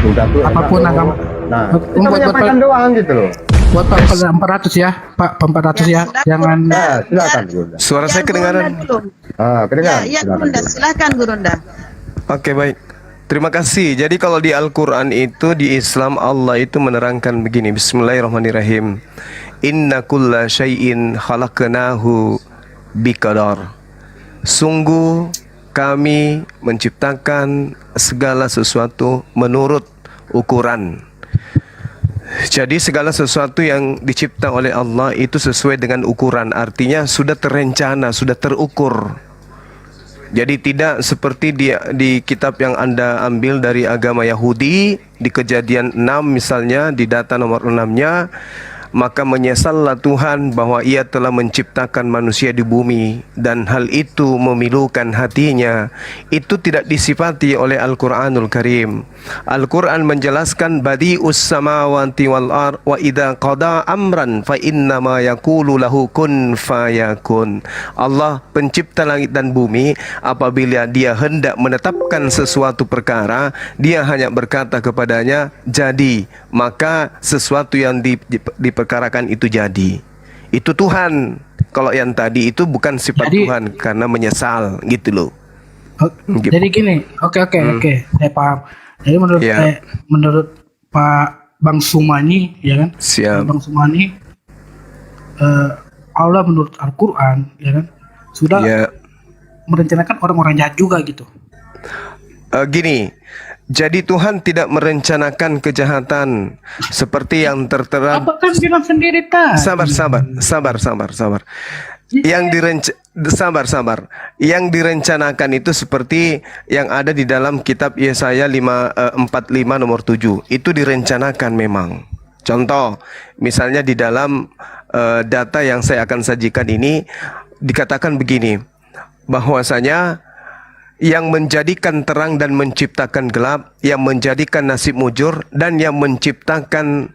Udah tuh enak apapun loh. agama. Nah, kita Buat menyampaikan doang gitu loh. buat Pak 400 ya, Pak 400 ya. sudah, Jangan Nah, silakan Gurunda. Suara saya Biar kedengaran? Gurunda dulu. Ah, Ya, kedengaran. iya Silakan. Gurunda, silakan Gurunda. Oke, baik. Terima kasih. Jadi kalau di Al-Quran itu, di Islam Allah itu menerangkan begini. Bismillahirrahmanirrahim. Inna kulla syai'in khalaqnahu biqadar. Sungguh kami menciptakan segala sesuatu menurut ukuran. Jadi segala sesuatu yang dicipta oleh Allah itu sesuai dengan ukuran. Artinya sudah terencana, sudah terukur. Jadi tidak seperti di kitab yang Anda ambil dari agama Yahudi, di Kejadian 6 misalnya, di data nomor 6-nya, maka menyesallah Tuhan bahwa ia telah menciptakan manusia di bumi dan hal itu memilukan hatinya. Itu tidak disifati oleh Al-Quranul Karim. Al-Quran menjelaskan badi'us samawati wal ar wa idza qada amran fa innama yaqulu lahu kun fayakun. Allah pencipta langit dan bumi, apabila dia hendak menetapkan sesuatu perkara, dia hanya berkata kepadanya jadi, maka sesuatu yang diperkarakan itu jadi. Itu Tuhan. Kalau yang tadi itu bukan sifat Jadi- Tuhan karena menyesal gitu loh. Gitu. jadi gini, oke, saya paham. Jadi Ya. menurut Pak Bang Sumani, ya kan? Siap. Bang Sumani, Allah menurut Al-Quran, ya kan, sudah Ya. merencanakan orang-orang jahat juga gitu. Gini, jadi Tuhan tidak merencanakan kejahatan seperti yang tertera. Apa kan bilang sendiri tak? Sabar. Yang direncanakan itu seperti yang ada di dalam kitab Yesaya 45 nomor 7. Itu direncanakan memang. Contoh, misalnya di dalam data yang saya akan sajikan ini dikatakan begini, bahwasanya yang menjadikan terang dan menciptakan gelap, yang menjadikan nasib mujur dan yang menciptakan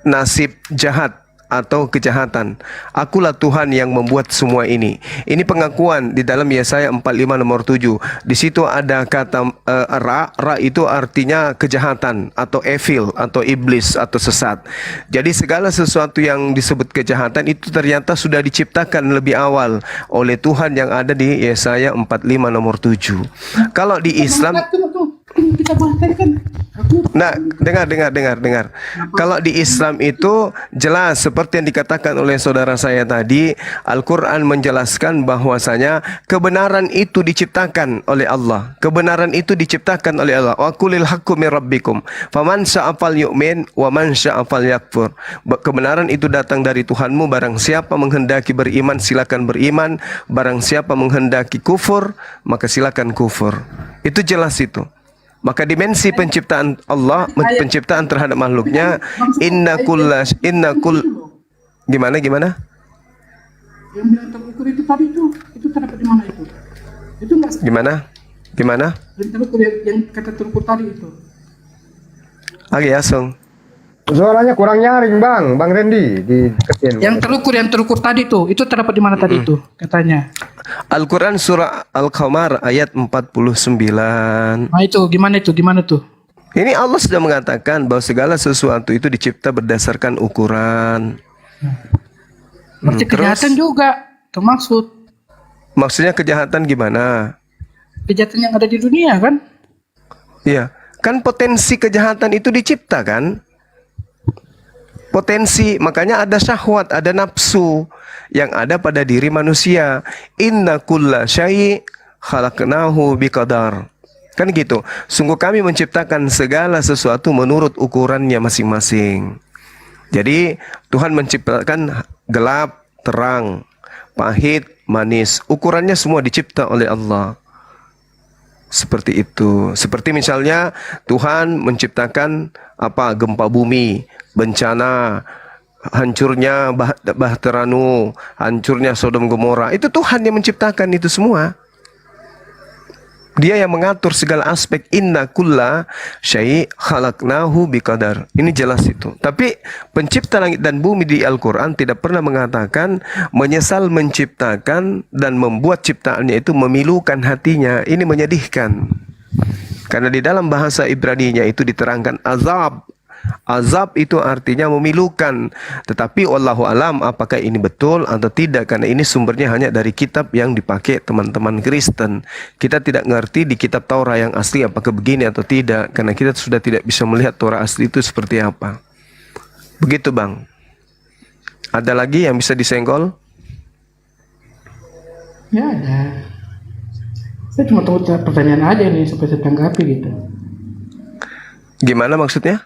nasib jahat atau kejahatan. Akulah Tuhan yang membuat semua ini. Ini pengakuan di dalam Yesaya 45 nomor 7. Di situ ada kata ra itu artinya kejahatan atau evil atau iblis atau sesat. Jadi segala sesuatu yang disebut kejahatan itu ternyata sudah diciptakan lebih awal oleh Tuhan yang ada di Yesaya 45 nomor 7. Kalau di Islam, Kita bahas tadi kan. nah, dengar. Kalau di Islam itu jelas seperti yang dikatakan oleh saudara saya tadi, Al-Quran menjelaskan bahwasanya kebenaran itu diciptakan oleh Allah. Kebenaran itu diciptakan oleh Allah. Wa qulil haqqu mir rabbikum. Faman syaa'a falyu'min wa man syaa'a falyakfur. Kebenaran itu datang dari Tuhanmu, barang siapa menghendaki beriman silakan beriman, barang siapa menghendaki kufur maka silakan kufur. Itu jelas itu. Maka dimensi penciptaan Allah, penciptaan terhadap makhluknya, gimana? Yang bilang terukur itu tadi itu terdapat di mana itu? Itu enggak Gimana? yang terukur yang kata terukur tadi itu. Oke, Asung. Suaranya kurang nyaring, Bang Randy diketin. Yang terukur tadi tuh, itu terdapat di mana tadi itu katanya. Al-Quran surah Al-Qamar ayat 49. Nah itu gimana tuh? Ini Allah sudah mengatakan bahwa segala sesuatu itu dicipta berdasarkan ukuran. Berarti kejahatan juga termaksud. Maksudnya kejahatan gimana? Kejahatan yang ada di dunia kan? Iya, kan potensi kejahatan itu diciptakan. Potensi, makanya ada syahwat, ada nafsu yang ada pada diri manusia. Inna kulla syai' khalaqnahu biqadar. Kan gitu. Sungguh kami menciptakan segala sesuatu menurut ukurannya masing-masing. Jadi Tuhan menciptakan gelap, terang, pahit, manis. Ukurannya semua dicipta oleh Allah. Seperti itu. Seperti misalnya Tuhan menciptakan gempa bumi, bencana, hancurnya Bahtera Nuh, hancurnya Sodom Gomora. Itu Tuhan yang menciptakan itu semua. Dia yang mengatur segala aspek. Inna kulla syai' khalaqnahu biqadar. Ini jelas itu. Tapi pencipta langit dan bumi di Al-Quran tidak pernah mengatakan menyesal menciptakan dan membuat ciptaannya itu memilukan hatinya. Ini menyedihkan. Karena di dalam bahasa Ibraninya itu diterangkan azab. Azab itu artinya memilukan. Tetapi wallahu alam apakah ini betul atau tidak, karena ini sumbernya hanya dari kitab yang dipakai teman-teman Kristen. Kita tidak ngerti di kitab Taurat yang asli apakah begini atau tidak, karena kita sudah tidak bisa melihat Taurat asli itu seperti apa. Begitu Bang. Ada lagi yang bisa disenggol? Ya ada. Saya cuma tahu pertanyaan aja nih supaya saya tanggapi gitu. Gimana maksudnya?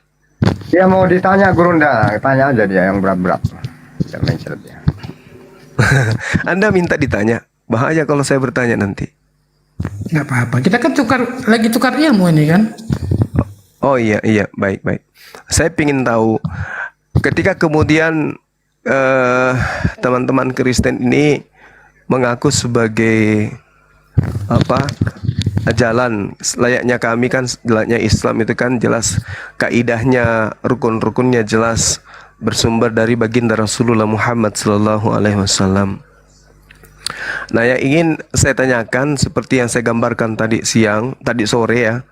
Dia mau ditanya Gurunda, tanya aja dia yang berat-berat. Jangan mencret dia. Anda minta ditanya. Bahaya kalau saya bertanya nanti. Nggak apa-apa. Kita kan lagi tukar ilmu ini kan. Oh iya, baik. Saya ingin tahu ketika kemudian teman-teman Kristen ini mengaku sebagai jalan layaknya kami kan, layaknya Islam itu kan jelas kaidahnya, rukun-rukunnya jelas bersumber dari baginda Rasulullah Muhammad sallallahu alaihi wasallam. Nah, yang ingin saya tanyakan seperti yang saya gambarkan tadi sore ya,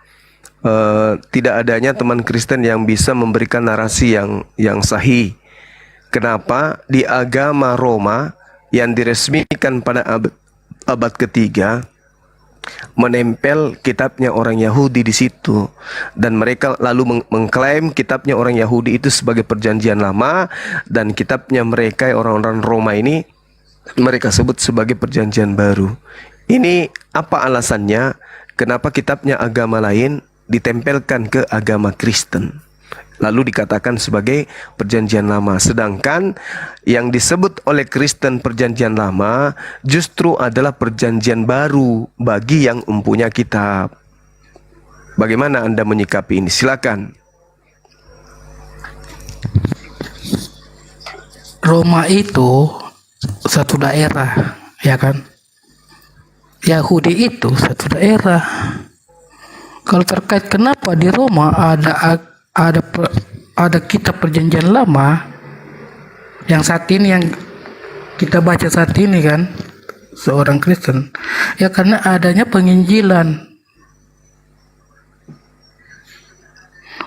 tidak adanya teman Kristen yang bisa memberikan narasi yang sahih. Kenapa di agama Roma yang diresmikan pada abad ketiga menempel kitabnya orang Yahudi di situ, dan mereka lalu mengklaim kitabnya orang Yahudi itu sebagai perjanjian lama, dan kitabnya mereka orang-orang Roma ini mereka sebut sebagai perjanjian baru. Ini apa alasannya? Kenapa kitabnya agama lain ditempelkan ke agama Kristen, lalu dikatakan sebagai perjanjian lama, sedangkan yang disebut oleh Kristen perjanjian lama justru adalah perjanjian baru bagi yang mempunyai kitab. Bagaimana Anda menyikapi ini? Silakan. Roma itu satu daerah, ya kan? Yahudi itu satu daerah. Kalau terkait kenapa di Roma ada kitab perjanjian lama yang saat ini yang kita baca saat ini kan, seorang Kristen, ya karena adanya penginjilan.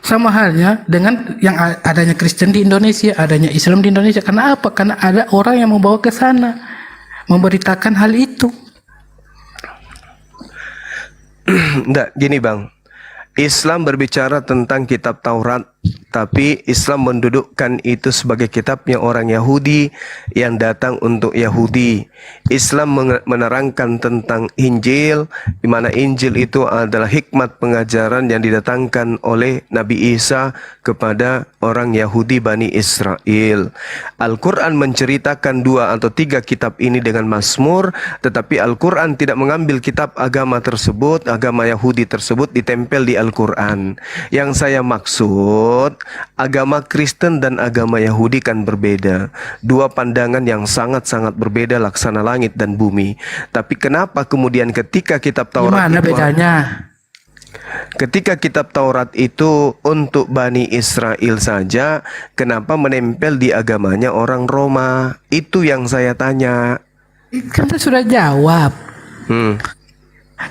Sama halnya dengan yang adanya Kristen di Indonesia, adanya Islam di Indonesia. Karena apa? Karena ada orang yang membawa ke sana, memberitakan hal itu. Enggak, gini Bang. Islam berbicara tentang kitab Taurat, tapi Islam mendudukkan itu sebagai kitabnya orang Yahudi yang datang untuk Yahudi. Islam menerangkan tentang Injil, di mana Injil itu adalah hikmat pengajaran yang didatangkan oleh Nabi Isa kepada orang Yahudi Bani Israel. Al-Quran menceritakan 2 atau 3 kitab ini dengan Mazmur, tetapi Al-Quran tidak mengambil kitab agama tersebut, agama Yahudi tersebut ditempel di Al-Quran. Yang saya maksud, agama Kristen dan agama Yahudi kan berbeda. 2 pandangan yang sangat-sangat berbeda, laksana langit dan bumi. Tapi kenapa kemudian ketika kitab Taurat Gimana bedanya? Ketika kitab Taurat itu untuk Bani Israel saja, kenapa menempel di agamanya orang Roma? Itu yang saya tanya. Kan saya sudah jawab.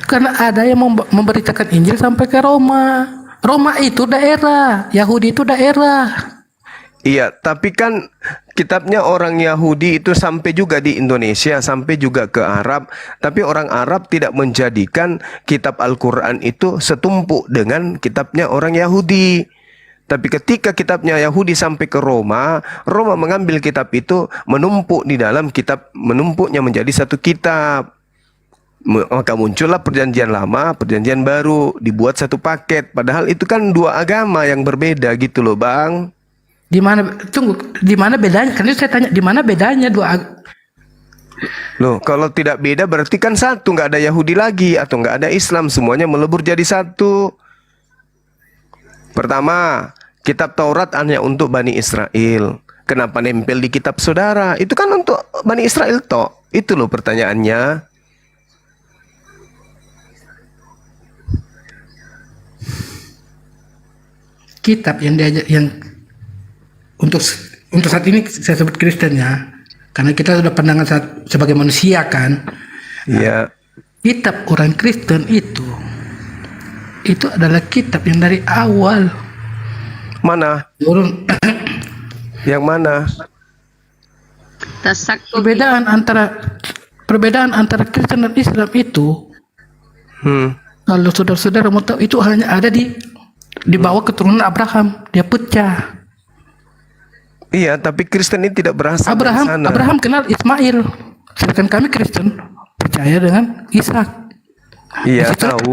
Karena ada yang memberitakan Injil sampai ke Roma. Roma itu daerah, Yahudi itu daerah. Iya, tapi kan kitabnya orang Yahudi itu sampai juga di Indonesia, sampai juga ke Arab. Tapi orang Arab tidak menjadikan kitab Al-Quran itu setumpuk dengan kitabnya orang Yahudi. Tapi ketika kitabnya Yahudi sampai ke Roma, Roma mengambil kitab itu, menumpuk di dalam kitab, menumpuknya menjadi satu kitab. Maka muncullah perjanjian lama, perjanjian baru, dibuat satu paket. Padahal itu kan 2 agama yang berbeda gitu loh Bang. Di mana? Tunggu, di mana bedanya? Karena saya tanya di mana bedanya 2 Loh, kalau tidak beda berarti kan satu, nggak ada Yahudi lagi atau nggak ada Islam, semuanya melebur jadi satu. Pertama, kitab Taurat hanya untuk Bani Israel. Kenapa nempel di kitab saudara? Itu kan untuk Bani Israel toh. Itu loh pertanyaannya. kitab yang diajak yang untuk saat ini saya sebut Kristen ya, karena kita sudah pandangan sebagai manusia kan. Iya. Kitab orang Kristen itu itu adalah kitab yang dari awal Mana? turun. Yang mana? Tasakku. Perbedaan antara Kristen dan Islam itu, kalau saudara-saudara mau tahu, itu hanya ada di bawah keturunan Abraham. Dia pecah. Iya, tapi Kristen ini tidak berasal dari sana. Abraham kenal Ismail, sedangkan kami Kristen percaya dengan Ishak. Iya, Disitulah tahu.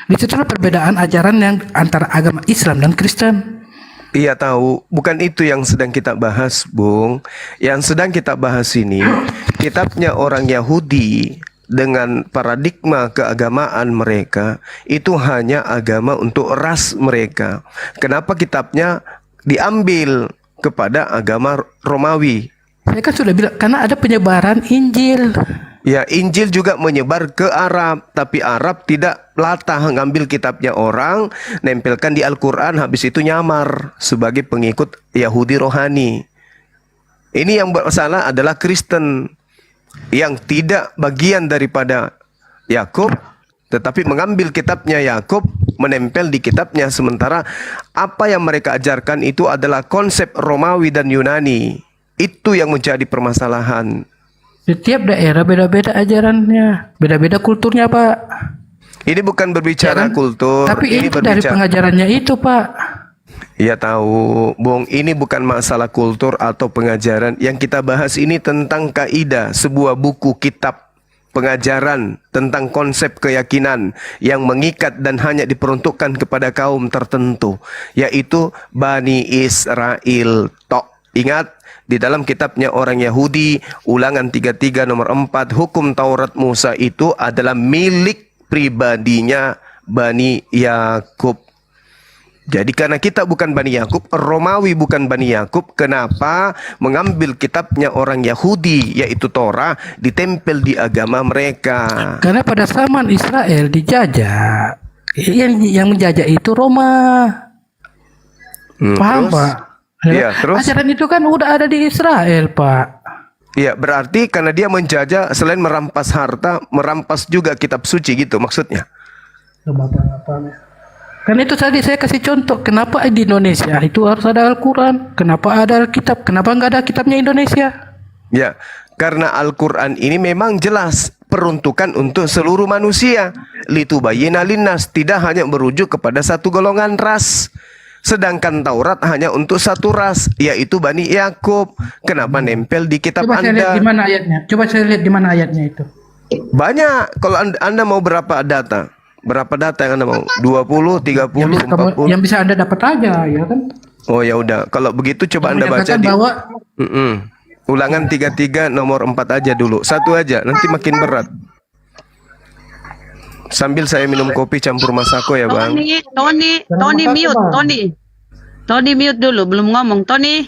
disitulah perbedaan ajaran yang antara agama Islam dan Kristen. Iya tahu, bukan itu yang sedang kita bahas, Bung. Yang sedang kita bahas ini, kitabnya orang Yahudi dengan paradigma keagamaan mereka, itu hanya agama untuk ras mereka. Kenapa kitabnya diambil kepada agama Romawi? Saya kan sudah bilang, karena ada penyebaran Injil. Ya, Injil juga menyebar ke Arab, tapi Arab tidak latah ngambil kitabnya orang, nempelkan di Al-Quran, habis itu nyamar sebagai pengikut Yahudi rohani. Ini yang bersalah adalah Kristen yang tidak bagian daripada Yakub, tetapi mengambil kitabnya Yakub, menempel di kitabnya, sementara apa yang mereka ajarkan itu adalah konsep Romawi dan Yunani. Itu yang menjadi permasalahan. Setiap daerah beda-beda ajarannya, beda-beda kulturnya, Pak. Ini bukan berbicara Ya kan? kultur, Tapi ini itu dari pengajarannya itu, Pak. Iya tahu, Bung, ini bukan masalah kultur atau pengajaran. Yang kita bahas ini tentang kaidah, sebuah buku kitab pengajaran tentang konsep keyakinan yang mengikat dan hanya diperuntukkan kepada kaum tertentu, yaitu Bani Israel. Ingat, di dalam kitabnya orang Yahudi, Ulangan 33 nomor 4, hukum Taurat Musa itu adalah milik pribadinya Bani Yakub. Jadi karena kita bukan Bani Yakub, Romawi bukan Bani Yakub, kenapa mengambil kitabnya orang Yahudi, yaitu Torah, ditempel di agama mereka? Karena pada zaman Israel dijajah, yang menjajah itu Roma. Paham, Terus? Pak? Iya, terus? Ajaran itu kan udah ada di Israel, Pak. Iya, berarti karena dia menjajah, selain merampas harta, merampas juga kitab suci gitu maksudnya. Karena itu tadi saya kasih contoh, kenapa di Indonesia itu harus ada Al-Quran, kenapa ada Alkitab, kenapa nggak ada kitabnya Indonesia? Ya, karena Al-Quran ini memang jelas peruntukan untuk seluruh manusia. Litubayyina linnas, tidak hanya merujuk kepada satu golongan ras. Sedangkan Taurat hanya untuk satu ras, yaitu Bani Yakub. Kenapa nempel di kitab Coba saya lihat Anda? di mana ayatnya. Coba saya lihat di mana ayatnya itu. Banyak. Kalau anda mau berapa data? Berapa data yang Anda mau? 20, 30, 40? Yang bisa Anda dapat aja, ya kan? Oh ya udah. Kalau begitu coba Anda baca Menyatakan di bahwa Ulangan 33 nomor 4 aja dulu. Satu aja, nanti makin berat. Sambil saya minum kopi campur masako ya, Bang. Tony mute, Tony mute dulu, belum ngomong, Tony.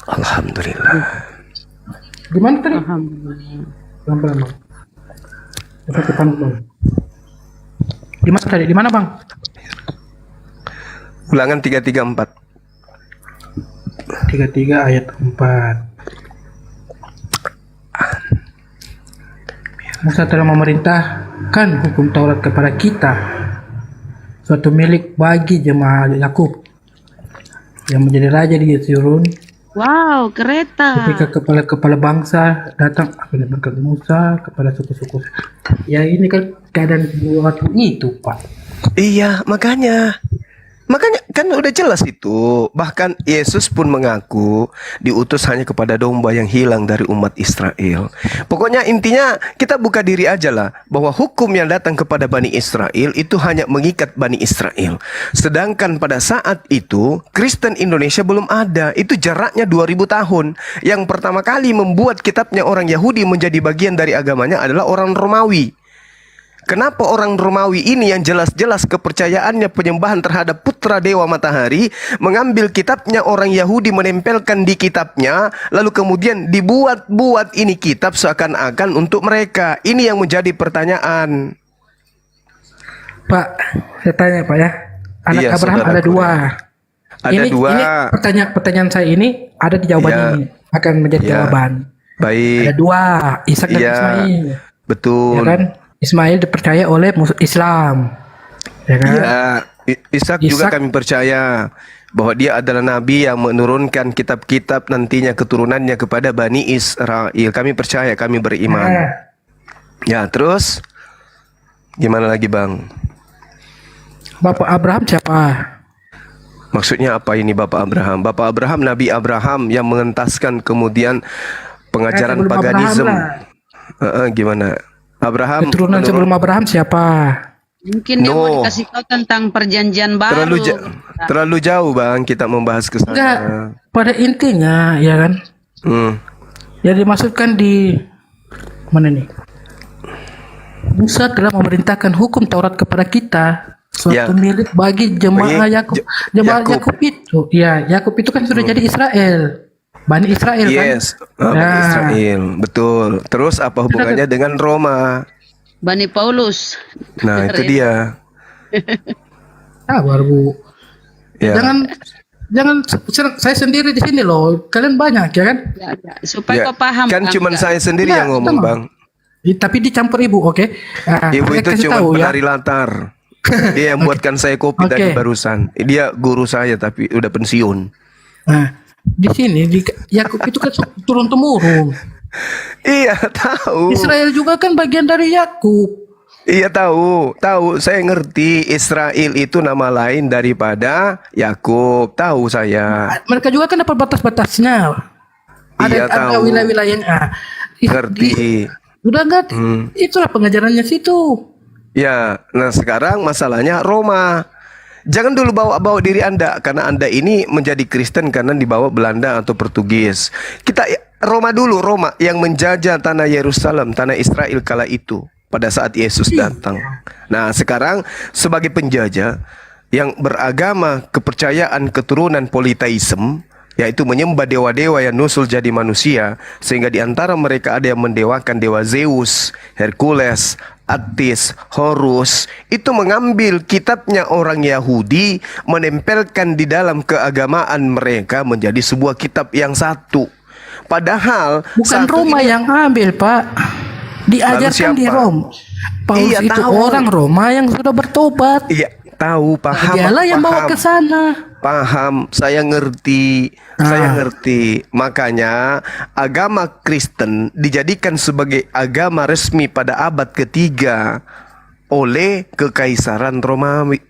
Alhamdulillah. di mana tadi? Alhamdulillah. Pelan-pelan, Bang. Coba depan dulu. Di mana tadi? Di mana, Bang? Ulangan 334. 33 ayat 4. Musa telah memerintahkan hukum Taurat kepada kita, suatu milik bagi jemaah Yakub yang menjadi raja di Yesurun. Wow, kereta. Ketika kepala-kepala bangsa datang berkat Musa kepada suku-suku. Ya ini kan keadaan waktu itu, Pak. Iya, makanya kan udah jelas itu. Bahkan Yesus pun mengaku diutus hanya kepada domba yang hilang dari umat Israel. Pokoknya intinya kita buka diri aja lah, bahwa hukum yang datang kepada Bani Israel itu hanya mengikat Bani Israel. Sedangkan pada saat itu Kristen Indonesia belum ada. Itu jaraknya 2000 tahun. Yang pertama kali membuat kitabnya orang Yahudi menjadi bagian dari agamanya adalah orang Romawi. Kenapa orang Romawi ini yang jelas-jelas kepercayaannya penyembahan terhadap putra dewa matahari, mengambil kitabnya orang Yahudi, menempelkan di kitabnya, lalu kemudian dibuat-buat ini kitab seakan-akan untuk mereka? Ini yang menjadi pertanyaan. Pak, saya tanya, Pak ya. Anak Iya, Abraham ada saudaraku. dua. Ada dua. Ini pertanyaan saya ini ada di jawabannya Iya. ini. Akan menjadi Iya. jawaban. Ada Baik, dua, Ishak dan Iya. Ismail. betul. Ya kan? Ismail dipercaya oleh Islam. ya kan? Iya, Ishak juga Ishak- kami percaya bahwa dia adalah nabi yang menurunkan kitab-kitab nantinya keturunannya kepada Bani Israel. Kami percaya, kami beriman. Ya, terus gimana lagi, Bang? Bapak Abraham siapa? Maksudnya apa ini Bapak Abraham? Bapak Abraham, Nabi Abraham yang mengentaskan kemudian pengajaran sebelum paganisme. Abraham Gimana? Abraham Keturunan menurut- sebelum Abraham siapa? Mungkin dia mau No. dikasih tahu tentang perjanjian baru. terlalu jauh, Bang, kita membahas ke sana. Enggak, pada intinya ya kan, Hmm. yang dimaksudkan di mana nih? Musa telah memerintahkan hukum Taurat kepada kita, suatu Ya. milik bagi jemaah Bagi Yakub. Je- Jemaah Yakub. Yakub itu, ya Yakub itu kan sudah jadi Israel, Bani Israel kan. Yes, Bani Nah. Israel, betul. Terus apa hubungannya dengan Roma? Bani Paulus. Nah, itu dia. Sabar Bu. Ya. Jangan saya sendiri di sini loh. Kalian banyak ya kan? Ya. Supaya Ya, kau paham. kan Bang. cuman saya sendiri Enggak, yang ngomong, sama. Bang. Tapi dicampur ibu, oke? Nah, Ibu saya itu kasih cuma tahu ya. penari latar. Dia yang buatkan saya kopi Oke. tadi barusan. Dia guru saya tapi udah pensiun. Nah, di sini Yakub itu kan turun temurun. Iya, tahu. Israel juga kan bagian dari Yakub. Iya, tahu. Saya ngerti Israel itu nama lain daripada Yakub. Tahu saya. Mereka juga kan dapat batas-batasnya. Iya, Ada tahu. wilayah-wilayahnya. Ngerti. Udah enggak? Itulah pengajarannya situ. Ya, nah sekarang masalahnya Roma. Jangan dulu bawa-bawa diri Anda karena Anda ini menjadi Kristen karena dibawa Belanda atau Portugis. Kita Roma dulu, Roma yang menjajah tanah Yerusalem, tanah Israel kala itu pada saat Yesus datang. Nah, sekarang sebagai penjajah yang beragama kepercayaan keturunan politeisme, yaitu menyembah dewa-dewa yang nusul jadi manusia, sehingga di antara mereka ada yang mendewakan dewa Zeus, Hercules, Attis, Horus, itu mengambil kitabnya orang Yahudi, menempelkan di dalam keagamaan mereka menjadi sebuah kitab yang satu. Padahal Bukan satu Roma ini- yang ambil, Pak. Diajarkan di siapa? Roma. Paus Iya, itu tahu. orang Roma yang sudah bertobat. Iya, tahu, paham. Dialah yang bawa paham. ke sana. Paham, saya ngerti. Saya ngerti. Makanya agama Kristen dijadikan sebagai agama resmi pada abad ketiga oleh Kekaisaran Romawi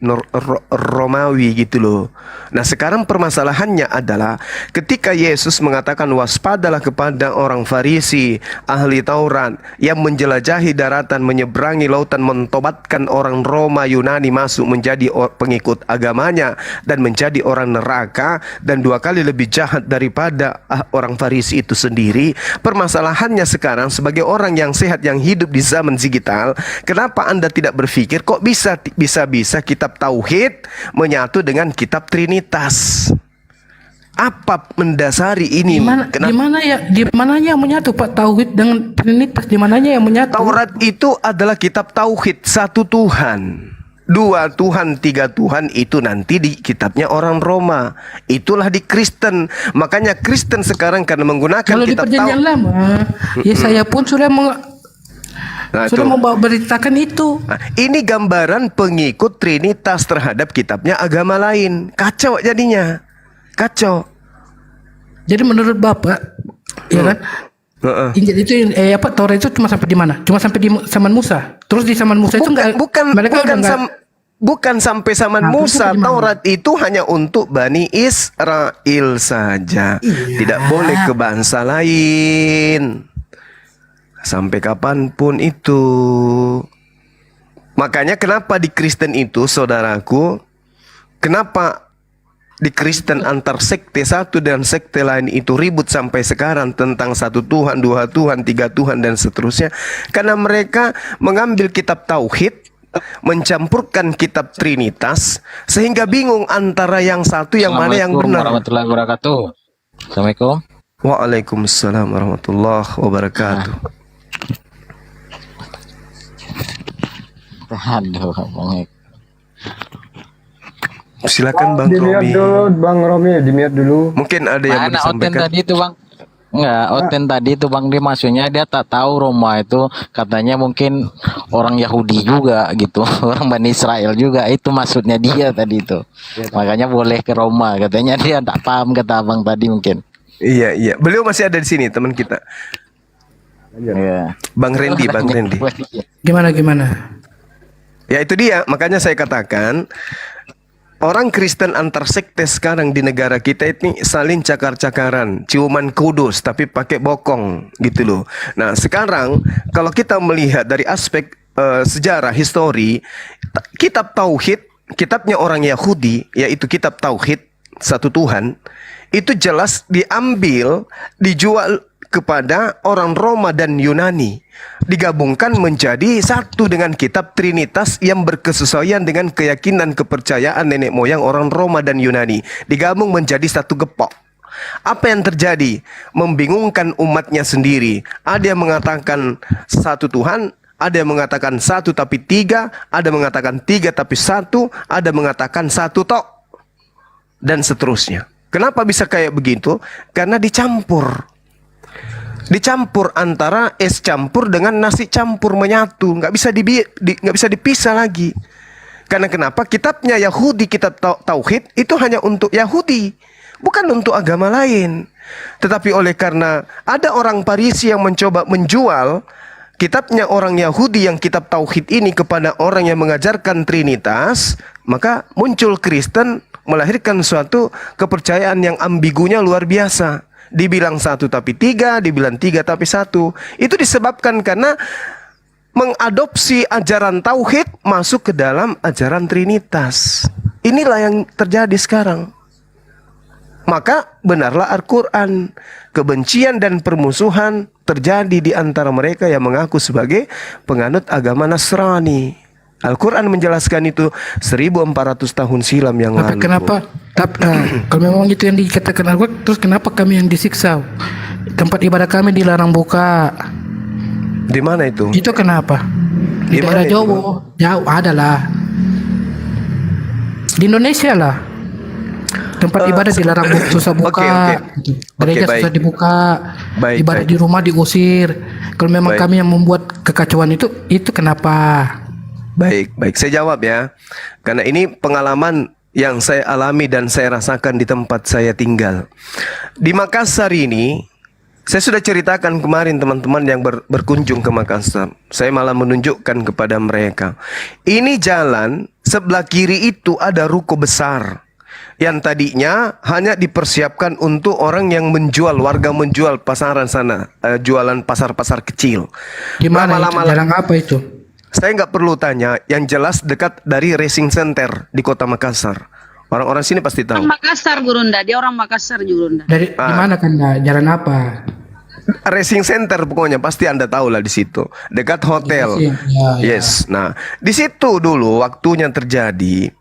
gitu loh. Nah, sekarang permasalahannya adalah ketika Yesus mengatakan waspadalah kepada orang Farisi, ahli Taurat yang menjelajahi daratan, menyeberangi lautan, mentobatkan orang Roma Yunani masuk menjadi pengikut agamanya dan menjadi orang neraka dan 2 kali lebih jahat daripada orang Farisi itu sendiri. Permasalahannya sekarang sebagai orang yang sehat yang hidup di zaman digital, kenapa Anda tidak berpikir kok bisa kitab tauhid menyatu dengan kitab Trinitas? Apa mendasari ini? Di mananya yang menyatu Pak tauhid dengan Trinitas? Di mananya yang menyatu? Taurat itu adalah kitab tauhid, satu Tuhan. 2 Tuhan, 3 Tuhan itu nanti di kitabnya orang Roma. Itulah di Kristen. Makanya Kristen sekarang karena menggunakan Kalau di kitab perjanjian lama, Yesaya pun sudah itu. memberitakan itu. Nah, ini gambaran pengikut Trinitas terhadap kitabnya agama lain. Kacau jadinya. Kacau. Jadi menurut Bapak, ya kan? Injil itu Taurat itu cuma sampai di mana? Cuma sampai di zaman Musa. Terus di zaman Musa itu enggak Bukan sampai zaman Nah, Musa. terus gimana? Taurat itu hanya untuk Bani Israel saja. Iya. Tidak boleh ke bangsa lain. Sampai kapanpun itu. Makanya kenapa di Kristen itu, saudaraku, kenapa di Kristen antar sekte satu dan sekte lain itu ribut sampai sekarang tentang 1 Tuhan, 2 Tuhan, 3 Tuhan dan seterusnya? Karena mereka mengambil kitab tauhid, mencampurkan kitab Trinitas, sehingga bingung antara yang satu yang mana yang Assalamualaikum benar. warahmatullahi wabarakatuh. Assalamualaikum. Waalaikumsalam warahmatullahi wabarakatuh. Aduh, Bang. Silakan Bang Di-mute Romi. dulu, Bang Romi, di-mute dulu. Mungkin ada yang mau Mana Oten disampaikan. tadi itu, Bang? Enggak, Oten tadi itu Bang dia maksudnya dia tak tahu Roma itu katanya mungkin orang Yahudi juga gitu, orang Bani Israel juga itu maksudnya dia tadi itu. Makanya boleh ke Roma katanya dia tak paham kata Abang tadi mungkin. Iya, iya. Beliau masih ada di sini teman kita. Iya. Bang Randy, Bang Randy. Gimana? Ya itu dia, makanya saya katakan orang Kristen antar sekte sekarang di negara kita ini saling cakar-cakaran, ciuman kudus tapi pakai bokong gitu loh. Nah, sekarang kalau kita melihat dari aspek sejarah, histori, kitab Tauhid, kitabnya orang Yahudi, yaitu kitab Tauhid, satu Tuhan, itu jelas diambil, dijual kepada orang Roma dan Yunani, digabungkan menjadi satu dengan kitab Trinitas yang berkesesuaian dengan keyakinan kepercayaan nenek moyang orang Roma dan Yunani, digabung menjadi satu gepok. Apa yang terjadi? Membingungkan umatnya sendiri. Ada yang mengatakan satu Tuhan, ada yang mengatakan satu tapi tiga, ada yang mengatakan tiga tapi satu, ada yang mengatakan satu tok, dan seterusnya. Kenapa bisa kayak begitu? Karena dicampur antara es campur dengan nasi campur menyatu, nggak bisa dipisah lagi. Karena kenapa? Kitabnya Yahudi, kitab Tauhid itu hanya untuk Yahudi, bukan untuk agama lain. Tetapi oleh karena ada orang Parisi yang mencoba menjual kitabnya orang Yahudi yang kitab Tauhid ini kepada orang yang mengajarkan Trinitas, maka muncul Kristen melahirkan suatu kepercayaan yang ambigunya luar biasa. Dibilang satu tapi tiga, dibilang tiga tapi satu. Itu disebabkan karena mengadopsi ajaran Tauhid masuk ke dalam ajaran Trinitas. Inilah yang terjadi sekarang. Maka benarlah Al-Quran. Kebencian dan permusuhan terjadi di antara mereka yang mengaku sebagai penganut agama Nasrani. Al-Quran menjelaskan itu 1400 tahun silam yang lalu. Tapi kenapa? Kalau memang itu yang dikatakan Al-Quran, terus kenapa kami yang disiksa? Tempat ibadah kami dilarang buka. Di mana itu? Itu kenapa? Di Di daerah mana itu? Jawa, jauh ada lah. Di Indonesia lah. Tempat ibadah dilarang susah buka. Oke. Gitu. Gereja Oke, baik. susah dibuka. Baik, Ibadah baik. di rumah diusir. Kalau memang Baik. kami yang membuat kekacauan itu kenapa? Baik, saya jawab ya. Karena ini pengalaman yang saya alami dan saya rasakan di tempat saya tinggal. Di Makassar ini, saya sudah ceritakan kemarin teman-teman yang berkunjung ke Makassar. Saya malah menunjukkan kepada mereka. Ini jalan, sebelah kiri itu ada ruko besar. Yang tadinya hanya dipersiapkan untuk orang yang menjual, warga menjual pasaran sana. Jualan pasar-pasar kecil. Di mana itu? Lama-lama Jalan apa itu? saya nggak perlu tanya, yang jelas dekat dari racing center di kota Makassar. Orang-orang sini pasti tahu. Orang Makassar Gurunda, dia orang Makassar Gurunda. Di mana kan? Jalan apa? Racing center pokoknya pasti Anda tahu lah di situ. Dekat hotel. Ya, ya. Yes. Nah, di situ dulu waktunya terjadi.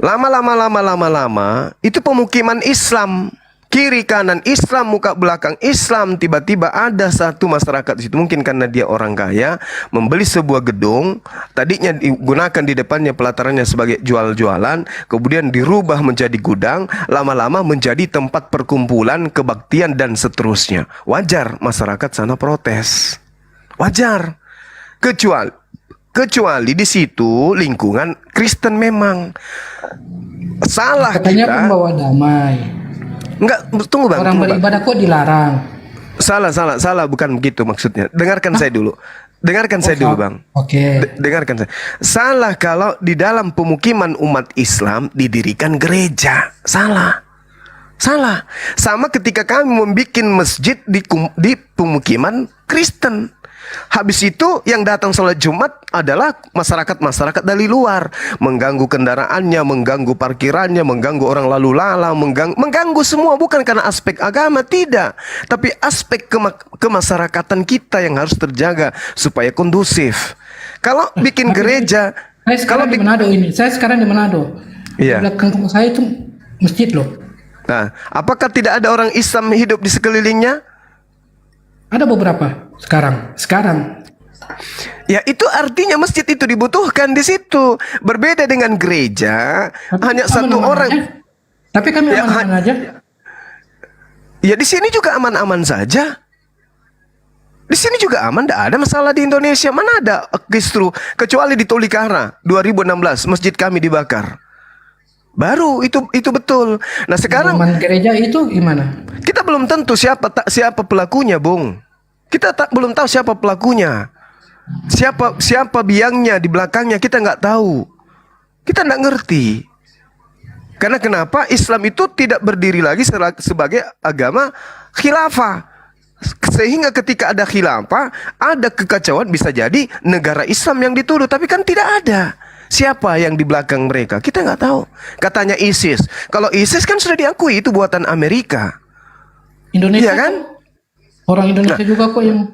Lama-lama itu pemukiman Islam. Kiri kanan Islam, muka belakang Islam. Tiba-tiba ada satu masyarakat di situ, mungkin karena dia orang kaya, membeli sebuah gedung. Tadinya digunakan di depannya pelatarannya sebagai jual-jualan, kemudian dirubah menjadi gudang, lama-lama menjadi tempat perkumpulan, kebaktian dan seterusnya. Wajar masyarakat sana protes. Wajar. Kecuali di situ lingkungan Kristen memang. Salah Katanya kita. pembawa damai. Enggak, tunggu bang. Orang Tunggu, bang. beribadah kok dilarang? Salah, bukan begitu maksudnya. Dengarkan saya dulu. Saya dulu, bang. Oke. Dengarkan saya. Salah kalau di dalam pemukiman umat Islam didirikan gereja. Salah. Sama ketika kami membuat masjid di pemukiman Kristen. Habis itu yang datang sholat Jumat adalah masyarakat dari luar, mengganggu kendaraannya, mengganggu parkirannya, mengganggu orang lalu lalang, mengganggu semua, bukan karena aspek agama, tidak, tapi aspek kemasyarakatan kita yang harus terjaga supaya kondusif. Kalau bikin gereja, Saya sekarang di Manado ini. Saya sekarang di Manado. Iya. Di belakang rumah saya itu masjid loh. Nah, apakah tidak ada orang Islam hidup di sekelilingnya? Ada beberapa sekarang. Ya, itu artinya masjid itu dibutuhkan di situ. Berbeda dengan gereja, Tapi hanya kami satu aman-aman orang. aja. Tapi kami Ya, aman-aman aja. Ya di sini juga aman-aman saja. Di sini juga aman, tidak ada masalah di Indonesia. Mana ada kisru, kecuali di Tolikara 2016 masjid kami dibakar. Baru itu betul. Nah sekarang Pengumuman gereja itu gimana? kita belum tentu siapa pelakunya, Bung. Kita belum tahu siapa pelakunya. Siapa biangnya di belakangnya, kita nggak tahu. Kita nggak ngerti. Karena kenapa Islam itu tidak berdiri lagi sebagai agama khilafah. Sehingga ketika ada khilafah, ada kekacauan, bisa jadi negara Islam yang dituduh. Tapi kan tidak ada. Siapa yang di belakang mereka? Kita nggak tahu. Katanya ISIS. Kalau ISIS kan sudah diakui itu buatan Amerika. Indonesia Iya kan? Orang Indonesia juga kok yang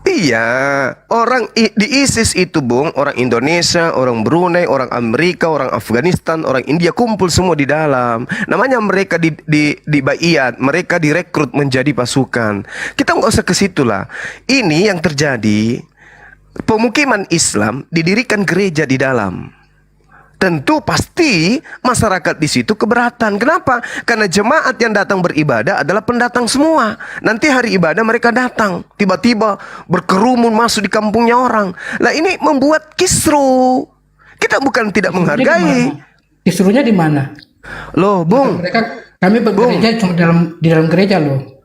Iya, di ISIS itu, Bung, orang Indonesia, orang Brunei, orang Amerika, orang Afghanistan, orang India kumpul semua di dalam. Namanya mereka di Baiyat, mereka direkrut menjadi pasukan. Kita nggak usah ke situ lah. Ini yang terjadi, pemukiman Islam didirikan gereja di dalam. Tentu pasti masyarakat di situ keberatan. Kenapa? Karena jemaat yang datang beribadah adalah pendatang semua. Nanti hari ibadah mereka datang, tiba-tiba berkerumun masuk di kampungnya orang. Lah ini membuat kisru. Kita bukan tidak menghargai. kisruhnya di mana? Loh, Bung. Kami bekerja cuma di dalam gereja loh.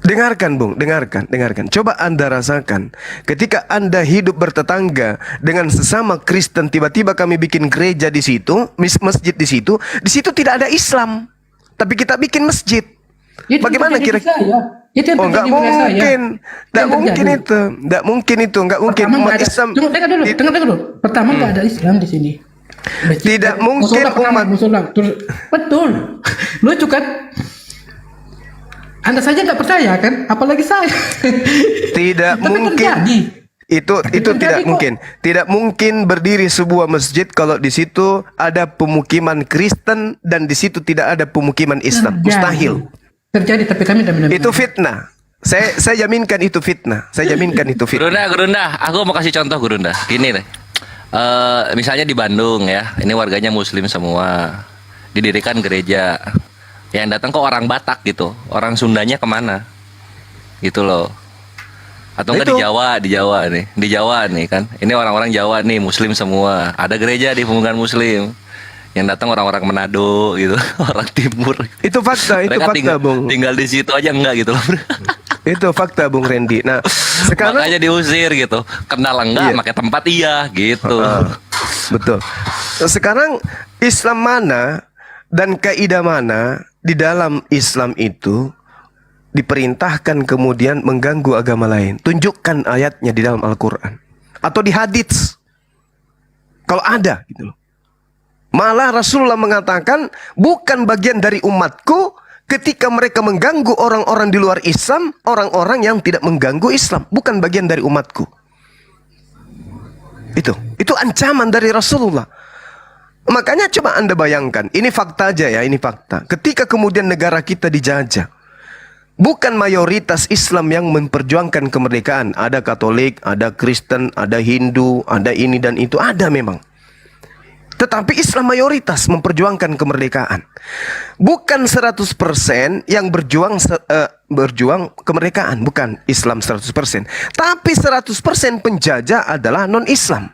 Dengarkan, Bung, dengarkan. Coba Anda rasakan. Ketika Anda hidup bertetangga dengan sesama Kristen, tiba-tiba kami bikin gereja di situ, masjid di situ tidak ada Islam. Tapi kita bikin masjid. Itu Bagaimana kira-kira? Itu yang nggak mungkin. Nggak mungkin itu. Nggak mungkin. Umat Islam. Dengar dulu. Pertama nggak ada Islam di sini. Tidak mungkin umat. Betul. Lucu kan? Anda saja nggak percaya kan? Apalagi saya. Tidak mungkin. Terjadi. Itu tidak mungkin. Tidak mungkin berdiri sebuah masjid kalau di situ ada pemukiman Kristen dan di situ tidak ada pemukiman Islam. Mustahil. Terjadi, tapi kami tidak Itu fitnah. Saya jaminkan itu fitnah. Gurunda, aku mau kasih contoh Gurunda. Gini deh. Misalnya di Bandung ya, ini warganya Muslim semua. Didirikan gereja. Yang datang kok orang Batak gitu, orang Sundanya kemana, gitu loh. Atau enggak di Jawa nih kan, ini orang-orang Jawa nih Muslim semua, ada gereja di pemukiman Muslim, yang datang orang-orang Manado gitu, orang Timur. Itu fakta, Bung. Tinggal di situ aja enggak gitu loh. Itu fakta, Bung Randy. Nah, sekarang makanya diusir gitu, kenal enggak, pakai tempat iya gitu. Betul. Sekarang Islam mana dan kaidah mana di dalam Islam itu diperintahkan kemudian mengganggu agama lain? Tunjukkan ayatnya di dalam Al-Quran atau di hadits kalau ada gitu loh. Malah Rasulullah mengatakan bukan bagian dari umatku ketika mereka mengganggu orang-orang di luar Islam, orang-orang yang tidak mengganggu Islam, bukan bagian dari umatku. Itu ancaman dari Rasulullah. Makanya coba Anda bayangkan, ini fakta aja ya, ini fakta. Ketika kemudian negara kita dijajah, bukan mayoritas Islam yang memperjuangkan kemerdekaan. Ada Katolik, ada Kristen, ada Hindu, ada ini dan itu, ada memang. Tetapi Islam mayoritas memperjuangkan kemerdekaan. Bukan 100% yang berjuang kemerdekaan, bukan Islam 100%. Tapi 100% penjajah adalah non-Islam.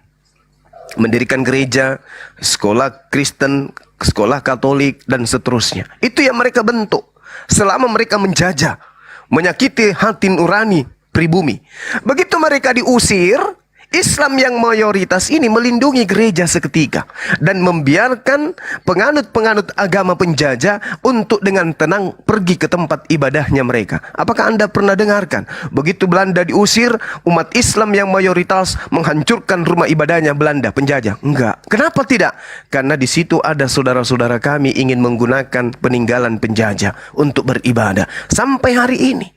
Mendirikan gereja, sekolah Kristen, sekolah Katolik, dan seterusnya. Itu yang mereka bentuk selama mereka menjajah, menyakiti hati nurani pribumi. Begitu mereka diusir, Islam yang mayoritas ini melindungi gereja seketika dan membiarkan penganut-penganut agama penjajah untuk dengan tenang pergi ke tempat ibadahnya mereka. Apakah Anda pernah dengarkan begitu Belanda diusir, umat Islam yang mayoritas menghancurkan rumah ibadahnya Belanda penjajah? Enggak. Kenapa tidak? Karena di situ ada saudara-saudara kami ingin menggunakan peninggalan penjajah untuk beribadah sampai hari ini.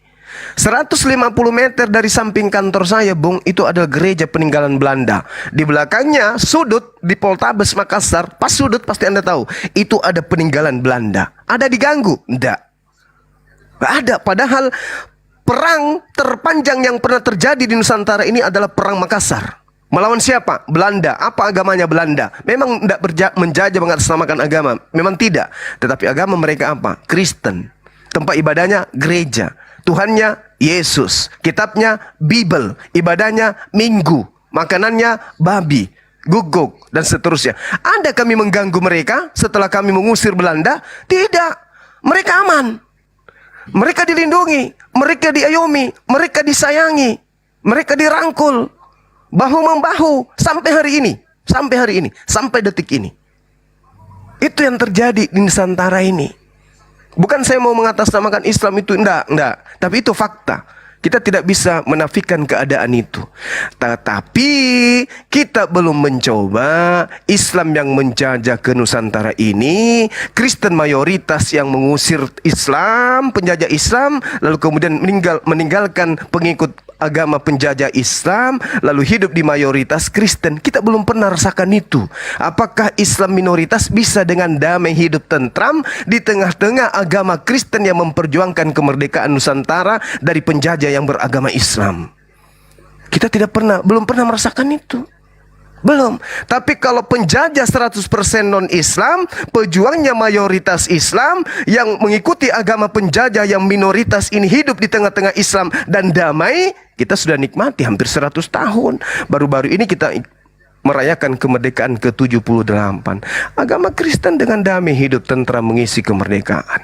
150 meter dari samping kantor saya, Bung, itu ada gereja peninggalan Belanda. Di belakangnya, sudut di Poltabes Makassar, pas sudut pasti Anda tahu, itu ada peninggalan Belanda. Ada diganggu? Enggak. Enggak ada. Padahal perang terpanjang yang pernah terjadi di Nusantara ini adalah perang Makassar. Melawan siapa? Belanda. Apa agamanya Belanda? Memang tidak menjajah mengatasnamakan agama. Memang tidak. Tetapi agama mereka apa? Kristen. tempat ibadahnya gereja, Tuhannya Yesus, kitabnya Bible, ibadahnya Minggu, makanannya babi, guguk, dan seterusnya. Ada kami mengganggu mereka setelah kami mengusir Belanda? Tidak. Mereka aman. Mereka dilindungi, mereka diayomi, mereka disayangi, mereka dirangkul, bahu-membahu sampai hari ini, sampai detik ini. Itu yang terjadi di Nusantara ini. Bukan saya mau mengatasnamakan Islam itu, enggak. Tapi itu fakta. Kita tidak bisa menafikan keadaan itu. Tetapi kita belum mencoba Islam yang menjajah ke Nusantara ini, Kristen mayoritas yang mengusir Islam, penjajah Islam, lalu kemudian meninggalkan pengikut agama penjajah Islam, lalu hidup di mayoritas Kristen. Kita belum pernah rasakan itu. Apakah Islam minoritas bisa dengan damai hidup tentram di tengah-tengah agama Kristen yang memperjuangkan kemerdekaan Nusantara dari penjajah yang beragama Islam? Kita belum pernah merasakan itu. Belum. Tapi kalau penjajah 100% non-Islam, pejuangnya mayoritas Islam, yang mengikuti agama penjajah yang minoritas ini hidup di tengah-tengah Islam dan damai, kita sudah nikmati hampir 100 tahun. Baru-baru ini kita merayakan kemerdekaan ke-78. Agama Kristen dengan damai hidup tentram mengisi kemerdekaan.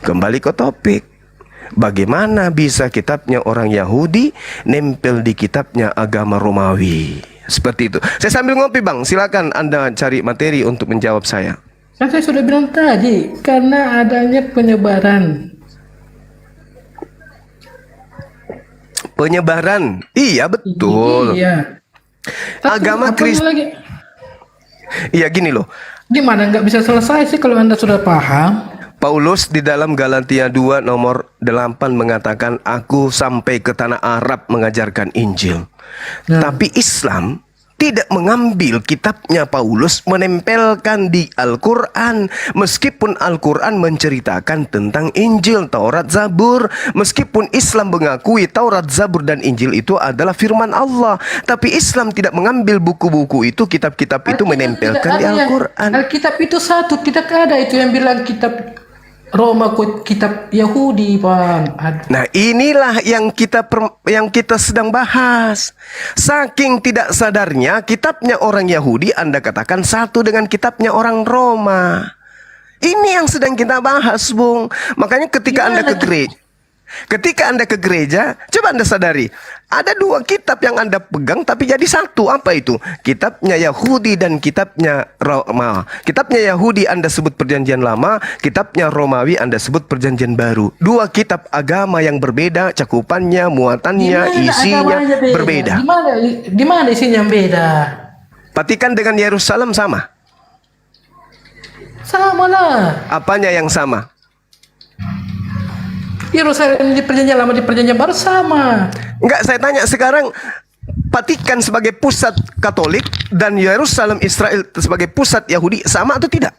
Kembali ke topik. Bagaimana bisa kitabnya orang Yahudi nempel di kitabnya agama Romawi? Seperti itu. Saya sambil ngopi, Bang. Silakan Anda cari materi untuk menjawab saya. Kan saya sudah bilang tadi, karena adanya penyebaran. Penyebaran. Iya, betul. Iya. Agama Kristen. Iya, gini loh. Gimana nggak bisa selesai sih kalau Anda sudah paham? Paulus di dalam Galatia 2 nomor 8 mengatakan, aku sampai ke tanah Arab mengajarkan Injil. Tapi Islam tidak mengambil kitabnya Paulus menempelkan di Al-Quran. Meskipun Al-Quran menceritakan tentang Injil, Taurat, Zabur. Meskipun Islam mengakui Taurat, Zabur, dan Injil itu adalah firman Allah. Tapi Islam tidak mengambil buku-buku itu, kitab-kitab itu menempelkan di Al-Quran. Alkitab itu satu, tidak ada itu yang bilang kitab Roma, kitab Yahudi, Bang. Nah, inilah yang kita sedang bahas. Saking tidak sadarnya kitabnya orang Yahudi Anda katakan satu dengan kitabnya orang Roma. Ini yang sedang kita bahas, Bung. Makanya ketika Anda ke gereja, coba Anda sadari, ada dua kitab yang Anda pegang tapi jadi satu. Apa itu? Kitabnya Yahudi dan kitabnya Roma. Kitabnya Yahudi Anda sebut Perjanjian Lama, kitabnya Romawi Anda sebut Perjanjian Baru. Dua kitab agama yang berbeda, cakupannya, muatannya, isinya berbeda. Di mana isinya yang beda? Vatikan dengan Yerusalem sama? Sama lah. Apanya yang sama? Yerusalem di Perjanjian Lama, di Perjanjian Baru sama. Enggak, saya tanya sekarang, Vatikan sebagai pusat Katolik dan Yerusalem Israel sebagai pusat Yahudi sama atau tidak?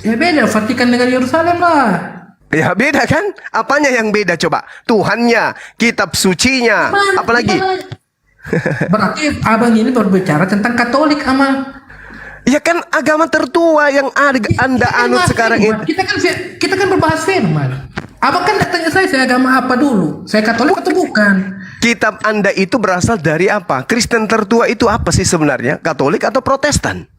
Ya beda, Vatikan dengan Yerusalem lah. Ya beda kan? Apanya yang beda coba? Tuhannya, kitab sucinya, apalagi? Berarti abang ini berbicara tentang Katolik, Ama. Ya kan agama tertua yang Anda anut sekarang ini. Kita kan berbahas firman. Abang kan tanya saya agama apa dulu? Saya Katolik atau bukan? Kitab Anda itu berasal dari apa? Kristen tertua itu apa sih sebenarnya? Katolik atau Protestan?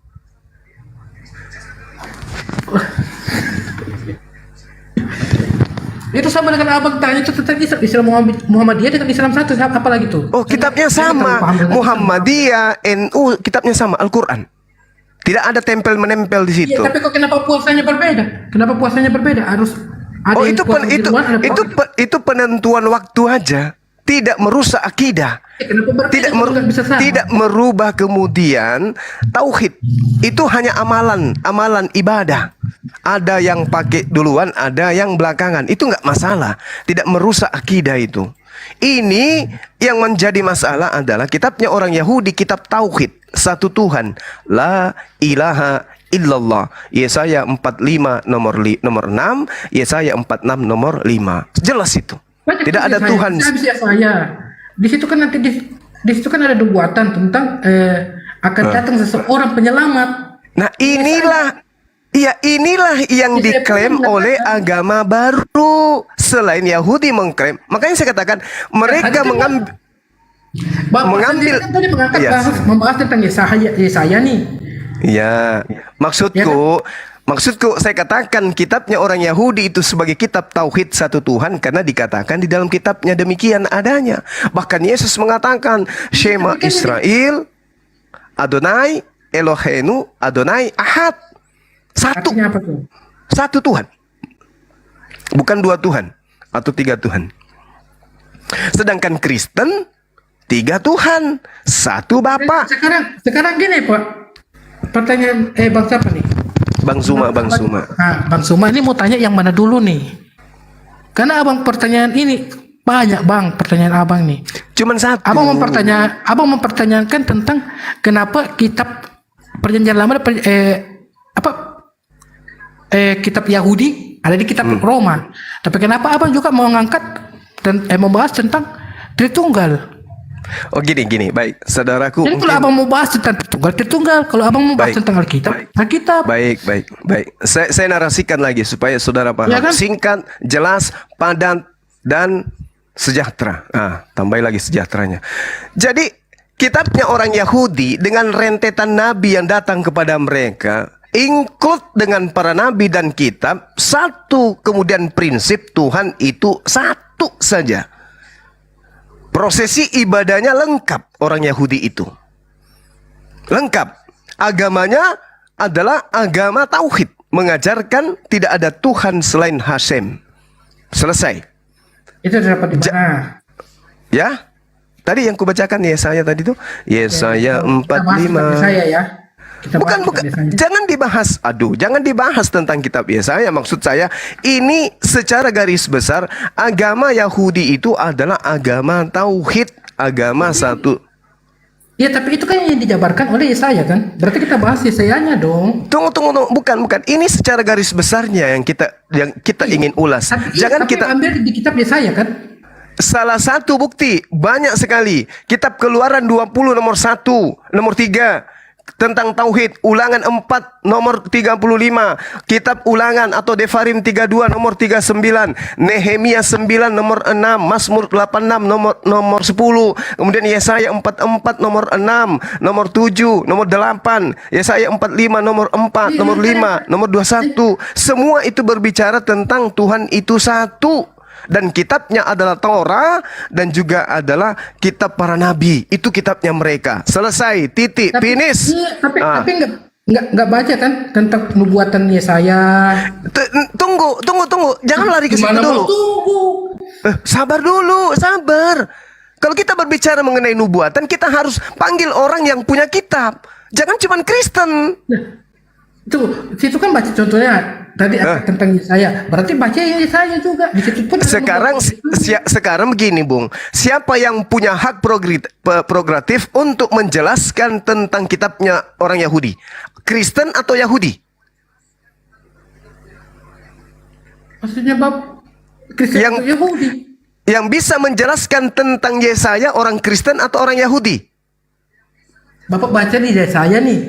Itu sama dengan abang tanya itu tentang Islam Muhammadiyah dengan Islam satu, apa lagi tuh? Oh, kitabnya sama. Muhammadiyah, NU, kitabnya sama, Al-Quran. Tidak ada tempel-menempel di situ. Iya, tapi kok kenapa puasanya berbeda? Kenapa puasanya berbeda? Harus ada itu penentuan waktu aja. Tidak merusak akidah. Tidak merubah kemudian tauhid. Itu hanya amalan ibadah. Ada yang pakai duluan, ada yang belakangan. Itu nggak masalah. Tidak merusak akidah itu. Ini yang menjadi masalah adalah kitabnya orang Yahudi, kitab tauhid, satu Tuhan, la ilaha illallah. Yesaya 45 nomor 6, Yesaya 46 nomor 5. Jelas itu. Tidak ada Tuhan. Di situ kan nanti di situ kan ada nubuatan tentang akan datang seseorang penyelamat. Nah, inilah Iya, inilah yang diklaim oleh agama baru. Selain Yahudi mengklaim, makanya saya katakan mereka mengambil mengambil- kan tadi mengangkat Iya. membahas tentang Yesaya nih. ya, maksudku saya katakan kitabnya orang Yahudi itu sebagai kitab tauhid satu Tuhan karena dikatakan di dalam kitabnya demikian adanya. Bahkan Yesus mengatakan Shema Israel Adonai Eloheinu Adonai Ahad. Satu. Artinya apa tuh? Satu Tuhan. Bukan dua Tuhan atau tiga Tuhan. Sedangkan Kristen tiga Tuhan, satu Bapa. Sekarang gini Pak, pertanyaan Bang siapa nih? Bang Suma. Nah, Bang Suma ini mau tanya yang mana dulu nih? Karena abang pertanyaan ini banyak Bang, pertanyaan abang nih. Cuman satu. Abang mempertanyakan tentang kenapa kitab Perjanjian Lama kitab Yahudi ada di kitab Roma. Tapi kenapa abang juga mau ngangkat dan membahas tentang Tritunggal? Oh gini, baik, saudaraku. Jadi kalau abang mau bahas tentang Tritunggal, kalau abang mau bahas Baik. tentang Alkitab. Baik. Saya narasikan lagi supaya saudara paham. Ya kan? Singkat, jelas, padat, dan sejahtera. Tambah lagi sejahteranya. Jadi, kitabnya orang Yahudi dengan rentetan nabi yang datang kepada mereka, include dengan para nabi dan kitab, satu kemudian prinsip Tuhan itu satu saja. Prosesi ibadahnya lengkap orang Yahudi itu. Lengkap. Agamanya adalah agama tauhid. Mengajarkan tidak ada Tuhan selain Hashem. Selesai. Itu dapat di mana? Ya. Tadi yang kubacakan Yesaya tadi tuh. Yesaya Kita bahas 45. tentang Yesaya ya. Kita bahas Bukan. tentang Yesaya. Jangan dibahas. Jangan dibahas tentang kitab Yesaya. Maksud saya, ini secara garis besar, agama Yahudi itu adalah agama tauhid, agama satu. Ya, tapi itu kan yang dijabarkan oleh Yesaya kan? Berarti kita bahas Yesayanya dong. Tunggu. Bukan. Ini secara garis besarnya yang kita ingin ulas. Jangan tapi kita ambil di kitab Yesaya kan? salah satu bukti banyak sekali. Kitab Keluaran 20 nomor 1, nomor 3. Tentang tauhid, Ulangan 4 nomor 35, Kitab Ulangan atau Devarim 32 nomor 39, Nehemia 9 nomor 6, Mazmur 86 nomor 10, kemudian Yesaya 44 nomor 6, nomor 7, nomor 8, Yesaya 45 nomor 4, nomor 5, nomor 21. Semua itu berbicara tentang Tuhan itu satu. Dan kitabnya adalah Torah dan juga adalah kitab para nabi. Itu kitabnya mereka. Selesai, titik, finish. Iya, tapi nggak baca kan tentang nubuatan Yesaya. Tunggu. Jangan lari ke situ Gimana dulu. mau tunggu? Sabar dulu. Kalau kita berbicara mengenai nubuatan, kita harus panggil orang yang punya kitab. Jangan cuma Kristen. Itu kan baca contohnya tadi tentang Yesaya. Berarti baca Yesaya juga. Di situ pun Sekarang begini, Bung. Siapa yang punya hak prerogatif untuk menjelaskan tentang kitabnya orang Yahudi? Kristen atau Yahudi? maksudnya Kristen Yang- atau Yahudi. Yang bisa menjelaskan tentang Yesaya orang Kristen atau orang Yahudi? Bapak baca di Yesaya nih.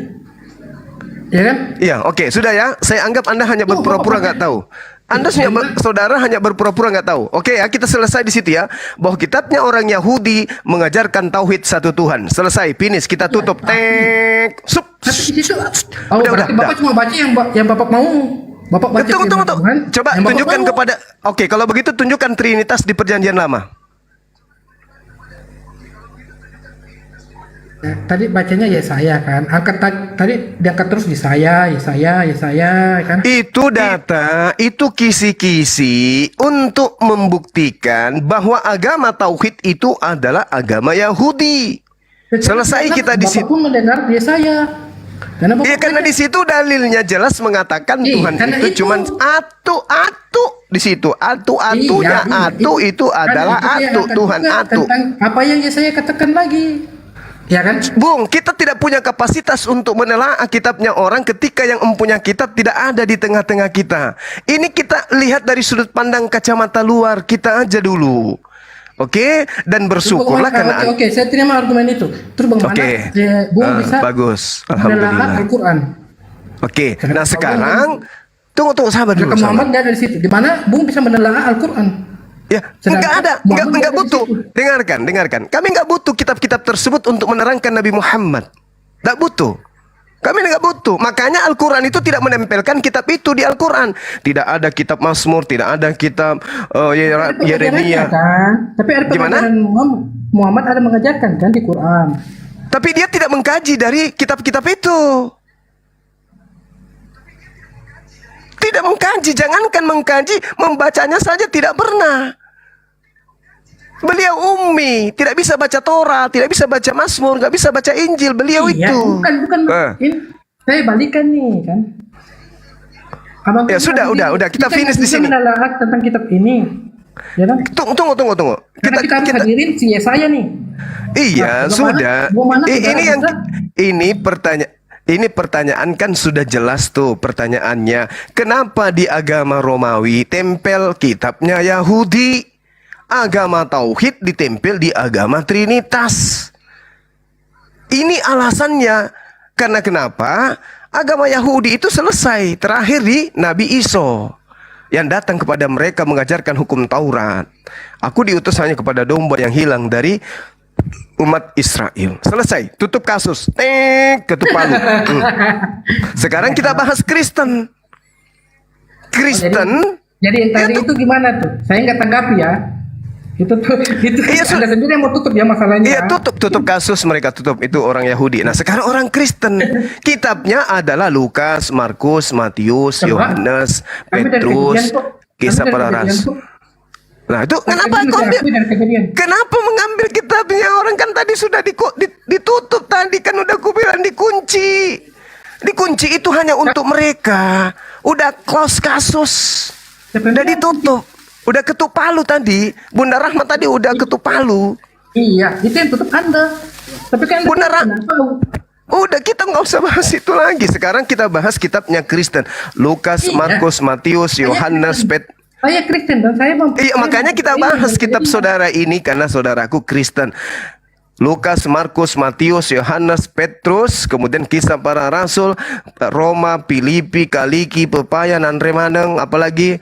Ya kan? Iya, oke, sudah ya. Saya anggap Anda hanya berpura-pura nggak tahu. Saudara hanya berpura-pura nggak tahu. Oke ya, kita selesai di situ ya. Bahwa kitabnya orang Yahudi mengajarkan tauhid satu Tuhan. Selesai, finish. Kita tutup. Tek. Sup. Tapi di situ Udah. Bapak cuma baca yang Bapak mau. Bapak baca Tunggu. firman Tuhan, Coba yang Bapak tunjukkan mau. kepada. Oke, kalau begitu tunjukkan Trinitas di Perjanjian Lama. Ya, tadi bacanya Yesaya kan. Tadi diangkat terus Yesaya kan. Itu data, itu kisi-kisi untuk membuktikan bahwa agama tauhid itu adalah agama Yahudi. Selesai kita di situ. Bapak pun mendengar Yesaya. Karena di situ dalilnya jelas mengatakan Tuhan karena itu cuma atu di situ. Atu-atunya itu adalah atu, Tuhan atu. Tentang apa yang Yesaya katakan lagi. Ya kan? Bung, kita tidak punya kapasitas untuk menelaah kitabnya orang ketika yang mempunyai kitab tidak ada di tengah-tengah kita. Ini kita lihat dari sudut pandang kacamata luar kita aja dulu. Oke? Dan bersyukurlah karena... Oke, saya terima argumen itu. Terus bagaimana Bung bisa bagus. menelaah Alhamdulillah. Al-Quran? Oke, nah sekarang tunggu sabar dulu. Maka Muhammad Sabar. dia dari situ. Di mana Bung bisa menelaah Al-Quran? Ya, Sedangkan enggak Muhammad butuh. dari situ. Dengarkan. Kami enggak butuh kitab-kitab tersebut untuk menerangkan Nabi Muhammad. Enggak butuh. Kami enggak butuh. Makanya Al-Quran itu tidak menempelkan kitab itu di Al-Quran. Tidak ada kitab Mazmur, tidak ada kitab Yeremia. Kan? Tapi ada Gimana? pengajaran Muhammad ada mengajarkan kan di Quran. Tapi dia tidak mengkaji dari kitab-kitab itu. Tidak mengkaji, jangankan mengkaji, membacanya saja tidak pernah. Beliau ummi, tidak bisa baca Torah, tidak bisa baca Mazmur, nggak bisa baca Injil. Beliau Iya, itu. bukan. Ini, saya balikan nih kan. Abang Ya kan sudah, bilang, udah. Kita finish di bisa sini. menelaah tentang kitab ini. Ya kan? Tunggu. Karena kita harus hadirin si Yesaya nih. Iya, Nah, sudah. bagaimana Ini pertanyaan. Ini pertanyaan kan sudah jelas tuh pertanyaannya. Kenapa di agama Romawi tempel kitabnya Yahudi? Agama Tauhid ditempel di agama Trinitas. Ini alasannya. Karena kenapa? Agama Yahudi itu selesai terakhir di Nabi Isa yang datang kepada mereka mengajarkan hukum Taurat. Aku diutus hanya kepada domba yang hilang dari umat Israel. Selesai, tutup kasus. Ketuk palu. Sekarang kita bahas Kristen. Kristen. Jadi yang tadi itu gimana tuh? Saya nggak tanggapi ya. Itu Iya, Anda sendiri yang mau tutup ya masalahnya. Iya, tutup kasus, mereka tutup. Itu orang Yahudi. Nah, sekarang orang Kristen. Kitabnya adalah Lukas, Markus, Matius, Yohanes, Kami dari Petrus, Kejadian kok. Kisah Kami dari para Kejadian Rasul. kok. Nah, itu Dari kenapa Kejadian, kau ambil? dari Kejadian. Kenapa mengambil kitabnya? Orang kan tadi sudah ditutup tadi, kan udah aku bilang dikunci. Dikunci itu hanya untuk mereka. Udah close kasus. Udah ditutup. Udah ketuk palu tadi. Bunda Rahmat tadi udah ketuk palu. Iya, itu yang tutup Anda. Tapi kan Anda Bunda kenapa? Udah, kita nggak usah bahas itu lagi. Sekarang kita bahas kitabnya Kristen. Lukas, Iya. Markus, Matius, Yohanes, Saya Kristen dan saya Iya, makanya kita bahas kitab saudara ini karena saudaraku Kristen. Lukas, Markus, Matius, Yohanes, Petrus, kemudian Kisah Para Rasul, Roma, Filipi, Kaliki, Pepayan, Andre Maneng, apalagi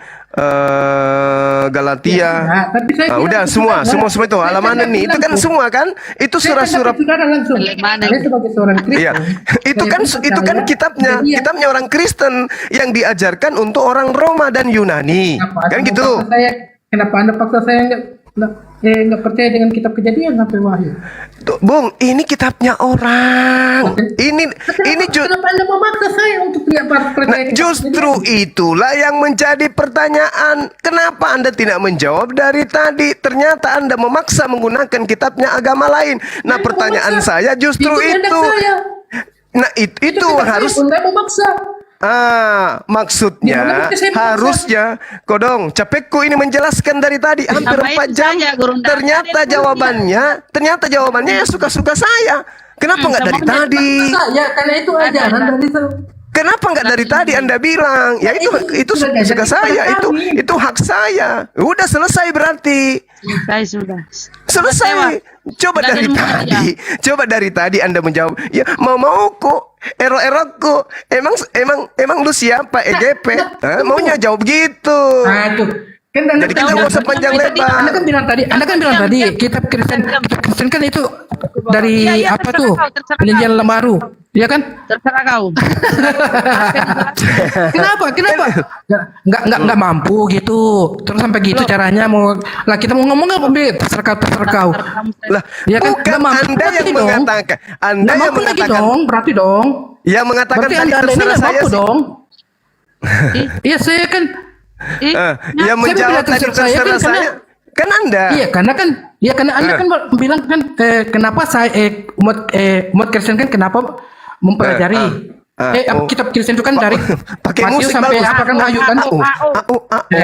Galatia. Ya, tapi saya kira Udah itu semua itu saya halaman kan ini. Itu kan bilang, semua kan? Itu saya surah-surah. kan saudara langsung. Bagaimana? Saya sebagai seorang Kristen. Iya, itu kan kitabnya, Jadi ya, kitabnya orang Kristen yang diajarkan untuk orang Roma dan Yunani, kenapa kan Anda gitu. kenapa Anda paksa saya nggak percaya dengan kitab Kejadian sampai Wahyu? Tuh, Bung, ini kitabnya orang. Kenapa Anda memaksa saya untuk tidak percaya? Nah, kitab justru Kejadian? itulah yang menjadi pertanyaan. Kenapa Anda tidak menjawab dari tadi? Ternyata Anda memaksa menggunakan kitabnya agama lain. Nah, Anda pertanyaan memaksa. saya justru kehendak itu. saya. Nah, itu kehendak harus. saya, Anda memaksa. Maksudnya Gimana bisa saya memaksa? harusnya Kodong, capekku ini menjelaskan dari tadi hampir Tambahin 4 jam. saja, Gurunda. Ternyata jawabannya ya suka-suka saya. Kenapa nggak dari sama tadi? Ya karena itu ajaran dari Kenapa nggak dari tadi Anda bilang? Ya itu sudah suka jadi saya, kepada kami. itu hak saya. Udah selesai berarti. Saya sudah. Selesai. Coba Sudah dari ilmu tadi. Coba dari tadi Anda menjawab. Ya mau kok. Ero-eroku. Emang lu siapa? EGP? Maunya jawab gitu. Nah, tuh. Kan Jadi kita nggak usah panjang lebar. Anda kan bilang tadi kitab Kristen kan itu dari Iya, apa terserah tuh? kau, terserah Perjanjian kau. Lama Baru. Iya kan? Terserah kau. Kenapa? Nggak mampu gitu. Terus sampai gitu caranya mau lah kita mau ngomong apa Bi? Terserah kau. Lah, Ya kan? bukan Nggak mampu Anda berarti yang dong. mengatakan. Anda Nggak yang mampu lagi mengatakan. dong, berarti dong. Yang mengatakan Berarti tadi Anda ini terserah nggak saya mampu sih. dong. Iya saya kan. Yang menjawab bilang tadi terserah saya terserah kan saya. Kan Anda. Iya karena Anda kan bilang kan kenapa saya umat Kristen kan kenapa mempelajari kitab Kristen itu kan dari pakai Matius musik sampai bagus. apa kan Wahyu kan.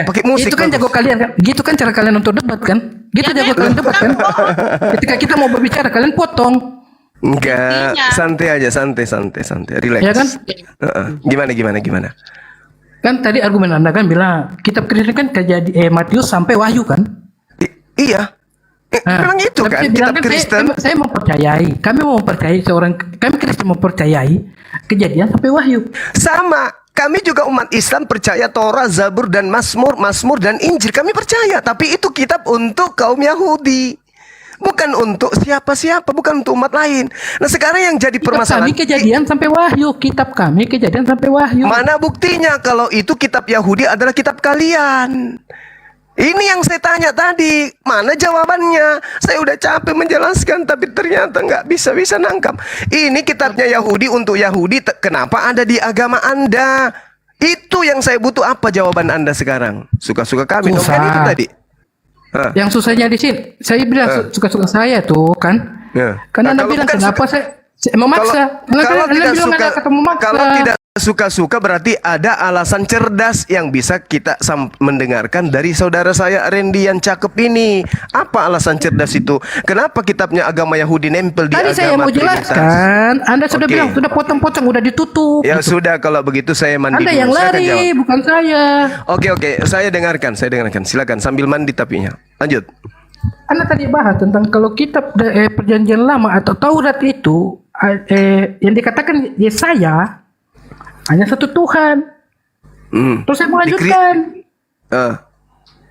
Pakai musik. Itu kan bagus. jago kalian kan. Gitu kan cara kalian untuk debat kan. Gitu Ya, jago kalian debat kan. Ketika kita mau berbicara kalian potong. Enggak, Buktinya. santai aja, santai, relax. Ya kan? Gimana? Kan tadi argumen Anda kan bilang kitab Kristen kan Matius sampai Wahyu kan. Iya. Memang itu tapi kan saya bilang kitab kan Kristen. saya mempercayai, kami mempercayai kami Kristen mempercayai Kejadian sampai Wahyu. Sama, kami juga umat Islam percaya Torah, Zabur dan Mazmur dan Injil. Kami percaya, tapi itu kitab untuk kaum Yahudi. Bukan untuk siapa-siapa, bukan untuk umat lain. Nah, sekarang yang jadi Kitab permasalahan, kami Kejadian sampai Wahyu, kitab kami Kejadian sampai Wahyu. mana buktinya kalau itu kitab Yahudi adalah kitab kalian? Ini yang saya tanya tadi, mana jawabannya? Saya udah capek menjelaskan, tapi ternyata nggak bisa nangkap. Ini kitabnya Yahudi untuk Yahudi, kenapa ada di agama Anda? Itu yang saya butuh, apa jawaban Anda sekarang? Suka-suka kami, dong, kan itu tadi. Yang susahnya di sini, saya bilang suka-suka saya tuh kan. Ya. Karena Nah, Anda kalau bilang bukan kenapa saya memaksa. Kalau Anda tidak bilang suka, ada kata memaksa. kalau tidak suka-suka berarti ada alasan cerdas yang bisa kita mendengarkan dari saudara saya Randy yang cakep ini. Apa alasan cerdas itu? Kenapa kitabnya agama Yahudi nempel di Tadi agama saya mau Trinitas? jelaskan, Anda sudah Oke. bilang sudah potong-potong, udah ditutup. Ya gitu. sudah, kalau begitu saya mandi Anda dulu. yang Saya akan jawab. lari, bukan saya. Oke, saya dengarkan. Silakan sambil mandi tapinya. Lanjut. Anda tadi bahas tentang kalau kitab perjanjian lama atau Taurat itu yang dikatakan Yesaya hanya satu Tuhan. Terus saya melanjutkan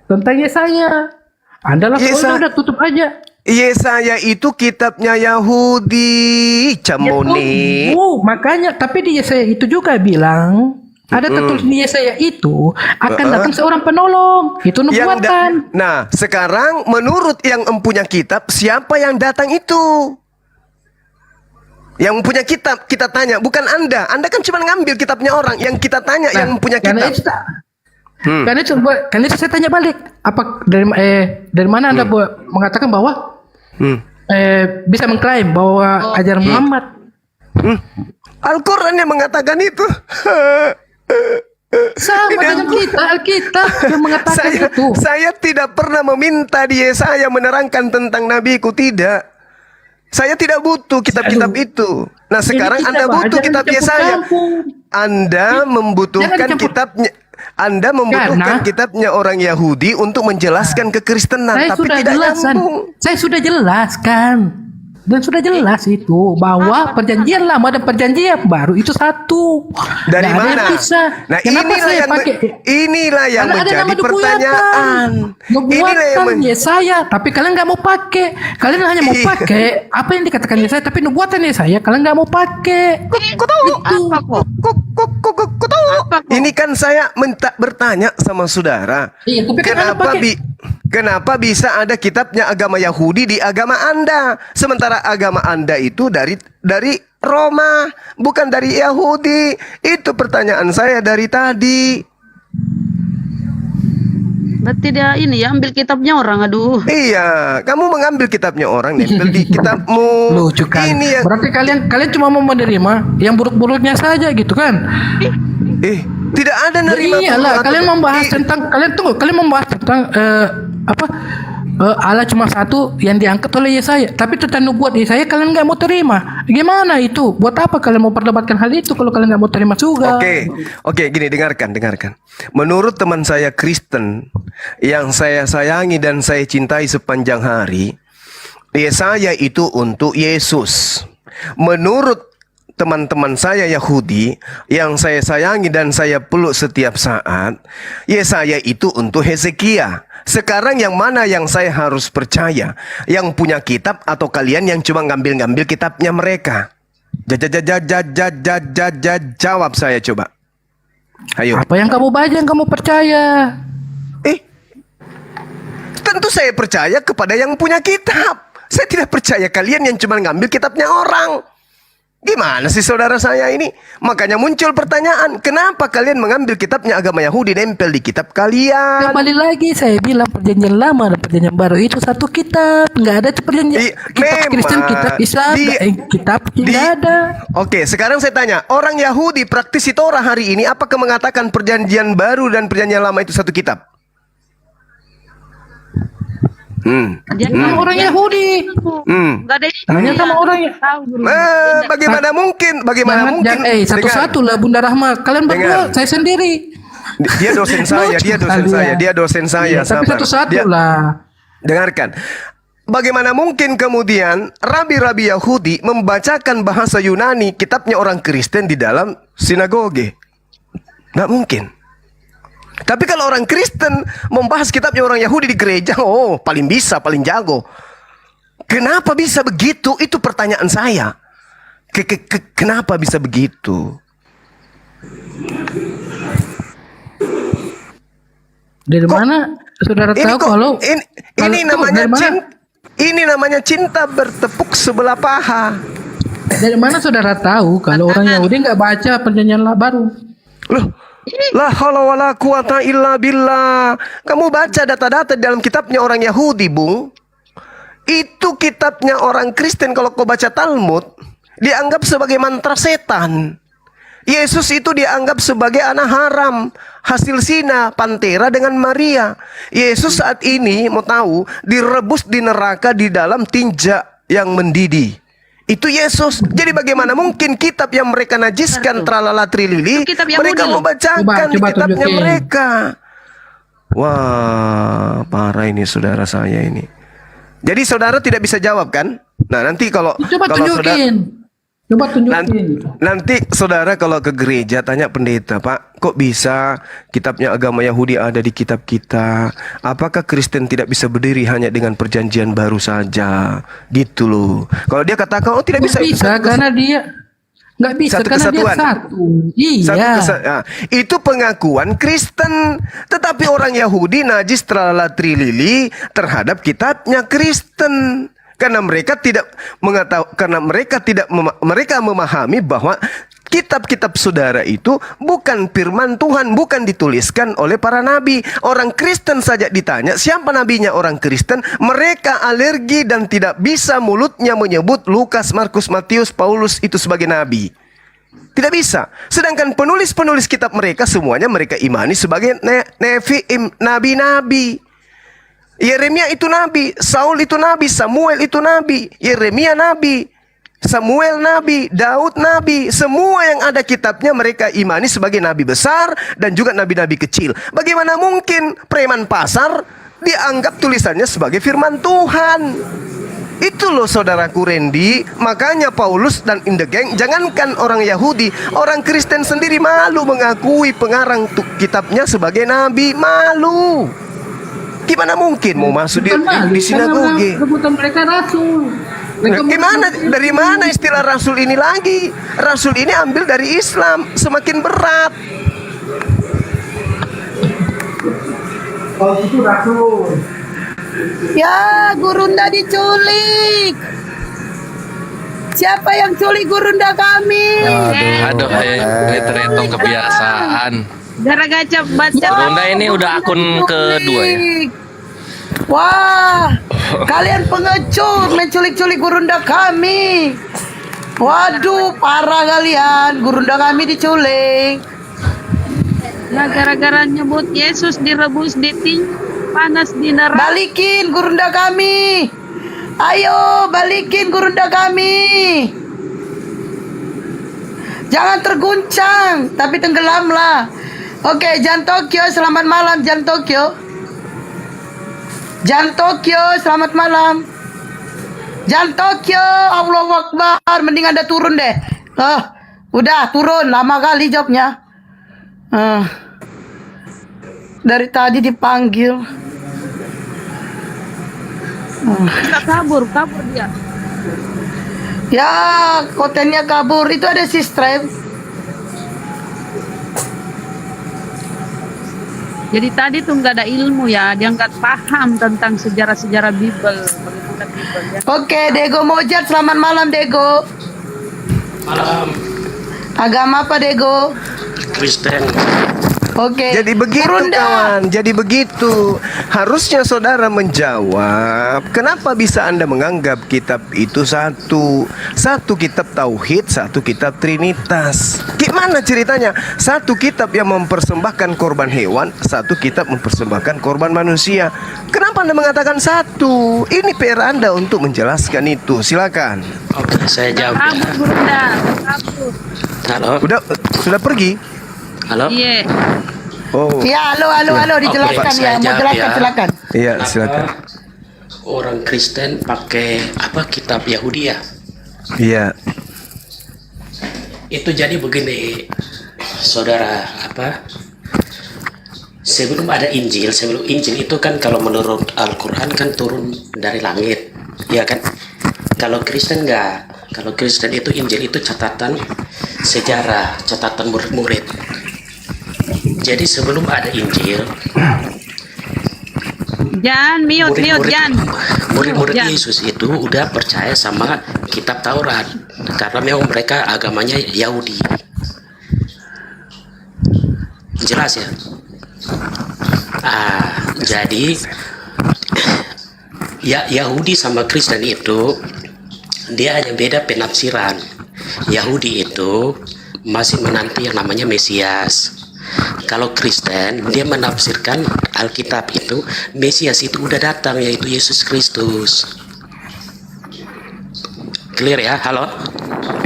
tentang Yesaya. Anda langsung udah tutup aja. Yesaya itu kitabnya Yahudi, Camone. Makanya, tapi di Yesaya itu juga bilang ada tertulis di Yesaya itu akan datang seorang penolong. Itu nubuatan. Nah, sekarang menurut yang empunya kitab, siapa yang datang itu? Yang punya kitab, kita tanya, bukan Anda. Anda kan cuma ngambil kitabnya orang. Yang kita tanya yang punya kitab. Karena itu saya tanya balik, apa dari mana Anda mengatakan bahwa bisa mengklaim bahwa ajaran Muhammad? Al-Quran yang mengatakan itu. Sama dengan kita, Alkitab yang mengatakan itu. Saya tidak pernah meminta dia saya menerangkan tentang nabiku, tidak. Saya tidak butuh kitab-kitab itu. Nah, sekarang Anda butuh kitab Yesaya. Anda membutuhkan kitabnya. Anda membutuhkan kitabnya orang Yahudi untuk menjelaskan kekristenan, tapi tidak nyambung. Saya sudah jelaskan. Dan sudah jelas itu bahwa perjanjian lama dan perjanjian baru itu satu. Dari mana? Nah, inilah yang menjadi pertanyaan. Nubuatan Yesaya, tapi kalian nggak mau pakai. Kalian hanya mau pakai apa yang dikatakan Yesaya, tapi nubuatan Yesaya kalian nggak mau pakai. Kok tahu? Kok tahu? Ini kan saya bertanya sama saudara. Iya, tapi Kenapa bisa ada kitabnya agama Yahudi di agama Anda? Sementara agama Anda itu dari Roma, bukan dari Yahudi. Itu pertanyaan saya dari tadi. Berarti dia ini ya ambil kitabnya orang, aduh. Iya, kamu mengambil kitabnya orang, nempel di kitabmu. Lucu kan? Ini yang... Berarti kalian cuma mau menerima yang buruk-buruknya saja gitu kan? Tidak ada nerima. Iyalah, kalian membahas tentang Allah cuma satu yang diangkat oleh Yesaya, tapi tentang nubuat Yesaya kalian nggak mau terima. Gimana itu? Buat apa kalian mau perdebatkan hal itu kalau kalian nggak mau terima juga? Oke, gini, dengarkan. Menurut teman saya Kristen yang saya sayangi dan saya cintai sepanjang hari, Yesaya itu untuk Yesus. Menurut teman-teman saya Yahudi yang saya sayangi dan saya peluk setiap saat, Yesaya itu untuk Hezekia. Sekarang yang mana yang saya harus percaya? Yang punya kitab atau kalian yang cuma ngambil-ngambil kitabnya mereka? Jawab saya coba. Ayo. Apa yang kamu baca yang kamu percaya? Tentu saya percaya kepada yang punya kitab. Saya tidak percaya kalian yang cuma ngambil kitabnya orang. Gimana sih saudara saya ini? Makanya muncul pertanyaan, kenapa kalian mengambil kitabnya agama Yahudi nempel di kitab kalian? Kembali lagi saya bilang perjanjian lama dan perjanjian baru itu satu kitab. Nggak ada perjanjian kitab Kristen, kitab Islam, kitab tidak ada. Oke, sekarang saya tanya, orang Yahudi praktisi Torah hari ini apakah mengatakan perjanjian baru dan perjanjian lama itu satu kitab? Sama orang Yahudi. Enggak ada. Tanya sama orang Bagaimana mungkin? Satu-satu lah Bunda Rahma. Kalian berdua, saya sendiri. Dia dosen saya. Tapi satu-satu lah. Dengarkan. bagaimana mungkin kemudian rabi-rabi Yahudi membacakan bahasa Yunani kitabnya orang Kristen di dalam sinagoge? Nggak mungkin. Tapi kalau orang Kristen membahas kitabnya orang Yahudi di gereja, oh paling bisa, paling jago. Kenapa bisa begitu? Itu pertanyaan saya. Kenapa bisa begitu? Dari mana saudara tahu kalau ini namanya cinta bertepuk sebelah paha. dari mana saudara tahu kalau orang Yahudi nggak baca perjanjian baru? Loh, la haula wala quwata illa billah. Kamu baca data-data dalam kitabnya orang Yahudi, Bung. Itu kitabnya orang Kristen. Kalau kau baca Talmud, dianggap sebagai mantra setan. Yesus itu dianggap sebagai anak haram, hasil zina Pantera dengan Maria. Yesus saat ini mau tahu direbus di neraka di dalam tinja yang mendidih. Itu Yesus. Jadi bagaimana mungkin kitab yang mereka najiskan tralala trilili mereka mau bacakan di kitabnya tunjukin. mereka? Wah, parah ini saudara saya ini. Jadi saudara tidak bisa jawab kan? Nah, nanti kalau tunjukin. Coba tunjukin. Nanti saudara kalau ke gereja tanya pendeta, Pak, kok bisa kitabnya agama Yahudi ada di kitab kita? Apakah Kristen tidak bisa berdiri hanya dengan perjanjian baru saja? Gitu loh. Kalau dia katakan, oh tidak bisa. Bisa karena dia nggak bisa Satu karena kesatuan. dia satu. Iya. Itu pengakuan Kristen. Tetapi orang Yahudi najis tralala trilili terhadap kitabnya Kristen. Karena mereka tidak mengetahui, karena mereka memahami bahwa kitab-kitab saudara itu bukan firman Tuhan, bukan dituliskan oleh para nabi. Orang Kristen saja ditanya siapa nabinya orang Kristen, mereka alergi dan tidak bisa mulutnya menyebut Lukas, Markus, Matius, Paulus itu sebagai nabi. Tidak bisa. Sedangkan penulis-penulis kitab mereka semuanya mereka imani sebagai neviim, nabi-nabi. Yeremia itu nabi, Saul itu nabi, Samuel itu nabi, Yeremia nabi, Samuel nabi, Daud nabi. Semua yang ada kitabnya mereka imani sebagai nabi besar dan juga nabi-nabi kecil. Bagaimana mungkin preman pasar dianggap tulisannya sebagai firman Tuhan? Itu loh saudaraku Randy. Makanya Paulus dan in the gang, jangankan orang Yahudi, orang Kristen sendiri malu mengakui pengarang kitabnya sebagai nabi. Malu. Gimana mungkin mau masuk di sinagoge? Rebutan mereka rasul. Gimana? Dari mana istilah rasul ini lagi? Rasul ini ambil dari Islam. Semakin berat. Kalau itu rasul. Ya, Gurunda diculik. Siapa yang culik Gurunda kami? Aduh, itu kebiasaan. Gara-gara baca. Gurunda ini udah akun kedua ya. Wah, kalian pengecut menculik-culik Gurunda kami. Waduh, parah kalian. Gurunda kami diculik. Ya, gara-gara nyebut Yesus direbus di panas di neraka. Balikin Gurunda kami. Ayo, balikin Gurunda kami. Jangan terguncang, tapi tenggelamlah. Oke, Jan Tokyo, selamat malam Jan Tokyo. Jan Tokyo, selamat malam. Jan Tokyo, Allahu Akbar, mending Anda turun deh. Udah turun, lama kali jawabnya. Dari tadi dipanggil. Kabur dia. Ya, kontennya kabur. Itu ada si Stripe. Jadi tadi tuh nggak ada ilmu ya, dia nggak paham tentang sejarah-sejarah Bible. Oke, Dego Mojat, selamat malam Dego. Malam. Agama apa Dego? Kristen. Oke. Jadi begitu kawan, jadi begitu. Harusnya saudara menjawab, kenapa bisa Anda menganggap kitab itu satu? Satu kitab Tauhid, satu kitab Trinitas. Gimana ceritanya? Satu kitab yang mempersembahkan korban hewan, satu kitab mempersembahkan korban manusia. Kenapa Anda mengatakan satu? Ini PR Anda untuk menjelaskan itu. Silakan. Oke, saya jawab. Kabur Bunda, kabur. Halo. Sudah pergi? Halo. Iya. Oh. Ya, halo, dijelaskan Oke, ya. saya Mau jawab jelaskan ya. silakan. Iya, silakan. orang Kristen pakai apa kitab Yahudi ya. Iya. Itu jadi begini, saudara, apa? Sebelum ada Injil, sebelum Injil itu kan kalau menurut Al-Quran kan turun dari langit, ya kan? Kalau Kristen enggak. Kalau Kristen itu Injil itu catatan sejarah, catatan murid-murid. Jadi sebelum ada Injil, Jan, mute, Jan. murid-murid Jan. Yesus itu udah percaya sama kitab Taurat karena memang mereka agamanya Yahudi. Jelas ya? Jadi ya Yahudi sama Kristen itu dia hanya beda penafsiran. Yahudi itu masih menanti yang namanya Mesias. Kalau Kristen dia menafsirkan Alkitab itu Mesias itu udah datang, yaitu Yesus Kristus. Clear ya? Halo?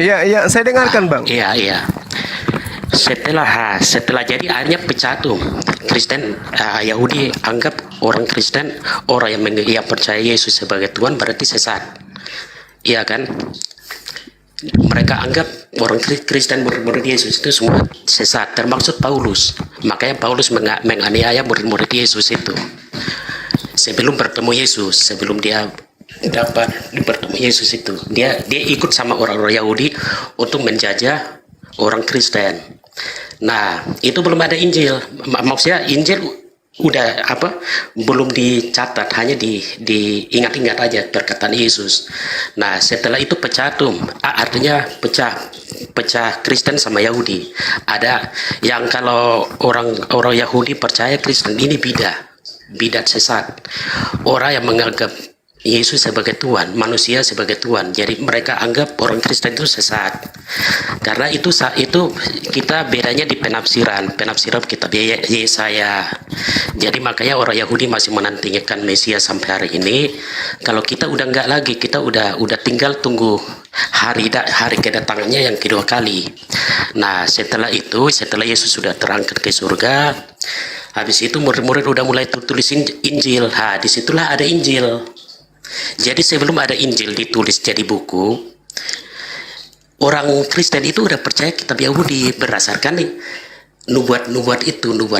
Iya, saya dengarkan, Bang. Iya. Setelah jadi akhirnya pecah tuh. Kristen Yahudi anggap orang Kristen, orang yang percaya Yesus sebagai Tuhan berarti sesat. Iya kan? Mereka anggap orang Kristen murid-murid Yesus itu semua sesat, termasuk Paulus. Makanya Paulus menganiaya murid-murid Yesus itu sebelum bertemu Yesus, sebelum dia dapat bertemu Yesus itu dia ikut sama orang-orang Yahudi untuk menjajah orang Kristen. Nah, itu belum ada Injil. Maksudnya Injil udah belum dicatat, hanya diingat-ingat aja perkataan Yesus. Nah, setelah itu pecah tuh, artinya pecah Kristen sama Yahudi. Ada yang kalau orang Yahudi percaya Kristen ini bidat sesat, orang yang menganggap Yesus sebagai Tuhan, manusia sebagai Tuhan. Jadi mereka anggap orang Kristen itu sesat. Karena itu kita bedanya di penafsiran kitab Yesaya. Jadi makanya orang Yahudi masih menantikan Mesias sampai hari ini. Kalau kita udah enggak lagi, kita udah tinggal tunggu hari kedatangannya yang kedua kali. Nah, setelah Yesus sudah terangkat ke surga, habis itu murid-murid udah mulai tulis Injil. Disitulah ada Injil. Jadi sebelum ada Injil ditulis jadi buku, orang Kristen itu udah percaya kitab Yahudi berdasarkan nubuat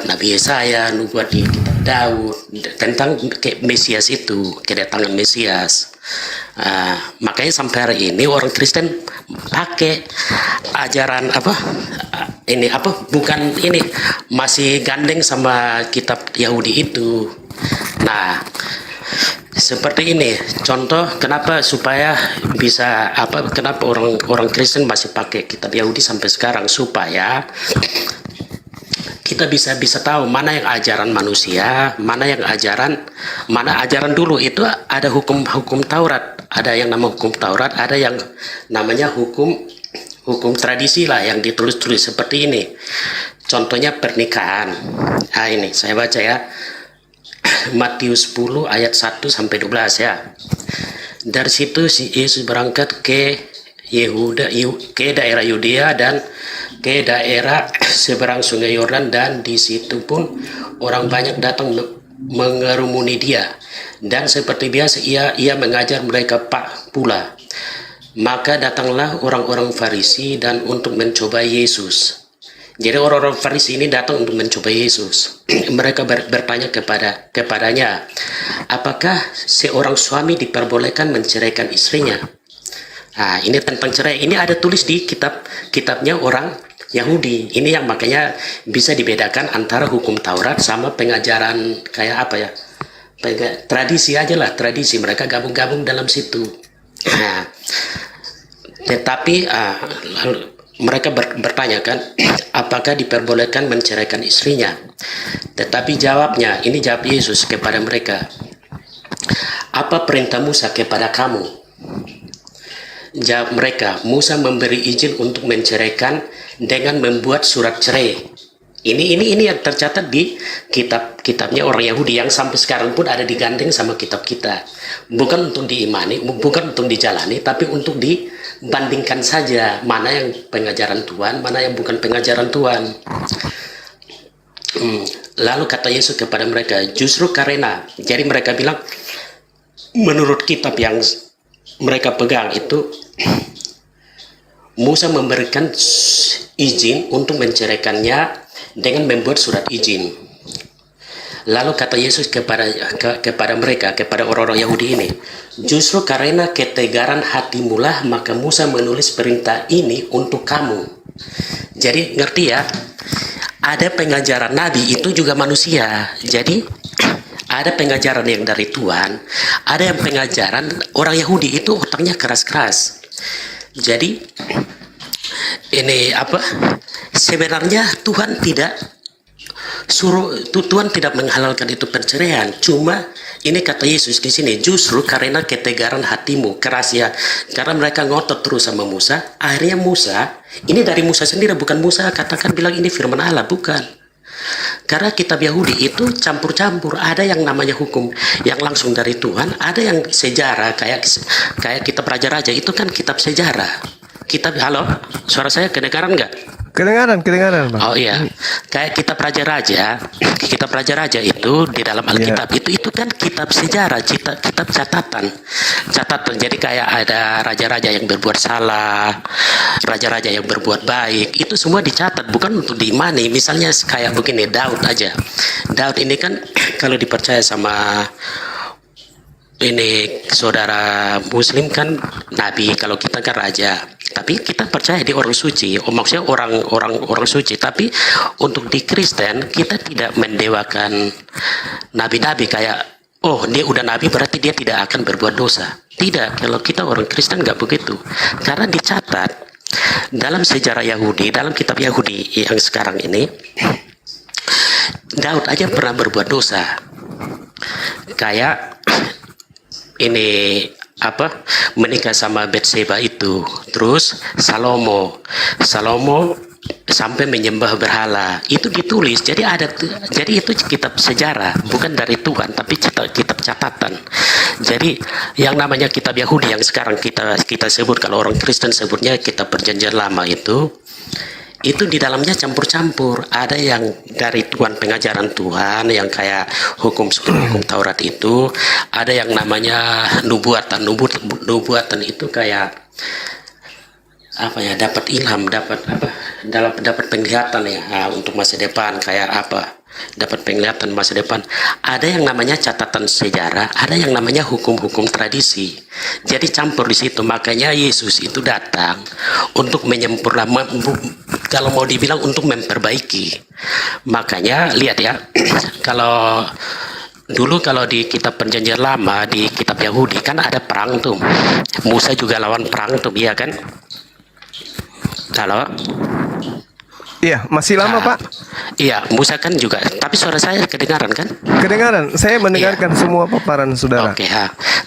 Nabi Yesaya, nubuat di kitab Daud tentang Mesias itu, kedatangan Mesias. Makanya sampai hari ini orang Kristen pakai ajaran masih gandeng sama kitab Yahudi itu. Nah, seperti ini contoh kenapa orang Kristen masih pakai kitab Yahudi sampai sekarang, supaya kita bisa tahu mana yang ajaran manusia, mana ajaran dulu. Itu ada hukum Taurat, ada yang nama hukum Taurat, ada yang namanya hukum tradisi lah yang ditulis-tulis seperti ini. Contohnya pernikahan. Ini saya baca ya. Matius 10 ayat 1 sampai 12 ya. Dari situ Yesus berangkat ke daerah Yudea dan ke daerah seberang Sungai Yordan, dan di situ pun orang banyak datang mengerumuni dia, dan seperti biasa ia mengajar mereka pula. Maka datanglah orang-orang Farisi dan untuk mencoba Yesus. Jadi orang-orang Farisi ini datang untuk mencoba Yesus. Mereka bertanya kepadanya, apakah seorang suami diperbolehkan menceraikan istrinya? Ini tentang cerai. Ini ada tulis di kitabnya orang Yahudi. Ini yang makanya bisa dibedakan antara hukum Taurat sama pengajaran kayak apa ya? Tradisi aja lah, tradisi. Mereka gabung-gabung dalam situ. Tetapi mereka bertanya kan, apakah diperbolehkan menceraikan istrinya? Tetapi jawab Yesus kepada mereka, apa perintah Musa kepada kamu? Jawab mereka, Musa memberi izin untuk menceraikan dengan membuat surat cerai. Ini yang tercatat di kitabnya orang Yahudi yang sampai sekarang pun ada digandeng sama kitab kita. Bukan untuk diimani, bukan untuk dijalani, tapi untuk dibandingkan saja mana yang pengajaran Tuhan, mana yang bukan pengajaran Tuhan. Lalu kata Yesus kepada mereka, justru karena, jadi mereka bilang, menurut kitab yang mereka pegang itu, Musa memberikan izin untuk menceraikannya dengan membuat surat izin. Lalu kata Yesus kepada mereka, kepada orang-orang Yahudi ini, justru karena ketegaran hatimulah maka Musa menulis perintah ini untuk kamu. Jadi ngerti ya, ada pengajaran Nabi itu juga manusia. Jadi ada pengajaran yang dari Tuhan, ada yang pengajaran orang Yahudi itu otaknya keras-keras. Jadi ini apa? Sebenarnya Tuhan tidak Tuhan tidak menghalalkan itu perceraian. Cuma ini kata Yesus di sini, justru karena ketegaran hatimu keras ya, karena mereka ngotot terus sama Musa. Akhirnya Musa, ini dari Musa sendiri, bukan Musa katakan bilang ini firman Allah, bukan. Karena kitab Yahudi itu campur-campur, ada yang namanya hukum yang langsung dari Tuhan, ada yang sejarah kayak kitab Raja-Raja itu kan kitab sejarah. Kitab, halo, suara saya kedengaran nggak? Kedengaran, Bang. Oh iya, kayak kitab Raja-Raja itu di dalam Alkitab itu kan kitab sejarah, kitab catatan. Jadi kayak ada raja-raja yang berbuat salah, raja-raja yang berbuat baik, itu semua dicatat, bukan untuk diimani. Misalnya kayak begini, Daud aja. Daud ini kan kalau dipercaya sama ini saudara Muslim kan nabi, kalau kita kan raja. Tapi kita percaya di orang suci, maksudnya orang suci. Tapi untuk di Kristen kita tidak mendewakan nabi-nabi kayak oh dia udah nabi berarti dia tidak akan berbuat dosa. Tidak, kalau kita orang Kristen nggak begitu. Karena dicatat dalam sejarah Yahudi, dalam kitab Yahudi yang sekarang ini, Daud aja pernah berbuat dosa. Kayak ini apa, menikah sama Betseba itu. Terus Salomo sampai menyembah berhala, itu ditulis. Jadi itu kitab sejarah, bukan dari Tuhan tapi kitab catatan. Jadi yang namanya kitab Yahudi yang sekarang kita sebut, kalau orang Kristen sebutnya kitab Perjanjian Lama itu di dalamnya campur-campur. Ada yang dari Tuhan, pengajaran Tuhan yang kayak hukum Taurat itu, ada yang namanya nubuatan itu kayak apa ya, dapat ilham, dapat penglihatan ya, untuk masa depan, kayak apa, dapat penglihatan masa depan. Ada yang namanya catatan sejarah, ada yang namanya hukum-hukum tradisi. Jadi campur di situ. Makanya Yesus itu datang untuk menyempurnakan, kalau mau dibilang untuk memperbaiki. Makanya lihat ya, kalau dulu kalau di kitab Perjanjian Lama, di kitab Yahudi kan ada perang tuh. Musa juga lawan perang tuh, iya kan? Kalau Iya, masih lama, Pak. Iya, Musa kan juga. Tapi suara saya kedengaran kan? Kedengaran. Saya mendengarkan semua paparan saudara. Oke,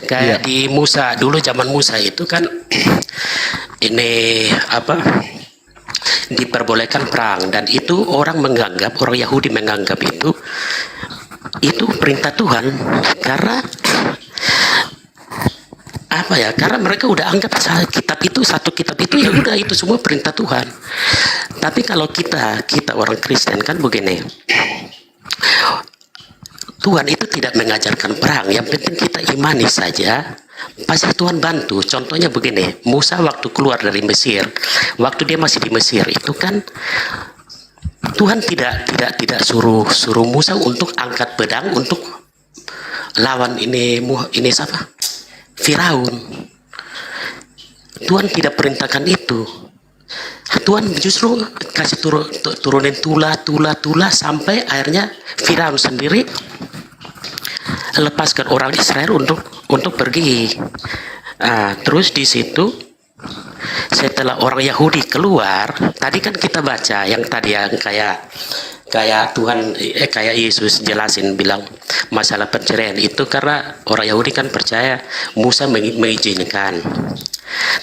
kayak di Musa dulu, zaman Musa itu kan ini apa? Diperbolehkan perang, dan itu orang Yahudi menganggap itu perintah Tuhan. Karena apa ya, karena mereka udah anggap satu kitab itu ya udah, itu semua perintah Tuhan. Tapi kalau kita orang Kristen kan begini, Tuhan itu tidak mengajarkan perang, yang penting kita imani saja, pasti Tuhan bantu. Contohnya begini, Musa waktu keluar dari Mesir, waktu dia masih di Mesir itu kan Tuhan tidak suruh Musa untuk angkat pedang untuk lawan ini siapa? Firaun. Tuhan tidak perintahkan itu. Tuhan justru kasih turunin tula sampai akhirnya Firaun sendiri lepaskan orang Israel untuk pergi. Terus di situ setelah orang Yahudi keluar, tadi kan kita baca yang tadi yang kayak Tuhan kayak Yesus jelasin bilang masalah perceraian itu karena orang Yahudi kan percaya Musa mengizinkan.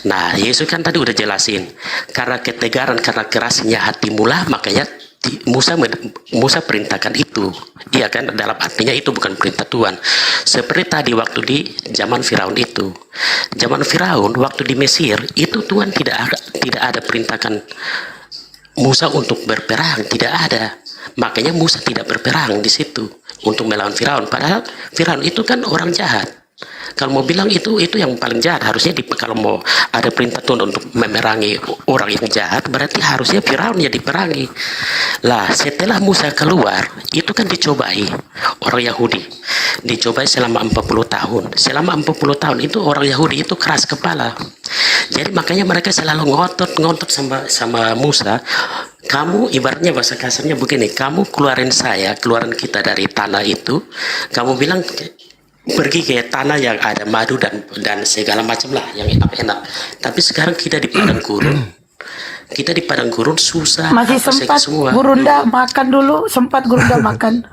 Nah, Yesus kan tadi udah jelasin karena ketegaran, karena kerasnya hatimu lah, makanya Musa perintahkan itu. Iya kan, dalam artinya itu bukan perintah Tuhan. Seperti tadi waktu di zaman Firaun itu. Zaman Firaun waktu di Mesir itu Tuhan tidak ada perintahkan Musa untuk berperang, tidak ada. Makanya Musa tidak berperang di situ untuk melawan Firaun. Padahal Firaun itu kan orang jahat. Kalau mau bilang itu yang paling jahat, harusnya kalau mau ada perintah Tuhan untuk memerangi orang yang jahat, berarti harusnya Firaun ya diperangi. Lah setelah Musa keluar, itu kan dicobai orang Yahudi, dicobai selama 40 tahun. Selama 40 tahun itu orang Yahudi itu keras kepala. Jadi makanya mereka selalu ngotot sama Musa. Kamu ibaratnya bahasa kasarnya begini, kamu keluarin kita dari tanah itu, kamu bilang pergi ke tanah yang ada madu dan segala macam lah yang enak-enak. Tapi sekarang kita di padang gurun, susah. Masih apa sempat semua. Gurunda makan dulu, sempat Gurunda makan.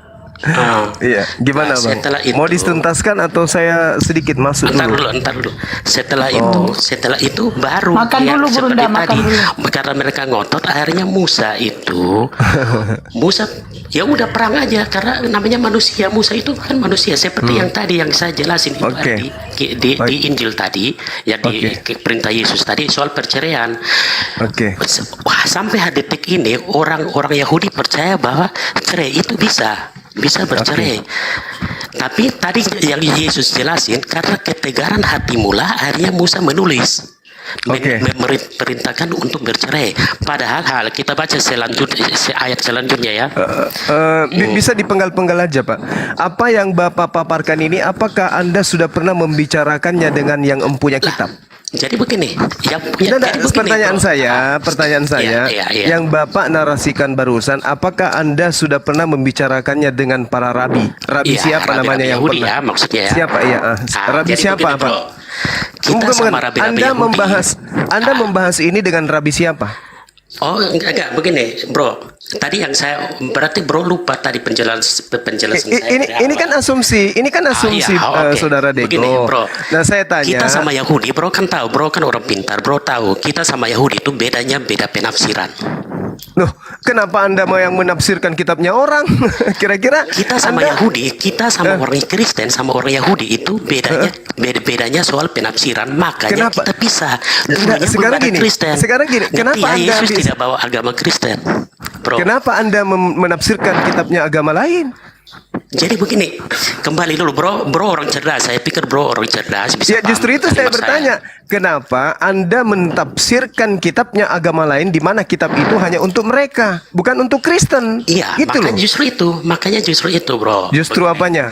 Iya, gimana Nah, Bang? setelah itu- Mau dituntaskan atau saya sedikit masuk Entar dulu? dulu. Setelah itu baru Makan ya, dulu, seperti Gurunda, makan tadi. dulu. Karena mereka ngotot, akhirnya Musa ya udah perang aja, karena namanya manusia. Musa itu kan manusia seperti yang tadi yang saya jelasin itu Oke. di Injil tadi, ya di perintah Yesus tadi soal perceraian. Oke. Wah, sampai detik ini orang-orang Yahudi percaya bahwa cerai itu bisa bercerai. Tapi tadi yang Yesus jelasin, karena ketegaran hati mula, akhirnya Musa menulis memerintahkan untuk bercerai. Padahal kita baca ayat selanjutnya ya. Bisa dipenggal-penggal aja Pak. Apa yang Bapak paparkan ini, apakah Anda sudah pernah membicarakannya dengan yang empunya kitab? Jadi begini, Pertanyaan saya, Iya. yang Bapak narasikan barusan, apakah Anda sudah pernah membicarakannya dengan para rabi? Rabi Iya, siapa namanya yang Yahudi pernah? ya, maksudnya ya. Siapa ya? Rabi jadi siapa begini, Pak? bro. Kita sama rabi-rabi Yahudi. Anda membahas ini dengan rabi siapa? Oh enggak begini bro. Tadi yang saya berarti bro lupa tadi penjelasan saya. Ini kan asumsi, oke. Saudara Deko. Begini, bro. Nah saya tanya. Kita sama Yahudi, bro kan tahu, bro kan orang pintar, bro tahu. Kita sama Yahudi itu beda penafsiran. Loh, kenapa Anda mau yang menafsirkan kitabnya orang? Kira-kira Kita sama Anda... Yahudi, kita sama orang Kristen, sama orang Yahudi itu bedanya soal penafsiran. Makanya Kenapa? kita pisah. Enggak, Dulunya sekarang belum ada gini, Kristen. sekarang gini, kenapa Ngerti ya, Anda Yesus bisa- tidak bawa agama Kristen, bro? Kenapa Anda menafsirkan kitabnya agama lain? Jadi begini, kembali dulu bro orang cerdas. Saya pikir bro orang cerdas bisa Ya justru paham itu saya kalimat bertanya, kenapa Anda mentafsirkan kitabnya agama lain di mana kitab itu hanya untuk mereka, bukan untuk Kristen? Iya, Gitu loh. makanya justru itu bro. Justru apanya?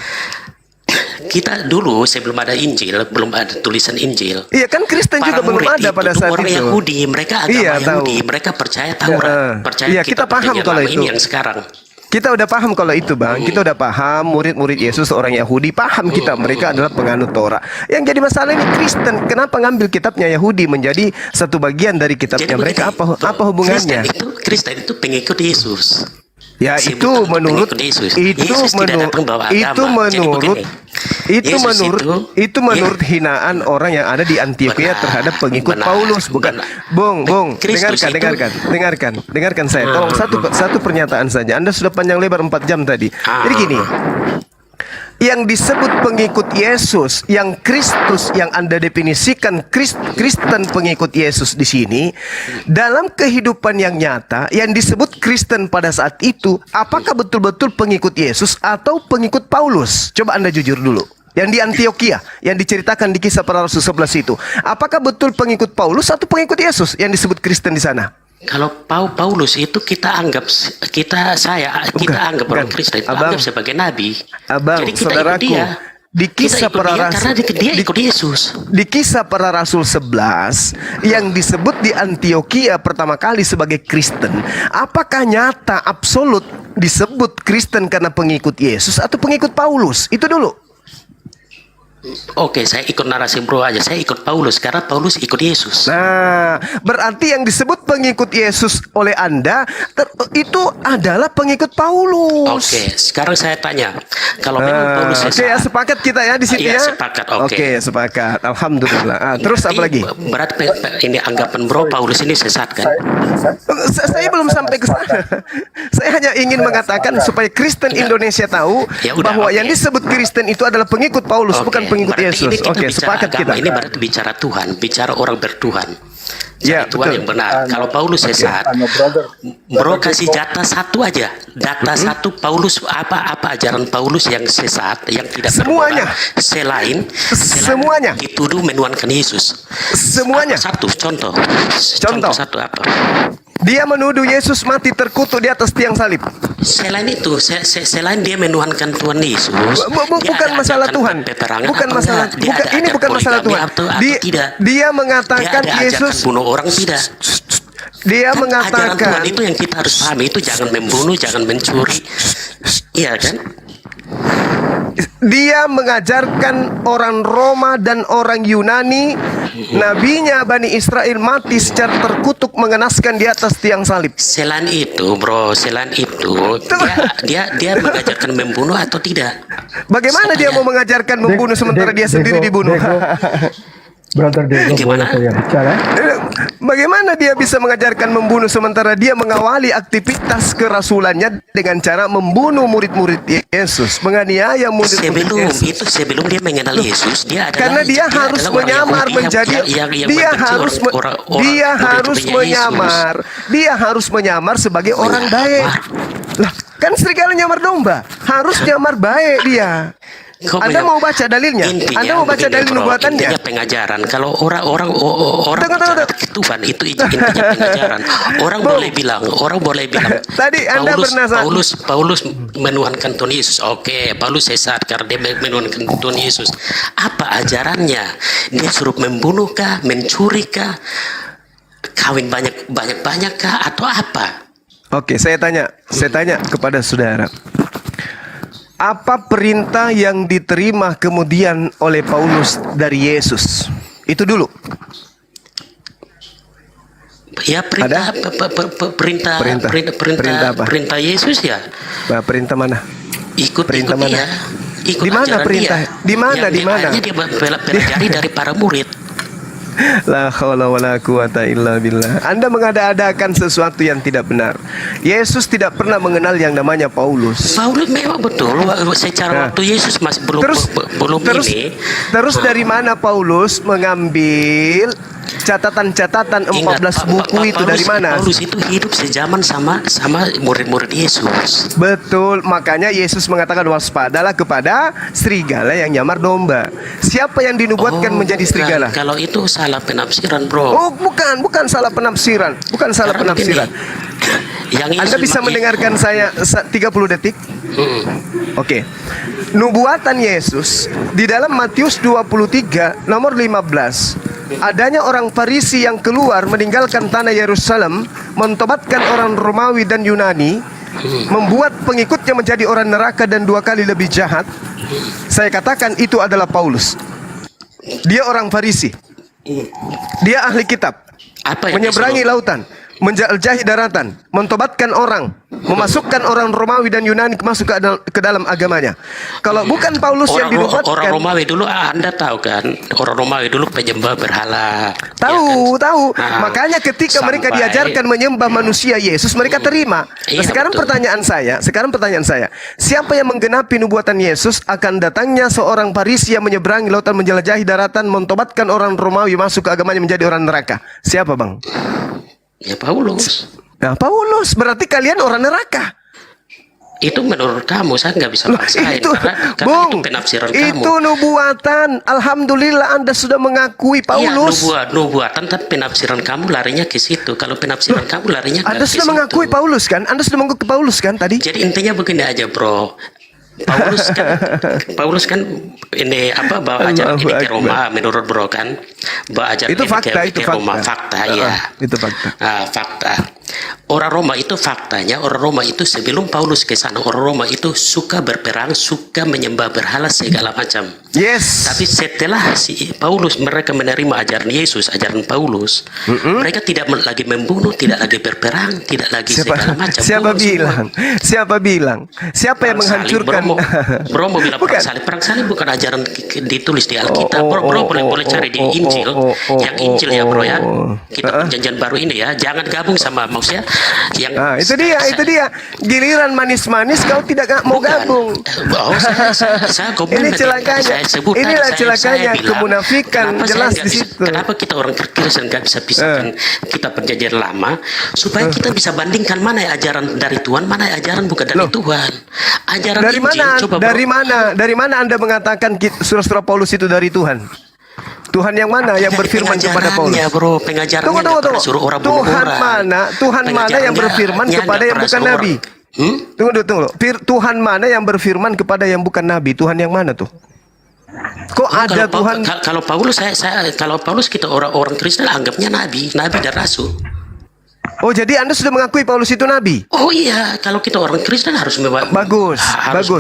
Kita dulu sebelum ada Injil, belum ada tulisan Injil. Iya kan Kristen juga Para belum murid ada itu pada tuh saat orang itu. Yahudi, mereka agama Iya, Yahudi, tahu. mereka percaya Taurat, percaya Iya, kita paham perjanjian kalau lama itu. ini yang sekarang. Kita udah paham kalau itu Bang. Kita udah paham murid-murid Yesus orang Yahudi, paham kita mereka adalah penganut Torah. Yang jadi masalah ini Kristen, kenapa ngambil kitabnya Yahudi menjadi satu bagian dari kitabnya mereka? begini, Apa hubungannya? Kristen itu pengikut Yesus. Ya Sebutan itu untuk menurut pengikut Yesus. itu Yesus tidak menurut datang bawa itu agama. Jadi menurut begini, itu Yesus menurut itu menurut hinaan orang yang ada di Antioquia terhadap pengikut Paulus, bukan? Bung, Kristus dengarkan saya. Tolong satu pernyataan saja. Anda sudah panjang lebar 4 jam tadi. Jadi gini. Yang disebut pengikut Yesus, yang Kristus yang Anda definisikan Kristen pengikut Yesus di sini, dalam kehidupan yang nyata, yang disebut Kristen pada saat itu, apakah betul-betul pengikut Yesus atau pengikut Paulus? Coba Anda jujur dulu. Yang di Antioquia, yang diceritakan di Kisah Para Rasul 11 itu, apakah betul pengikut Paulus atau pengikut Yesus yang disebut Kristen di sana? Kalau Paulus itu kita anggap orang Kristen itu Abang, anggap sebagai nabi. Abang, Jadi kita saudaraku, ikut dia. di Kisah Kita ikut Para dia Rasul, karena dia ikut Yesus. Di Kisah Para Rasul 11 yang disebut di Antioquia pertama kali sebagai Kristen, apakah nyata absolut disebut Kristen karena pengikut Yesus atau pengikut Paulus? Itu dulu. Oke, saya ikut narasi bro aja. Saya ikut Paulus karena Paulus ikut Yesus. Nah, berarti yang disebut pengikut Yesus oleh Anda itu adalah pengikut Paulus. Oke, sekarang saya tanya, kalau memang Paulus Oke, ya sepakat kita ya di situ Iya, ya. sepakat, oke. Oke, sepakat. Alhamdulillah. Terus apa lagi? Berarti ini anggapan bro Paulus ini sesat kan? Saya belum sampai ke sana. Saya hanya ingin mengatakan supaya Kristen Indonesia tahu Ya udah, bahwa oke. yang disebut Kristen itu adalah pengikut Paulus, Oke, bukan pengikut berarti Yesus. ini kita Oke, bicara sepakat agama, kita. Ini berarti bicara Tuhan, bicara orang bertuhan. Ya, Tuhan betul. yang benar. Kalau Paulus sesat, bro kasih jatah satu aja. Data satu Paulus apa ajaran Paulus yang sesat, yang tidak Semuanya. bermoral, selain Semuanya. dituduh menuhankan Yesus. Semuanya. Apa satu contoh. Contoh. Satu apa? Dia menuduh Yesus mati terkutuk di atas tiang salib. Selain itu, selain dia menuhankan Tuhan Yesus, dia Bukan ada masalah ajakan Tuhan. peperangan Bukan atau masalah. enggak? Dia Bukan, ada ini ajakan bukan masalah poligami Tuhan. atau Dia, tidak? dia Dia mengatakan ada Yesus. ajakan bunuh orang tidak? Dia Kan ajaran mengatakan. Tuhan itu yang kita harus pahami, itu jangan membunuh, jangan mencuri. Iya kan? Dia mengajarkan orang Roma dan orang Yunani, nabinya Bani Israel mati secara terkutuk mengenaskan di atas tiang salib. Selain itu, bro, selain itu, dia mengajarkan membunuh atau tidak? Bagaimana dia mau mengajarkan membunuh sementara dia sendiri dibunuh? Brother Diego, boleh Gimana? saya bicara? Bagaimana dia bisa mengajarkan membunuh sementara dia mengawali aktivitas kerasulannya dengan cara membunuh murid-murid Yesus, menganiaya murid-murid Yesus. Sebelum dia mengenal Yesus, dia adalah Karena dia harus adalah orang menyamar Yahudi menjadi yang dia membenci harus dia harus menyamar. Dia harus menyamar sebagai orang baik. Lah, kan serigala nyamar domba. Harus nyamar baik dia. Anda mau baca dalilnya? Anda mau baca dalil nubuatannya? Intinya pengajaran. Kalau orang Tunggu. Tuhan itu intinya pengajaran. Orang boleh bilang. Tadi Anda pernah Paulus menuhankan Tuhan Yesus. Oke, Paulus sesat karena dia menuhankan Tuhan Yesus. Apa ajarannya? Dia suruh membunuh kah, mencuri kah, kawin banyak kah, atau apa? Oke, saya tanya kepada saudara. Apa perintah yang diterima kemudian oleh Paulus dari Yesus? Itu dulu. Ya perintah apa? perintah Yesus ya. Nah, perintah mana? Ikut Perintah mana? dia. Ikut Di mana ajaran perintah? dia. Di mana? Yang Di mana? akhirnya dia pelajari dari para murid. La haula wala quwata illa billah. Anda mengada-adakan sesuatu yang tidak benar. Yesus tidak pernah mengenal yang namanya Paulus. Paulus memang betul secara waktu Yesus masih belum ini. Terus dari mana Paulus mengambil catatan-catatan 14 buku itu dari mana? Paulus itu hidup sejaman sama murid-murid Yesus. Betul, makanya Yesus mengatakan waspadalah kepada serigala yang nyamar domba. Siapa yang dinubuatkan menjadi serigala? Kalau itu salah penafsiran, bro. Oh, bukan salah penafsiran. Bukan salah Karena penafsiran. Anda bisa mendengarkan saya 30 detik? Oke. Nubuatan Yesus di dalam Matius 23 nomor 15. Adanya orang Farisi yang keluar meninggalkan tanah Yerusalem, mentobatkan orang Romawi dan Yunani, membuat pengikutnya menjadi orang neraka dan 2 kali lebih jahat. Saya katakan itu adalah Paulus. Dia orang Farisi. Dia ahli kitab. Apa yang Menyeberangi lautan, menjelajahi daratan, mentobatkan orang, memasukkan orang Romawi dan Yunani masuk ke dalam agamanya. Kalau bukan Paulus yang dinubuatkan, orang Romawi dulu Anda tahu kan, orang Romawi dulu penyembah berhala. tahu. Nah, Makanya ketika mereka sampai- diajarkan menyembah manusia Yesus, mereka terima. Iya, Sekarang betul. pertanyaan saya, siapa yang menggenapi nubuatan Yesus akan datangnya seorang Farisi yang menyeberangi lautan, menjelajahi daratan, mentobatkan orang Romawi masuk ke agamanya menjadi orang neraka? Siapa, Bang? Ya Paulus. Nah, Paulus, berarti kalian orang neraka. Itu menurut kamu, saya nggak bisa Loh, paksain itu, karena Bung, itu penafsiran itu kamu. nubuatan. Alhamdulillah Anda sudah mengakui Paulus. Iya, nubuatan, tapi penafsiran kamu larinya ke situ. Kalau penafsiran kamu larinya Anda ke sudah situ. mengakui Paulus kan? Anda sudah mengakui Paulus kan tadi? Jadi intinya begini aja, bro. Paulus kan ini apa bawa ajaran ini ke Roma, menurut bro kan, bawa ajaran Itu ini fakta, ke Roma, fakta ya. Itu fakta. Fakta. Orang Roma itu faktanya, orang Roma itu sebelum Paulus ke sana, orang Roma itu suka berperang, suka menyembah berhala segala macam. Yes. Tapi setelah si Paulus mereka menerima ajaran Yesus, ajaran Paulus, mereka tidak lagi membunuh, tidak lagi berperang, tidak lagi segala macam. Siapa bilang? Siapa yang menghancurkan? Bro mau bilang Bukan. perang salib bukan ajaran ditulis di Alkitab. Bro boleh cari di Injil, yang Injil ya bro ya. Kita perjanjian baru ini ya, jangan gabung sama maksudnya yang Nah, itu dia. Giliran manis-manis kau tidak mau Bukan. gabung. Oh, saya Ini komen celakanya. saya sebut tadi, Inilah celakanya bilang, kemunafikan kenapa saya jelas nggak di bisa- situ. Kenapa kita orang Kristen nggak bisa pisahkan kita perjanjian lama supaya kita bisa bandingkan mana yang ajaran dari Tuhan, mana yang ajaran bukan dari Loh. Tuhan. Ajaran Dari Injil, mana? coba bro. Dari mana Anda mengatakan surah-surah Paulus itu dari Tuhan? Tuhan yang mana yang Dari berfirman kepada Paulus? pengajarannya, bro, pengajarannya Tunggu. nggak pernah suruh orang bunuh Tuhan orang. mana yang berfirman Pengajarannya kepada nggak yang pernah bukan suruh nabi? orang. Tunggu. Tuhan mana yang berfirman kepada yang bukan nabi? Tuhan yang mana tuh? Kok ada Kalau Tuhan? kalau Paulus kalau Paulus kita orang Kristen anggapnya nabi dan rasul. Oh, jadi Anda sudah mengakui Paulus itu nabi? Oh iya, kalau kita orang Kristen harus Bagus.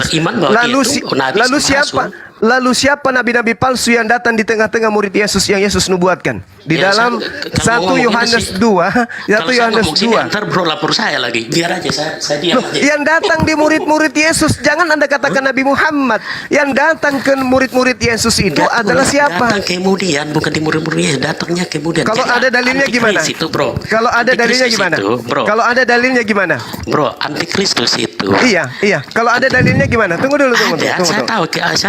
beriman bahwa Lalu dia itu nabi lalu sama siapa? rasul. Lalu siapa nabi-nabi palsu yang datang di tengah-tengah murid Yesus yang Yesus nubuatkan? Di Ya, dalam kalau 1 ngomong Yohanes itu sih- 2, 1 Kalau saya Yohanes ngomong sini, 2. ntar bro lapor saya lagi. Biar aja saya diam Loh, aja. yang datang di murid-murid Yesus, jangan Anda katakan Nabi Muhammad. Yang datang ke murid-murid Yesus itu adalah siapa? Datang kemudian, bukan di murid-muridnya, datangnya kemudian. Kalau Jadi, ada dalilnya gimana? Antikristus itu, bro. Kalau ada dalilnya Antikristus gimana? itu, bro. Kalau ada dalilnya gimana? Bro, antikristus itu. Iya. Kalau ada dalilnya gimana? Tunggu dulu. Ada, saya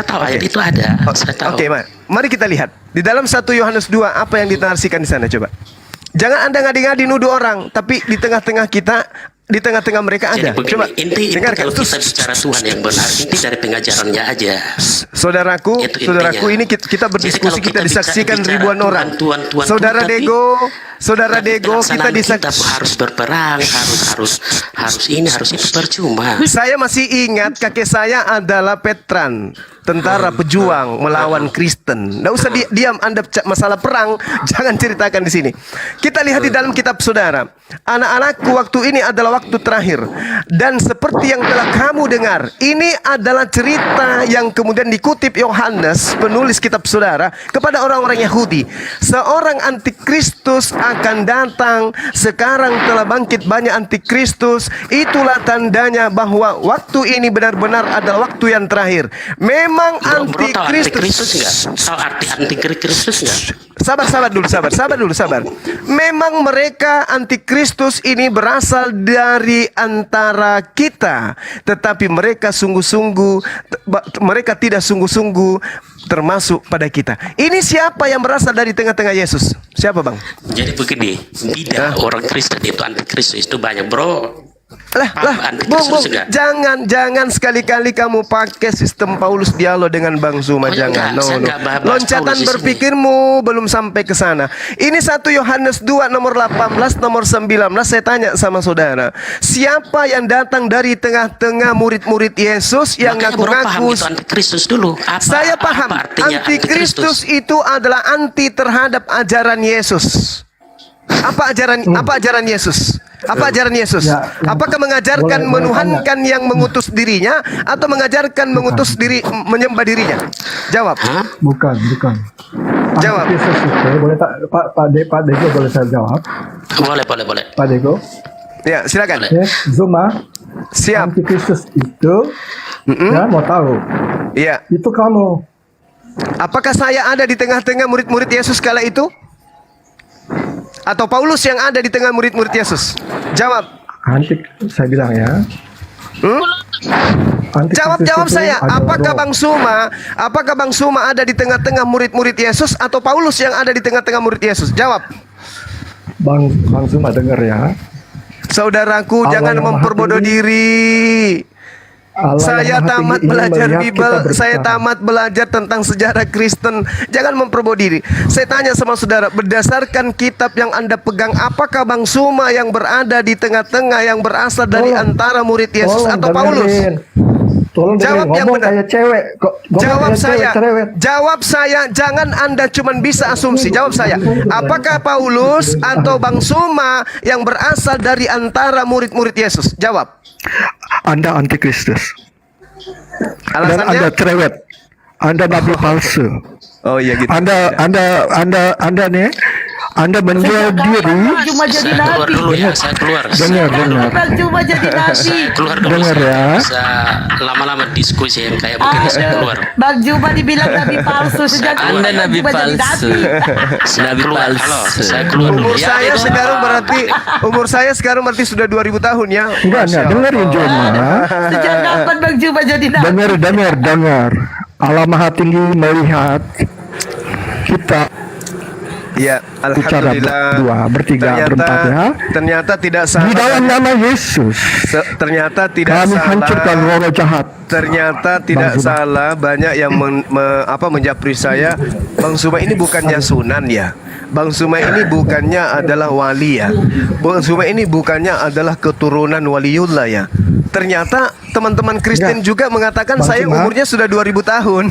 tahu ayat itu ada. Saya tahu. Oke, mari kita lihat. Di dalam 1 Yohanes 2, apa yang dinarasikan di sana coba? Jangan Anda ngadi-ngadi nuduh orang, tapi di tengah-tengah mereka Jadi ada. begini, Coba inti dengarkan. kalau kita bicara Tuhan yang benar, inti dari pengajarannya aja. Saudaraku, Itu saudaraku, intinya. ini kita berdiskusi, Jadi kalau kita kita disaksikan bicara ribuan orang. Tuhan, Saudara tapi- Dego, kita pelaksanaan disaksikan. harus berperang, harus itu percuma. Saya masih ingat kakek saya adalah Petran, tentara pejuang melawan Kristen. Nggak usah diam Anda masalah perang, jangan ceritakan di sini. Kita lihat di dalam kitab saudara. Anak-anakku, waktu ini adalah waktu terakhir. Dan seperti yang telah kamu dengar, ini adalah cerita yang kemudian dikutip Yohanes, penulis kitab saudara, kepada orang-orang Yahudi. Seorang antikristus akan datang. Sekarang telah bangkit banyak antikristus. Itulah tandanya bahwa waktu ini benar-benar adalah waktu yang terakhir. Memang Bro, tahu antikristus antikristus. nggak? Tahu arti antikristus nggak? Sabar dulu. Memang mereka antikristus ini berasal dari antara kita, tetapi mereka tidak sungguh-sungguh termasuk pada kita. Ini siapa yang berasal dari tengah-tengah Yesus? Siapa, Bang? Jadi begini, bida orang Kristen itu antikristus itu banyak, bro. Bung, jangan sekali-kali kamu pakai sistem Paulus dialog dengan Bang Zuma, Oh, ya jangan. enggak, saya enggak bahas Loncatan Paulus di sini. berpikirmu belum sampai ke sana. Ini 1 Yohanes 2 nomor 18 nomor 19. Saya tanya sama saudara, siapa yang datang dari tengah-tengah murid-murid Yesus yang Makanya bro, paham ngaku-ngaku? itu antikristus dulu. Saya paham, apa artinya antikristus itu adalah anti terhadap ajaran Yesus. Apa ajaran Yesus? Apa ajaran Yesus? Ya, Apakah mengajarkan boleh menuhankan yang mengutus dirinya atau mengajarkan mengutus diri menyembah dirinya? Jawab. Hah? Bukan. Jawab. Antikristus itu boleh tak Pak Dego boleh saya jawab? Boleh. Pak Dego. Ya, silakan. Ya, Zuma. Siap. Antikristus itu ya mau tahu. Iya. Itu kamu. Apakah saya ada di tengah-tengah murid-murid Yesus kala itu? Atau Paulus yang ada di tengah murid-murid Yesus? Jawab. Saya bilang ya. Antikristus Jawab itu saya. adalah Apakah Bang Suma ada di tengah-tengah murid-murid Yesus atau Paulus yang ada di tengah-tengah murid Yesus? Jawab. Bang Zuma dengar ya. Saudaraku, Allah jangan yang Maha memperbodoh Tinggi. diri. Allah Saya yang Maha tamat Tinggi ingin belajar melihat Bible, kita saya berbicara. tamat belajar tentang sejarah Kristen. Jangan memperbodoh diri. Saya tanya sama saudara, berdasarkan kitab yang Anda pegang, apakah Bang Suma yang berada di tengah-tengah yang berasal dari Tolong. antara murid Yesus Tolong atau Paulus? Tolong Jawab dengerin. yang Ngomong benar. kayak cewek. Jawab saya, jangan Anda cuma bisa asumsi. Jawab saya, apakah Paulus atau Bang Suma yang berasal dari antara murid-murid Yesus? Jawab. Anda antikristus. Dan Alasannya? Anda cerewet. Anda nabi palsu. Oh iya gitu. Anda nih Anda menjual diri. Cuma jadi Saya keluar nabi. dulu ya, saya keluar. Dengar. Bang Juma jadi nabi. Keluar dulu. Dengar ya. Bisa lama-lama diskusi yang kayak begini, saya keluar. Bang Juma dibilang nabi palsu sejak Anda Bang nabi Juma jadi palsu. Saya Nabi keluar. palsu. Halo, saya keluar dulu. Umur saya sekarang berarti sudah 2000 tahun ya. Enggak, dengerin Juma. Sejak kapan Bang Juma jadi nabi? Dengar. Allah Maha Tinggi melihat kita Ya, bicara alhamdulillah. bertiga, berempat ya. Ternyata tidak Di salah. dalam nama Yesus Ternyata tidak kami salah. hancurkan roh jahat. Ternyata tidak Bang Zuma. salah. Banyak yang menjapri saya. Bang Zuma ini bukannya sunan ya. Bang Zuma ini bukannya adalah wali ya. Bang Zuma ini bukannya adalah keturunan waliullah ya. Ternyata teman-teman Kristen juga mengatakan Bang saya Zuma. umurnya sudah 2000 tahun.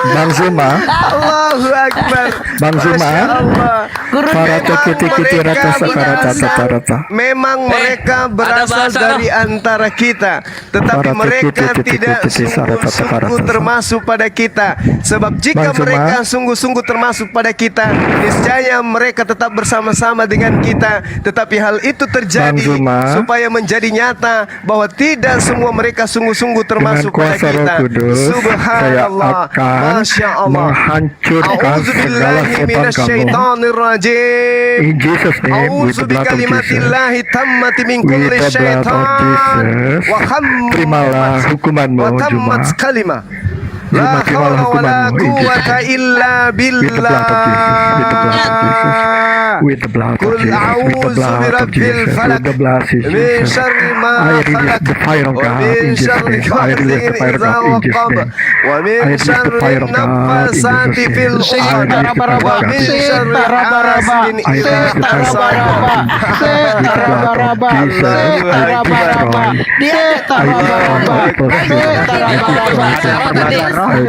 Bang Zuma, Allahu Akbar. Bang Zuma. Masya Allah. Farata kiti rata sakarata tatarata. Memang mereka berasal bahasa dari antara kita, tetapi Farata mereka kiti tidak sarata sungguh-sungguh sakarata. termasuk pada kita. Sebab jika Bang Zuma. mereka sungguh-sungguh termasuk pada kita, niscaya mereka tetap bersama-sama dengan kita. Tetapi hal itu terjadi Bang Zuma. supaya menjadi nyata bahwa tidak semua mereka sungguh-sungguh Dengan termasuk pada kuasa Roh kita. Kudus, saya Subhanallah, akan Masya Allah. menghancurkan segala A'udzubillahi setan kamu. minasyaitonirrajim. In Jesus' name, with A'udzu the blood of Jesus. bikalimatillahi tammati min With kulli the blood of syaitan Jesus. wa hammat Terimalah hukumanmu, wa Juma. tammat kalimah. La Terimalah haula wa la hukumanmu, in Jesus' quwwata name. illa With the blood of Jesus. With the blood of Jesus. billah. With the blood of Qul Jesus. With the a'udzu blood of birabbil Jesus. falaq With the blood of min Jesus. syarri ma I release khalaq the fire of wa God min in Jesus' syarri name. I release the fire of ghasiqin God in idza Jesus' waqab name. wa I min release the syarri fire of God in naffasati Jesus' fil name. I uqad release the fire of wa God min in Jesus' syarri name. hasidin I idza release the fire of God hasad. with the blood of Jesus. I destroy.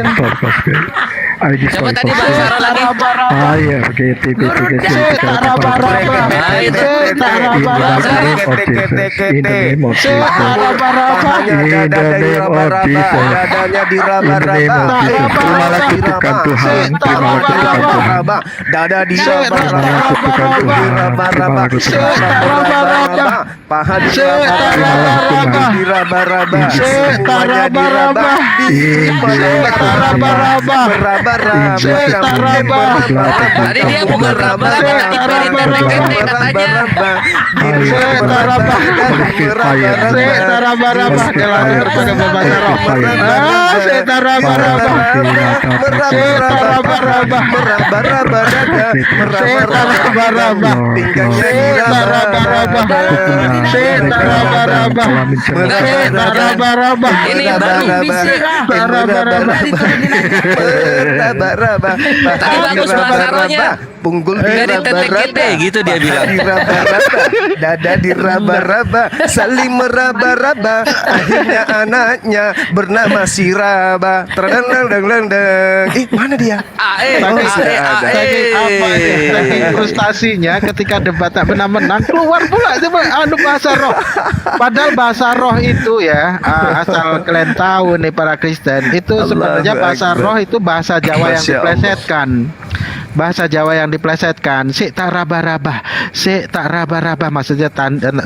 I destroy. Coba tadi Bang Sarah lagi. Fire, in the name of Jesus. Dadanya diraba-raba. Terimalah kutukan Tuhan. Terimalah kutukan Tuhan. Dada Terimalah kutukan Tuhan. diraba-raba. Terimalah kutukan Paha diraba-raba. Diraba-raba. Semuanya diraba. Tadi dia mau ngeraba-raba ketipan tete katanya. Ini Tadi bagus bahasa punggul Dari tete-kete gitu dia bilang. diraba-raba, dada diraba-raba, saling meraba-raba. Akhirnya anaknya bernama Siraba. Terdang-dang-dang-dang. Mana dia? Saking frustasinya ketika debat tak menang-menang keluar pula coba bahasa roh. Padahal bahasa roh itu ya asal kalian tahu nih para Kristen itu sebenarnya bahasa roh itu bahasa Jawa yang Masya Allah. diplesetkan. Bahasa Jawa yang diplesetkan. Sik tak raba-raba, sik tak raba-raba maksudnya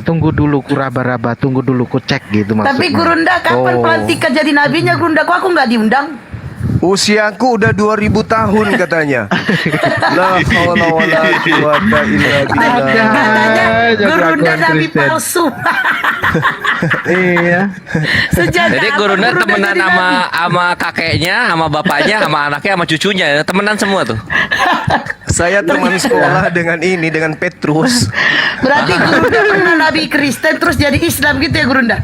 tunggu dulu ku raba-raba, tunggu dulu ku cek gitu maksudnya. Tapi Gurunda kapan pelantikan jadi nabinya Gurunda? Kok aku nggak diundang? Usiaku udah 2000 tahun katanya. La haula wala quwata illa billah. Katanya jadi Gurunda akuan nabi Kristen. palsu. Iya. Sejak Jadi kapan Gurunda Gurunda temenan jadi nabi? sama kakeknya, sama bapaknya, sama anaknya, sama cucunya. Temenan semua tuh. Saya teman sekolah dengan Petrus. Berarti Gurunda pernah nabi Kristen terus jadi Islam gitu ya Gurunda?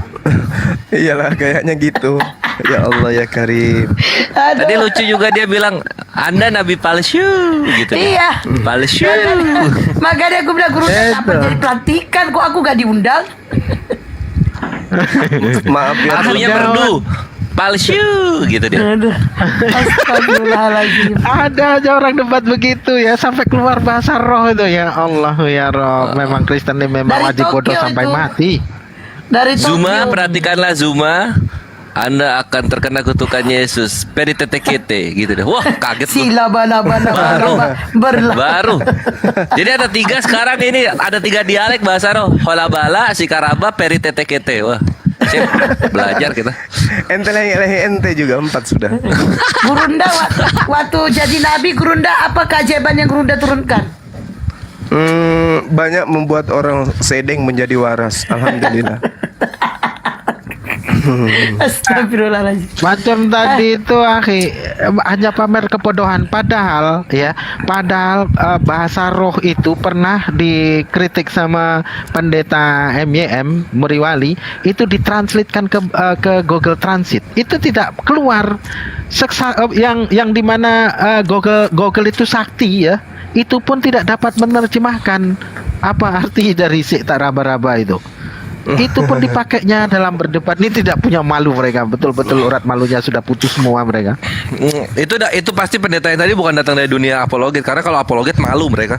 Iyalah kayaknya gitu. Ya Allah ya Karim. Aduh. Tadi lucu juga dia bilang, Anda nabi palsu gitu. Iya. Palsu. Makanya aku bilang Gurunda kapan jadi pelantikan? Kok aku nggak diundang? Maaf ya. Akunya merdu. Palsu gitu dia. Astagfirullahaladzim. Ada aja orang debat begitu ya sampai keluar bahasa roh itu ya Allah ya Rob. Memang Kristen ini memang Dari wajib bodoh Tokyo sampai itu. mati. Dari Zuma, Tokyo. perhatikanlah Zuma. Anda akan terkena kutukan Yesus. Peritetekete gitu deh. Wah, kaget gua. Sila bala Baru. Jadi ada 3 sekarang ini, ada 3 dialek bahasa roh. Holabala, Sikaraba, Peritetekete. Wah. Sip, belajar kita. Ente lehe ente juga 4 sudah. Gurunda waktu jadi nabi, Gurunda apa keajaiban yang Gurunda turunkan? Banyak membuat orang sedeng menjadi waras. Alhamdulillah. Astagfirullahaladzim. Macam tadi itu akhi hanya pamer kebodohan padahal bahasa roh itu pernah dikritik sama pendeta MYM Muriwali, itu ditranslatekan ke Google Transit. Itu tidak keluar yang dimana Google itu sakti ya. Itu pun tidak dapat menerjemahkan apa arti dari sik tak raba-raba itu. Itu pun dipakainya dalam berdebat. Ini tidak punya malu mereka. Betul-betul urat malunya sudah putus semua mereka. Itu pasti pendeta yang tadi bukan datang dari dunia apologet, karena kalau apologet malu mereka.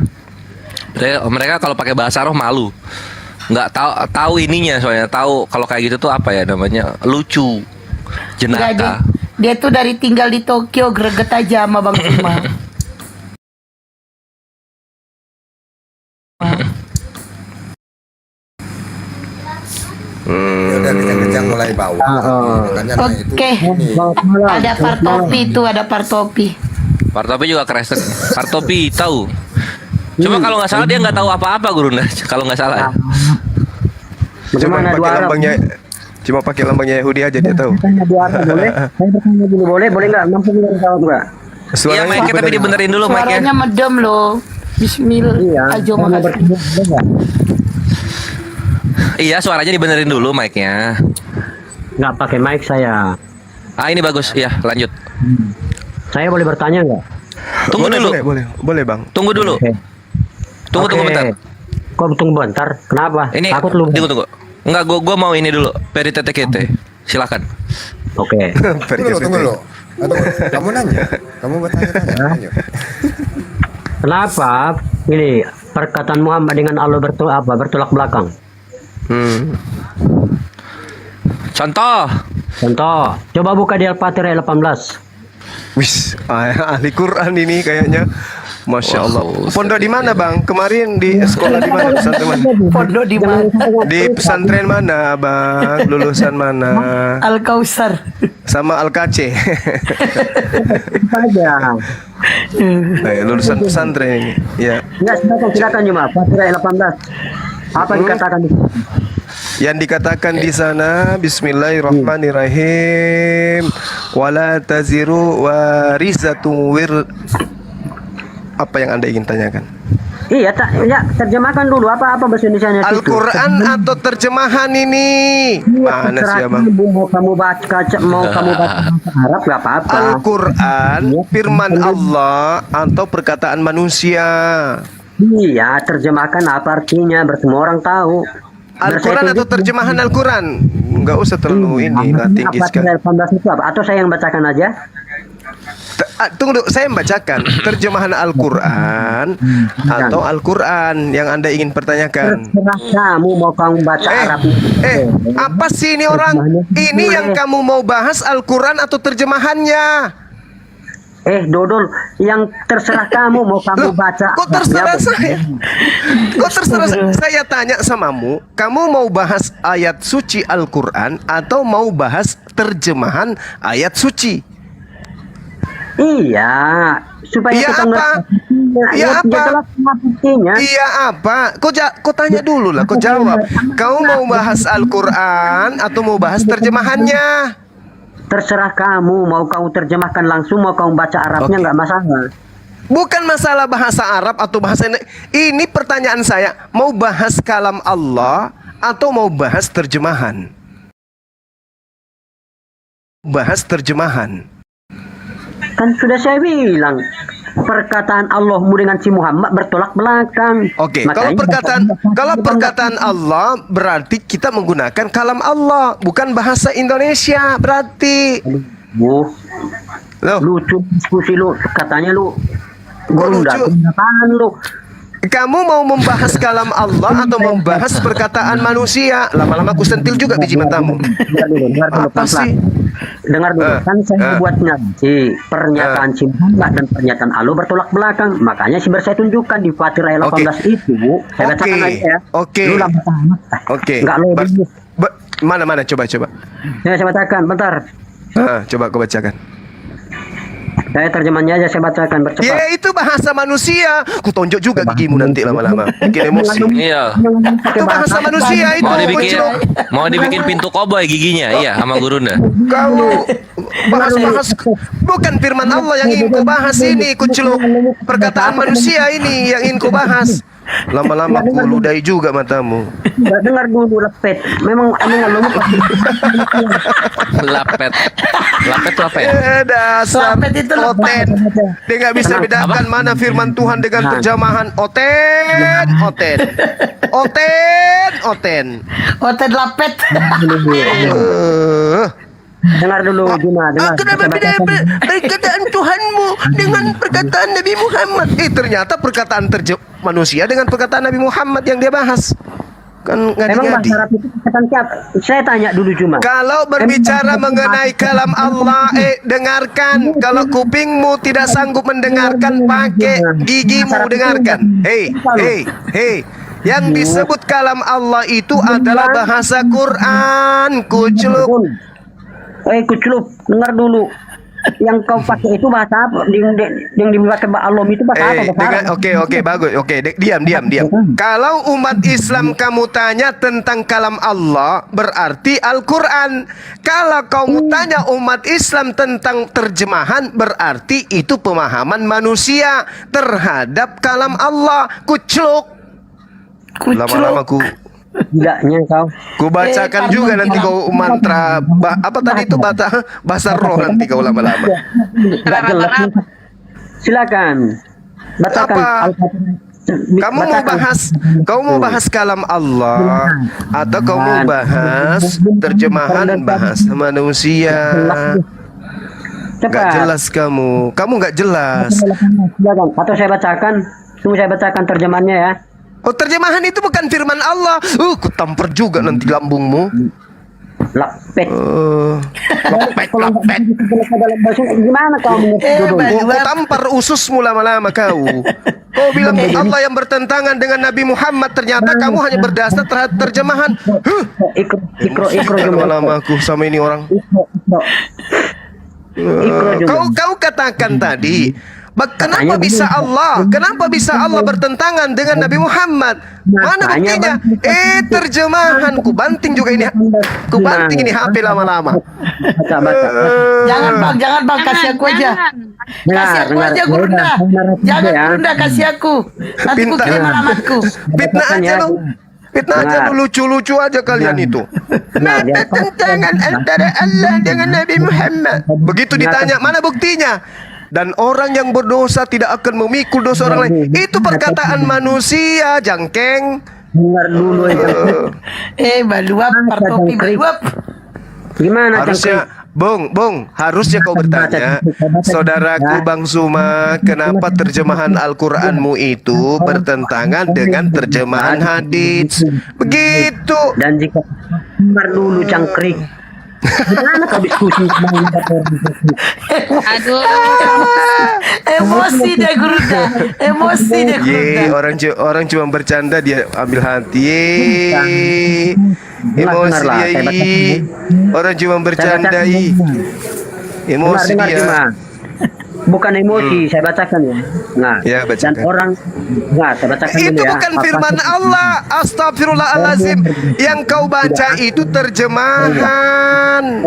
Mereka kalau pakai bahasa roh malu. Nggak tahu ininya, soalnya tahu kalau kayak gitu tuh apa ya namanya, lucu, jenaka. Dia tuh dari tinggal di Tokyo greget aja sama Bang Cuma. Udah kencang mulai bawah. Oke. Ada Partopi itu, ada Partopi. Partopi juga keren. Partopi tahu. Cuma kalau nggak salah dia nggak tahu apa-apa Gurunda. Kalau nggak salah. Cuma pakai lambangnya Yahudi aja dia tahu. Boleh? Saya bertanya dulu, boleh nggak? Mampu nggak jawab nggak? Iya, mic-nya tapi dibenerin dulu mic-nya. Suaranya medem loh. Bismillah. Iya. Iya, suaranya dibenerin dulu mic-nya. Nggak pakai mic saya. Ini bagus. Iya, lanjut. Saya boleh bertanya nggak? Tunggu dulu. Boleh bang. Tunggu dulu. Oke. Tunggu bentar. Kok tunggu bentar? Kenapa? Ini takut lu. Tunggu. Enggak, gua mau ini dulu. Peritetekete. Silakan. Oke. Tunggu dulu. Kamu nanya. Kamu bertanya. Kenapa ini perkataan Muhammad dengan Allah bertolak belakang? Contoh. Coba buka di Al-Fatihah ayat 18. Wis, ahli Quran ini kayaknya. Masya Allah. Pondok di mana bang? Kemarin di sekolah di mana? Pesantren mana? Pondok di mana? Di pesantren mana bang? Lulusan mana? Al-Kausar. Sama Al-Kace. Saja. Lulusan pesantren ini. Ya. Enggak, silakan cuma Fatihah ayat 18. Apa dikatakan di sini? Yang dikatakan di sana Bismillahirrahmanirrahim. Wala taziru warizatu apa yang Anda ingin tanyakan? Iya, terjemahkan dulu apa bahasa Indonesianya itu. Al-Quran atau terjemahan ini? Mana sih abang? Mau kamu baca Arab nggak apa-apa. Al-Quran, firman Allah atau perkataan manusia? Iya, terjemahkan apa artinya, bertemu orang tahu. Al-Quran atau terjemahan Al-Quran? Nggak usah terlalu ini, nggak tinggi sekali. Itu apa? Atau saya yang bacakan aja? Tunggu, saya membacakan terjemahan Al-Quran atau Al-Quran yang Anda ingin pertanyakan. Terserah kamu mau kamu baca Arab. Apa sih ini orang? Ini yang kamu mau bahas Al-Quran atau terjemahannya? Dodol, yang terserah kamu mau kamu baca. Kok terserah saya? Kok terserah saya tanya samamu, kamu mau bahas ayat suci Al-Quran atau mau bahas terjemahan ayat suci? Iya, supaya iya kita apa? Iya apa? Iya apa? Kau tanya dulu lah, kau jawab. Kau mau bahas Al-Quran atau mau bahas terjemahannya? Terserah kamu, mau kamu terjemahkan langsung, mau kamu baca Arabnya nggak masalah. Bukan masalah bahasa Arab atau bahasa ini pertanyaan saya, mau bahas kalam Allah atau mau bahas terjemahan? Bahas terjemahan. Kan sudah saya bilang, perkataan Allahmu dengan si Muhammad bertolak belakang. Oke, kalau perkataan Allah berarti kita menggunakan kalam Allah, bukan bahasa Indonesia berarti. Lucu diskusi lu, katanya lu. Lucu. Lu. Kamu mau membahas kalam Allah atau membahas perkataan manusia? Lama-lama aku sentil juga biji matamu. Apa sih? Dengar dulu, kan saya buat ngaji pernyataan si Muhammad dan pernyataan Allah bertolak belakang. Makanya sih saya tunjukkan di Fatihah ayat 18 itu. Saya bacakan aja ya. Oke. Lu lama tamat. Oke. Enggak lo dulu. Mana coba. Saya bacakan, bentar. Coba kau bacakan. Saya terjemahnya aja saya bacakan bercepat. Ya itu bahasa manusia. Ku tonjok juga gigimu nanti lama-lama. Bikin emosi. Iya. Itu bahasa manusia itu. Mau dibikin pintu koboi giginya, iya sama Gurunda. Kau bahas bukan firman Allah yang ingin kau bahas ini, kuceluk. Perkataan manusia ini yang ingin kau bahas. Lama-lama ku ludahi juga matamu. Enggak dengar dulu lepet. Memang lo Lapet itu apa ya? Dasar oten. Dia nggak bisa bedakan mana firman Tuhan dengan terjemahan oten. Oten lapet. Dengar dulu Juna, dengar. Kenapa beda perkataan Tuhanmu dengan perkataan Nabi Muhammad? Ternyata perkataan manusia dengan perkataan Nabi Muhammad yang dia bahas. Kan Memang bahasa ngadi-ngadi. Arab itu perkataan siapa? Saya tanya dulu Juma. Kalau berbicara mengenai kalam Allah, dengarkan. Kalau kupingmu tidak sanggup mendengarkan, pakai gigimu dengarkan. Hei. Yang disebut kalam Allah itu adalah bahasa Quran, kuceluk. Kuceluk, dengar dulu. Yang kau pakai itu bahasa apa? Yang dipakai Allah itu bahasa apa? Bahasa Arab. Oke, bagus. Oke, diam. Kalau umat Islam kamu tanya tentang kalam Allah, berarti Al-Quran. Kalau kamu tanya umat Islam tentang terjemahan, berarti itu pemahaman manusia terhadap kalam Allah. Kuceluk. Lama-lama ku Tidaknya kau. Ku bacakan juga nanti kau mantra apa tadi itu bahasa roh nanti kau lama-lama. Tidak jelas. Silakan. Bacakan. Kamu mau bahas kalam Allah atau kamu mau bahas terjemahan bahasa manusia? Gak jelas kamu gak jelas. Silakan. Atau saya bacakan. Tunggu saya bacakan terjemahannya ya. Oh, terjemahan itu bukan firman Allah. Ku tampar juga nanti lambungmu. Lapet. Lapet. Gimana kau Ku tampar ususmu lama-lama kau. Kau bilang Allah yang bertentangan dengan Nabi Muhammad, ternyata kamu hanya berdasar terhadap terjemahan. Ikro lama-lama aku sama ini orang. Kau katakan tadi, kenapa bisa Allah bertentangan dengan Nabi Muhammad? Mana buktinya? Terjemahan. Ku banting ini HP lama-lama. Jangan bang, kasih aku aja. Kasih aku aja Gurunda. Jangan Gurunda, kasih aku. Nanti ku kirim alamatku. Fitnah aja lu, lucu-lucu aja kalian itu. Pertentangan antara Allah dengan Nabi Muhammad. Begitu ditanya, mana buktinya? Dan orang yang berdosa tidak akan memikul dosa orang lain. Itu perkataan manusia, jangkeng. Dengar dulu baluap, partopi baluap. Gimana harusnya, Bung, harusnya kau bertanya, saudaraku Bang Suma, kenapa terjemahan Al-Quranmu itu bertentangan dengan terjemahan hadits? Begitu. Dan jika dengar dulu cangkrik. Gimana kau diskusi? Aduh. Emosi deh Gurunda. Orang cuma bercanda, dia ambil hati. Emosi dia. Orang cuma bercanda. Emosi dia. Bukan emosi, saya bacakan ya. Nah, ya, bacakan. Dan saya bacakan itu dulu ya. bukan firman Allah. Astagfirullahaladzim. Yang kau baca itu terjemahan.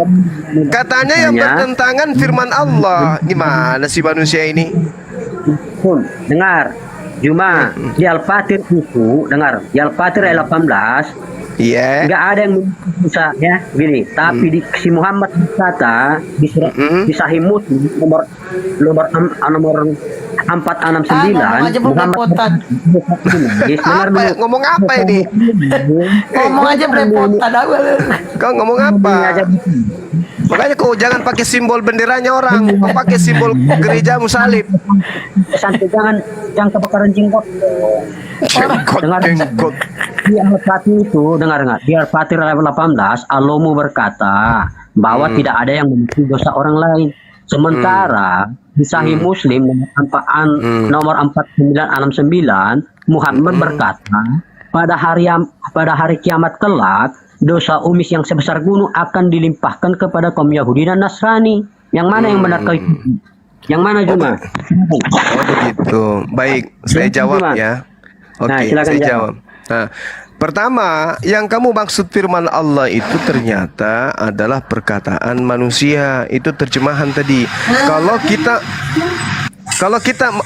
Katanya yang bertentangan firman Allah. Gimana sih manusia ini? Dengar, Juma, di Al-Fatir itu, dengar, di Al-Fatir ayat 18. Iya. Nggak ada yang bisa ya gini. Tapi di si Muhammad berkata di surat di Sahih Muslim nomor 469 Muhammad ngomong apa ini? Ngomong aja belepotan. Kau ngomong apa? Makanya kau jangan pakai simbol benderanya orang, kau pakai simbol gereja salib. Santai, jangan kebakaran jenggot. Di Al-Fatih itu dengar di Al-Fatih ayat 18 Allah berkata bahwa tidak ada yang memiliki dosa orang lain. Sementara di Sahih Muslim nomor 4969 Muhammad berkata, pada hari kiamat kelak dosa umis yang sebesar gunung akan dilimpahkan kepada kaum Yahudi dan Nasrani. Yang mana yang benar kau ikuti? Yang mana Juma? Oh begitu. Baik, saya jawab ya. Oke, Nah, silakan saya jawab. jawab. Nah, pertama, yang kamu maksud firman Allah itu ternyata adalah perkataan manusia. Itu terjemahan tadi.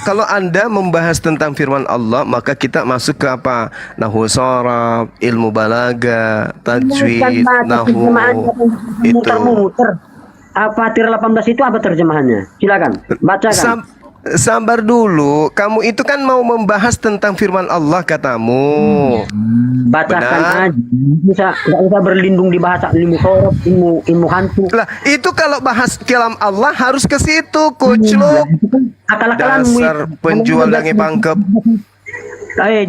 Kalau Anda membahas tentang firman Allah, maka kita masuk ke apa? Nahwu sharaf, ilmu balaga, tajwid, nahwu. Itu. Muter-muter. Fatir 18 itu apa terjemahannya? Silakan bacakan. Sabar dulu, kamu itu kan mau membahas tentang firman Allah katamu. Bacakan aja. Nggak usah berlindung di bahasa ilmu sorot, ilmu hantu. Lah, itu kalau bahas kalam Allah harus ke situ, kucluk. Akal-akalanmu Dasar penjual dange pangkep.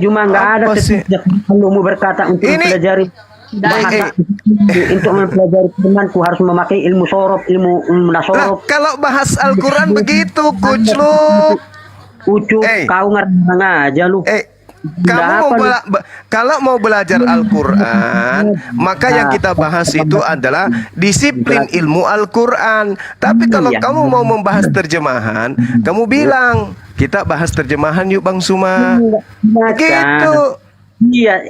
Cuma nggak ada Apa sih? kalau mau berkata untuk Ini- mempelajari bahasa untuk mempelajari firmanku harus memakai ilmu sorot, ilmu Lah, nasorob. kalau bahas Al-Quran begitu, kucluk. Ucup, kau ngarang aja lu. Kalau mau belajar Al-Quran, maka yang kita bahas itu adalah disiplin ilmu Al-Quran. Tapi kalau kamu mau membahas terjemahan, kamu bilang kita bahas terjemahan yuk Bang Suma. Gitu. Iya.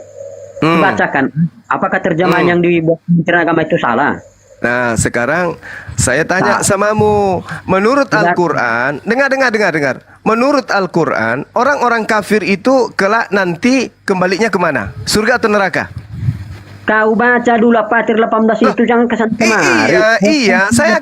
Bacakan. Apakah terjemahan yang dibuat Kementerian Agama itu salah? Nah, sekarang saya tanya samamu, menurut Al-Quran, dengar. Menurut Al-Quran, orang-orang kafir itu kelak nanti kembalinya kemana? Surga atau neraka? Kau baca dulu Fatir 18 itu, jangan kesan kemari. Iya, saya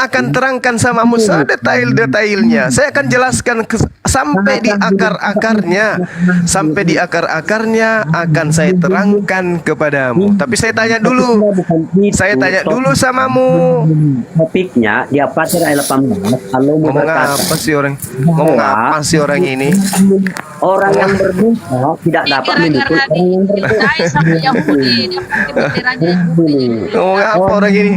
akan terangkan samamu sedetail-detailnya. Saya akan jelaskan sampai di akar-akarnya. Sampai di akar-akarnya akan saya terangkan kepadamu. Tapi saya tanya dulu. Saya tanya dulu samamu. Topiknya di Fatir ayat 18. Kalau mau Ngomong berkata, apa sih orang? Ngomong apa sih orang ini? orang yang berdosa tidak dapat memikul orang yang berdosa. Ngomong apa orang ini?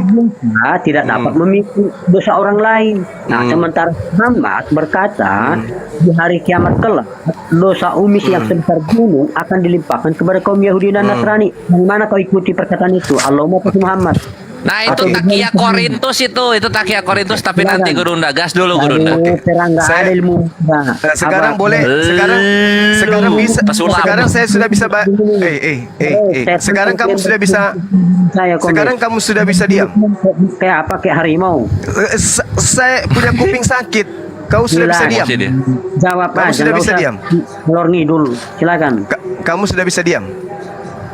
Tidak dapat memikul dosa orang lain. Nah, sementara Muhammad berkata di hari kiamat kelak dosa umis yang sebesar gunung akan dilimpahkan kepada kaum Yahudi dan Nasrani. Bagaimana kau ikuti perkataan itu? Allahumma Muhammad. Nah itu takia Korintus itu takia Korintus, tapi nanti Gurunda gas dulu Gurunda. Ada ilmu. Sekarang boleh, sekarang bisa, sekarang saya sudah bisa, sekarang kamu sudah bisa, sekarang kamu sudah bisa diam. Kayak apa? Kayak harimau. Saya punya kuping sakit. Kau sudah bisa diam. Jawab Kamu aja. sudah nggak bisa usah diam. Ngalor ngidul. Silakan. Kamu sudah bisa diam.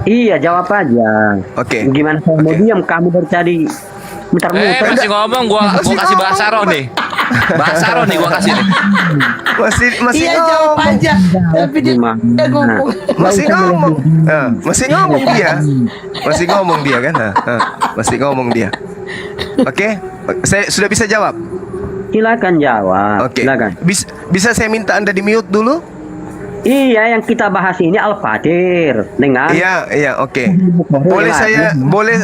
Iya, jawab aja. Oke. Gimana saya mau diam? Kamu dari tadi muter-muter. Masih ngomong, gua kasih bahasa roh nih. Bahasa roh nih gua kasih nih. Masih Iya, jawab aja. Tapi dia ngomong. Masih ngomong. Masih ngomong dia. Masih ngomong dia kan? Masih ngomong dia. Oke, saya sudah bisa jawab. Silakan jawab. Oke. Silakan. Bisa saya minta Anda di mute dulu? Iya, yang kita bahas ini Al-Fatir dengan Iya, oke.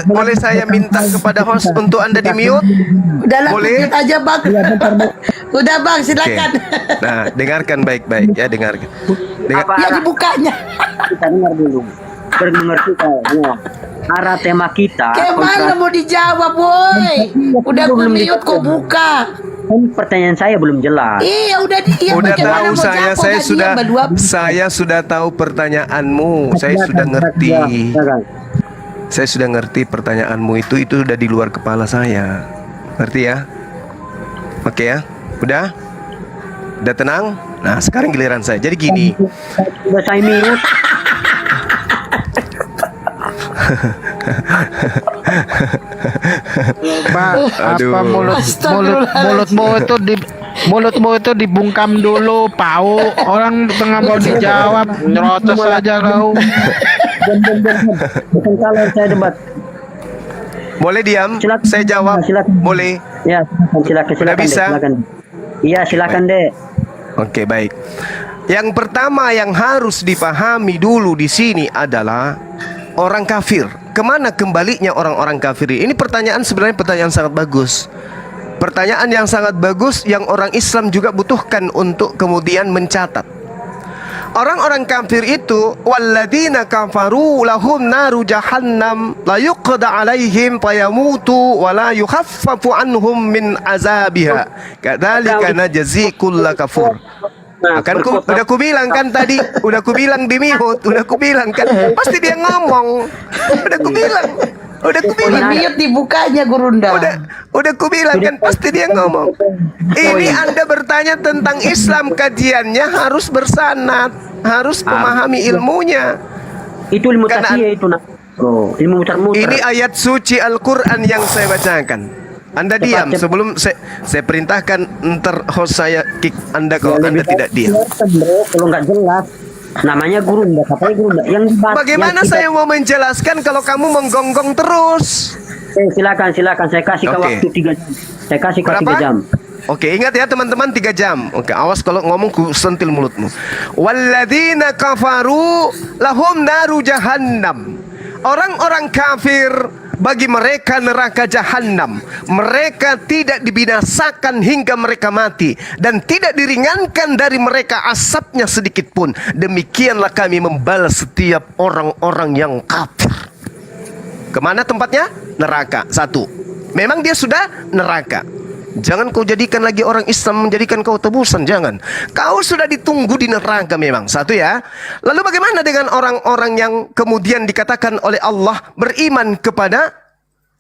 Boleh saya minta kepada host untuk Anda di mute? Udahlah, Boleh? mute aja Bang. Udah Bang, silakan. Nah, dengarkan baik-baik ya, dengarkan. Ya dibukanya. kita dengar dulu. Mengerti kau. Arah tema kita. Gimana mau dijawab, boy? Udah gue mute kok buka. Pertanyaan saya belum jelas. Iya, udah Udah tahu saya sudah tahu pertanyaanmu. Saya sudah ngerti. Saya sudah ngerti pertanyaanmu itu sudah di luar kepala saya. Ngerti ya? Oke ya? Udah tenang? Nah, sekarang giliran saya. Jadi gini. Udah saya mute. Pak, apa mulutmu itu dibungkam dulu, pau. Orang tengah mau dijawab, nyerocos saja kau. Bukan kalau saya debat. Boleh diam? Silakan. Saya jawab. Silakan. Boleh. Ya, silakan. Udah bisa? Silakan. Iya, silakan deh. Oke, baik. Yang pertama yang harus dipahami dulu di sini adalah orang kafir. kemana kembalinya orang-orang kafir? Ini pertanyaan sebenarnya pertanyaan sangat bagus. Pertanyaan yang sangat bagus yang orang Islam juga butuhkan untuk kemudian mencatat. Orang-orang kafir itu walladzina kafaru lahum naru jahannam la yuqda alaihim fayamutu wa la yukhaffafu anhum min azabiha kadzalika najzi kulla kafur. Udah ku bilang kan tadi, udah ku bilang di mute, udah ku bilang kan pasti dia ngomong. Udah ku bilang Mute dibukanya Gurunda. Udah ku bilang kan pasti dia ngomong. Ini Anda bertanya tentang Islam, kajiannya harus bersanad, harus memahami ilmunya. Itu ilmu tasya itu nak. Bro, ilmu mutar-mutar. Ini ayat suci Al-Qur'an yang saya bacakan. Anda diam sebelum saya perintahkan ntar host saya kick Anda kalau Anda tidak diam. Bro, kalau nggak jelas namanya Gurunda, katanya Gurunda yang dibahas. Bagaimana saya mau menjelaskan kalau kamu menggonggong terus? Silakan saya kasih ke waktu 3 jam. Saya kasih ke 3 jam. Oke, ingat ya teman-teman, 3 jam. Oke, awas kalau ngomong ku sentil mulutmu. Walladzina kafaru lahum naru jahannam. Orang-orang kafir bagi mereka neraka jahanam. Mereka tidak dibinasakan hingga mereka mati dan tidak diringankan dari mereka asapnya sedikit pun. Demikianlah kami membalas setiap orang-orang yang kafir. Kemana tempatnya? Neraka. 1. Memang dia sudah neraka. Jangan kau jadikan lagi orang Islam menjadikan kau tebusan, jangan. Kau sudah ditunggu di neraka memang. 1 ya. Lalu bagaimana dengan orang-orang yang kemudian dikatakan oleh Allah beriman kepada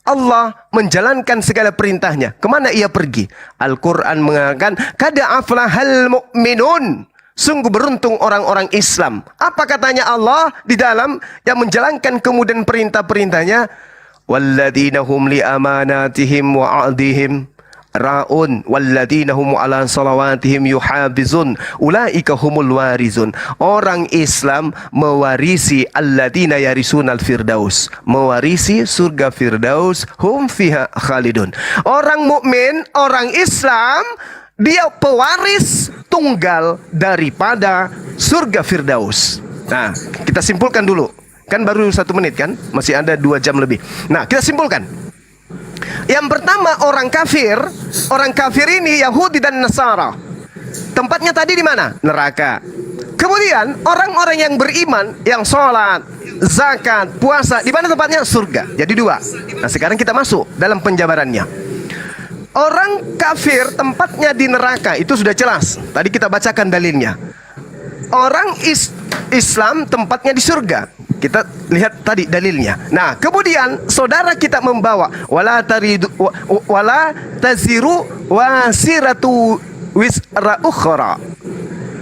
Allah, menjalankan segala perintahnya? Kemana ia pergi? Al-Quran mengatakan, kada aflahal mu'minun. Sungguh beruntung orang-orang Islam. Apa katanya Allah di dalam yang menjalankan kemudian perintah-perintahnya? Walladzina hum li amanatihim wa a'dihim ra'un walladzina hum ala salawatihim yuhafizun ulaika humul warizun. Orang Islam mewarisi alladzina yarisunal firdaus, mewarisi surga firdaus, hum fiha khalidun. Orang mukmin, orang Islam, dia pewaris tunggal daripada surga firdaus. Nah, kita simpulkan dulu. Kan baru 1 menit kan? Masih ada 2 jam lebih. Nah, kita simpulkan. Yang pertama, orang kafir ini Yahudi dan Nasara. Tempatnya tadi di mana? Neraka. Kemudian orang-orang yang beriman, yang sholat, zakat, puasa, di mana tempatnya? Surga. Jadi 2. Nah, sekarang kita masuk dalam penjabarannya. Orang kafir tempatnya di neraka, itu sudah jelas. Tadi kita bacakan dalilnya. Orang Islam tempatnya di surga. Kita lihat tadi dalilnya. Nah, kemudian saudara kita membawa wala taziru wasiratu wisra ukhra.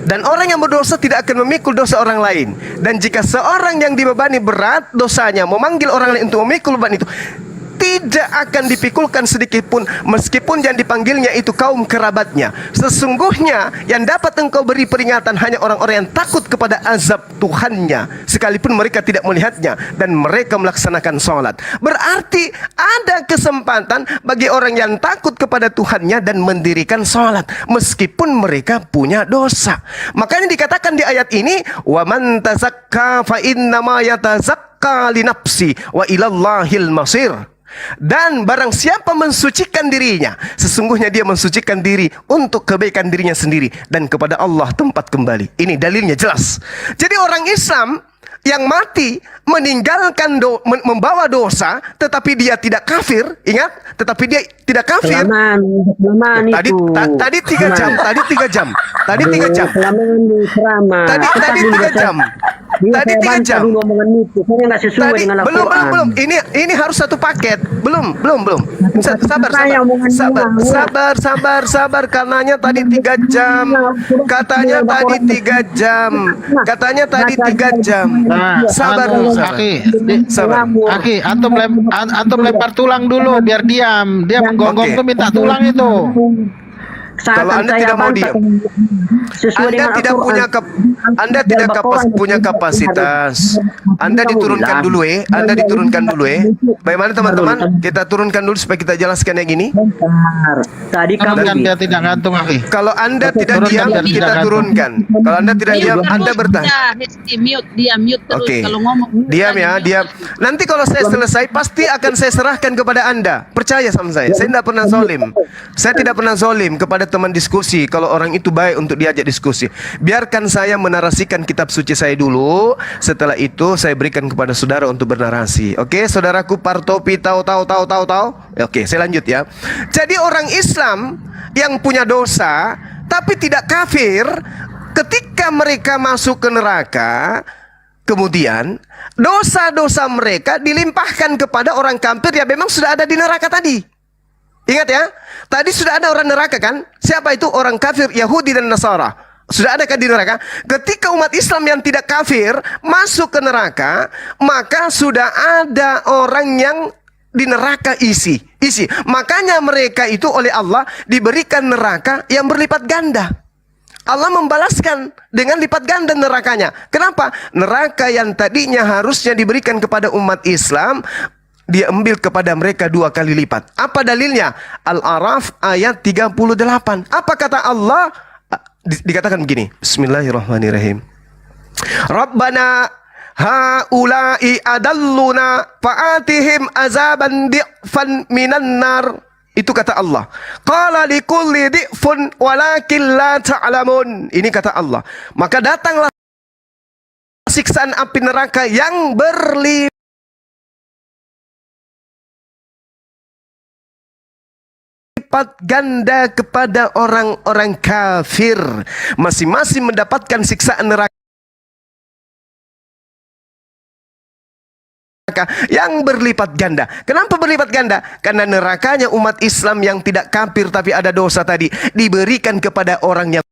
Dan orang yang berdosa tidak akan memikul dosa orang lain. Dan jika seorang yang dibebani berat dosanya memanggil orang lain untuk memikul beban itu, tidak akan dipikulkan sedikit pun, meskipun yang dipanggilnya itu kaum kerabatnya. Sesungguhnya yang dapat engkau beri peringatan hanya orang-orang yang takut kepada azab Tuhannya, sekalipun mereka tidak melihatnya dan mereka melaksanakan sholat. Berarti ada kesempatan bagi orang yang takut kepada Tuhannya dan mendirikan sholat, meskipun mereka punya dosa. Makanya dikatakan di ayat ini, wa man tazakka fa innama yatazakka li nafsi wa ilallahil masir. Dan barang siapa mensucikan dirinya, sesungguhnya dia mensucikan diri untuk kebaikan dirinya sendiri, dan kepada Allah tempat kembali. Ini dalilnya jelas. Jadi orang Islam yang mati meninggalkan membawa dosa, tetapi dia tidak kafir. Ingat, tetapi dia tidak kafir. Tadi 3 jam. Tadi 3 jam. Tadi 3 jam. Tadi 3 jam. Tadi 3 jam. Tadi belum. Ini harus satu paket. Belum. Sabar. Karenanya tadi 3 jam. Katanya tadi 3 jam. Sabar dulu. Aki, antum lempar tulang dulu biar diam. Dia menggonggong tuh minta tulang itu. Kalau Anda saya tidak mau bantah diam. sesuai Anda dengan tidak Al-Quran. Anda tidak punya kapasitas. Anda diturunkan dulu Anda diturunkan dulu Bagaimana teman-teman? Kita turunkan dulu supaya kita jelaskan yang ini. Bentar. Tadi kamu Kan dia tidak ngantung lagi. Kalau Anda tidak turunkan diam, biar kita tidak ngantuk. turunkan. Kalau Anda tidak diam, Anda bertahan. Mute, dia mute terus Oke. kalau ngomong. Diam ya, diam. Nanti kalau saya selesai, pasti akan saya serahkan kepada Anda. Percaya sama saya tidak pernah zolim. Saya tidak pernah zolim kepada teman diskusi. Kalau orang itu baik untuk diajak diskusi, biarkan saya menarasikan kitab suci saya dulu. Setelah itu saya berikan kepada saudara untuk bernarasi. Oke, saudaraku Partopi tahu. Oke, saya lanjut ya. Jadi orang Islam yang punya dosa tapi tidak kafir, ketika mereka masuk ke neraka, kemudian dosa-dosa mereka dilimpahkan kepada orang kafir yang memang sudah ada di neraka tadi. Ingat ya, tadi sudah ada orang neraka kan? Siapa itu? Orang kafir Yahudi dan Nasara. Sudah adakah di neraka? Ketika umat Islam yang tidak kafir masuk ke neraka, maka sudah ada orang yang di neraka isi. Makanya mereka itu oleh Allah diberikan neraka yang berlipat ganda. Allah membalaskan dengan lipat ganda nerakanya. Kenapa? Neraka yang tadinya harusnya diberikan kepada umat Islam, dia ambil kepada mereka 2 kali lipat. Apa dalilnya? Al-A'raf ayat 38. Apa kata Allah? Dikatakan begini. Bismillahirrahmanirrahim. Rabbana haula'i adalluna fa'atihim azaban di'fan minan nar. Itu kata Allah. Qala likulli di'fun walakin la ta'lamun. Ini kata Allah. Maka datanglah siksaan api neraka yang berlipat ganda kepada orang-orang kafir. Masing-masing mendapatkan siksaan neraka yang berlipat ganda. Kenapa berlipat ganda? Karena nerakanya umat Islam yang tidak kafir tapi ada dosa tadi diberikan kepada orang yang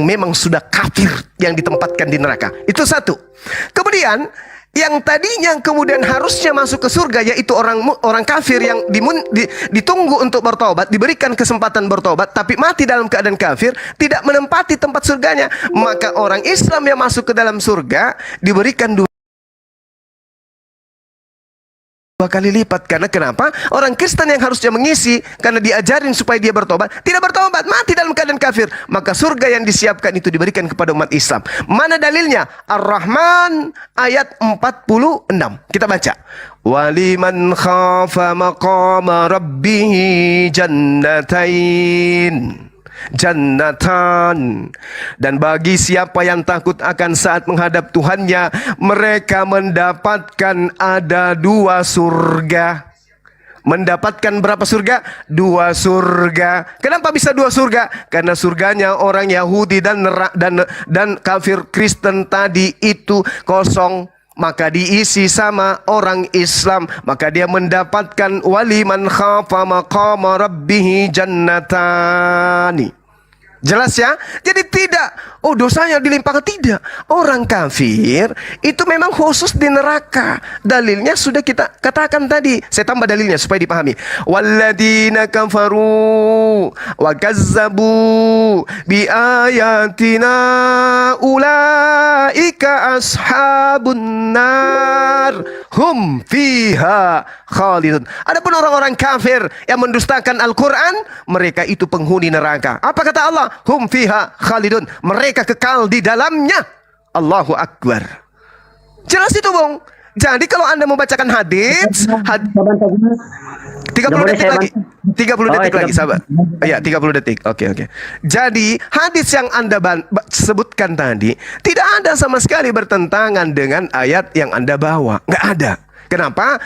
memang sudah kafir yang ditempatkan di neraka. Itu satu. Kemudian yang tadinya kemudian harusnya masuk ke surga, yaitu orang kafir yang ditunggu untuk bertobat, diberikan kesempatan bertobat, tapi mati dalam keadaan kafir, tidak menempati tempat surganya. Maka orang Islam yang masuk ke dalam surga diberikan 2 kali lipat. Karena kenapa? Orang Kristen yang harusnya mengisi karena diajarin supaya dia bertobat, tidak bertobat, mati dalam keadaan kafir. Maka surga yang disiapkan itu diberikan kepada umat Islam. Mana dalilnya? Ar-Rahman ayat 46. Kita baca. Waliman khafa maqama rabbih jannatan. Dan bagi siapa yang takut akan saat menghadap Tuhannya, mereka mendapatkan ada 2 surga. Mendapatkan berapa surga? 2 surga. Kenapa bisa 2 surga? Karena surganya orang Yahudi dan kafir Kristen tadi itu kosong, maka diisi sama orang Islam, maka dia mendapatkan waliman khafa maqama rabbih jannatani. Jelas ya? Jadi tidak, dosanya dilimpahkan, tidak. Orang kafir itu memang khusus di neraka. Dalilnya sudah kita katakan tadi. Saya tambah dalilnya supaya dipahami. Walladzina kafaru wa kazzabu bi ayatina ulaika ashabun nar hum fiha khalidun. Adapun orang-orang kafir yang mendustakan Al-Quran, mereka itu penghuni neraka. Apa kata Allah? Hum fiha khalidun. Mereka kekal di dalamnya. Allahu Akbar. Jelas itu, Bung. Jadi kalau Anda membacakan hadis 30 detik lagi. 30 detik lagi, sahabat. Ya, 30 detik. Oke. Jadi, hadis yang Anda sebutkan tadi tidak ada sama sekali bertentangan dengan ayat yang Anda bawa. Nggak ada. Kenapa?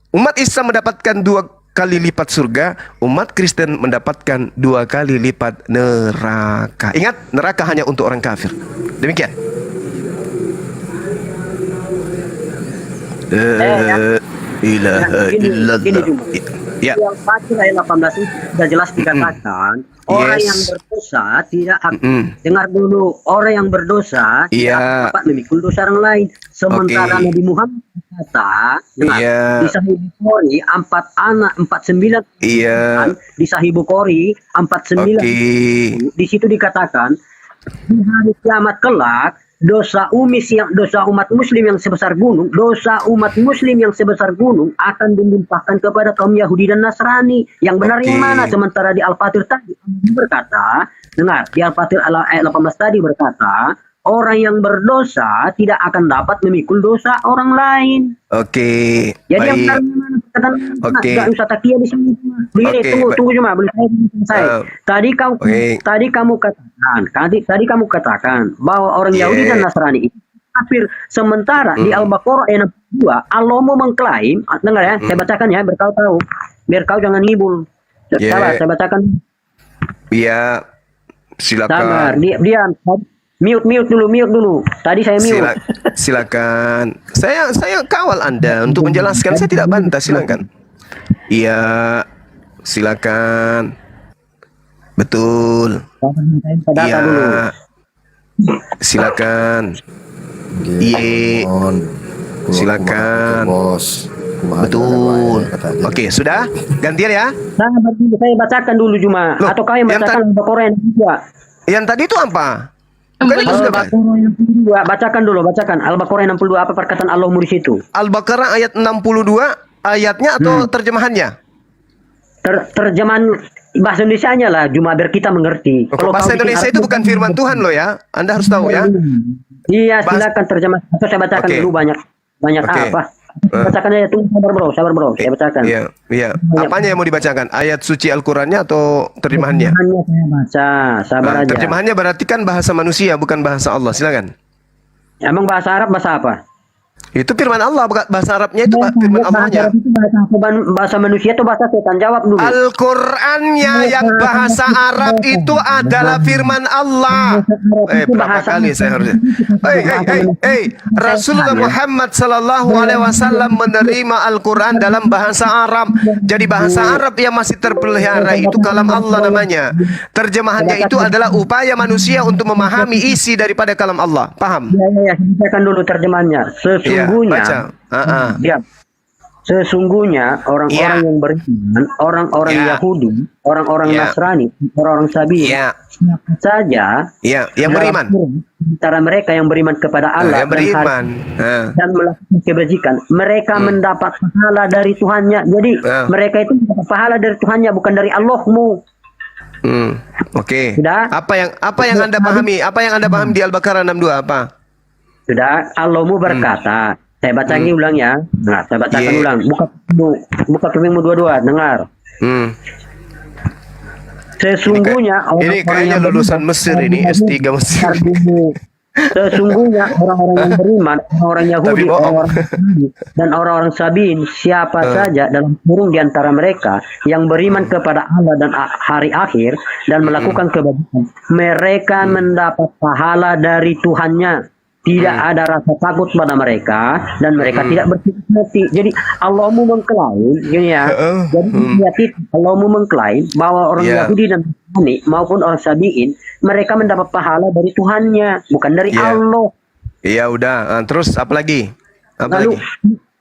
Umat Islam mendapatkan 2 kali lipat surga, umat Kristen mendapatkan 2 kali lipat neraka. Ingat, neraka hanya untuk orang kafir. Demikian. ilaha Gini illallah. Juma. Ya. Yang Al-Fatihah ayat 18 itu sudah jelas dikatakan orang Yes. yang berdosa tidak akan Mm. dengar dulu, orang yang berdosa tidak Iya. akan dapat memikul dosa orang lain. Sementara Oke. Nabi Muhammad berkata, dengar, Iya. di Sahih Bukhari 49 Iya. di Sahih Bukhari 49 Oke. di situ dikatakan di hari kiamat kelak dosa umat muslim yang sebesar gunung akan dilimpahkan kepada kaum Yahudi dan Nasrani. Yang benar yang Oke. mana? Sementara di Al-Fatir tadi berkata, dengar, di Al-Fatir ayat 18 tadi berkata, orang yang berdosa tidak akan dapat memikul dosa orang lain. Oke. Jadi yang Baik. benar yang mana? Perkataan Oke. nggak usah takia di sini. Begini, Oke, tunggu cuma boleh saya selesai. Oke. Tadi kamu katakan bahwa orang Yeah. Yahudi dan Nasrani itu kafir. Sementara di Al-Baqarah ayat 62 Allah mau mengklaim, dengar ya, saya bacakan ya, biar kau tahu, biar kau jangan ngibul. Yeah. Sabar, saya bacakan. Iya. Sabar, Silakan. diam. Mute dulu. Tadi saya mute. Silakan. Saya kawal Anda untuk menjelaskan. Saya tidak bantah. Silakan. Iya. Silakan. Betul. Data dulu. Iya. Silakan. Iya. Silakan. Bos. Betul. Oke, sudah? Gantian ya. Sabar dulu, saya bacakan dulu cuma. Loh, Atau kau yang yang bacakan Al-Baqarah yang kedua. Yang tadi itu apa? Bukan itu sudah, Pak? Al-Baqarah yang kedua, bacakan Al-Baqarah yang 62 apa perkataan Allahmu di situ? Al-Baqarah ayat 62 ayatnya atau terjemahannya? Terjemahan bahasa Indonesianya lah, cuma biar kita mengerti. Kalau bahasa kau bikin Indonesia Arab- itu bukan firman Tuhan loh ya. Anda harus tahu ya. Iya, silakan terjemah. Atau saya bacakan Oke. dulu banyak Oke. apa? Bacakan aja, tunggu sabar bro, saya bacakan. Iya. Apanya yang mau dibacakan? Ayat suci Al-Qur'annya atau terjemahannya? Terjemahannya saya baca, sabar aja. Terjemahannya berarti kan bahasa manusia bukan bahasa Allah. Silakan. Emang bahasa Arab bahasa apa? Itu firman Allah, bahasa Arabnya itu firman Allahnya. Bahasa Arab itu bahasa manusia atau bahasa setan? Jawab dulu. Al-Qur'annya yang bahasa Arab itu adalah firman Allah. Berapa kali saya harus? Rasulullah Muhammad sallallahu alaihi wasallam menerima Al-Qur'an dalam bahasa Arab. Jadi bahasa Arab yang masih terpelihara itu kalam Allah namanya. Terjemahannya itu adalah upaya manusia untuk memahami isi daripada kalam Allah. Paham? Ya, bacakan dulu terjemahannya. Sesungguhnya, diam. Sesungguhnya orang-orang yang beriman, orang-orang Yahudi, orang-orang Nasrani, orang-orang Sabi, siapa saja yang beriman. Antara mereka yang beriman kepada Allah yang beriman dan melakukan kebajikan, mereka mendapat pahala dari Tuhannya. Jadi mereka itu mendapat pahala dari Tuhannya, bukan dari Allahmu. Oke. Sudah? Apa yang Anda pahami? Apa yang Anda pahami di Al-Baqarah 62 apa? Sudah, Allahmu berkata, saya bacakan ulang ya. Nah, saya bacakan ulang. Buka filmmu dua-dua, dengar. Sesungguhnya ini kayaknya lulusan Mesir ini, S3 Mesir. Sesungguhnya orang-orang yang beriman, orang Yahudi, orang-orang dan orang-orang Sabin, siapa saja dalam kurung di antara mereka yang beriman kepada Allah dan hari akhir dan melakukan kebajikan, mereka mendapat pahala dari Tuhannya. Tidak ada rasa takut pada mereka dan mereka tidak bersikap mati. Jadi Allahmu mengklaim, gini ya. Jadi Allahmu mengklaim bahwa orang Yahudi dan Nasrani maupun orang Sabiin mereka mendapat pahala dari Tuhannya, bukan dari Allah. Iya udah. Terus apa lagi? Lalu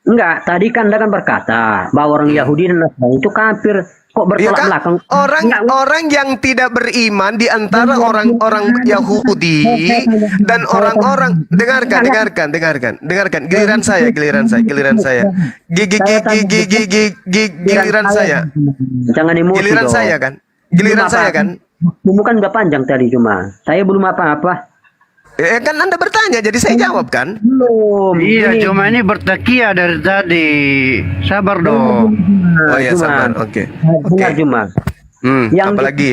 enggak, tadi kan Anda kan berkata bahwa orang Yahudi dan Nasrani itu kafir. Kok bertolak belakang? Orang yang tidak beriman di antara orang-orang Yahudi dan orang-orang dengarkan. Giliran saya. Giliran saya. Jangan emosi. Giliran saya kan. Kamu kan udah panjang tadi cuma. Saya belum apa-apa. Kan Anda bertanya, jadi saya jawab kan? Belum. Iya, cuma ini bertakia dari tadi. Sabar dong. Oh ya, sabar. Oke. Dengar cuma. Apalagi?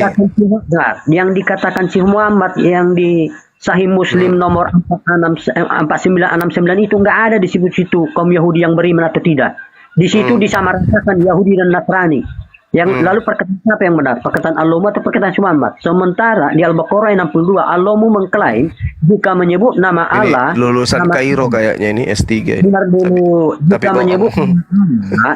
Yang dikatakan Syekh Muhammad yang di Sahih Muslim nomor 4969 itu nggak ada di situ kaum Yahudi yang beriman atau tidak. Di situ disamaratakan Yahudi dan Nasrani. Yang lalu perkataan siapa yang benar? Perkataan Allah atau perkataan Muhammad? Sementara di Al-Baqarah 62 Allah mengklaim jika menyebut nama Allah, Ini lulusan nama Kairo kayaknya ini S3 ini. dengar dulu, jika kok- menyebut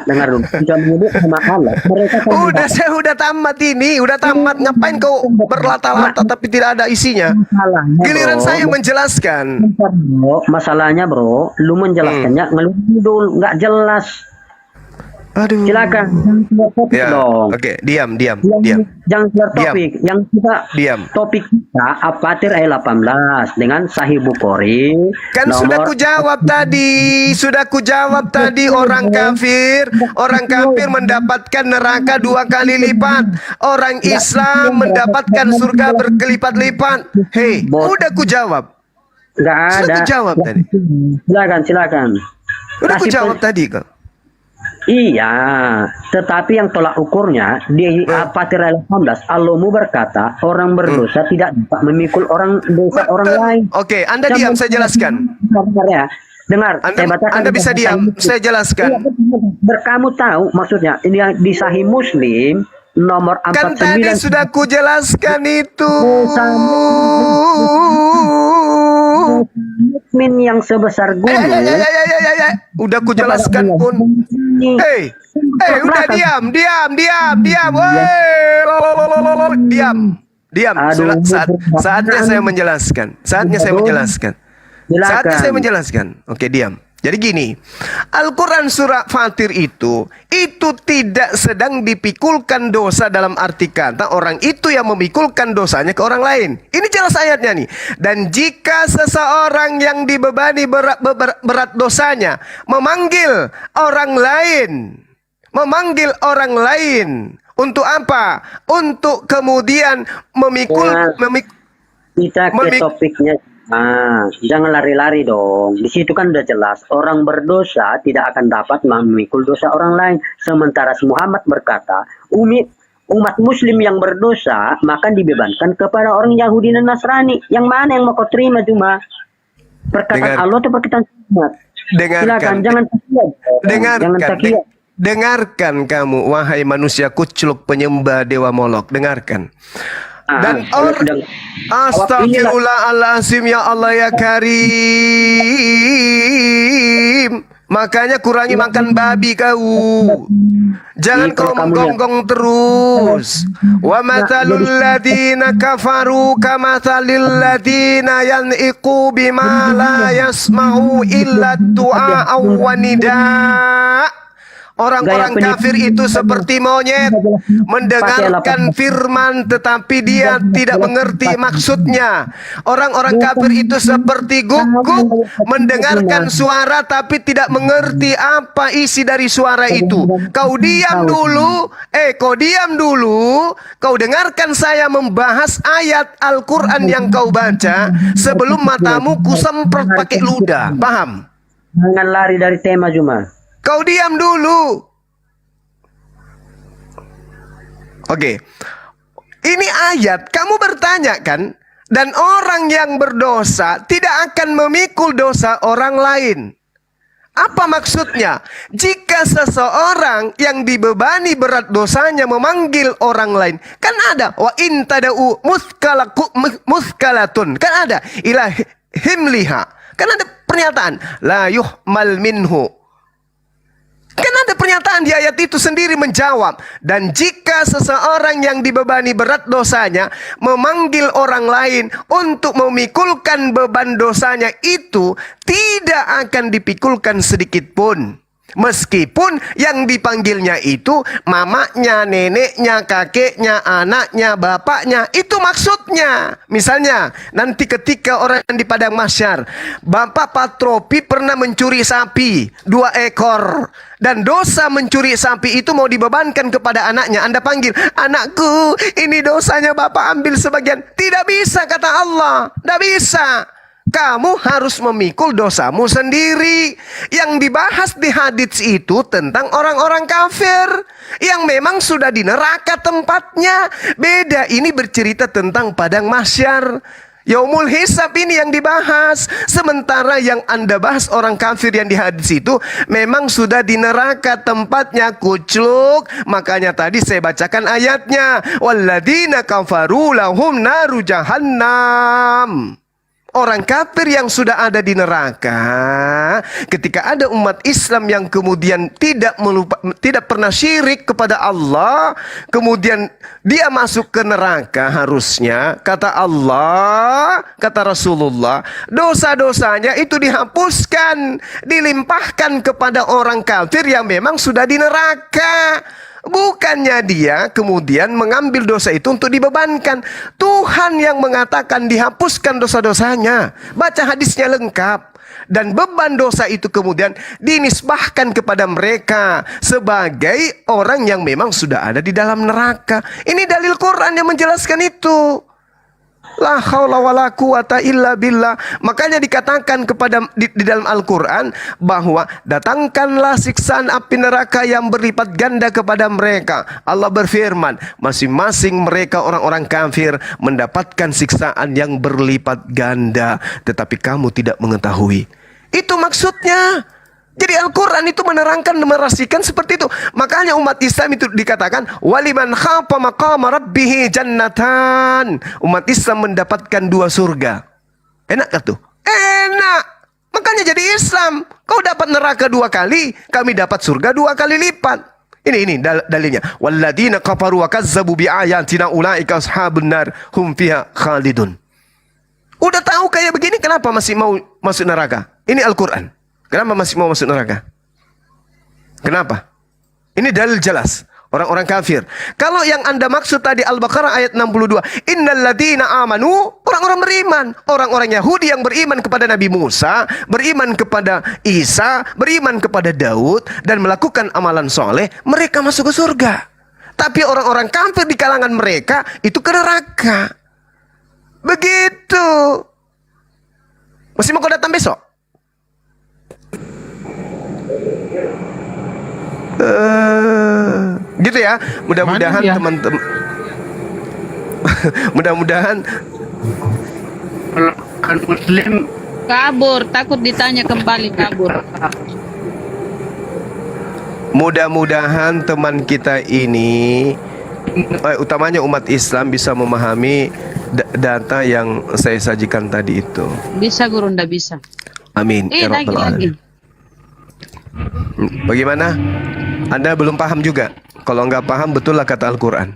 dengar dulu, jika menyebut nama Allah, mereka akan Saya udah tamat ini, udah tamat. Ngapain kau berlata-lata tapi tidak ada isinya? masalahnya, Giliran bro. saya menjelaskan. Masalahnya bro, lu menjelaskannya ngeludul, nggak jelas. Aduh. Silakan, jangan keluar topik Ya, dong. oke, diam. Jangan keluar Diam. topik. Yang kita Diam. topik kita Apatir ayat 18 dengan Sahih Bukhari. Kan sudah nomor- ku jawab tadi orang kafir mendapatkan neraka 2 kali lipat. Orang Islam mendapatkan surga berkelipat-lipat. Hei, udah ku jawab. Nggak Sudah ada. ku jawab tadi. Silakan. Udah ku Kasih jawab tadi kok. Iya, tetapi yang tolak ukurnya di Apatir ayat 18 Allahmu berkata orang berdosa tidak dapat memikul orang dosa orang lain. Oke, Anda diam, saya jelaskan. Dengar ya. Dengar, saya bacakan Anda bisa di diam, Sahih saya jelaskan. Kamu tahu maksudnya ini yang di Sahih Muslim nomor 49 Kan tadi sudah ku jelaskan itu. mukmin yang sebesar gunung. Ya. Udah ku jelaskan pun. Hei, udah diam. Woi, diam. Aduh, Saatnya saya menjelaskan. Oke, diam. Jadi gini, Al-Quran surah Fatir itu tidak sedang dipikulkan dosa dalam arti kata orang itu yang memikulkan dosanya ke orang lain. Ini jelas ayatnya nih. Dan jika seseorang yang dibebani berat dosanya memanggil orang lain untuk apa? Untuk kemudian Kita ke topiknya. Jangan lari-lari dong. Di situ kan udah jelas orang berdosa tidak akan dapat memikul dosa orang lain. Sementara Muhammad berkata, umat Muslim yang berdosa maka dibebankan kepada orang Yahudi dan Nasrani. Yang mana yang mau kau terima cuma perkataan Allah atau perkataan Muhammad? Silakan, jangan takiyah. Dengarkan kamu, wahai manusia kucluk penyembah dewa Molok. Dengarkan. Dan astagfirullahaladzim ya Allah ya Karim. Makanya kurangi makan babi kau. Jangan kau menggonggong terus. Wa mathalul ladina kafaru kamathalil ladina yan'iqu bima la yasma'u illa du'a wa nida'. Orang-orang kafir itu seperti monyet, mendengarkan firman tetapi dia tidak mengerti maksudnya. Orang-orang kafir itu seperti guguk, mendengarkan suara tapi tidak mengerti apa isi dari suara itu. Kau diam dulu, kau dengarkan saya membahas ayat Al-Quran yang kau baca sebelum matamu kusemprot pakai ludah. Paham? Jangan lari dari tema cuma. Kau diam dulu. Oke. Ini ayat, kamu bertanya kan? Dan orang yang berdosa tidak akan memikul dosa orang lain. Apa maksudnya? Jika seseorang yang dibebani berat dosanya memanggil orang lain, kan ada wa in tada'u muskalatun, kan ada ila himliha, kan ada pernyataan la yuhmal minhu. Kan ada pernyataan di ayat itu sendiri menjawab. Dan jika seseorang yang dibebani berat dosanya memanggil orang lain untuk memikulkan beban dosanya itu tidak akan dipikulkan sedikit pun. Meskipun yang dipanggilnya itu mamanya, neneknya, kakeknya, anaknya, bapaknya. Itu maksudnya. Misalnya nanti ketika orang di padang mahsyar, Bapak Patropi pernah mencuri sapi 2 ekor. Dan dosa mencuri sapi itu mau dibebankan kepada anaknya. Anda panggil, anakku ini dosanya Bapak ambil sebagian. Tidak bisa kata Allah. Tidak bisa. Kamu harus memikul dosamu sendiri. Yang dibahas di hadits itu tentang orang-orang kafir yang memang sudah di neraka tempatnya. Beda, ini bercerita tentang padang mahsyar. Yaumul hisab ini yang dibahas. Sementara yang Anda bahas orang kafir yang di hadis itu memang sudah di neraka tempatnya, kucluk. Makanya tadi saya bacakan ayatnya. Walladzina kafaru lahum naru jahannam. Orang kafir yang sudah ada di neraka, ketika ada umat Islam yang kemudian tidak pernah syirik kepada Allah, kemudian dia masuk ke neraka, harusnya kata Allah, kata Rasulullah, dosa-dosanya itu dihapuskan, dilimpahkan kepada orang kafir yang memang sudah di neraka. Bukannya dia kemudian mengambil dosa itu untuk dibebankan. Tuhan yang mengatakan dihapuskan dosa-dosanya. Baca hadisnya lengkap. Dan beban dosa itu kemudian dinisbahkan kepada mereka sebagai orang yang memang sudah ada di dalam neraka. Ini dalil Quran yang menjelaskan itu. La haula wala quwata illa billah. Makanya dikatakan di dalam Al-Quran bahwa datangkanlah siksaan api neraka yang berlipat ganda kepada mereka. Allah berfirman, masing-masing mereka orang-orang kafir mendapatkan siksaan yang berlipat ganda, tetapi kamu tidak mengetahui. Itu maksudnya. Jadi Al-Quran itu menerangkan dan merasikan seperti itu. Makanya umat Islam itu dikatakan waliman khafa maqama rabbih jannatan. Umat Islam mendapatkan 2 surga. Enak gak tuh? Enak. Makanya jadi Islam. Kau dapat neraka 2 kali, kami dapat surga 2 kali lipat. Ini dalilnya. Walladzina kafaru wa kazzabu bi ayatina ulaika ashabun nar hum fiha khalidun. Udah tahu kayak begini, kenapa masih mau masuk neraka? Ini Al-Quran. Kenapa masih mau masuk neraka? Kenapa? Ini dalil jelas. Orang-orang kafir. Kalau yang Anda maksud tadi Al-Baqarah ayat 62. Innal ladina amanu. Orang-orang beriman. Orang-orang Yahudi yang beriman kepada Nabi Musa. Beriman kepada Isa. Beriman kepada Daud. Dan melakukan amalan soleh. Mereka masuk ke surga. Tapi orang-orang kafir di kalangan mereka. Itu ke neraka. Begitu. Masih mau kau datang besok? Gitu ya. Mudah-mudahan teman-teman mudah-mudahan Kan Muslim Kabur, takut ditanya kembali kabur. mudah-mudahan teman kita ini utamanya umat Islam bisa memahami data yang saya sajikan tadi itu. Bisa guru, ndak bisa. Amin. Ya Rabbal Alamin. Bagaimana? Anda belum paham juga? Kalau nggak paham, betul lah kata Al-Quran.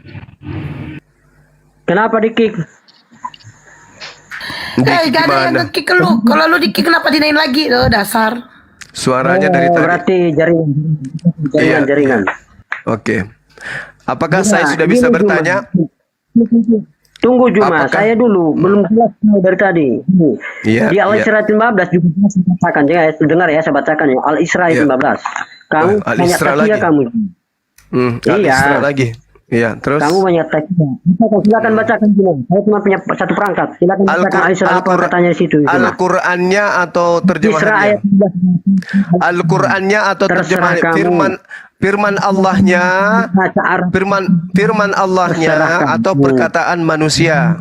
Kenapa di-kick? Gak ada yang nge-kick lu. Kalau lu di-kick kenapa dinain lagi? Lo dasar. Suaranya dari tadi. Berarti jaringan. Oke. Apakah saya sudah bisa bertanya? Tunggu Juma, saya dulu belum jelas dari tadi. Di Al-Isra 15 juga saya bacakan, dengar ya, saya bacakan ya. Al-Isra 15. Kamu banyak takia kamu. Al-Isra lagi. Iya, terus. Kamu banyak takia. Silakan bacakan Juma. Saya cuma punya 1 perangkat. Silakan bacakan Al-Isra apa katanya di situ. Al-Qur'annya atau terjemahannya? Al-Qur'annya atau terjemahan firman Allahnya, firman Allahnya atau perkataan manusia.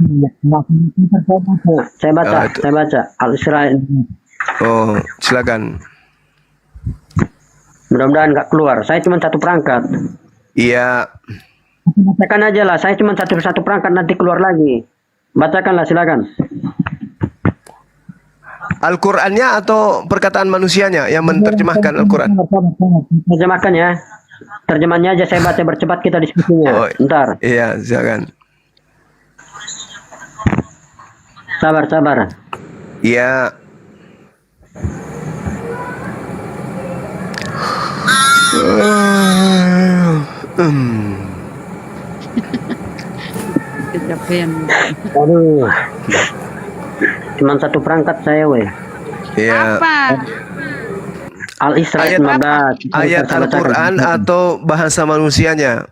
Saya baca Al-Isra. Oh, silakan. Mudah-mudahan nggak keluar. Saya cuma 1 perangkat. Iya. Bacakan aja lah. Saya cuma satu perangkat, nanti keluar lagi. Bacakanlah, silakan. Al-Qur'annya atau perkataan manusianya yang menerjemahkan Al-Qur'an? Terjemahkan ya. Terjemahannya aja saya baca bercepat, kita diskusinya. Bentar. Iya, silakan. Sabar. Iya. Aduh. Cuman 1 perangkat saya, weh. Iya. Apa? Al-Isra 15. Ayat Al-Quran atau bahasa manusianya?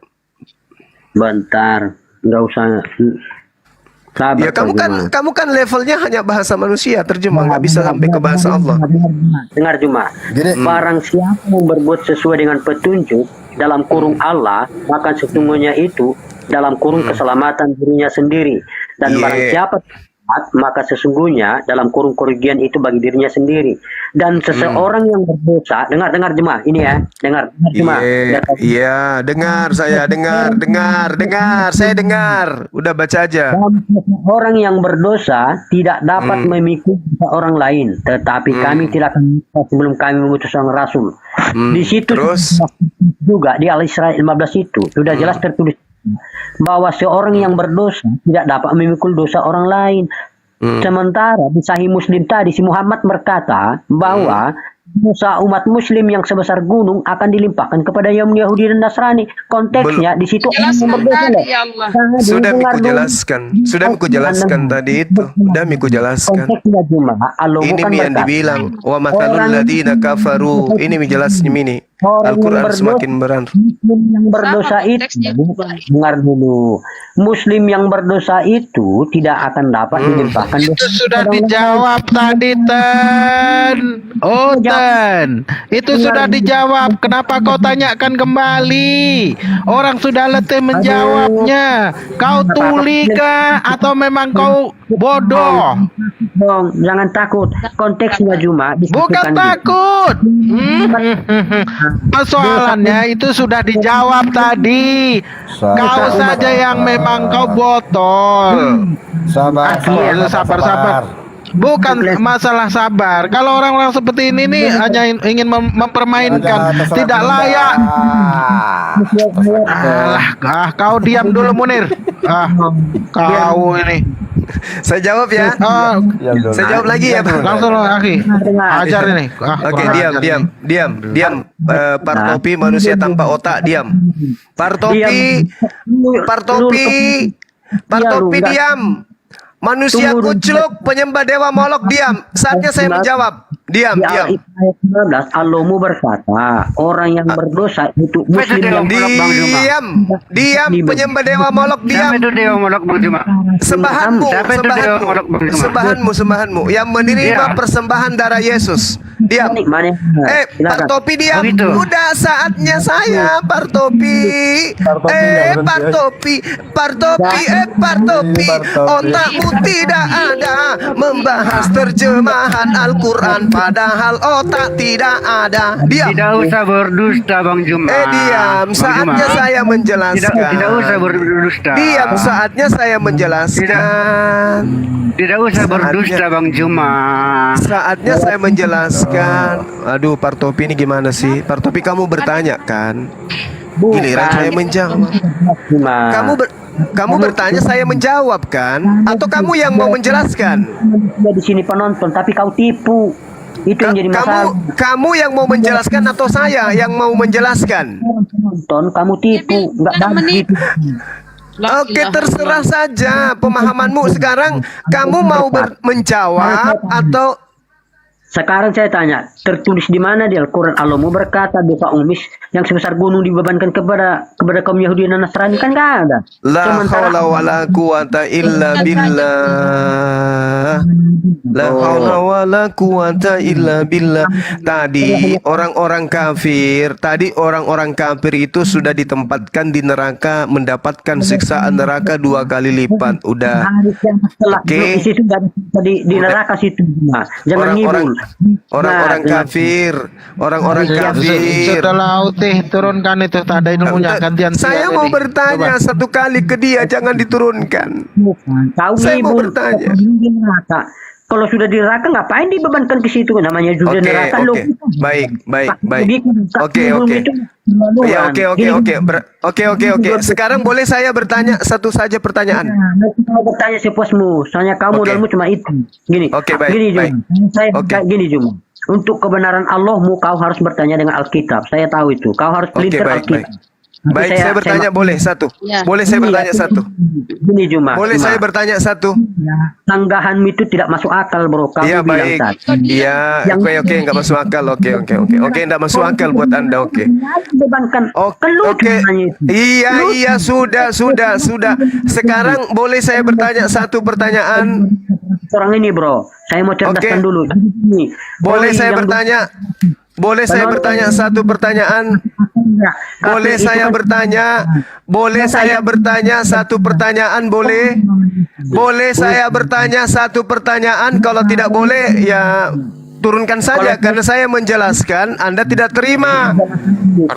Bentar, nggak usah. Sabar. Ya kamu kan levelnya hanya bahasa manusia, terjemah nggak bisa sampai ke bahasa Allah. Dengar Juma. Barang siapa yang berbuat sesuai dengan petunjuk dalam kurung Allah, maka sesungguhnya itu dalam kurung keselamatan dirinya sendiri. Dan barang siapa maka sesungguhnya dalam kurung kerugian itu bagi dirinya sendiri. Dan seseorang yang berdosa, dengar jemaah ini ya, dengar jemaah. Iya, dengar saya, dengar, saya dengar. Udah baca aja. Orang yang berdosa tidak dapat memikul dosa orang lain, tetapi kami tidak akan sebelum kami mengutus sang rasul. Di situ Terus? juga di Al-Isra 15 itu sudah jelas tertulis bahwa seorang yang berdosa tidak dapat memikul dosa orang lain. Sementara di Sahih Muslim tadi si Muhammad berkata bahwa dosa umat Muslim yang sebesar gunung akan dilimpahkan kepada yang Yahudi dan Nasrani. Konteksnya di situ orang yang berdosa loh. Ya Allah. Sudah miku jelaskan tadi itu. Sudah miku jelaskan. Konteksnya cuma Allah Ini bukan yang berkata, dibilang wa mathalul ladina kafaru. Ini jelasnya ini. orang yang Al-Quran berdosa- semakin berat. Muslim yang berdosa Sama itu, konteksnya. dengar dulu. Muslim yang berdosa itu tidak akan dapat dilimpahkan Itu dosa sudah kepada orang dijawab tadi, Ten. Oh, Ten. Itu sudah dijawab. Kenapa kau tanyakan kembali? Orang sudah letih menjawabnya. Kau tuli kah? Atau memang kau bodoh? Dong, jangan takut. Konteksnya cuma Bukan disebutkan takut. Persoalannya itu sudah dijawab tadi. Kau saja yang memang kau botol. Sabar, Sabar. Bukan masalah sabar. Kalau orang-orang seperti ini nih hanya ingin mempermainkan, tidak layak. Kau diam dulu, Munir. Kau ini. Saya jawab ya. Saya jawab lagi ya, Pak. Langsung loh, Aki. Ajar ini. Oke, diam. Partopi manusia tanpa otak, diam. Partopi, diam. Manusia kucluk, penyembah dewa Molok, diam. Saatnya saya menjawab. Diam. Di ayat 19 Allahmu berkata orang yang berdosa itu muslim yang Diam, penyembah dewa Molok, diam. Sembahanmu yang menerima persembahan darah Yesus. Diam. Partopi diam. Udah saatnya saya, Partopi. Partopi. Otakmu tidak ada membahas terjemahan Al-Quran, padahal otak tidak ada. Diam. Tidak usah berdusta, Bang Juma. Diam. Saatnya saya menjelaskan. Tidak usah berdusta. Diam, saatnya saya menjelaskan. Tidak usah berdusta, Bang Juma. Saatnya saya menjelaskan. Aduh, Partopi ini gimana sih? Partopi, kamu bertanya kan? Giliran saya menjawab. Kamu bertanya, saya menjawab kan? Atau kamu yang mau menjelaskan? di sini penonton tapi kau tipu. Itu yang jadi masalah. Kamu yang mau menjelaskan atau saya yang mau menjelaskan? Penonton kamu tipu, enggak bagus. Oke, terserah saja pemahamanmu. Sekarang kamu mau menjawab atau Sekarang saya tanya, tertulis di mana di Al-Quran Allahmu berkata dosa umis yang sebesar gunung dibebankan kepada kaum Yahudi dan Nasrani, kan nggak ada. la haula wala quwata illa billah. La haula wala quwata illa billah. Tadi orang-orang kafir itu sudah ditempatkan di neraka, mendapatkan siksaan neraka 2 kali lipat. Udah. Oke. Di neraka situ. Jangan ngibul. Orang-orang kafir. Setelah Utih turunkan itu tak ada ilmunya gantian. Saya mau bertanya satu kali ke dia, jangan diturunkan. Kau Saya mau ngibul. bertanya. Di neraka. Kalau sudah di neraka ngapain dibebankan ke situ? Namanya juga neraka. Baik. Oke. Sekarang boleh saya bertanya satu saja pertanyaan? Mau bertanya sepuasmu. Soalnya kamu dalmu cuma itu. Gini. Gini Jum. Untuk kebenaran Allahmu kau harus bertanya dengan Alkitab. Saya tahu itu. Kau harus pelintir Alkitab. Baik, saya bertanya boleh satu. Boleh saya bertanya satu. Gini Juma. Boleh saya bertanya satu. Sanggahanmu itu tidak masuk akal, bro. Kamu Iya, bilang baik. tadi. Iya, oke, enggak masuk akal. Oke, enggak masuk akal buat Anda, oke. Iya, sudah. Sekarang boleh saya bertanya satu pertanyaan? Orang ini, bro. Saya mau cerdaskan dulu. Boleh saya bertanya satu pertanyaan? Boleh saya bertanya? Boleh saya bertanya satu pertanyaan? Boleh? Boleh saya bertanya satu pertanyaan? Kalau tidak boleh, ya turunkan saja karena saya menjelaskan Anda tidak terima.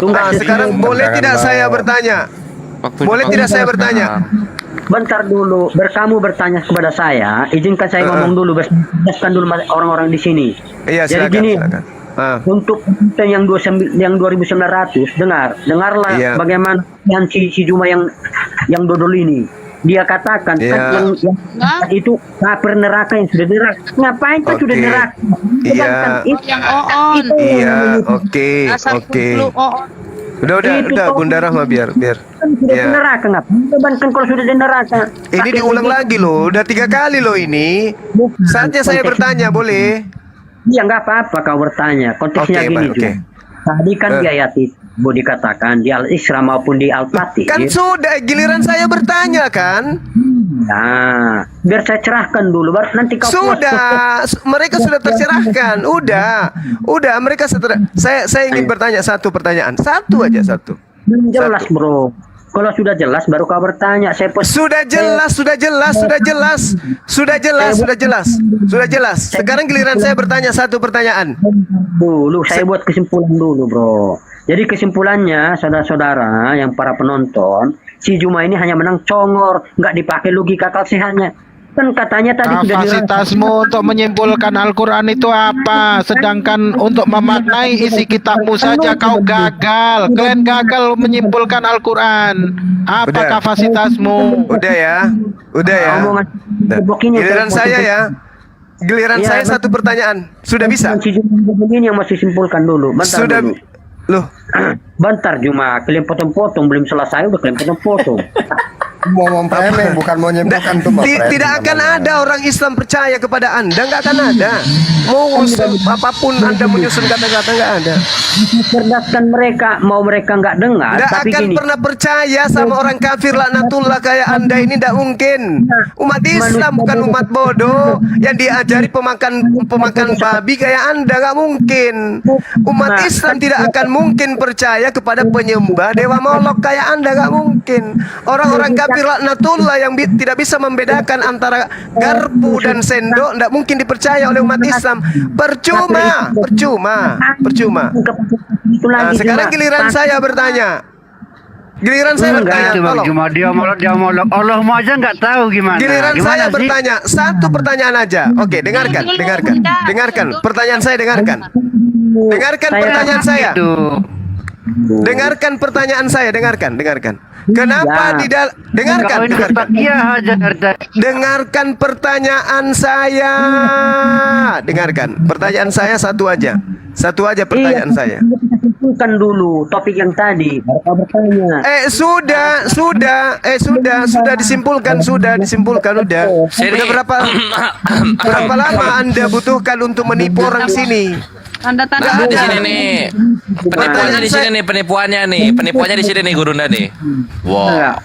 Nah, sekarang boleh tidak saya bertanya? Boleh tidak saya bertanya? Bentar dulu, kamu bertanya kepada saya, izinkan saya ngomong dulu, jelaskan dulu orang-orang di sini. Iya, Jadi silakan, gini, silakan. untuk yang 2900, dengarlah bagaimana yang si Juma yang dodol ini. Dia katakan kan yang itu kafir neraka yang sudah neraka. Ngapain kan sudah neraka? Sedangkan itu Yang on. Iya, oke. Udah, Bunda Rahma biar. sudah di neraka, ngapain bebankan kalau sudah di neraka? Ini diulang lagi loh, udah 3 kali loh ini. Saatnya saya bertanya, boleh? Iya, nggak apa-apa kau bertanya. Konteksnya gini juga. Tadi kan di ayat itu dikatakan di Al-Isra maupun di Al-Fatih. Kan sudah, giliran saya bertanya kan? Nah, biar saya cerahkan dulu, baru nanti kau sudah, mereka sudah tercerahkan. Udah, mereka saya ingin bertanya satu pertanyaan, satu aja satu. Jelas bro. Kalau sudah jelas baru kau bertanya. Sudah jelas. Sekarang giliran saya bertanya satu pertanyaan. Dulu saya buat kesimpulan dulu bro. Jadi kesimpulannya saudara-saudara yang para penonton, si Juma ini hanya menang congor, nggak dipakai logika akal sehatnya. Kan katanya tadi kapasitasmu untuk menyimpulkan Al-Quran itu apa? Sedangkan untuk memaknai isi kitabmu saja kau gagal. Kalian gagal menyimpulkan Al-Quran. Apa kapasitasmu? Udah ya. Giliran saya ya. Giliran saya satu pertanyaan. Sudah bisa? Ini yang masih simpulkan dulu. Sudah. Loh, bentar Juma, kalian potong-potong belum selesai udah kalian potong-potong. Mau mempremeng bukan mau menyimpulkan tuh. Tidak akan ada orang Islam percaya kepada Anda, nggak akan ada. Mau apapun Anda menyusun kata-kata nggak ada. Cerdaskan mereka, mau mereka nggak dengar. Nggak tapi akan gini, pernah percaya sama orang kafir laknatullah kayak Anda ini, nggak mungkin. Umat Islam bukan umat bodoh yang diajari pemakan babi kayak Anda, nggak mungkin. Umat Islam tidak akan mungkin percaya kepada penyembah dewa Molok kayak Anda, nggak mungkin. Orang-orang kafir laknatullah yang tidak bisa membedakan antara garpu dan sendok tidak mungkin dipercaya oleh umat Islam. Percuma. Nah, sekarang giliran saya bertanya. Tolong. Cuma dia molok. Allah aja nggak tahu gimana. Giliran saya bertanya satu pertanyaan aja. Oke, dengarkan. Pertanyaan saya dengarkan. Dengarkan pertanyaan saya. Dengarkan pertanyaan saya, dengarkan. Kenapa dengarkan pertanyaan saya. Dengarkan. Pertanyaan saya satu aja pertanyaan saya. Simpulkan dulu topik yang tadi. Baru bertanya. Sudah disimpulkan udah. Udah berapa lama Anda butuhkan untuk menipu orang sini? Tanda-tanda di sini nih. Penipuannya di sini nih, penipuannya di sini nih Gurunda nih. Wow.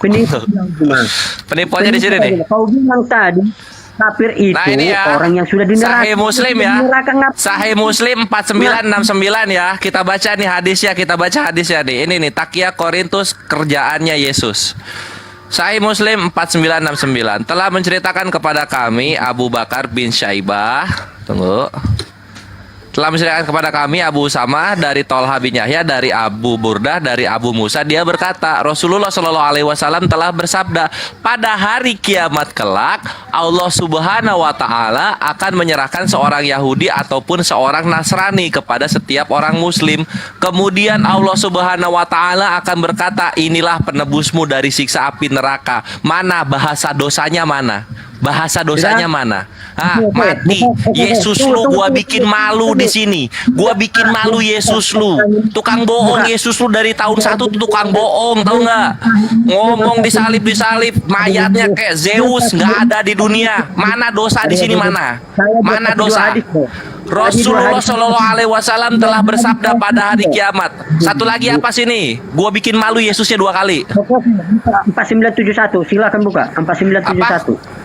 Penipuannya di sini nih. Kau bilang tadi kafir itu orang yang sudah di neraka. Sahih Muslim ya. Sahih Muslim 4969 ya. Kita baca nih hadisnya, nih. Ini nih Takia Korintus kerjaannya Yesus. Sahih Muslim 4969 telah menceritakan kepada kami Abu Bakar bin Syaibah. Telah menceritakan kepada kami Abu Usama dari Tolha bin Yahya dari Abu Burdah dari Abu Musa, dia berkata Rasulullah Shallallahu Alaihi Wasallam telah bersabda, pada hari kiamat kelak Allah Subhanahu Wa Taala akan menyerahkan seorang Yahudi ataupun seorang Nasrani kepada setiap orang Muslim. Kemudian Allah Subhanahu Wa Taala akan berkata, inilah penebusmu dari siksa api neraka. Mana bahasa dosanya mana? Mati. Yesus lu gua bikin malu di sini. Gua bikin malu Yesus lu. Tukang bohong Yesus lu dari tahun 1 tuh tukang bohong, tahu nggak? Ngomong disalib mayatnya kayak Zeus, nggak ada di dunia. Mana dosa di sini mana? Mana dosa? Rasulullah Shallallahu Alaihi Wasallam telah bersabda pada hari kiamat. Satu lagi apa sini? Gua bikin malu Yesusnya 2 kali. 4971, silakan buka 4971.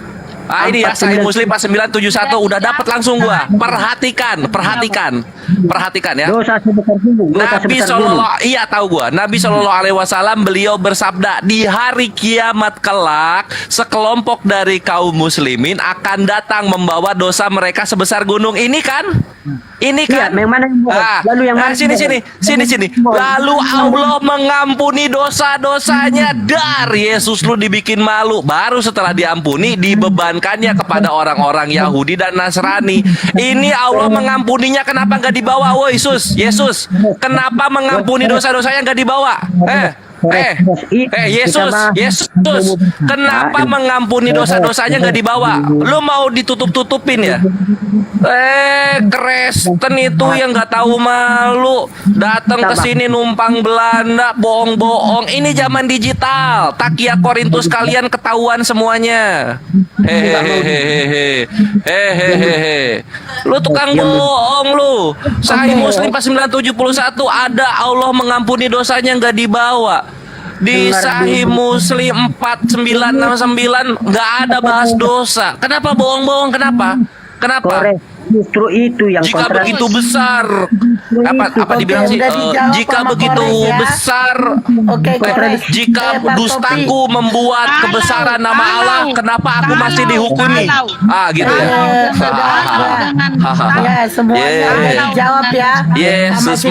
Ini ya Sahih Muslim 4971 udah dapat langsung gua. Perhatikan ya. Dosa sebesar gunung. Nabi Sallallahu, iya tahu gua. Nabi Sallallahu Alaihi Wasallam beliau bersabda, di hari kiamat kelak sekelompok dari kaum muslimin akan datang membawa dosa mereka sebesar gunung. Ini kan? Iya, yang mana yang bohong? Lalu yang mana? Sini. Lalu Allah mengampuni dosa-dosanya. Yesus lu dibikin malu. Baru setelah diampuni dibebankannya kepada orang-orang Yahudi dan Nasrani. Ini Allah mengampuninya, kenapa nggak dibawa? Woi Yesus, kenapa mengampuni dosa-dosanya nggak dibawa? Yesus, kenapa mengampuni dosa-dosanya nggak dibawa? Lu mau ditutup-tutupin ya? Kristen itu yang nggak tahu malu, datang ke sini numpang Belanda, bohong-bohong. Ini zaman digital, takia Korintus kalian ketahuan semuanya. Lu tukang bohong lu. Sahih Muslim 4971 ada Allah mengampuni dosanya nggak dibawa. Di Sahih Muslim 4969 nggak ada bahas dosa. Kenapa bohong-bohong? Kenapa? Justru itu yang jika begitu besar apa dibilang sih jika begitu besar jika dustaku membuat kebesaran nama Allah, kenapa aku masih dihukumi gitu ya. Semuanya dijawab ya. Yesus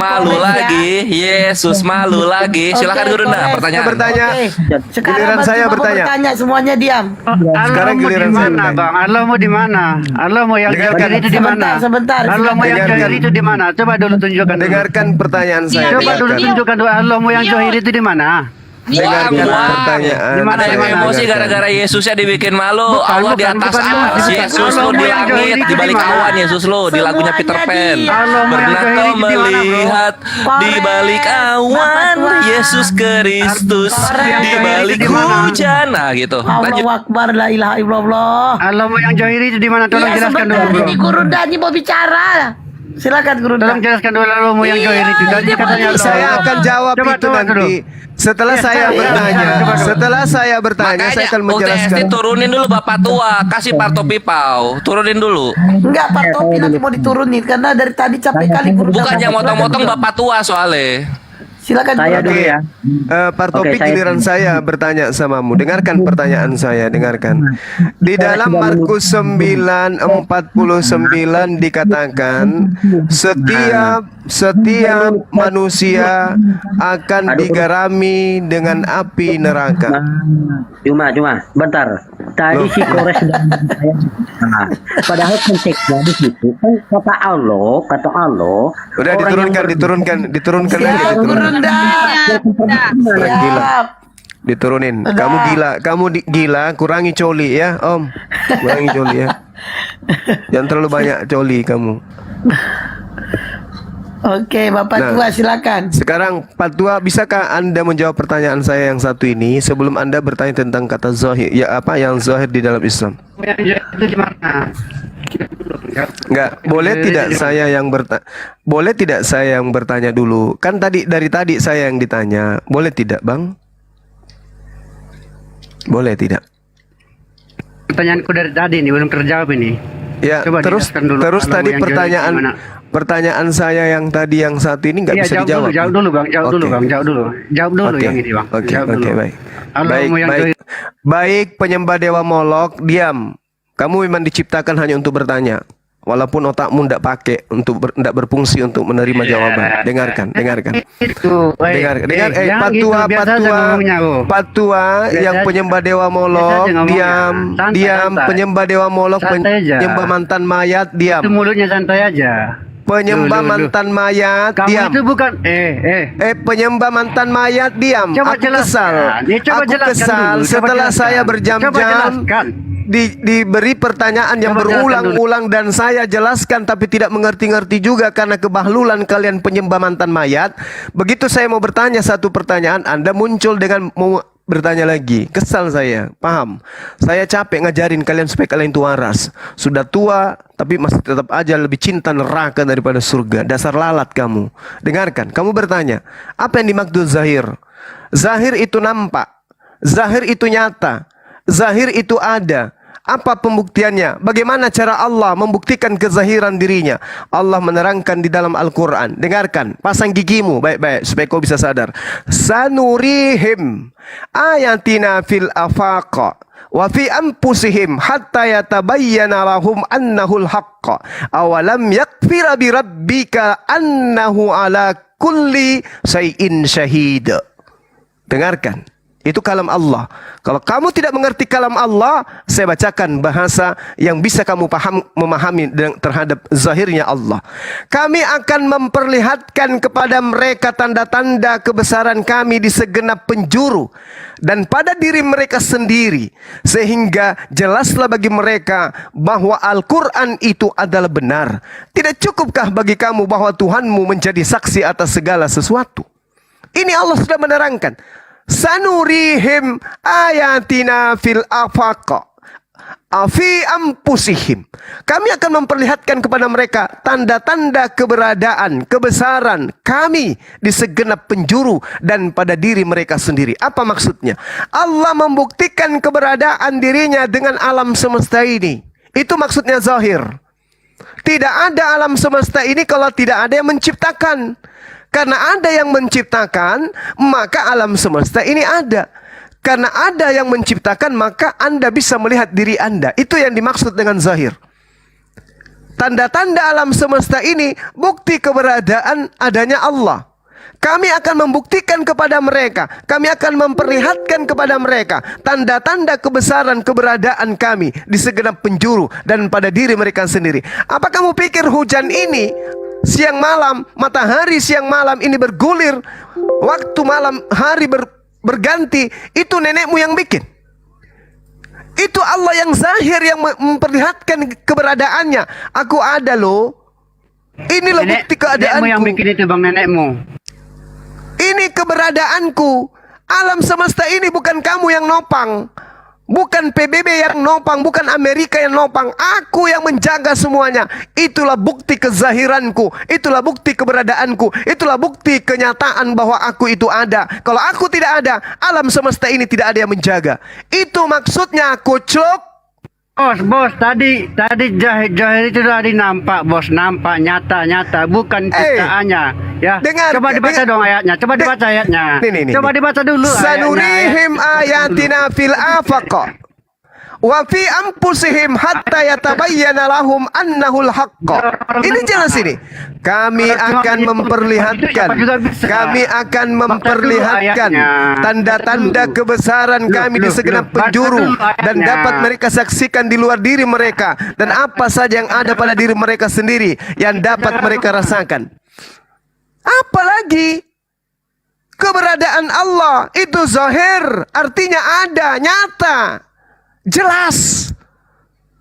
malu lagi. Silakan Gurunda, pertanyaan. Giliran saya bertanya. Semuanya diam. Sekarang giliran saya bertanya. Bang, Allah mau di mana? Allah mau yang jahil itu di mana? Sebentar. Allah mau yang jahil itu di mana? Coba dulu tunjukkan. Dengarkan pertanyaan saya. Coba dulu tunjukkan dulu Allah mau yang jahil itu di mana? Dengarkan pertanyaan. Ada yang emosi gara-gara Yesusnya dibikin malu. Allah di atas atas, Yesus lu di langit, di balik awan. Yesus lu di lagunya Peter Pan. Pernah kau melihat di balik awan Yesus Kristus di balik hujan. Nah gitu. Allahu Akbar, la ilaha illallah. Allah mau yang jahil itu di mana? Tolong jelaskan dulu, bro. Ini Guru Dani mau bicara. Silakan Guru Dani. Tolong jelaskan dulu Allah mau yang jahil itu. Tadi katanya saya akan jawab itu nanti. Setelah saya bertanya, saya akan menjelaskan. Turunin dulu Bapak tua, kasih Parto Pipau, turunin dulu. Enggak, Parto nanti mau diturunin karena dari tadi capek kali Guru. Bukan yang motong-motong Bapak tua soalnya. Silakan saya dulu ya. Pak Topik, giliran saya bertanya samamu. Dengarkan pertanyaan saya, dengarkan. Di dalam Markus 9:49 dikatakan setiap manusia akan digarami dengan api neraka. Cuma bentar. Tadi si Kores sudah padahal konteksnya di situ kan kata Allah. Udah diturunkan lagi. Diturunin. Kamu gila, kurangi coli ya, Om. Kurangi coli ya. Jangan terlalu banyak coli kamu. Oke, Bapak tua silakan. Sekarang Pak Tua, bisakah Anda menjawab pertanyaan saya yang satu ini sebelum Anda bertanya tentang kata zahir, ya apa yang zahir di dalam Islam? Itu di mana? Enggak, boleh tidak saya yang bertanya dulu? Kan dari tadi saya yang ditanya. Boleh tidak, Bang? Boleh tidak? Pertanyaanku dari tadi ini belum terjawab ini. Ya, coba terus tadi pertanyaan saya yang tadi yang satu ini nggak bisa dijawab. Jawab dulu Bang, jawab dulu yang ini Bang. Oke, baik. Baik. Baik, penyembah dewa Molok, diam. Kamu memang diciptakan hanya untuk bertanya. Walaupun otakmu tidak pakai tidak berfungsi untuk menerima jawaban. Dengarkan. Patua yang penyembah dewa Molok, diam. Penyembah dewa Molok, penyembah mantan mayat, diam. Itu mulutnya santai aja. Penyembah mantan mayat, diam. Kamu itu bukan penyembah mantan mayat, diam. Aku kesal setelah saya berjam-jam diberi pertanyaan yang berulang-ulang dan saya jelaskan tapi tidak mengerti-ngerti juga karena kebahlulan kalian penyembah mantan mayat. Begitu saya mau bertanya satu pertanyaan, Anda muncul dengan mau bertanya lagi. Kesal saya, paham. Saya capek ngajarin kalian supaya kalian itu waras. Sudah tua tapi masih tetap aja lebih cinta neraka daripada surga. Dasar lalat kamu. Dengarkan, kamu bertanya, apa yang dimaksud zahir? Zahir itu nampak. Zahir itu nyata. Zahir itu ada. Apa pembuktiannya? Bagaimana cara Allah membuktikan kezahiran dirinya? Allah menerangkan di dalam Al-Quran. Dengarkan, pasang gigimu baik-baik supaya kau bisa sadar. Sanurihim ayatina fil afaqa wa fi anfusihim hatta yatabayyana lahum annahul haqqa awalam yakfira bi rabbika annahu ala kulli syai'in syahid. Dengarkan, itu kalam Allah. Kalau kamu tidak mengerti kalam Allah, saya bacakan bahasa yang bisa kamu memahami terhadap zahirnya Allah. Kami akan memperlihatkan kepada mereka tanda-tanda kebesaran kami di segenap penjuru dan pada diri mereka sendiri, sehingga jelaslah bagi mereka bahwa Al-Quran itu adalah benar. Tidak cukupkah bagi kamu bahwa Tuhanmu menjadi saksi atas segala sesuatu? Ini Allah sudah menerangkan. Sanurihim ayatina fil afaqa afi ampusihim. Kami akan memperlihatkan kepada mereka tanda-tanda keberadaan, kebesaran kami di segenap penjuru dan pada diri mereka sendiri. Apa maksudnya? Allah membuktikan keberadaan dirinya dengan alam semesta ini. Itu maksudnya zahir. Tidak ada alam semesta ini kalau tidak ada yang menciptakan. Karena ada yang menciptakan, maka alam semesta ini ada. Karena ada yang menciptakan, maka Anda bisa melihat diri Anda. Itu yang dimaksud dengan zahir. Tanda-tanda alam semesta ini bukti keberadaan adanya Allah. Kami akan membuktikan kepada mereka, kami akan memperlihatkan kepada mereka tanda-tanda kebesaran keberadaan kami di segenap penjuru dan pada diri mereka sendiri. Apa kamu pikir hujan ini siang malam, matahari siang malam ini bergulir, waktu malam hari berganti, itu nenekmu yang bikin? Itu Allah yang zahir yang memperlihatkan keberadaannya. Aku ada loh. Inilah bukti keadaanku. Nenekmu yang bikin itu, bang, nenekmu. Ini keberadaanku. Alam semesta ini bukan kamu yang nopang, bukan PBB yang nopang, bukan Amerika yang nopang. Aku yang menjaga semuanya. Itulah bukti kezahiranku. Itulah bukti keberadaanku. Itulah bukti kenyataan bahwa aku itu ada. Kalau aku tidak ada, alam semesta ini tidak ada yang menjaga. Itu maksudnya, kucluk. Bos, tadi Zahir itu tadi nampak, bos, nampak nyata, bukan ciptaannya. Ya, coba dibaca dong ayatnya. Coba dibaca ayatnya. Coba dibaca dulu. Sanurihim ayatina fil afaqa wa fi anfusihim hatta yatabayyana lahum annahul haqqa. Ini jelas ini. Kami akan memperlihatkan tanda-tanda kebesaran kami di segenap penjuru dan dapat mereka saksikan di luar diri mereka, dan apa saja yang ada pada diri mereka sendiri yang dapat mereka rasakan. Apalagi keberadaan Allah itu zahir, artinya ada, nyata, jelas.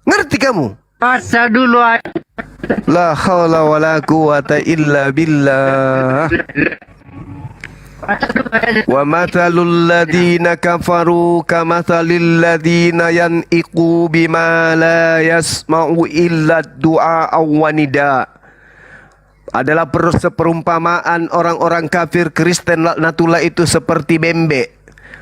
Ngerti kamu? Baca dulu. La haula wala quwata illa billah. Wa mathalul ladina kafaru kamathalil ladina yan'iqu bima la yasma'u illa du'a wa nida. Adalah seperumpamaan orang-orang kafir Kristen laknatullah itu seperti bembek,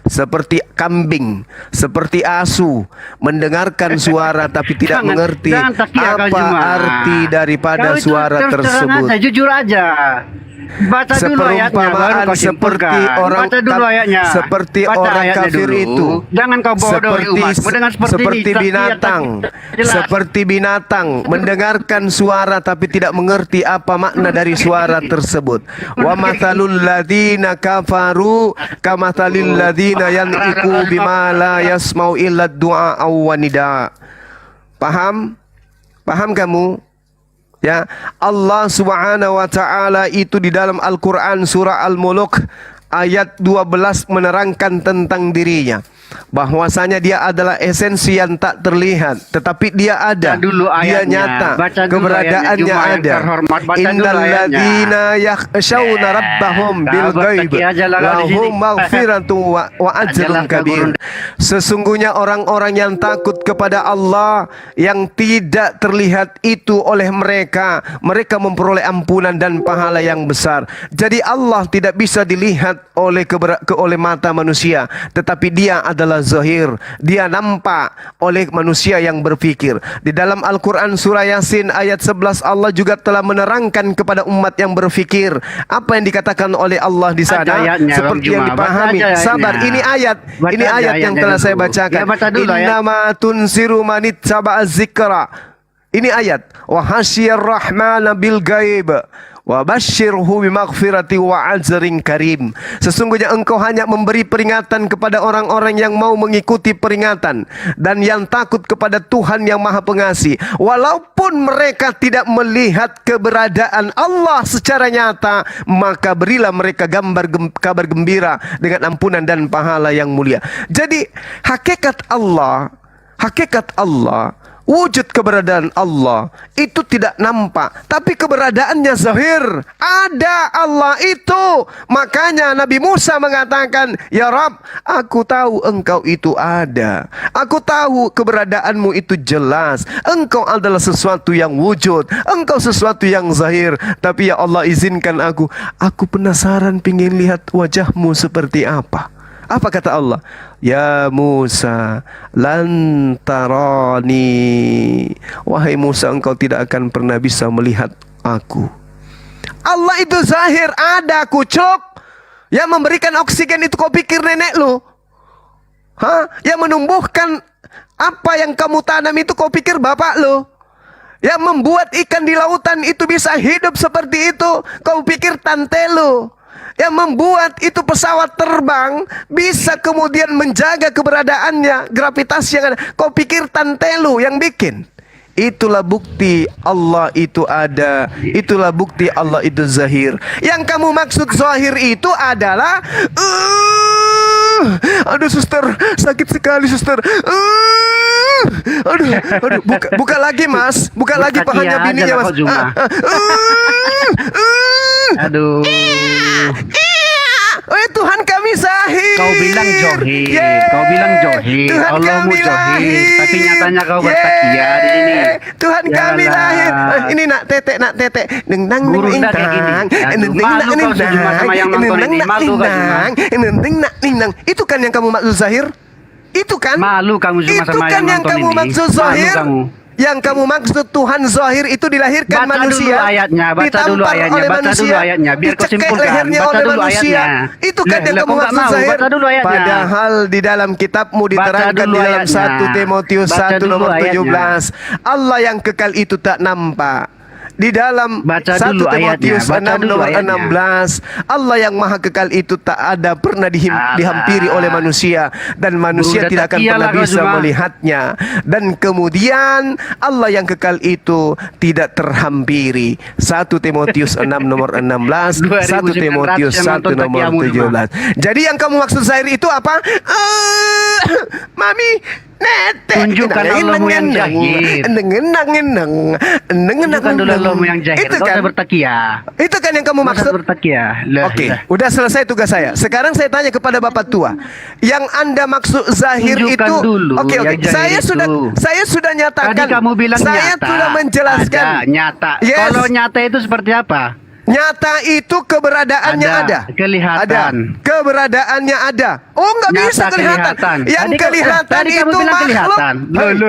seperti kambing, seperti asu, mendengarkan suara tapi tidak mengerti apa arti daripada suara tersebut. Aja, jujur aja. Baca dulu ayatnya, baru kau seperti orang, baca dulu ayatnya. Seperti baca orang kafir dulu. itu. Jangan kau bodohi umatmu dengan seperti ini, binatang, seperti binatang mendengarkan suara tapi tidak mengerti apa makna dari suara tersebut. Wa mathalul ladzina kafaru kamathalil ladzina yan'iqu bima la yasma'u illa du'a wa nida. Paham? Paham kamu? Ya, Allah Subhanahu wa taala itu di dalam Al-Qur'an surah Al-Mulk ayat 12 menerangkan tentang dirinya, bahwasanya dia adalah esensi yang tak terlihat, tetapi dia ada, dia nyata, keberadaannya ada. Innal ladzina yakhshawna rabbahum bil ghaib lahum maghfiratun wa ajrun kabir. Sesungguhnya orang-orang yang takut kepada Allah yang tidak terlihat itu oleh mereka memperoleh ampunan dan pahala yang besar. Jadi Allah tidak bisa dilihat oleh mata manusia, tetapi dia adalah adalah zahir. Dia nampak oleh manusia yang berfikir. Di dalam Al-Quran surah Yasin ayat 11 Allah juga telah menerangkan kepada umat yang berfikir apa yang dikatakan oleh Allah di sana. Ayatnya, seperti Bang yang Juma. dipahami. Baca ayatnya. Sabar, ini ayat. Baca Ini ayat yang ayatnya telah saya dulu. bacakan. Ya, baca dulu ayat. Innama tunsiru manittaba'az zikra. Ini ayat. Wa hasyir rahmana bil gaib. Wa basyirhu bimaghfirati wa ajrin karim. Sesungguhnya engkau hanya memberi peringatan kepada orang-orang yang mau mengikuti peringatan dan yang takut kepada Tuhan yang Maha Pengasih. Walaupun mereka tidak melihat keberadaan Allah secara nyata, maka berilah mereka kabar gembira dengan ampunan dan pahala yang mulia. Jadi hakikat Allah, wujud keberadaan Allah itu tidak nampak, tapi keberadaannya zahir. Ada Allah itu. Makanya Nabi Musa mengatakan, "Ya Rabb, aku tahu engkau itu ada. Aku tahu keberadaanmu itu jelas. Engkau adalah sesuatu yang wujud. Engkau sesuatu yang zahir. Tapi ya Allah, izinkan aku penasaran pingin lihat wajahmu seperti apa." Apa kata Allah? Ya Musa, lan tarani. Wahai Musa, engkau tidak akan pernah bisa melihat aku. Allah itu zahir, ada, kucuk. Yang memberikan oksigen itu kau pikir nenek lu? Yang menumbuhkan apa yang kamu tanam itu kau pikir bapak lu? Yang membuat ikan di lautan itu bisa hidup seperti itu kau pikir tante lu? Yang membuat itu pesawat terbang bisa kemudian menjaga keberadaannya, gravitasi yang ada, kau pikir tante lu yang bikin? Itulah bukti Allah itu ada. Itulah bukti Allah itu zahir. Yang kamu maksud zahir itu adalah aduh suster, sakit sekali suster. Aduh, buka lagi mas, buka lagi pahanya bininya mas. Aduh. Oh Tuhan kami zahir. Kau bilang johir, kau bilang johir, Tuhan Allahmu kami johir, lahir. tapi nyatanya kau bertakia di sini. Tuhan kami Yalah. lahir. Ini nak tetek. Neng nang Guru neng ndak kayak gini. Aduh, neng malu kau Sujuma sama yang nonton ini, malu kau Sujuma. Itu kan yang kamu maksud zahir? Itu kan? Malu kamu Sujuma Itu sama kan yang yang nonton kamu ini. maksud Malu zahir? kamu. Yang kamu maksud Tuhan zahir itu dilahirkan Baca manusia. dulu ayatnya, baca dulu ditampar ayatnya, oleh baca manusia, dulu ayatnya, biar kau dicekek simpulkan. lehernya Baca oleh dulu manusia. ayatnya. Itu kan yang Lah, kamu kau nggak maksud mau, zahir. baca dulu ayatnya. Padahal di dalam kitabmu Baca diterangkan dulu di dalam ayatnya. 1 Timotius Baca 1 dulu nomor ayatnya. 17. Allah yang kekal itu tak nampak. Di dalam Baca 1 dulu Timotius ayatnya, baca 6 dulu nomor ayatnya. 16, Allah yang maha kekal itu tak ada pernah dihampiri oleh manusia, dan manusia Guru tidak akan Datakia pernah lah kau bisa cuma. melihatnya. Dan kemudian Allah yang kekal itu tidak terhampiri. 1 Timotius 6 nomor 16, 1 Timotius 1 nomor 17. Jadi yang kamu maksud zahir itu apa? Mami Nete, Tunjukkan Allahmu yang jahir. Tunjukkan dulu Allahmu yang jahir. Itu Kau kan usah bertakia. itu kan yang kamu Kau usah maksud. bertakia. Lah, Oke, lah. udah selesai tugas saya. Sekarang saya tanya kepada Bapak tua. Yang Anda maksud zahir Tunjukkan itu dulu Oke. yang jahir Saya sudah nyatakan. Tadi kamu bilang saya nyata. sudah menjelaskan. Ada, nyata. Yes. Kalau nyata itu seperti apa? Nyata itu keberadaannya ada. Kelihatan. Ada. Keberadaannya ada. Oh, nggak Nyata bisa kelihatan. kelihatan. Yang Tadi kelihatan kamu itu bilang makhluk. kelihatan.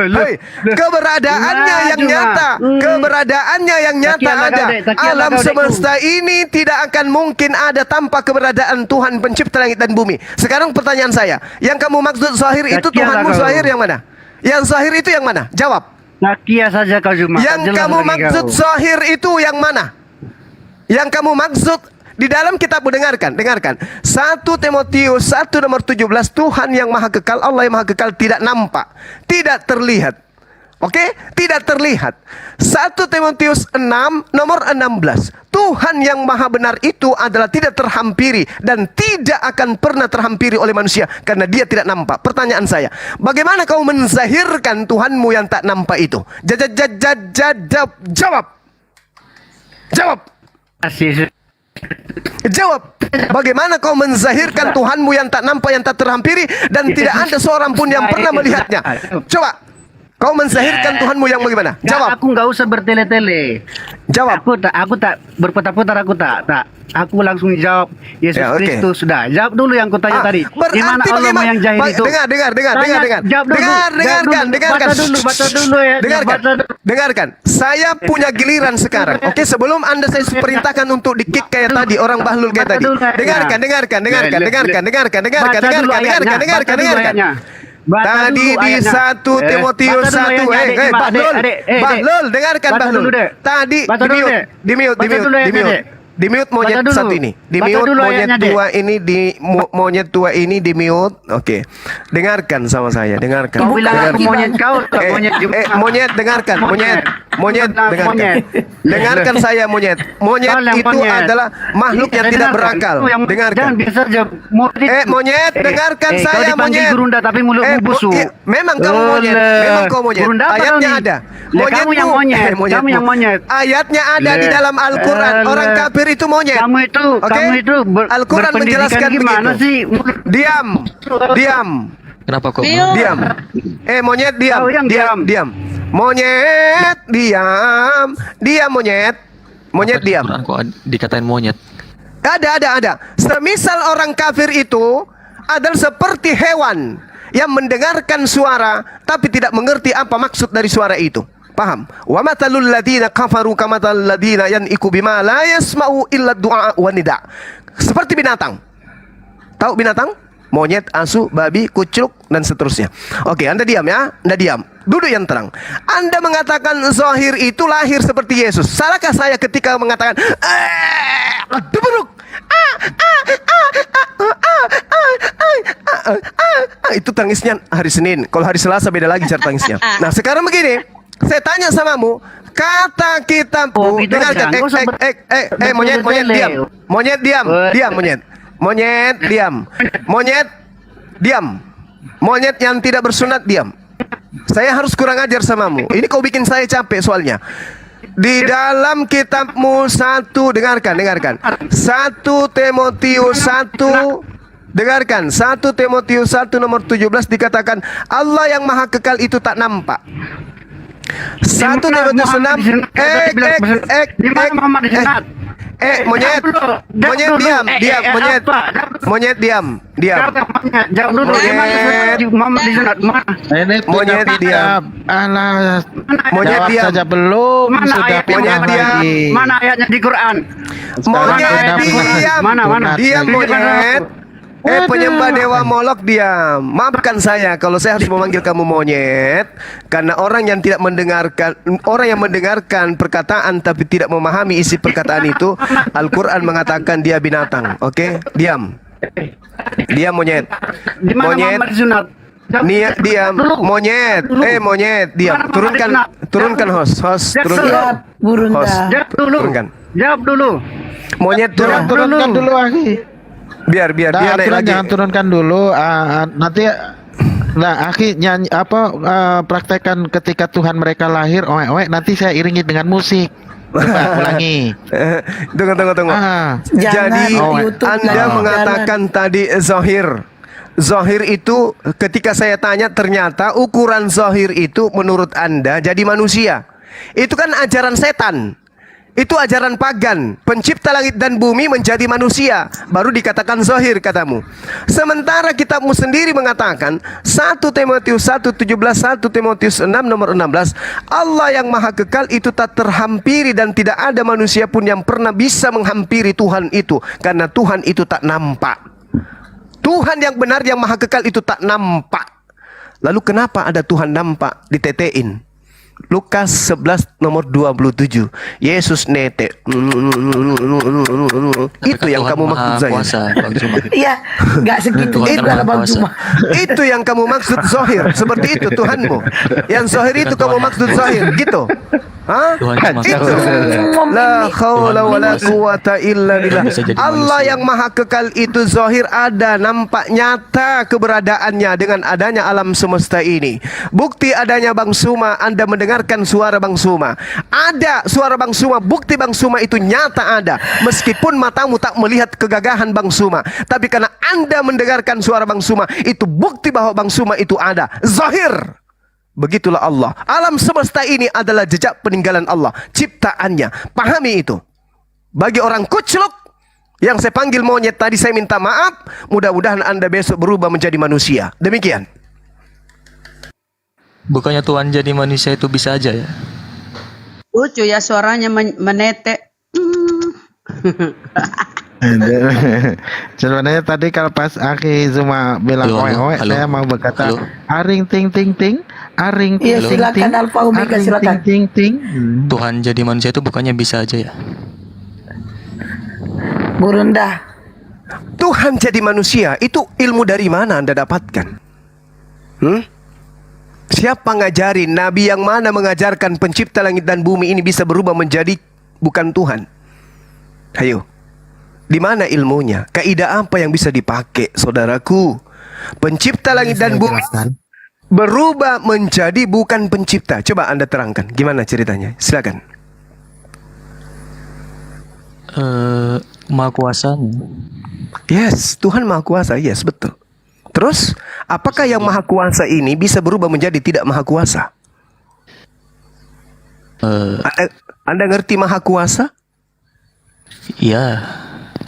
Loh. Keberadaannya Nah, yang cuma. nyata. Keberadaannya yang nyata Takialah ada. kau, Dek. Takialah Alam kau, Dek. semesta ini tidak akan mungkin ada tanpa keberadaan Tuhan pencipta langit dan bumi. Sekarang pertanyaan saya, yang kamu maksud zahir itu Takialah Tuhanmu kau. zahir yang mana? Yang zahir itu yang mana? Jawab. Nakia saja kau cuma. Yang Jelas kamu bagi maksud kau. zahir itu yang mana? Yang kamu maksud di dalam kitabmu, dengarkan. 1 Timotius 1 nomor 17, Tuhan yang maha kekal, Allah yang maha kekal tidak nampak, tidak terlihat. Oke? Tidak terlihat. 1 Timotius 6 nomor 16, Tuhan yang maha benar itu adalah tidak terhampiri dan tidak akan pernah terhampiri oleh manusia karena dia tidak nampak. Pertanyaan saya, bagaimana kau menzahirkan Tuhanmu yang tak nampak itu? Jawab. Jawab. Bagaimana kau menzahirkan Tuhanmu yang tak nampak, yang tak terhampiri dan tidak ada seorang pun yang pernah melihatnya? Coba. Kau mensahirkan Tuhanmu yang bagaimana? Jawab. Aku nggak usah bertele-tele. Jawab. Aku tak berputar-putar, aku tak. Aku langsung jawab Yesus Ya, oke. Kristus sudah. Jawab dulu yang kutanya tadi. Di mana Berarti Allah bagaimana? yang jahil itu? Dengar. Jawab dulu. Dengarkan. Baca dulu ya. Dengarkan. Saya punya giliran sekarang. Oke, sebelum Anda saya perintahkan untuk di-kick kayak tadi, orang bahlul kayak tadi. Dengarkan. Tadi di 1 Timotius 1. Bahlul, dengarkan Bahlul. Tadi di mute monyet Baca dulu. satu ini. Di Baca mute dulu monyet ayatnya, Dek. tua ini monyet tua ini di mute. Oke. Dengarkan sama saya, dengarkan. Kau bilang aku monyet, kau monyet juga. Monyet dengarkan, monyet dengarkan. Monyet. Dengarkan saya monyet. Monyet Kau yang itu monyet. adalah makhluk yang tidak berakal. Dengarkan. Jangan biasa aja murid. Monyet, dengarkan saya Kau dipanggil monyet. Gurunda tapi mulutmu busuk. Memang kamu monyet, memang kau monyet. Gurunda apa Ayatnya kau ni? ada. Kamu yang monyet. Kamu yang monyet. Ayatnya ada di dalam Al-Quran. Orang kafir itu monyet. Kamu itu Al-Quran berpendidikan menjelaskan gimana begitu. sih? Diam. Kenapa kok? Diam. Monyet diam. Kau yang Diam. Monyet diam. Diam monyet. Monyet diam. Kok dikatain monyet? Ada. Semisal orang kafir itu adalah seperti hewan yang mendengarkan suara tapi tidak mengerti apa maksud dari suara itu. Paham? Wa matalul ladina kafaru kamatal ladina yan'iku bima la yasma'u illa du'a wa nida. Seperti binatang. Tahu binatang? Monyet, asu, babi, kucuk dan seterusnya. Oke, Anda diam ya. Anda diam. Duduk yang tenang. Anda mengatakan zahir itu lahir seperti Yesus. Salahkah saya ketika mengatakan dubruk? Itu tangisnya hari Senin. Kalau hari Selasa beda lagi cara tangisnya. Nah, sekarang begini. Saya tanya samamu, kata kitabmu, dengarkan, monyet diam, monyet diam, monyet diam, monyet yang tidak bersunat diam. Saya harus kurang ajar samamu. Ini kau bikin saya capek soalnya. Di dalam kitabmu 1, dengarkan, 1 Timotius 1. Dengarkan, 1 Timotius 1 nomor 17 dikatakan Allah yang maha kekal itu tak nampak. 1 Timotius 6. Monyet diam, monyet diam. Jawab dulu. Monyet diam. Alah, Monyet jawab diam. saja belum. Mana Sudah ayatnya? pindah lagi. Mana ayatnya di Quran? Monyet diam. Mana? Diam monyet. Penyembah dewa Molok diam. Maafkan saya kalau saya harus memanggil kamu monyet karena orang yang mendengarkan perkataan tapi tidak memahami isi perkataan itu, Al-Quran mengatakan dia binatang. Oke? Diam. Diam monyet. Monyet. Diam. Monyet. Monyet, diam. Turunkan host. Turunkan. Host. Jawab dulu. Monyet Turunkan dulu Aki. Biar naik lagi. Jangan turunkan dulu. Nanti Aki nyanyi praktekkan ketika Tuhan mereka lahir. Nanti saya iringi dengan musik. Coba ulangi. Tunggu. Jadi Anda mengatakan tadi zahir. Zahir itu ketika saya tanya ternyata ukuran zahir itu menurut Anda jadi manusia. Itu kan ajaran setan. Itu ajaran pagan. Pencipta langit dan bumi menjadi manusia, baru dikatakan zahir katamu. Sementara kitabmu sendiri mengatakan 1 Timotius 1:17, 1 Timotius 6 nomor 16, Allah yang maha kekal itu tak terhampiri dan tidak ada manusia pun yang pernah bisa menghampiri Tuhan itu, karena Tuhan itu tak nampak. Tuhan yang benar yang maha kekal itu tak nampak. Lalu kenapa ada Tuhan nampak ditetein? Lukas 11 nomor 27. Yesus nete. Itu yang kamu maksud saya. Iya, enggak segitu juga Bang Cuma. Itu yang kamu maksud zahir. Seperti itu Tuhanmu. Yang zahir itu kamu maksud zahir. Gitu. Hah? Itu. La haula wala quwata illa billah. Allah yang maha kekal itu zahir, ada, nampak nyata keberadaannya dengan adanya alam semesta ini. Bukti adanya Bang Suma, Anda mendengarkan suara Bang Suma. Ada suara Bang Suma, bukti Bang Suma itu nyata ada. Meskipun matamu tak melihat kegagahan Bang Suma, tapi karena Anda mendengarkan suara Bang Suma, itu bukti bahwa Bang Suma itu ada. Zahir. Begitulah Allah. Alam semesta ini adalah jejak peninggalan Allah, ciptaannya. Pahami itu. Bagi orang kucluk yang saya panggil monyet tadi, saya minta maaf. Mudah-mudahan Anda besok berubah menjadi manusia. Demikian. Bukannya Tuhan jadi manusia itu bisa aja ya? Lucu ya suaranya menetek. Sebenarnya tadi kalau pas Aki cuma bilang oe-oe, saya mau berkata aring ting ting ting, aring ting ting ting. Silakan Alfa Omega, silakan. Ting ting. Tuhan jadi manusia itu bukannya bisa aja ya? Gurunda. Tuhan jadi manusia, itu ilmu dari mana Anda dapatkan? Siapa ngajarin? Nabi yang mana mengajarkan pencipta langit dan bumi ini bisa berubah menjadi bukan Tuhan? Ayo. Di mana ilmunya? Kaidah apa yang bisa dipakai, saudaraku? Pencipta langit dan bumi berubah menjadi bukan pencipta. Coba Anda terangkan, gimana ceritanya? Silakan. Maha kuasa. Yes, Tuhan maha kuasa. Yes, betul. Terus, apakah yang maha kuasa ini bisa berubah menjadi tidak maha kuasa? Anda ngerti maha kuasa? Iya.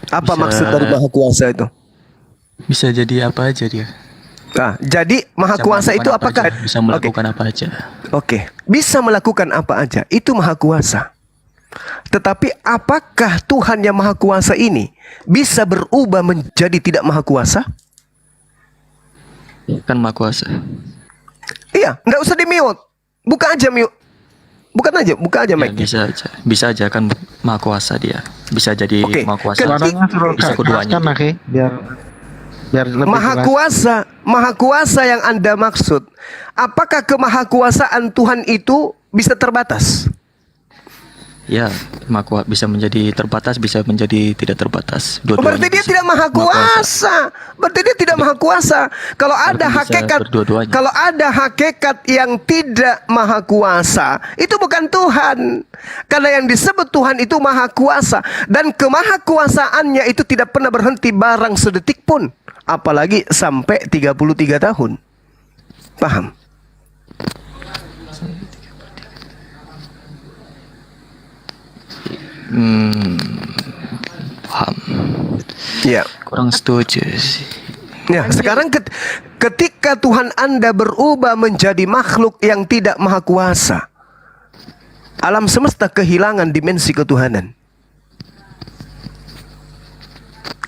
Apa maksud dari maha kuasa itu? Bisa jadi apa aja dia. Nah, jadi maha kuasa itu apakah bisa melakukan apa aja? Oke, bisa melakukan apa aja. Itu maha kuasa. Tetapi apakah Tuhan yang maha kuasa ini bisa berubah menjadi tidak maha kuasa? Kan maha kuasa. Iya, nggak usah di-mute. Buka aja mute. Buka aja mic. Ya, bisa aja kan maha kuasa dia. Bisa jadi maha kuasa. Bisa keduanya. Biar lebih maha kuasa yang Anda maksud, apakah kemahakuasaan Tuhan itu bisa terbatas? Ya, bisa menjadi terbatas, bisa menjadi tidak terbatas. Berarti dia tidak maha kuasa. Berarti dia tidak maha kuasa. Kalau ada hakikat yang tidak maha kuasa, itu bukan Tuhan. Karena yang disebut Tuhan itu maha kuasa, dan kemahakuasaannya itu tidak pernah berhenti barang sedetik pun, apalagi sampai 33 tahun. Paham? Paham. Ya. Kurang setuju sih. Ya, sekarang ketika Tuhan Anda berubah menjadi makhluk yang tidak maha kuasa, alam semesta kehilangan dimensi ketuhanan.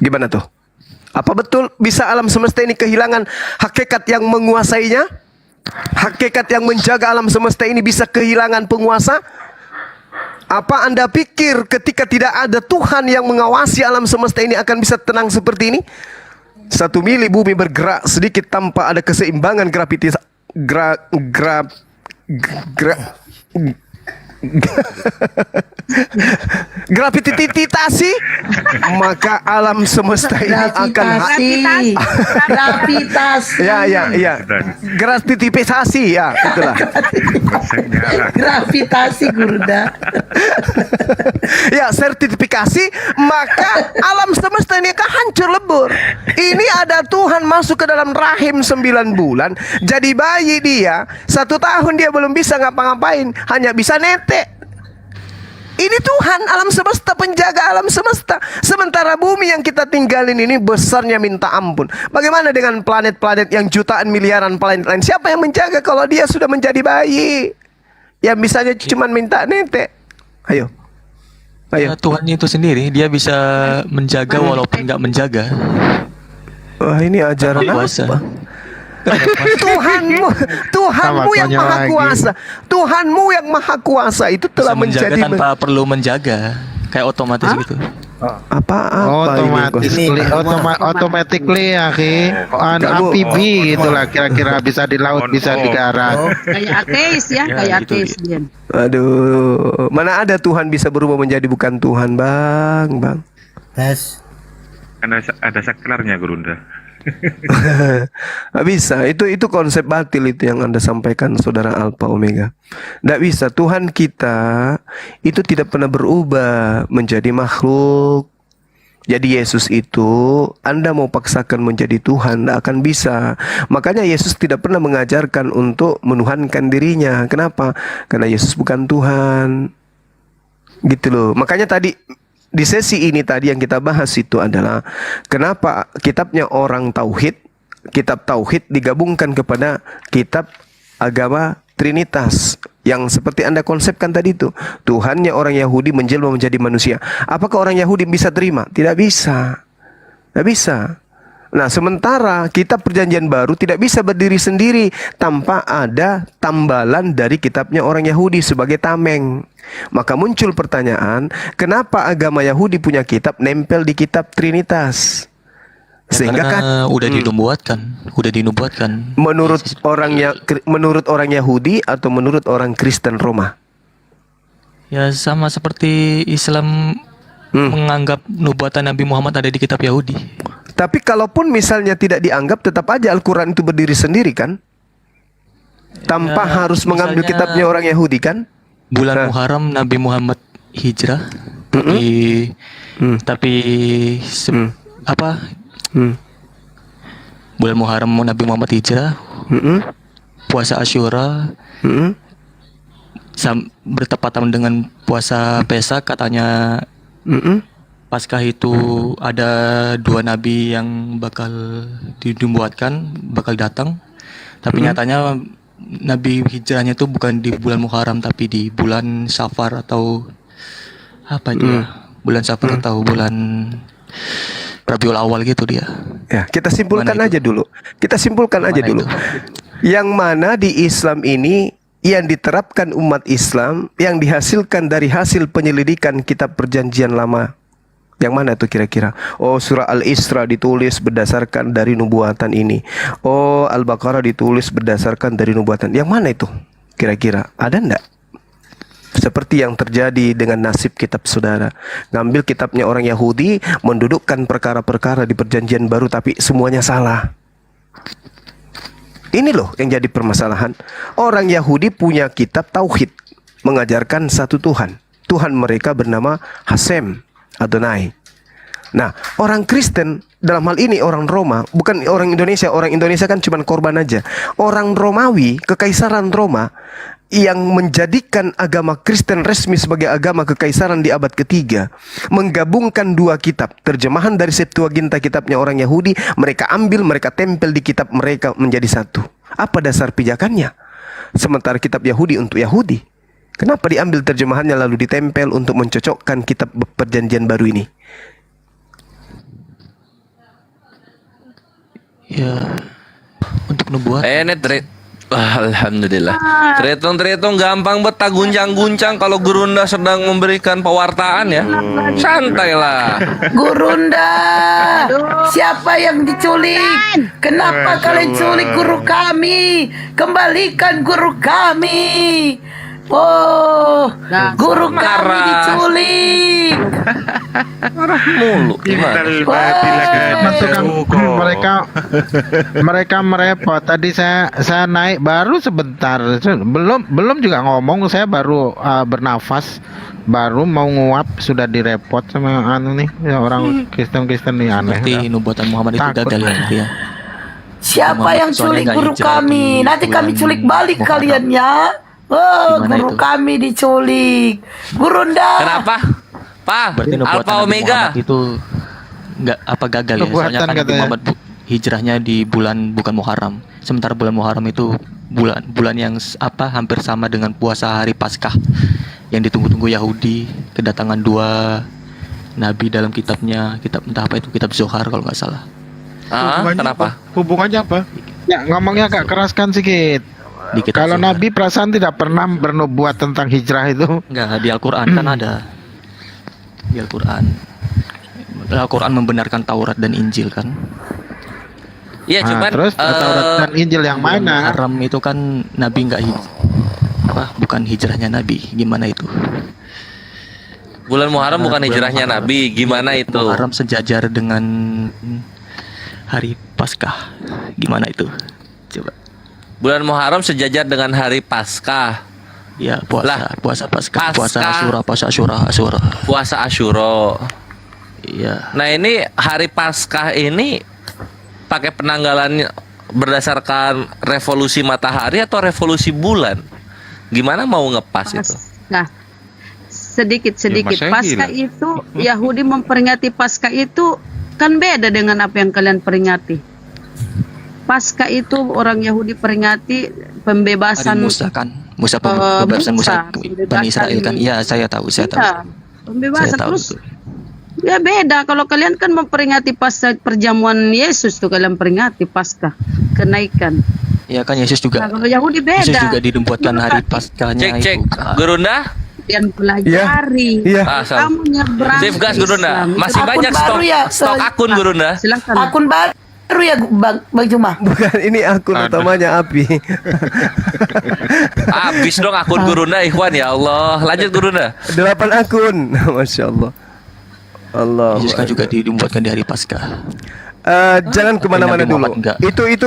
Gimana tuh? Apa betul bisa alam semesta ini kehilangan hakikat yang menguasainya? Hakikat yang menjaga alam semesta ini bisa kehilangan penguasa? Apa Anda pikir ketika tidak ada Tuhan yang mengawasi alam semesta ini akan bisa tenang seperti ini? 1 mili bumi bergerak sedikit tanpa ada keseimbangan gravitasi, maka alam semesta ini akan gravitasi. Ya. Gratifikasi ya, itulah. Gravitasi Gurunda. Ya, sertifikasi, maka alam semesta ini akan hancur lebur. Ini ada Tuhan masuk ke dalam rahim 9 bulan, jadi bayi dia, 1 tahun dia belum bisa ngapa-ngapain, hanya bisa netek. Ini Tuhan alam semesta, penjaga alam semesta. Sementara bumi yang kita tinggalin ini besarnya minta ampun. Bagaimana dengan planet-planet yang jutaan miliaran planet lain? Siapa yang menjaga kalau dia sudah menjadi bayi? Yang bisanya cuma minta netek. Ayo. Ya, Tuhan itu sendiri, dia bisa menjaga walaupun nggak menjaga. Wah, ini ajaran apa? Tuhanmu yang maha kuasa. Tuhanmu yang maha kuasa itu telah menjaga menjadi tanpa perlu menjaga, kayak otomatis gitu. Automatically ya amfibi gitulah, kira-kira bisa di laut, bisa di darat. Kayak ateis ya, kayak ateis dia. Aduh, mana ada Tuhan bisa berubah menjadi bukan Tuhan, Bang. Tes. Ada saklarnya, Gurunda. Nggak bisa, itu konsep batil itu yang Anda sampaikan, saudara Alpha Omega. Nggak bisa, Tuhan kita itu tidak pernah berubah menjadi makhluk Jadi Yesus itu, Anda mau paksakan menjadi Tuhan, tidak akan bisa. Makanya Yesus tidak pernah mengajarkan untuk menuhankan dirinya. Kenapa? Karena Yesus bukan Tuhan. Gitu loh. Makanya tadi, di sesi ini tadi yang kita bahas itu adalah, kenapa kitabnya orang Tauhid, kitab Tauhid digabungkan kepada kitab agama Trinitas. Yang seperti Anda konsepkan tadi itu, Tuhannya orang Yahudi menjelma menjadi manusia. Apakah orang Yahudi bisa terima? Tidak bisa. Tidak bisa. Nah, sementara kitab perjanjian baru tidak bisa berdiri sendiri tanpa ada tambalan dari kitabnya orang Yahudi sebagai tameng. Maka muncul pertanyaan, kenapa agama Yahudi punya kitab nempel di kitab Trinitas? Sehingga kan udah dinubuatkan menurut orang Yahudi atau menurut orang Kristen Roma. Ya sama seperti Islam menganggap nubuatan Nabi Muhammad ada di kitab Yahudi. Tapi kalaupun misalnya tidak dianggap, tetap aja Al-Quran itu berdiri sendiri kan? Tanpa harus mengambil kitabnya orang Yahudi kan? Bulan Muharram Nabi Muhammad hijrah, Bulan Muharram Nabi Muhammad hijrah, puasa Asyura, bertepatan dengan puasa Pesak katanya. Paskah itu ada 2 nabi yang bakal dinubuatkan, bakal datang. Tapi nyatanya Nabi hijrahnya itu bukan di bulan Muharram tapi di bulan Safar atau apa itu ya? Bulan Safar atau bulan Rabiul Awal gitu dia. Ya, kita simpulkan aja dulu. Yang mana di Islam ini yang diterapkan umat Islam yang dihasilkan dari hasil penyelidikan kitab perjanjian lama. Yang mana itu kira-kira? Oh, surah Al-Isra ditulis berdasarkan dari nubuatan ini. Oh, Al-Baqarah ditulis berdasarkan dari nubuatan. Yang mana itu? Kira-kira ada enggak? Seperti yang terjadi dengan nasib kitab saudara. Ngambil kitabnya orang Yahudi, mendudukkan perkara-perkara di perjanjian baru, tapi semuanya salah. Ini loh yang jadi permasalahan. Orang Yahudi punya kitab Tauhid, mengajarkan satu Tuhan. Tuhan mereka bernama Hasem, Adonai. Nah, orang Kristen, dalam hal ini orang Roma, bukan orang Indonesia. Orang Indonesia kan cuma korban aja. Orang Romawi, Kekaisaran Roma, yang menjadikan agama Kristen resmi sebagai agama kekaisaran di abad ketiga, menggabungkan 2 kitab, terjemahan dari Septuaginta kitabnya orang Yahudi, mereka ambil, mereka tempel di kitab mereka menjadi satu. Apa dasar pijakannya? Sementara kitab Yahudi untuk Yahudi, kenapa diambil terjemahannya lalu ditempel untuk mencocokkan kitab perjanjian baru ini? Ya, untuk nubuat. Alhamdulillah. Terhitung gampang bet guncang-guncang kalau Gurunda sedang memberikan pewartaan ya. Santailah. Gurunda, siapa yang diculik? Kenapa kalian culik guru kami? Kembalikan guru kami. Oh, guru kami diculik. Marah mulu. Mereka merepot. Tadi saya naik baru sebentar, belum juga ngomong, saya baru bernafas, baru mau nguap sudah direpot sama nih ya, orang Kristen nih aneh. Berarti nubuatan Muhammad itu gagal ya. Siapa yang culik guru kami? Nanti kami culik balik kalian ya. Oh, guru kami diculik. Gurunda. Kenapa? Pak, Alfa Omega itu gagal ya? Soalnya kan Nabi Muhammad hijrahnya di bulan bukan Muharram. Sementara bulan Muharram itu bulan yang hampir sama dengan puasa hari Paskah yang ditunggu-tunggu Yahudi. Kedatangan 2 nabi dalam kitabnya, kitab entah apa itu, kitab Zohar kalau nggak salah. Kenapa? Hubungannya apa? Ya, ngomongnya agak keraskan sedikit. Kalau Zohar. Nabi perasaan tidak pernah bernubuat tentang hijrah itu. Enggak, di Al-Quran kan ada. Di Al-Quran membenarkan Taurat dan Injil kan. Iya, cuman terus Taurat dan Injil yang mana? Muharram itu kan Nabi bukan hijrahnya Nabi. Gimana itu? Bulan Muharram bukan hijrahnya Nabi. Gimana itu? Muharram sejajar dengan hari Paskah. Gimana itu? Coba. Bulan Muharram sejajar dengan hari Paskah. Ya, puasa Paskah, puasa Asyura. Puasa Asyura. Iya. Nah ini hari Paskah ini pakai penanggalan berdasarkan revolusi matahari atau revolusi bulan? Gimana mau ngepas itu? Nah, sedikit-sedikit. Ya, Paskah itu Yahudi memperingati Paskah itu kan beda dengan apa yang kalian peringati. Paskah itu orang Yahudi peringati pembebasan Musa kan, pembebasan Musa Bani Israel kan. Iya, saya tahu. Pembebasan Saya tahu terus. Ya beda, kalau kalian kan memperingati Paskah perjamuan Yesus tuh kalian peringati Paskah, kenaikan. Ya kan Yesus juga. Nah, kalau Yahudi beda. Yesus juga dinubuatkan hari Paskahnya Cek, Gurunda. Yang pelajari. Kamu nyebrang. Save gas Gurunda. Islam. Masih Akun banyak baru ya, stok akun Gurunda. Silakan. Akun baru ya Bang Juma. Bukan, ini akun utamanya Api. Habis dong akun Gurunda Ikhwan, ya Allah. Lanjut Gurunda. 8 akun. Masya Allah. Allah. Yesus kan juga dinubuatkan di hari Paskah. Jangan kemana-mana dulu.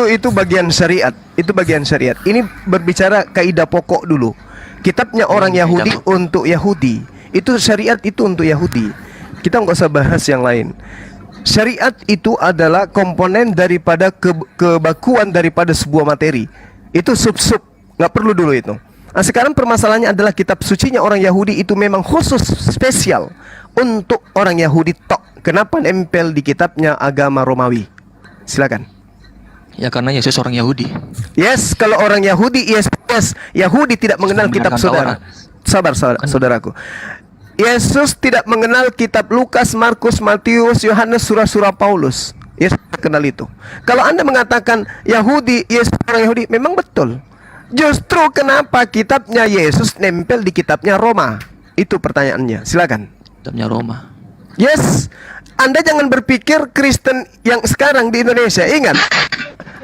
Itu bagian syariat. Itu bagian syariat. Ini berbicara kaidah pokok dulu. Kitabnya orang Yahudi untuk Yahudi. Itu syariat itu untuk Yahudi. Kita nggak usah bahas yang lain. Syariat itu adalah komponen daripada kebakuan daripada sebuah materi. Itu sub-sub. Nggak perlu dulu itu. Nah, sekarang permasalahannya adalah kitab sucinya orang Yahudi itu memang khusus spesial untuk orang Yahudi tok. Kenapa nempel di kitabnya agama Romawi? Silakan. Ya karena Yesus orang Yahudi. Yes, kalau orang Yahudi, yes. Yahudi tidak mengenal kitab saudara. Sabar, saudaraku. Yesus tidak mengenal kitab Lukas, Markus, Matius, Yohanes, surah-surah Paulus. Yesus kenal itu. Kalau Anda mengatakan Yahudi, Yesus orang Yahudi, memang betul. Justru kenapa kitabnya Yesus nempel di kitabnya Roma? Itu pertanyaannya. Silakan. Kitabnya Roma. Yes. Anda jangan berpikir Kristen yang sekarang di Indonesia. Ingat,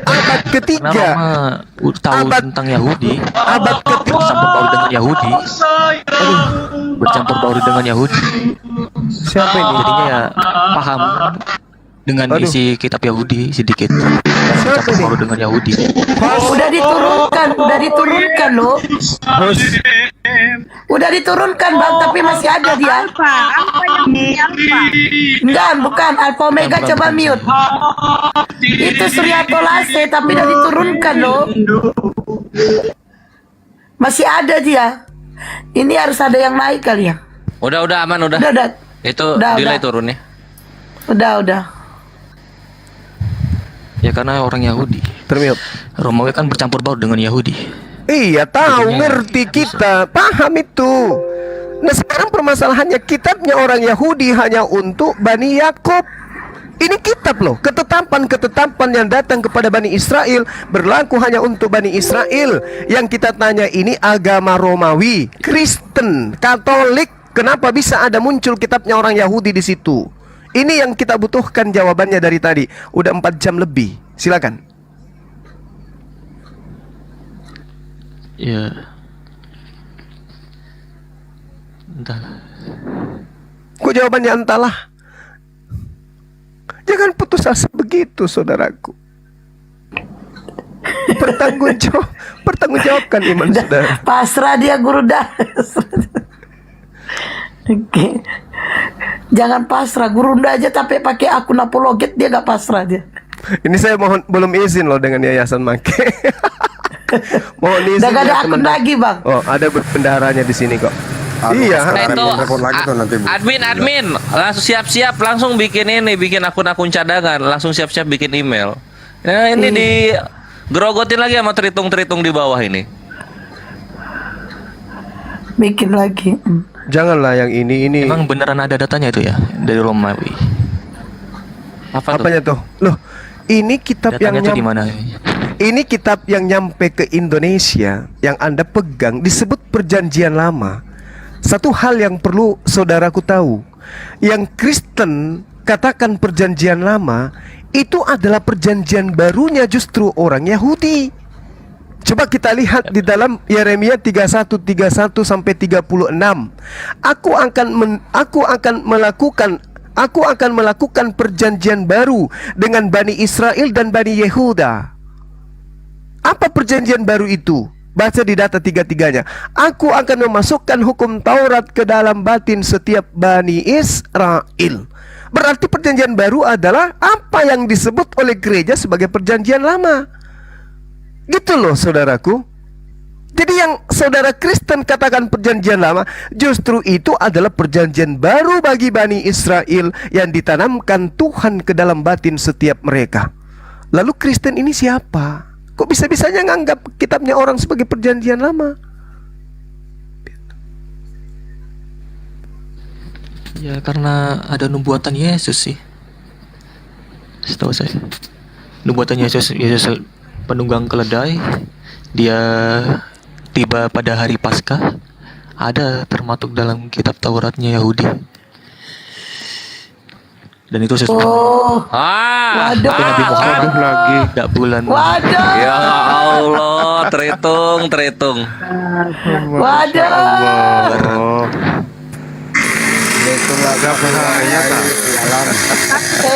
abad ketiga. Tahu tentang Yahudi. Abad ketiga. Bercampur baur dengan Yahudi. Bercampur baur dengan Yahudi. Siapa ini? Jadinya ya paham dengan isi kitab Yahudi sedikit. Bercampur baur dengan Yahudi. Udah diturunkan loh. Udah diturunkan Bang, tapi masih ada dia. Apa yang Enggak, bukan Alpha Omega, coba mute. Itu Suryatolase tapi udah diturunkan loh. Masih ada dia. Ini harus ada yang naik kali ya. Udah aman udah. Itu delay turunnya. Udah. Ya karena orang Yahudi. Romawi kan bercampur baur dengan Yahudi. Iya, tahu, ngerti kita, paham itu. Nah, sekarang permasalahannya kitabnya orang Yahudi hanya untuk Bani Yakub. Ini kitab loh, ketetapan yang datang kepada Bani Israel berlaku hanya untuk Bani Israel. Yang kita tanya ini agama Romawi, Kristen, Katolik. Kenapa bisa ada muncul kitabnya orang Yahudi di situ? Ini yang kita butuhkan jawabannya dari tadi. Udah 4 jam lebih. Silakan. Ya. Entahlah. Kok jawabannya entahlah? Jangan putus asa begitu, saudaraku. Pertanggungjawabkan iman saudara. Pasrah dia guru dah. Oke. Jangan pasrah, gurunda aja tapi pakai akun apologet dia gak pasrah dia. Ini saya mohon belum izin loh dengan Yayasan Make. Mohon izin. Udah gak ada akun lagi Bang. Oh, ada bendaharanya di sini kok. Iya. Itu admin langsung siap-siap langsung bikin akun-akun cadangan, langsung siap-siap bikin email. Nah ini di gerogotin lagi sama teritung-teritung di bawah ini. Bikin lagi. Janganlah yang ini. Emang beneran ada datanya itu ya dari Romawi. Apanya tuh? Loh, ini kitab datanya yang ini kitab yang nyampe ke Indonesia yang Anda pegang disebut Perjanjian Lama. Satu hal yang perlu saudaraku tahu, yang Kristen katakan Perjanjian Lama itu adalah perjanjian barunya justru orang Yahudi. Coba kita lihat di dalam Yeremia 31 sampai 36. Aku akan melakukan perjanjian baru dengan Bani Israel dan Bani Yehuda. Apa perjanjian baru itu? Baca di data tiga-tiganya. Aku akan memasukkan hukum Taurat ke dalam batin setiap Bani Israel. Berarti perjanjian baru adalah apa yang disebut oleh gereja sebagai perjanjian lama. Gitu loh saudaraku. Jadi yang saudara Kristen katakan perjanjian lama, justru itu adalah perjanjian baru bagi Bani Israel yang ditanamkan Tuhan ke dalam batin setiap mereka. Lalu Kristen ini siapa? Kok bisa-bisanya nganggap kitabnya orang sebagai perjanjian lama? Ya karena ada nubuatan Yesus sih. Setahu saya. Nubuatan Yesus penunggang keledai. Dia tiba pada hari Paskah, ada termaktub dalam kitab Tauratnya Yahudi. Dan itu sesuatu. Waduh. Tapi Nabi Muhammad lagi enggak bulan. Waduh. Ya Allah, terhitung. Waduh.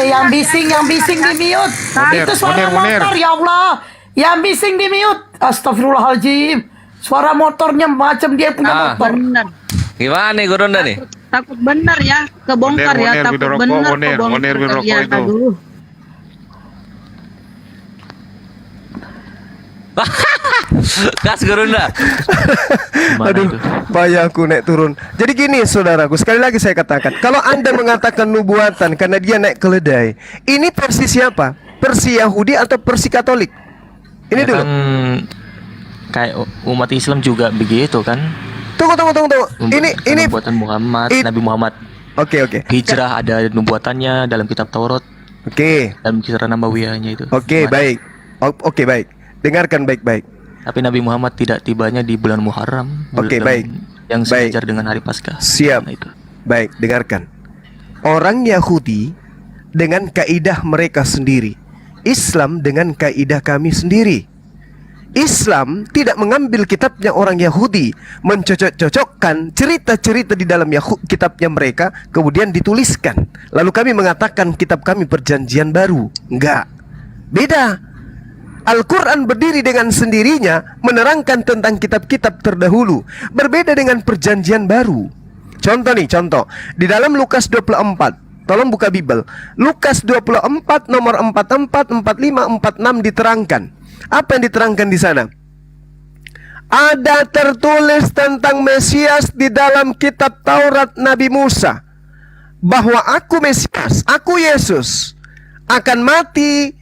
Yang bising di mute. Itu suara motor, ya Allah. Yang bising di mute. Astagfirullahaladzim. Suara motornya macam dia punya motor. Benar. Gimana nih Gurunda nih? Takut benar ya, kebongkar ya, takut benar kebongkar ya. Aduh. Gas Gurunda. Aduh, payah aku naik turun. Jadi gini saudaraku, sekali lagi saya katakan, kalau Anda mengatakan nubuatan karena dia naik keledai, ini versi siapa? Versi Yahudi atau versi Katolik? Ini dulu. Kayak umat Islam juga begitu kan? Tunggu. Ini nubuatan Muhammad, Nabi Muhammad. Oke. Hijrah ada nubuatannya dalam kitab Taurat. Oke. Dalam kisah Nabawiyahnya itu. Oke, baik. Oke, baik. Dengarkan baik-baik. Tapi Nabi Muhammad tidak tibanya di bulan Muharram. Oke, baik. Yang sejajar dengan hari Paskah. Siap. Nah, itu. Baik, dengarkan. Orang Yahudi dengan kaidah mereka sendiri. Islam dengan kaidah kami sendiri. Islam tidak mengambil kitabnya orang Yahudi, mencocok-cocokkan cerita-cerita di dalam kitabnya mereka, kemudian dituliskan. Lalu kami mengatakan kitab kami perjanjian baru. Enggak. Beda. Al-Quran berdiri dengan sendirinya menerangkan tentang kitab-kitab terdahulu. Berbeda dengan perjanjian baru. Contoh. Di dalam Lukas 24, tolong buka Bible. Lukas 24 nomor 44, 45, 46 diterangkan. Apa yang diterangkan di sana? Ada tertulis tentang Mesias di dalam kitab Taurat Nabi Musa, bahwa aku Mesias, aku Yesus akan mati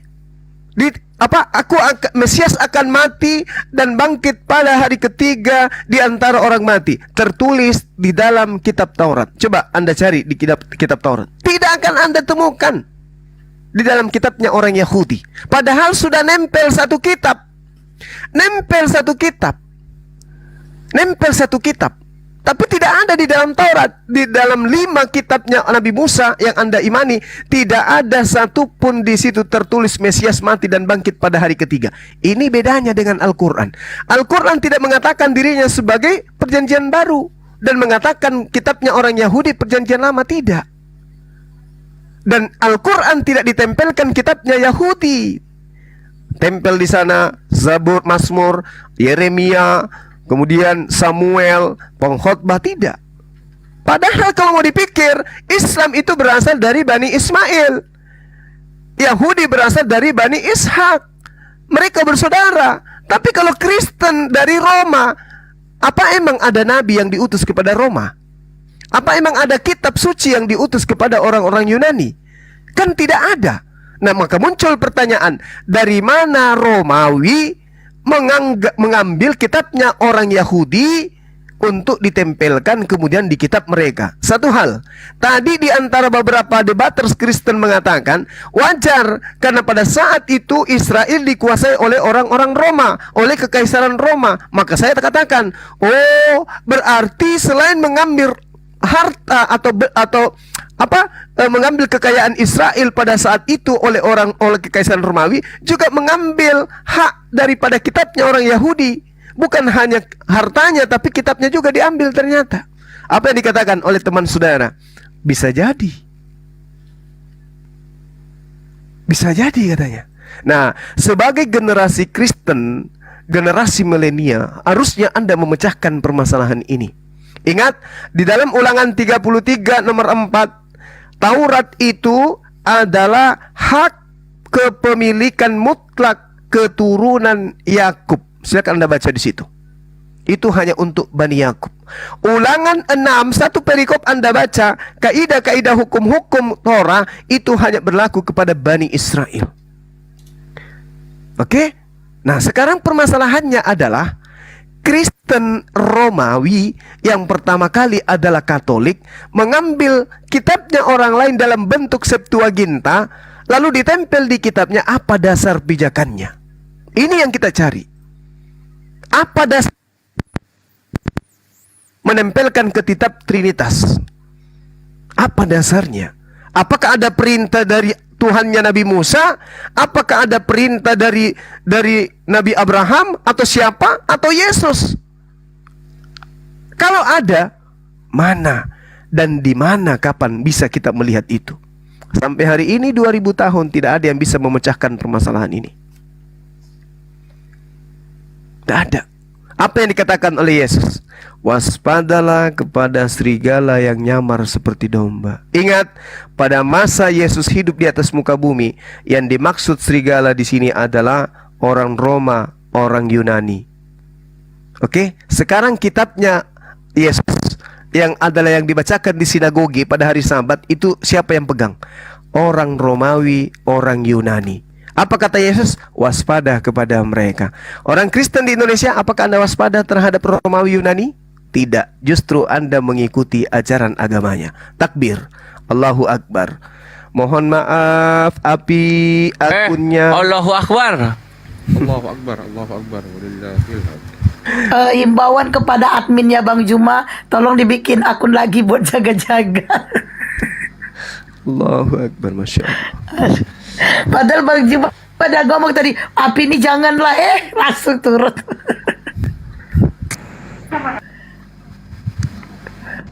Mesias akan mati dan bangkit pada hari ketiga di antara orang mati. Tertulis di dalam kitab Taurat. Coba Anda cari di kitab Taurat. Tidak akan Anda temukan di dalam kitabnya orang Yahudi. Padahal sudah nempel satu kitab. Tapi tidak ada di dalam Taurat. Di dalam 5 kitabnya Nabi Musa yang Anda imani, tidak ada satupun di situ tertulis Mesias mati dan bangkit pada hari ketiga. Ini bedanya dengan Al-Quran. Al-Quran tidak mengatakan dirinya sebagai perjanjian baru dan mengatakan kitabnya orang Yahudi perjanjian lama, tidak. Dan Al-Quran tidak ditempelkan kitabnya Yahudi. Tempel di sana Zabur, Mazmur, Yeremia, kemudian Samuel, pengkhotbah, tidak. Padahal kalau mau dipikir, Islam itu berasal dari Bani Ismail, Yahudi berasal dari Bani Ishak. Mereka bersaudara. Tapi kalau Kristen dari Roma, apa emang ada nabi yang diutus kepada Roma? Apa emang ada kitab suci yang diutus kepada orang-orang Yunani? Kan tidak ada. Nah, maka muncul pertanyaan, dari mana Romawi mengambil kitabnya orang Yahudi untuk ditempelkan kemudian di kitab mereka? Satu hal, tadi di antara beberapa debaters Kristen mengatakan wajar karena pada saat itu Israel dikuasai oleh orang-orang Roma, oleh kekaisaran Roma. Maka saya katakan, oh, berarti selain mengambil harta mengambil kekayaan Israel pada saat itu oleh kekaisaran Romawi, juga mengambil hak daripada kitabnya orang Yahudi. Bukan hanya hartanya, tapi kitabnya juga diambil ternyata. Apa yang dikatakan oleh teman saudara? Bisa jadi katanya. Nah, sebagai generasi Kristen, generasi milenial, harusnya Anda memecahkan permasalahan ini. Ingat, di dalam Ulangan 33 nomor 4 Taurat itu adalah hak kepemilikan mutlak keturunan Yakub. Silakan Anda baca di situ. Itu hanya untuk Bani Yakub. Ulangan 6, satu perikop Anda baca, kaidah-kaidah hukum-hukum Torah itu hanya berlaku kepada Bani Israel. Oke? Nah, sekarang permasalahannya adalah Kristen Romawi yang pertama kali adalah Katolik mengambil kitabnya orang lain dalam bentuk Septuaginta, lalu ditempel di kitabnya. Apa dasar pijakannya? Ini yang kita cari. Apa dasar menempelkan ke kitab Trinitas? Apa dasarnya? Apakah ada perintah dari Tuhannya Nabi Musa? Apakah ada perintah dari Nabi Abraham atau siapa? Atau Yesus? Kalau ada, mana dan di mana, kapan bisa kita melihat itu? Sampai hari ini 2000 tahun tidak ada yang bisa memecahkan permasalahan ini. Tidak ada. Apa yang dikatakan oleh Yesus? Waspadalah kepada serigala yang nyamar seperti domba. Ingat, pada masa Yesus hidup di atas muka bumi, yang dimaksud serigala di sini adalah orang Roma, orang Yunani. Oke, sekarang kitabnya Yesus yang adalah yang dibacakan di sinagogi pada hari Sabat itu siapa yang pegang? Orang Romawi, orang Yunani. Apa kata Yesus? Waspada kepada mereka. Orang Kristen di Indonesia, apakah Anda waspada terhadap Romawi Yunani? Tidak, justru Anda mengikuti ajaran agamanya. Takbir, Allahu Akbar. Mohon maaf, api akunnya. Allahu Akbar. Allahu Akbar, Allahu Akbar. Himbauan kepada adminnya Bang Juma, tolong dibikin akun lagi buat jaga-jaga. Allahu Akbar, Masya Allah. Padahal Bang Juma pada ngomong tadi, api ini janganlah, langsung turut.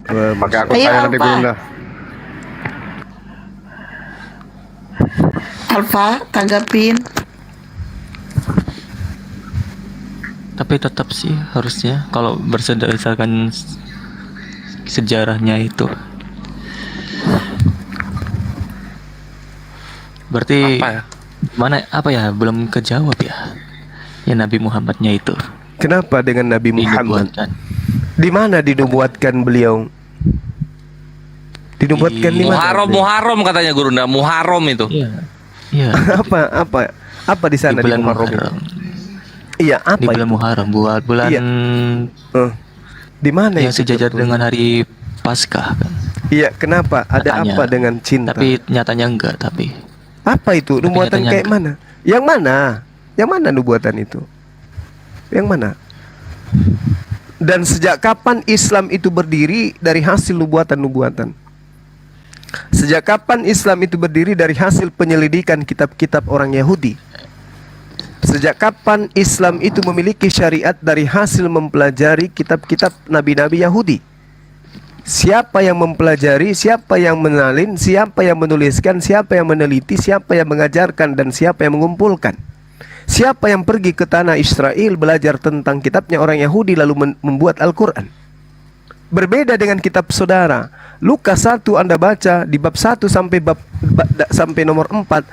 Pakai akun saya nanti Gurunda. Alfa, tanggapin. Tapi tetap sih harusnya kalau berdasarkan sejarahnya itu. Berarti apa ya belum kejawab ya Nabi Muhammadnya itu. Kenapa dengan Nabi Muhammad? Di mana dinubuatkan beliau? Dinubuatkan di mana? Muharram katanya Gurunda, Muharram itu. Iya. apa di sana di Muharram? Iya, apa? Di bulan Muharram, bulan di mana yang sejajar dengan hari Paskah kan? Iya, kenapa? Ada Nyatanya. apa dengan cinta? Tapi nyatanya enggak, tapi. Apa itu? Nubuatan kayak mana? Yang mana? Yang mana nubuatan itu? Yang mana? Dan sejak kapan Islam itu berdiri dari hasil nubuatan-nubuatan? Sejak kapan Islam itu berdiri dari hasil penyelidikan kitab-kitab orang Yahudi? Sejak kapan Islam itu memiliki syariat dari hasil mempelajari kitab-kitab nabi-nabi Yahudi? Siapa yang mempelajari, siapa yang menalin, siapa yang menuliskan, siapa yang meneliti, siapa yang mengajarkan, dan siapa yang mengumpulkan? Siapa yang pergi ke tanah Israel belajar tentang kitabnya orang Yahudi lalu membuat Al-Quran? Berbeda dengan kitab saudara. Lukas 1 Anda baca di bab 1 sampai nomor 4.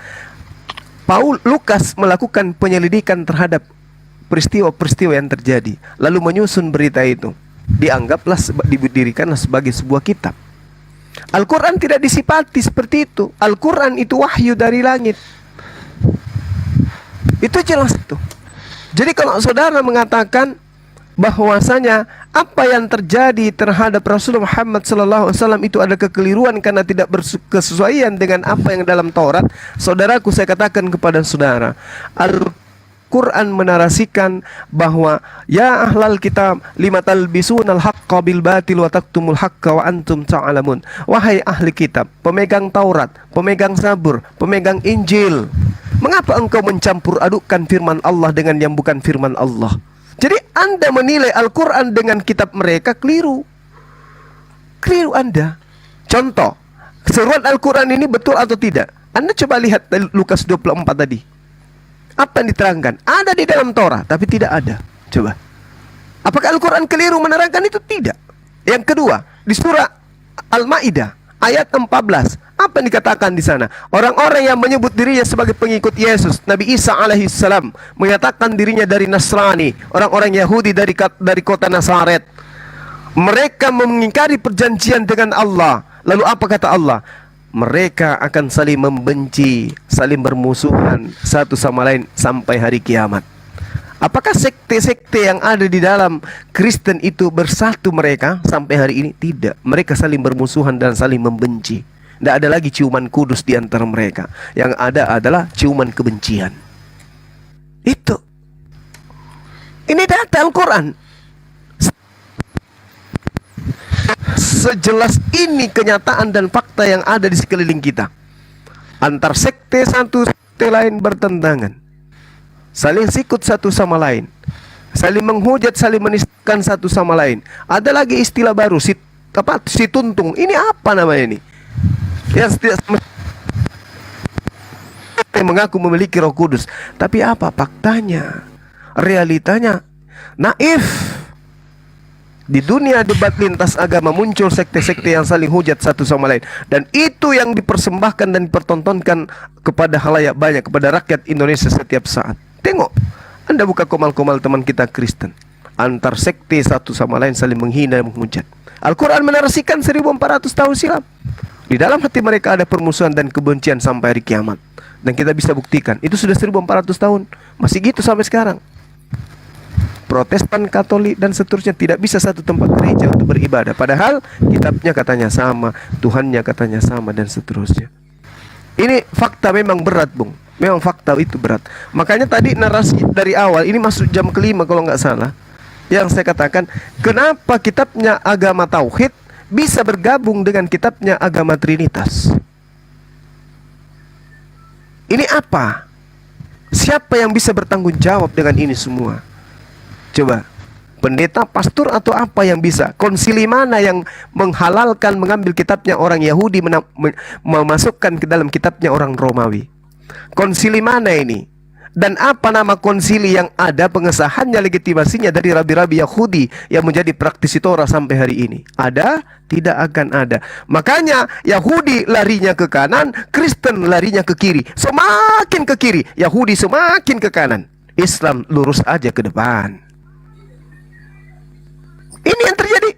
Lukas melakukan penyelidikan terhadap peristiwa-peristiwa yang terjadi, lalu menyusun berita itu. Dianggaplah didirikanlah sebagai sebuah kitab. Al-Quran tidak disifati seperti itu. Al-Quran itu wahyu dari langit. Itu jelas itu. Jadi kalau saudara mengatakan bahwasanya apa yang terjadi terhadap Rasulullah Muhammad SAW itu ada kekeliruan karena tidak berkesesuaian dengan apa yang dalam Taurat, saudaraku, saya katakan kepada saudara, Al-Quran menarasikan bahwa ya ahlal kitab lima talbisunal haqqa bil batil wa taktumul haqqa wa antum ta'lamun. Wahai ahli kitab, pemegang Taurat, pemegang Zabur, pemegang Injil, mengapa engkau mencampur adukkan firman Allah dengan yang bukan firman Allah? Jadi Anda menilai Al-Quran dengan kitab mereka keliru. Keliru Anda. Contoh, seruan Al-Quran ini betul atau tidak? Anda coba lihat Lukas 24 tadi. Apa yang diterangkan? Ada di dalam Torah, tapi tidak ada. Coba. Apakah Al-Quran keliru menerangkan itu? Tidak. Yang kedua, di surah Al-Ma'idah ayat 14. Apa Apa yang dikatakan di sana? Orang-orang yang menyebut dirinya sebagai pengikut Yesus, Nabi Isa alaihissalam menyatakan dirinya dari Nasrani, orang-orang Yahudi dari kota Nazaret. Mereka mengingkari perjanjian dengan Allah. Lalu apa kata Allah? Mereka akan saling membenci, saling bermusuhan satu sama lain sampai hari kiamat. Apakah sekte-sekte yang ada di dalam Kristen itu bersatu mereka sampai hari ini? Tidak. Mereka saling bermusuhan dan saling membenci. Tidak ada lagi ciuman kudus di antara mereka. Yang ada adalah ciuman kebencian. Itu. Ini data Al-Quran. Sejelas ini kenyataan dan fakta yang ada di sekeliling kita. Antar sekte satu sekte lain bertentangan, saling sikut satu sama lain, saling menghujat, saling menistakan satu sama lain. Ada lagi istilah baru, si tuntung. Ini apa namanya ini? Yang mengaku memiliki Roh Kudus, tapi apa faktanya? Realitanya naif. Di dunia debat lintas agama muncul sekte-sekte yang saling hujat satu sama lain, dan itu yang dipersembahkan dan dipertontonkan kepada khalayak banyak, kepada rakyat Indonesia setiap saat. Tengok, Anda buka komal-komal teman kita Kristen, antar sekte satu sama lain saling menghina dan menghujat. Al-Quran menarasikan 1400 tahun silam. Di dalam hati mereka ada permusuhan dan kebencian sampai hari kiamat. Dan kita bisa buktikan, itu sudah 1400 tahun, masih gitu sampai sekarang. Protestan, Katolik, dan seterusnya tidak bisa satu tempat gereja untuk beribadah. Padahal kitabnya katanya sama, Tuhannya katanya sama, dan seterusnya. Ini fakta memang berat, Bung. Memang fakta itu berat. Makanya tadi narasi dari awal, ini masuk jam kelima kalau nggak salah, yang saya katakan, kenapa kitabnya agama Tauhid bisa bergabung dengan kitabnya agama Trinitas? Ini apa? Siapa yang bisa bertanggung jawab dengan ini semua? Coba, pendeta, pastor, atau apa yang bisa? Konsili mana yang menghalalkan mengambil kitabnya orang Yahudi memasukkan ke dalam kitabnya orang Romawi? Konsili mana ini? Dan apa nama konsili yang ada pengesahannya, legitimasinya dari rabi-rabi Yahudi yang menjadi praktisi Torah sampai hari ini? Ada? Tidak akan ada. Makanya Yahudi larinya ke kanan, Kristen larinya ke kiri. Semakin ke kiri, Yahudi semakin ke kanan. Islam lurus aja ke depan. Ini yang terjadi.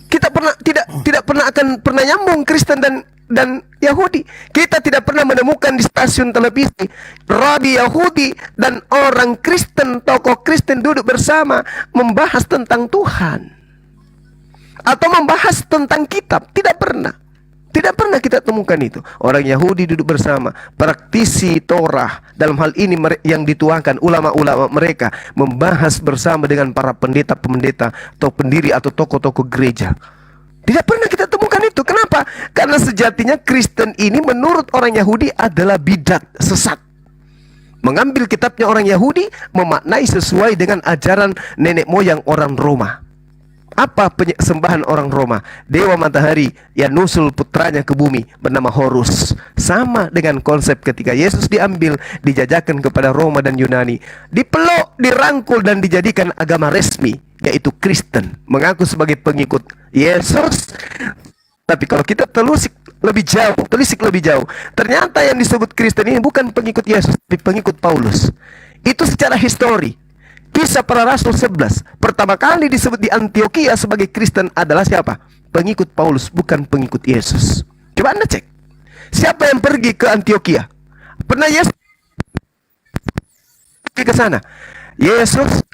Kita tidak pernah nyambung Kristen dan Yahudi. Kita tidak pernah menemukan di stasiun televisi rabi Yahudi dan orang Kristen, tokoh Kristen duduk bersama membahas tentang Tuhan atau membahas tentang kitab. Tidak pernah. Tidak pernah kita temukan itu. Orang Yahudi duduk bersama, praktisi Torah, dalam hal ini yang dituangkan ulama-ulama mereka, membahas bersama dengan para pendeta-pendeta atau pendiri atau tokoh-tokoh gereja. Tidak pernah kita temukan itu. Kenapa? Karena sejatinya Kristen ini menurut orang Yahudi adalah bidat, sesat. Mengambil kitabnya orang Yahudi, memaknai sesuai dengan ajaran nenek moyang orang Roma. Apa sembahan orang Roma? Dewa matahari yang nusul putranya ke bumi bernama Horus. Sama dengan konsep ketika Yesus diambil, dijajakan kepada Roma dan Yunani, dipeluk, dirangkul, dan dijadikan agama resmi, yaitu Kristen, mengaku sebagai pengikut Yesus. Tapi kalau kita telusik lebih jauh, ternyata yang disebut Kristen ini bukan pengikut Yesus, tapi pengikut Paulus. Itu secara histori. Kisah Para Rasul 11, pertama kali disebut di Antioquia sebagai Kristen adalah siapa? Pengikut Paulus, bukan pengikut Yesus. Coba Anda cek, siapa yang pergi ke Antioquia? Pernah Yesus pergi ke sana? Yesus,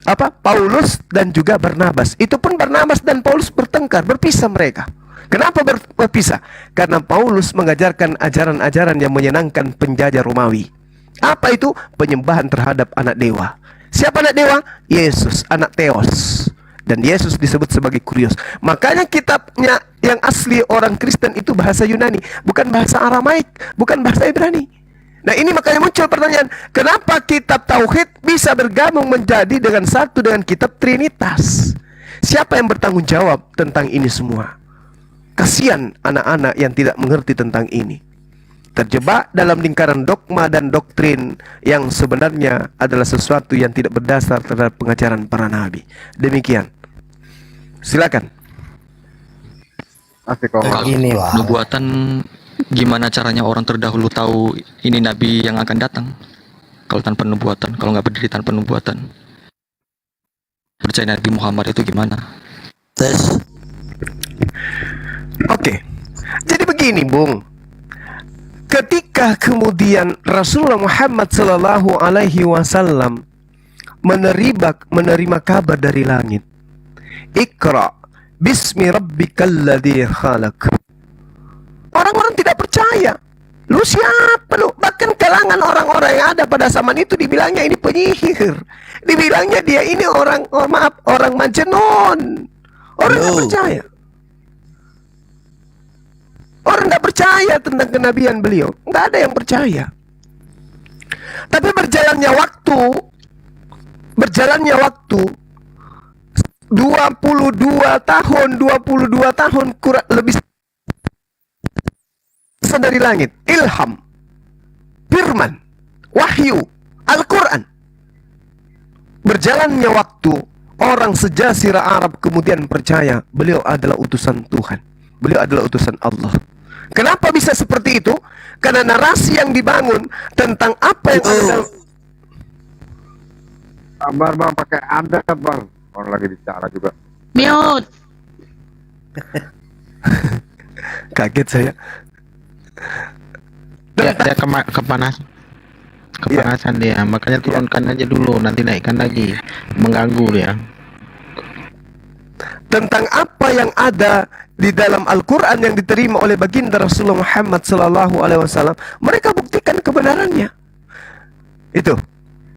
Paulus dan juga Barnabas. Itu pun Barnabas dan Paulus bertengkar, berpisah mereka. Kenapa berpisah? Karena Paulus mengajarkan ajaran-ajaran yang menyenangkan penjajah Romawi. Apa itu? Penyembahan terhadap anak dewa. Siapa anak dewa? Yesus, anak Theos. Dan Yesus disebut sebagai Kurios. Makanya kitabnya yang asli orang Kristen itu bahasa Yunani, bukan bahasa Aramaik, bukan bahasa Ibrani. Nah ini makanya muncul pertanyaan, kenapa kitab Tauhid bisa bergabung menjadi dengan satu dengan kitab Trinitas? Siapa yang bertanggung jawab tentang ini semua? Kasihan anak-anak yang tidak mengerti tentang ini, terjebak dalam lingkaran dogma dan doktrin yang sebenarnya adalah sesuatu yang tidak berdasar terhadap pengajaran para nabi. Demikian. Silakan. Nubuatan Gimana caranya orang terdahulu tahu ini nabi yang akan datang? Kalau tanpa nubuatan, kalau nggak berdiri tanpa nubuatan. Percaya Nabi Muhammad itu gimana? Oke. Jadi begini, Bung. Ketika kemudian Rasulullah Muhammad sallallahu alaihi wasallam menerima kabar dari langit, Iqra bismi rabbikal ladzi khalaq. Orang-orang tidak percaya. Lu siapa lu? Bahkan kalangan orang-orang yang ada pada zaman itu dibilangnya ini penyihir. Dibilangnya dia ini orang Majnun. Orang tidak percaya. Orang tidak percaya tentang kenabian beliau. Nggak ada yang percaya. Tapi berjalannya waktu 22 tahun kurang lebih dari langit, ilham, firman, wahyu, Al-Quran. Berjalannya waktu, orang sejazirah Arab kemudian percaya beliau adalah utusan Tuhan, beliau adalah utusan Allah. Kenapa bisa seperti itu? Karena narasi yang dibangun tentang apa yang ada dalam... Bang, pakai ada bang, orang lagi bicara juga. Mute. Kaget saya. Dia kepanasan dia, makanya turunkan aja dulu, nanti naikkan lagi, mengganggu dia. Tentang apa yang ada di dalam Al-Quran yang diterima oleh baginda Rasulullah Muhammad sallallahu alaihi wasallam, mereka buktikan kebenarannya. Itu,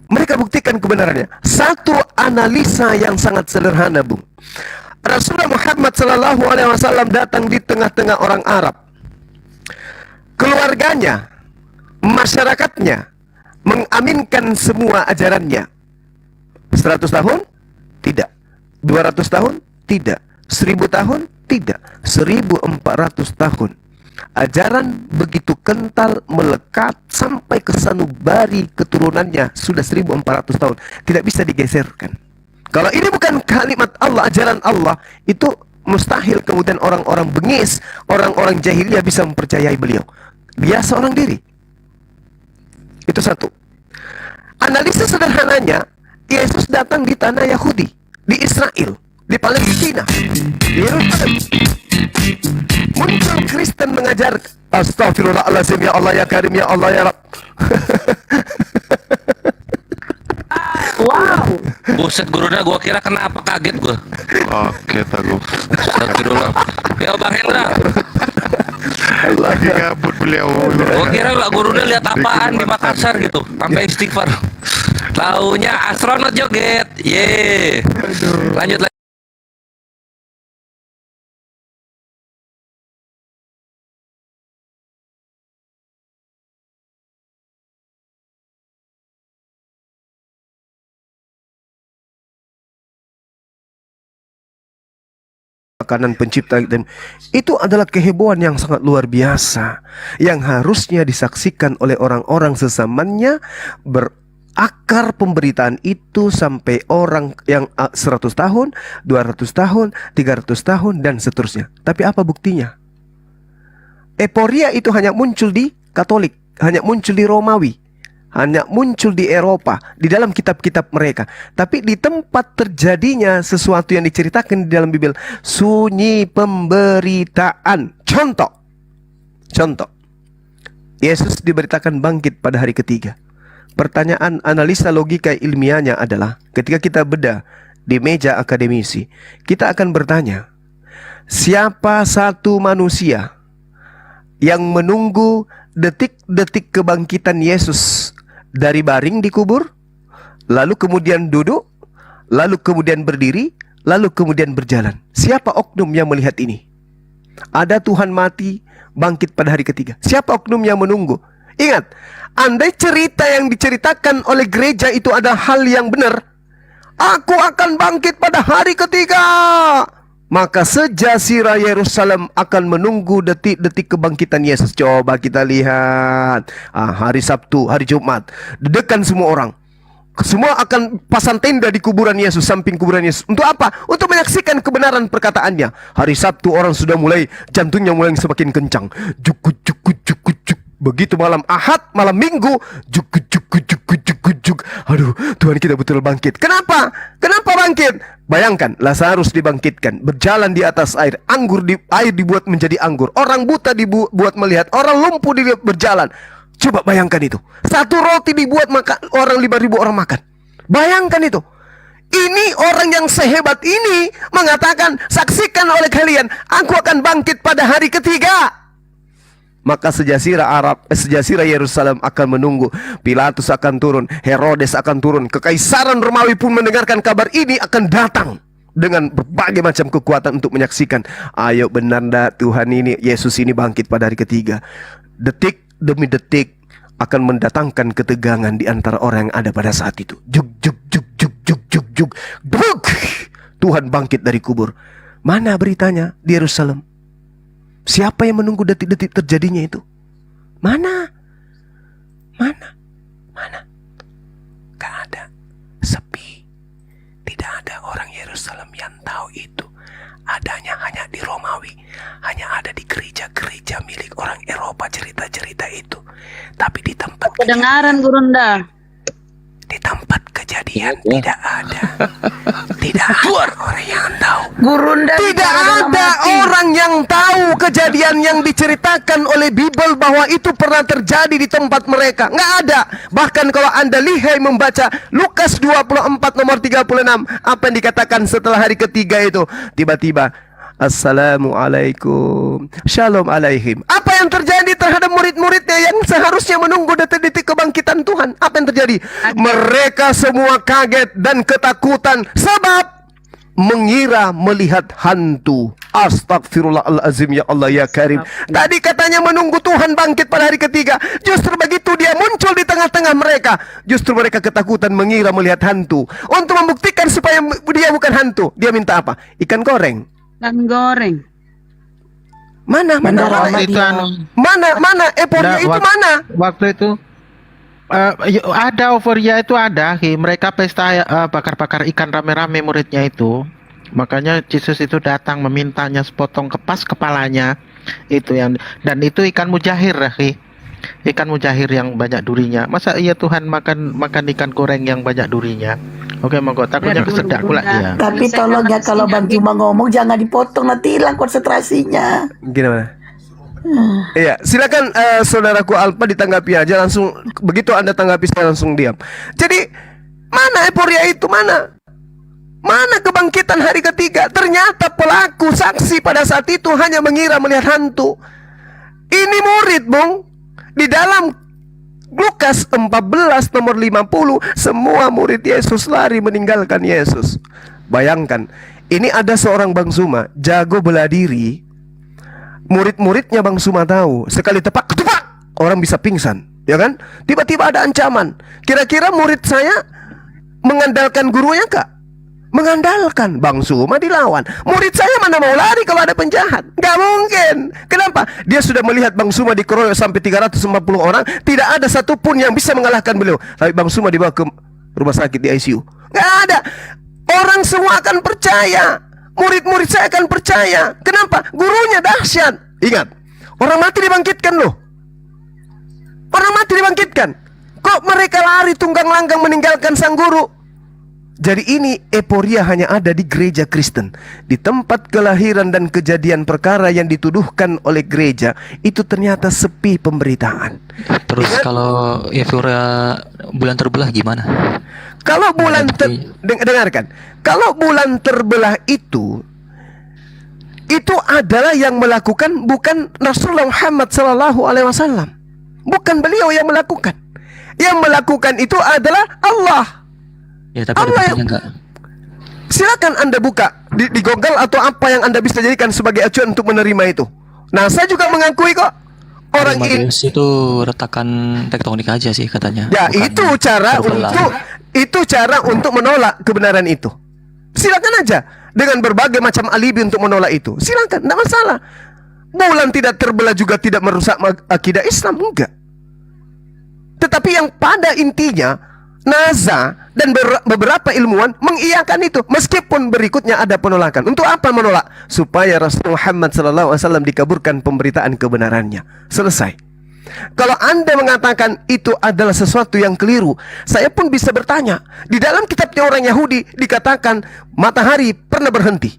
mereka buktikan kebenarannya. Satu analisa yang sangat sederhana, Bung. Rasulullah Muhammad sallallahu alaihi wasallam datang di tengah-tengah orang Arab. Keluarganya, masyarakatnya mengaminkan semua ajarannya. 100 tahun? Tidak. 200 tahun? Tidak. 1000 tahun? Tidak. 1400 tahun. Ajaran begitu kental, melekat sampai ke sanubari keturunannya, sudah 1400 tahun. Tidak bisa digeserkan. Kalau ini bukan kalimat Allah, ajaran Allah, itu mustahil kemudian orang-orang bengis, orang-orang jahiliyah bisa mempercayai beliau. Dia seorang diri. Itu satu. Analisa sederhananya, Yesus datang di tanah Yahudi, di Israel, di Palestina, di Yerusalem. Muncul Kristen mengajar, astagfirullahaladzim, ya Allah, ya Karim, ya Allah, ya Rabb. Wow. Buset, gurunya gua kira kenapa, kaget gua. Oke, tahu. Astagfirullah. Ya Bang Hendra. Lagi gabut beliau. Gua kira lah gurunya lihat apaan di Makassar gitu, sampai istighfar. Taunya astronot joget. Ye. Lanjut lagi. Makanan pencipta, dan itu adalah kehebohan yang sangat luar biasa yang harusnya disaksikan oleh orang-orang sesamanya. Berakar pemberitaan itu sampai orang yang 100 tahun, 200 tahun, 300 tahun dan seterusnya. Tapi apa buktinya? Eporia itu hanya muncul di Katolik, hanya muncul di Romawi, hanya muncul di Eropa, di dalam kitab-kitab mereka. Tapi di tempat terjadinya sesuatu yang diceritakan di dalam Bible, sunyi pemberitaan. Contoh, Yesus diberitakan bangkit pada hari ketiga. Pertanyaan analisa logika ilmiahnya adalah, ketika kita bedah di meja akademisi, kita akan bertanya, siapa satu manusia yang menunggu detik-detik kebangkitan Yesus dari baring di kubur, lalu kemudian duduk, lalu kemudian berdiri, lalu kemudian berjalan? Siapa oknum yang melihat ini? Ada Tuhan mati, bangkit pada hari ketiga. Siapa oknum yang menunggu? Ingat, andai cerita yang diceritakan oleh gereja itu ada hal yang benar, aku akan bangkit pada hari ketiga, maka sejazirah Yerusalem akan menunggu detik-detik kebangkitan Yesus. Coba kita lihat, hari Sabtu, hari Jumat, dedekan semua orang. Semua akan pasang tenda di kuburan Yesus, samping kuburan Yesus. Untuk apa? Untuk menyaksikan kebenaran perkataannya. Hari Sabtu orang sudah mulai, jantungnya mulai semakin kencang. Juk. Begitu malam Ahad, malam Minggu, juk. Aduh, Tuhan kita betul bangkit. Kenapa? Kenapa bangkit? Bayangkan, Lazarus dibangkitkan, berjalan di atas air, air dibuat menjadi anggur, orang buta dibuat melihat, orang lumpuh dibuat berjalan. Coba bayangkan itu. Satu roti dibuat makan, orang 5.000 orang makan. Bayangkan itu. Ini orang yang sehebat ini mengatakan, saksikan oleh kalian, aku akan bangkit pada hari ketiga. Maka sejazirah Yerusalem akan menunggu. Pilatus akan turun, Herodes akan turun, kekaisaran Romawi pun mendengarkan kabar ini akan datang dengan berbagai macam kekuatan untuk menyaksikan. Ayo benar dah Tuhan ini, Yesus ini bangkit pada hari ketiga. Detik demi detik akan mendatangkan ketegangan di antara orang yang ada pada saat itu. Juk. Tuhan bangkit dari kubur. Mana beritanya di Yerusalem? Siapa yang menunggu detik-detik terjadinya itu? Mana? Gak ada. Sepi. Tidak ada orang Yerusalem yang tahu itu. Adanya hanya di Romawi. Hanya ada di gereja-gereja milik orang Eropa cerita-cerita itu. Tapi di tempat kedengaran Gurunda. Di tempat kejadian tidak ada. Tidak ada orang yang tahu. Gurunda tidak ada orang yang tahu kejadian yang diceritakan oleh Bible bahwa itu pernah terjadi di tempat mereka. Nggak ada. Bahkan kalau Anda lihai membaca Lukas 24 nomor 36, apa yang dikatakan setelah hari ketiga itu? Tiba-tiba, Assalamualaikum, Shalom alaihim. Apa yang terjadi terhadap murid-muridnya yang seharusnya menunggu detik-detik kebangkitan Tuhan? Apa yang terjadi? Mereka semua kaget dan ketakutan sebab mengira melihat hantu. Astagfirullahalazim, ya Allah ya Karim. Tadi katanya menunggu Tuhan bangkit pada hari ketiga. Justru begitu dia muncul di tengah-tengah mereka, justru mereka ketakutan mengira melihat hantu. Untuk membuktikan supaya dia bukan hantu, dia minta apa? Ikan goreng. Ikan goreng. Mana euforia itu mana? Waktu itu ada euforia itu ada. Mereka pesta bakar-bakar ikan rame-rame muridnya itu. Makanya Yesus itu datang memintanya sepotong kepas kepalanya. Itu yang, dan itu ikan mujahir, ikan mujahir yang banyak durinya. Masa iya Tuhan makan ikan goreng yang banyak durinya? Oke, monggo, takutnya kesedak pula dia. Tapi tolong ya, kalau Bang Juma ngomong jangan dipotong, nanti hilang konsentrasinya. Gimana? Iya, silakan saudaraku Alpa ditanggapi aja langsung. Begitu Anda tanggapi saya langsung diam. Jadi mana euforia itu, mana kebangkitan hari ketiga? Ternyata pelaku saksi pada saat itu hanya mengira melihat hantu. Ini murid, Bung. Di dalam Lukas 14 nomor 50, semua murid Yesus lari meninggalkan Yesus. Bayangkan, ini ada seorang Bang Suma jago bela diri. Murid-muridnya Bang Suma tahu, sekali tepak, ketupak, orang bisa pingsan, ya kan? Tiba-tiba ada ancaman. Kira-kira murid saya mengandalkan gurunya kak? Mengandalkan. Bang Suma dilawan. Murid saya mana mau lari kalau ada penjahat? Gak mungkin. Kenapa? Dia sudah melihat Bang Suma dikeroyok sampai 340 orang. Tidak ada satupun yang bisa mengalahkan beliau. Tapi Bang Suma dibawa ke rumah sakit di ICU. Gak ada. Orang semua akan percaya. Murid-murid saya akan percaya. Kenapa? Gurunya dahsyat. Ingat, orang mati dibangkitkan loh. Orang mati dibangkitkan. Kok mereka lari tunggang langgang meninggalkan sang guru? Jadi ini euforia hanya ada di gereja Kristen. Di tempat kelahiran dan kejadian perkara yang dituduhkan oleh gereja, itu ternyata sepi pemberitaan. Terus kalau euforia bulan terbelah gimana? Kalau bulan dengarkan. Kalau bulan terbelah itu adalah yang melakukan bukan Rasulullah Muhammad SAW. Bukan beliau yang melakukan. Yang melakukan itu adalah Allah. Ya, tapi Allah enggak. Silakan Anda buka di Google atau apa yang Anda bisa jadikan sebagai acuan untuk menerima itu. Nah, saya juga mengakui kok orang ini itu retakan tektonik aja sih katanya. Ya, itu cara untuk menolak kebenaran itu. Silakan aja dengan berbagai macam alibi untuk menolak itu. Silakan, tidak masalah. Bulan tidak terbelah juga tidak merusak akidah Islam, enggak. Tetapi yang pada intinya NASA dan beberapa ilmuwan mengiyakan itu, meskipun berikutnya ada penolakan. Untuk apa menolak? Supaya Rasul Muhammad SAW dikaburkan pemberitaan kebenarannya. Selesai. Kalau Anda mengatakan itu adalah sesuatu yang keliru, saya pun bisa bertanya. Di dalam kitabnya orang Yahudi dikatakan matahari pernah berhenti.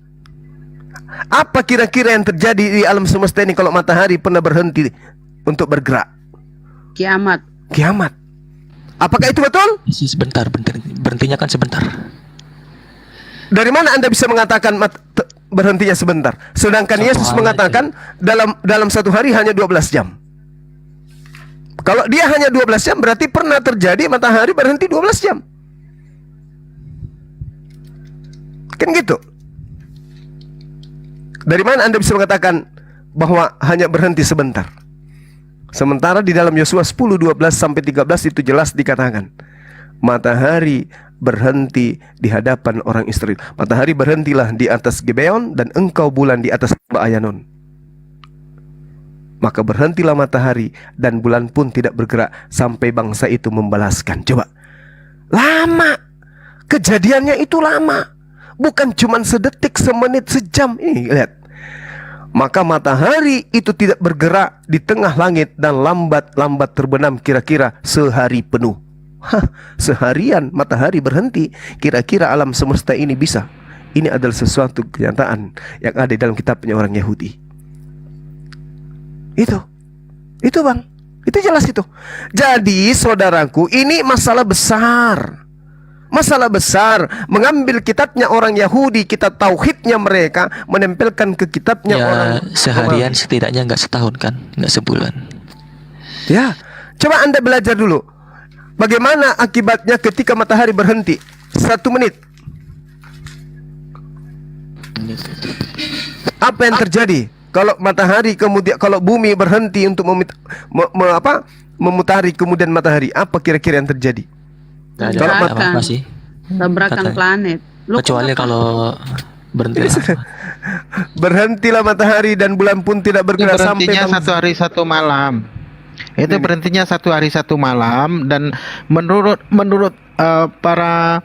Apa kira-kira yang terjadi di alam semesta ini kalau matahari pernah berhenti untuk bergerak? Kiamat. Kiamat. Apakah itu betul? Sebentar, berhentinya kan sebentar. Dari mana Anda bisa mengatakan berhentinya sebentar? Sedangkan Yesus mengatakan dalam satu hari hanya 12 jam. Kalau dia hanya 12 jam, berarti pernah terjadi matahari berhenti 12 jam. Kan gitu. Dari mana Anda bisa mengatakan bahwa hanya berhenti sebentar? Sementara di dalam Yosua 10, 12 sampai 13 itu jelas dikatakan matahari berhenti di hadapan orang Israel. Matahari berhentilah di atas Gibeon dan engkau bulan di atas Ayanon. Maka berhentilah matahari dan bulan pun tidak bergerak sampai bangsa itu membalaskan. Coba. Lama. Kejadiannya itu lama. Bukan cuma sedetik, semenit, sejam. Ini lihat. Maka matahari itu tidak bergerak di tengah langit dan lambat-lambat terbenam kira-kira sehari penuh. Seharian matahari berhenti. Kira-kira alam semesta ini bisa. Ini adalah sesuatu kenyataan yang ada di dalam kitabnya orang Yahudi. Itu bang, itu jelas itu. Jadi saudaraku, ini masalah besar. Masalah besar. Mengambil kitabnya orang Yahudi, kitab tauhidnya mereka, menempelkan ke kitabnya orang seharian, setidaknya nggak setahun kan, nggak sebulan. Ya, coba Anda belajar dulu. Bagaimana akibatnya ketika matahari berhenti 1 menit? Apa yang terjadi? Kalau matahari kemudian, kalau bumi berhenti untuk memutari kemudian matahari, apa kira-kira yang terjadi? Kalau apa sih? Tabrakan planet. Kecuali kalau berhenti. Berhentilah matahari dan bulan pun tidak bergerak sampai berhentinya 1 hari 1 malam. Itu berhentinya 1 hari 1 malam, dan menurut para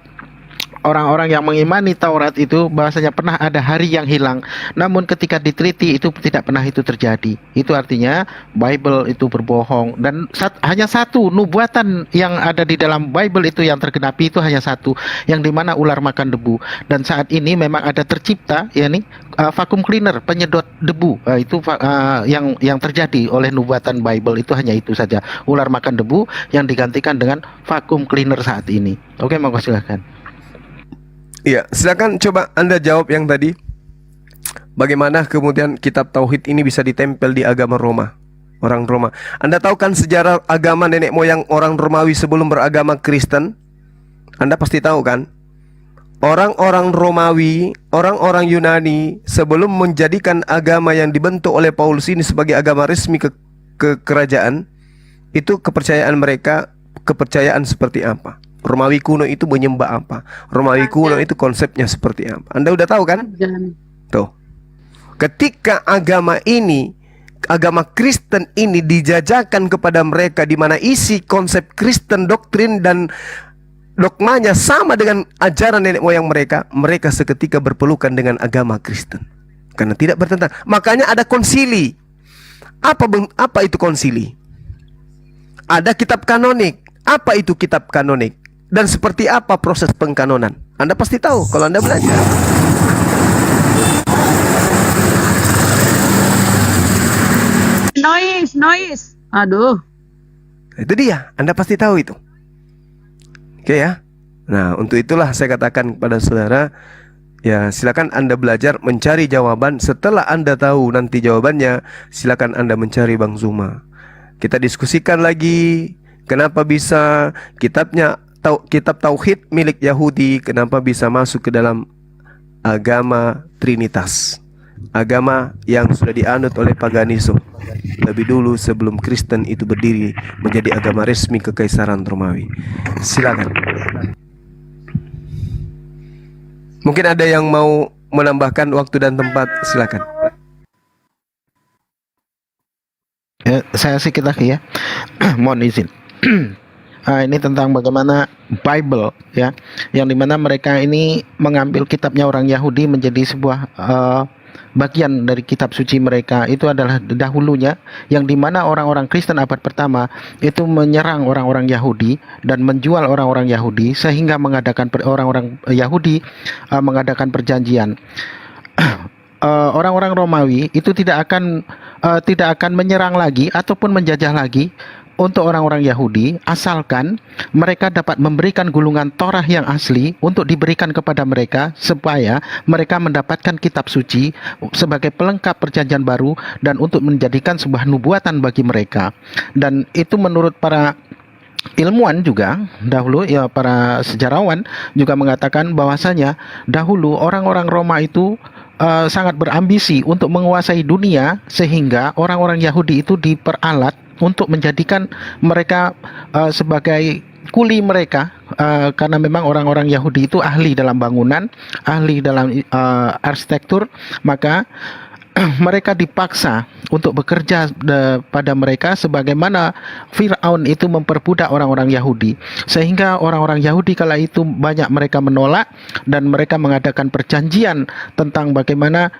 orang-orang yang mengimani Taurat itu bahwasanya pernah ada hari yang hilang. Namun ketika diteliti itu tidak pernah itu terjadi. Itu artinya Bible itu berbohong, dan hanya satu nubuatan yang ada di dalam Bible itu yang tergenapi, itu hanya satu, yang dimana ular makan debu. Dan saat ini memang ada tercipta vacuum cleaner, penyedot debu. Itu yang terjadi oleh nubuatan Bible, itu hanya itu saja, ular makan debu yang digantikan dengan vacuum cleaner saat ini. Oke, monggo silakan. Iya, silakan coba Anda jawab yang tadi. Bagaimana kemudian kitab tauhid ini bisa ditempel di agama Roma, orang Roma? Anda tahu kan sejarah agama nenek moyang orang Romawi sebelum beragama Kristen? Anda pasti tahu kan? Orang-orang Romawi, orang-orang Yunani sebelum menjadikan agama yang dibentuk oleh Paulus ini sebagai agama resmi ke kerajaan, itu kepercayaan mereka, kepercayaan seperti apa? Romawi kuno itu menyembah apa? Romawi kuno itu konsepnya seperti apa? Anda udah tahu kan? Tuh. Ketika agama ini, agama Kristen ini dijajakan kepada mereka, di mana isi konsep Kristen, doktrin dan dogmanya sama dengan ajaran nenek moyang mereka, mereka seketika berpelukan dengan agama Kristen. Karena tidak bertentangan. Makanya ada konsili. Apa itu konsili? Ada kitab kanonik. Apa itu kitab kanonik? Dan seperti apa proses pengkanonan? Anda pasti tahu kalau Anda belajar. Noise. Aduh. Itu dia, Anda pasti tahu itu. Oke ya. Nah, untuk itulah saya katakan kepada saudara, ya silakan Anda belajar mencari jawaban. Setelah Anda tahu nanti jawabannya, silakan Anda mencari Bang Zuma. Kita diskusikan lagi. Kenapa bisa kitab tauhid milik Yahudi, kenapa bisa masuk ke dalam agama Trinitas, agama yang sudah dianut oleh paganisme lebih dulu sebelum Kristen itu berdiri menjadi agama resmi Kekaisaran Romawi. Silakan. Mungkin ada yang mau menambahkan waktu dan tempat, silakan. Saya sedikit lagi ya. Mohon izin. Ini tentang bagaimana Bible ya, yang dimana mereka ini mengambil kitabnya orang Yahudi menjadi sebuah bagian dari kitab suci mereka. Itu adalah dahulunya yang dimana orang-orang Kristen abad pertama itu menyerang orang-orang Yahudi dan menjual orang-orang Yahudi sehingga mengadakan orang-orang Yahudi mengadakan perjanjian. Orang-orang Romawi itu tidak akan menyerang lagi ataupun menjajah lagi untuk orang-orang Yahudi, asalkan mereka dapat memberikan gulungan Torah yang asli untuk diberikan kepada mereka supaya mereka mendapatkan kitab suci sebagai pelengkap perjanjian baru dan untuk menjadikan sebuah nubuatan bagi mereka. Dan itu menurut para ilmuwan juga dahulu, ya para sejarawan juga mengatakan bahwasanya dahulu orang-orang Roma itu sangat berambisi untuk menguasai dunia, sehingga orang-orang Yahudi itu diperalat untuk menjadikan mereka sebagai kuli mereka, karena memang orang-orang Yahudi itu ahli dalam bangunan, ahli dalam arsitektur, maka mereka dipaksa untuk bekerja pada mereka sebagaimana Fir'aun itu memperbudak orang-orang Yahudi, sehingga orang-orang Yahudi kala itu banyak mereka menolak dan mereka mengadakan perjanjian tentang bagaimana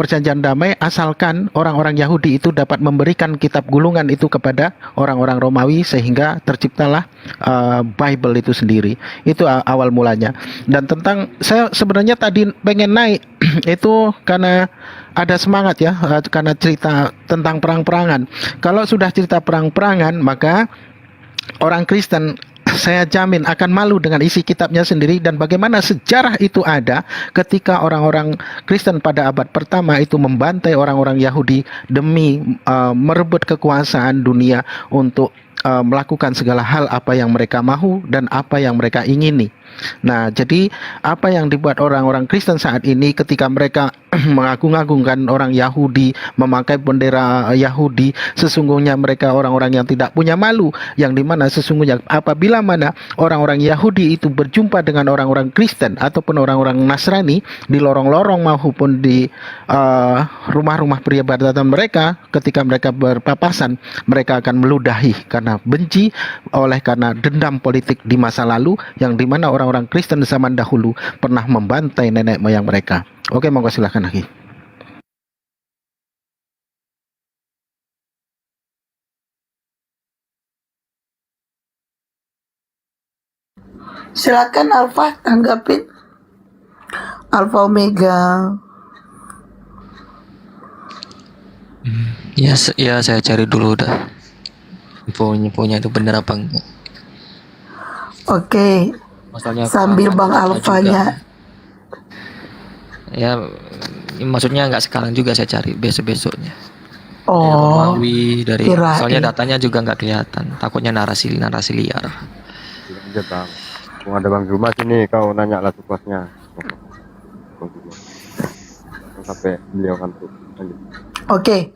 perjanjian damai asalkan orang-orang Yahudi itu dapat memberikan kitab gulungan itu kepada orang-orang Romawi, sehingga terciptalah Bible itu sendiri. Itu awal mulanya. Dan tentang, saya sebenarnya tadi pengen naik itu karena ada semangat ya, karena cerita tentang perang-perangan. Kalau sudah cerita perang-perangan, maka orang Kristen saya jamin akan malu dengan isi kitabnya sendiri, dan bagaimana sejarah itu ada ketika orang-orang Kristen pada abad pertama itu membantai orang-orang Yahudi demi merebut kekuasaan dunia untuk melakukan segala hal apa yang mereka mahu dan apa yang mereka ingini. Nah, jadi apa yang dibuat orang-orang Kristen saat ini ketika mereka mengagung-agungkan orang Yahudi, memakai bendera Yahudi, sesungguhnya mereka orang-orang yang tidak punya malu, yang dimana sesungguhnya apabila mana orang-orang Yahudi itu berjumpa dengan orang-orang Kristen ataupun orang-orang Nasrani di lorong-lorong maupun di rumah-rumah peribadatan mereka, ketika mereka berpapasan, mereka akan meludahi karena benci, karena dendam politik di masa lalu, yang dimana orang-orang Kristen zaman dahulu pernah membantai nenek moyang mereka. Oke, monggo silahkan lagi. Silakan Alfa tanggapin. Alfa Omega. Ya, saya cari dulu dah. Infonya itu benar apa enggak. Oke. Masalahnya sambil Bang Alfanya. Ya, maksudnya nggak sekarang juga, saya cari besok-besoknya. Oh. Romawi dari kirain. soalnya datanya juga nggak kelihatan. Takutnya narasi liar. Lanjut Bang. Mau ada Bang Zuma sini, kau nanya lah tugasnya. Sampai beliau kantuk. Lanjut. Oke,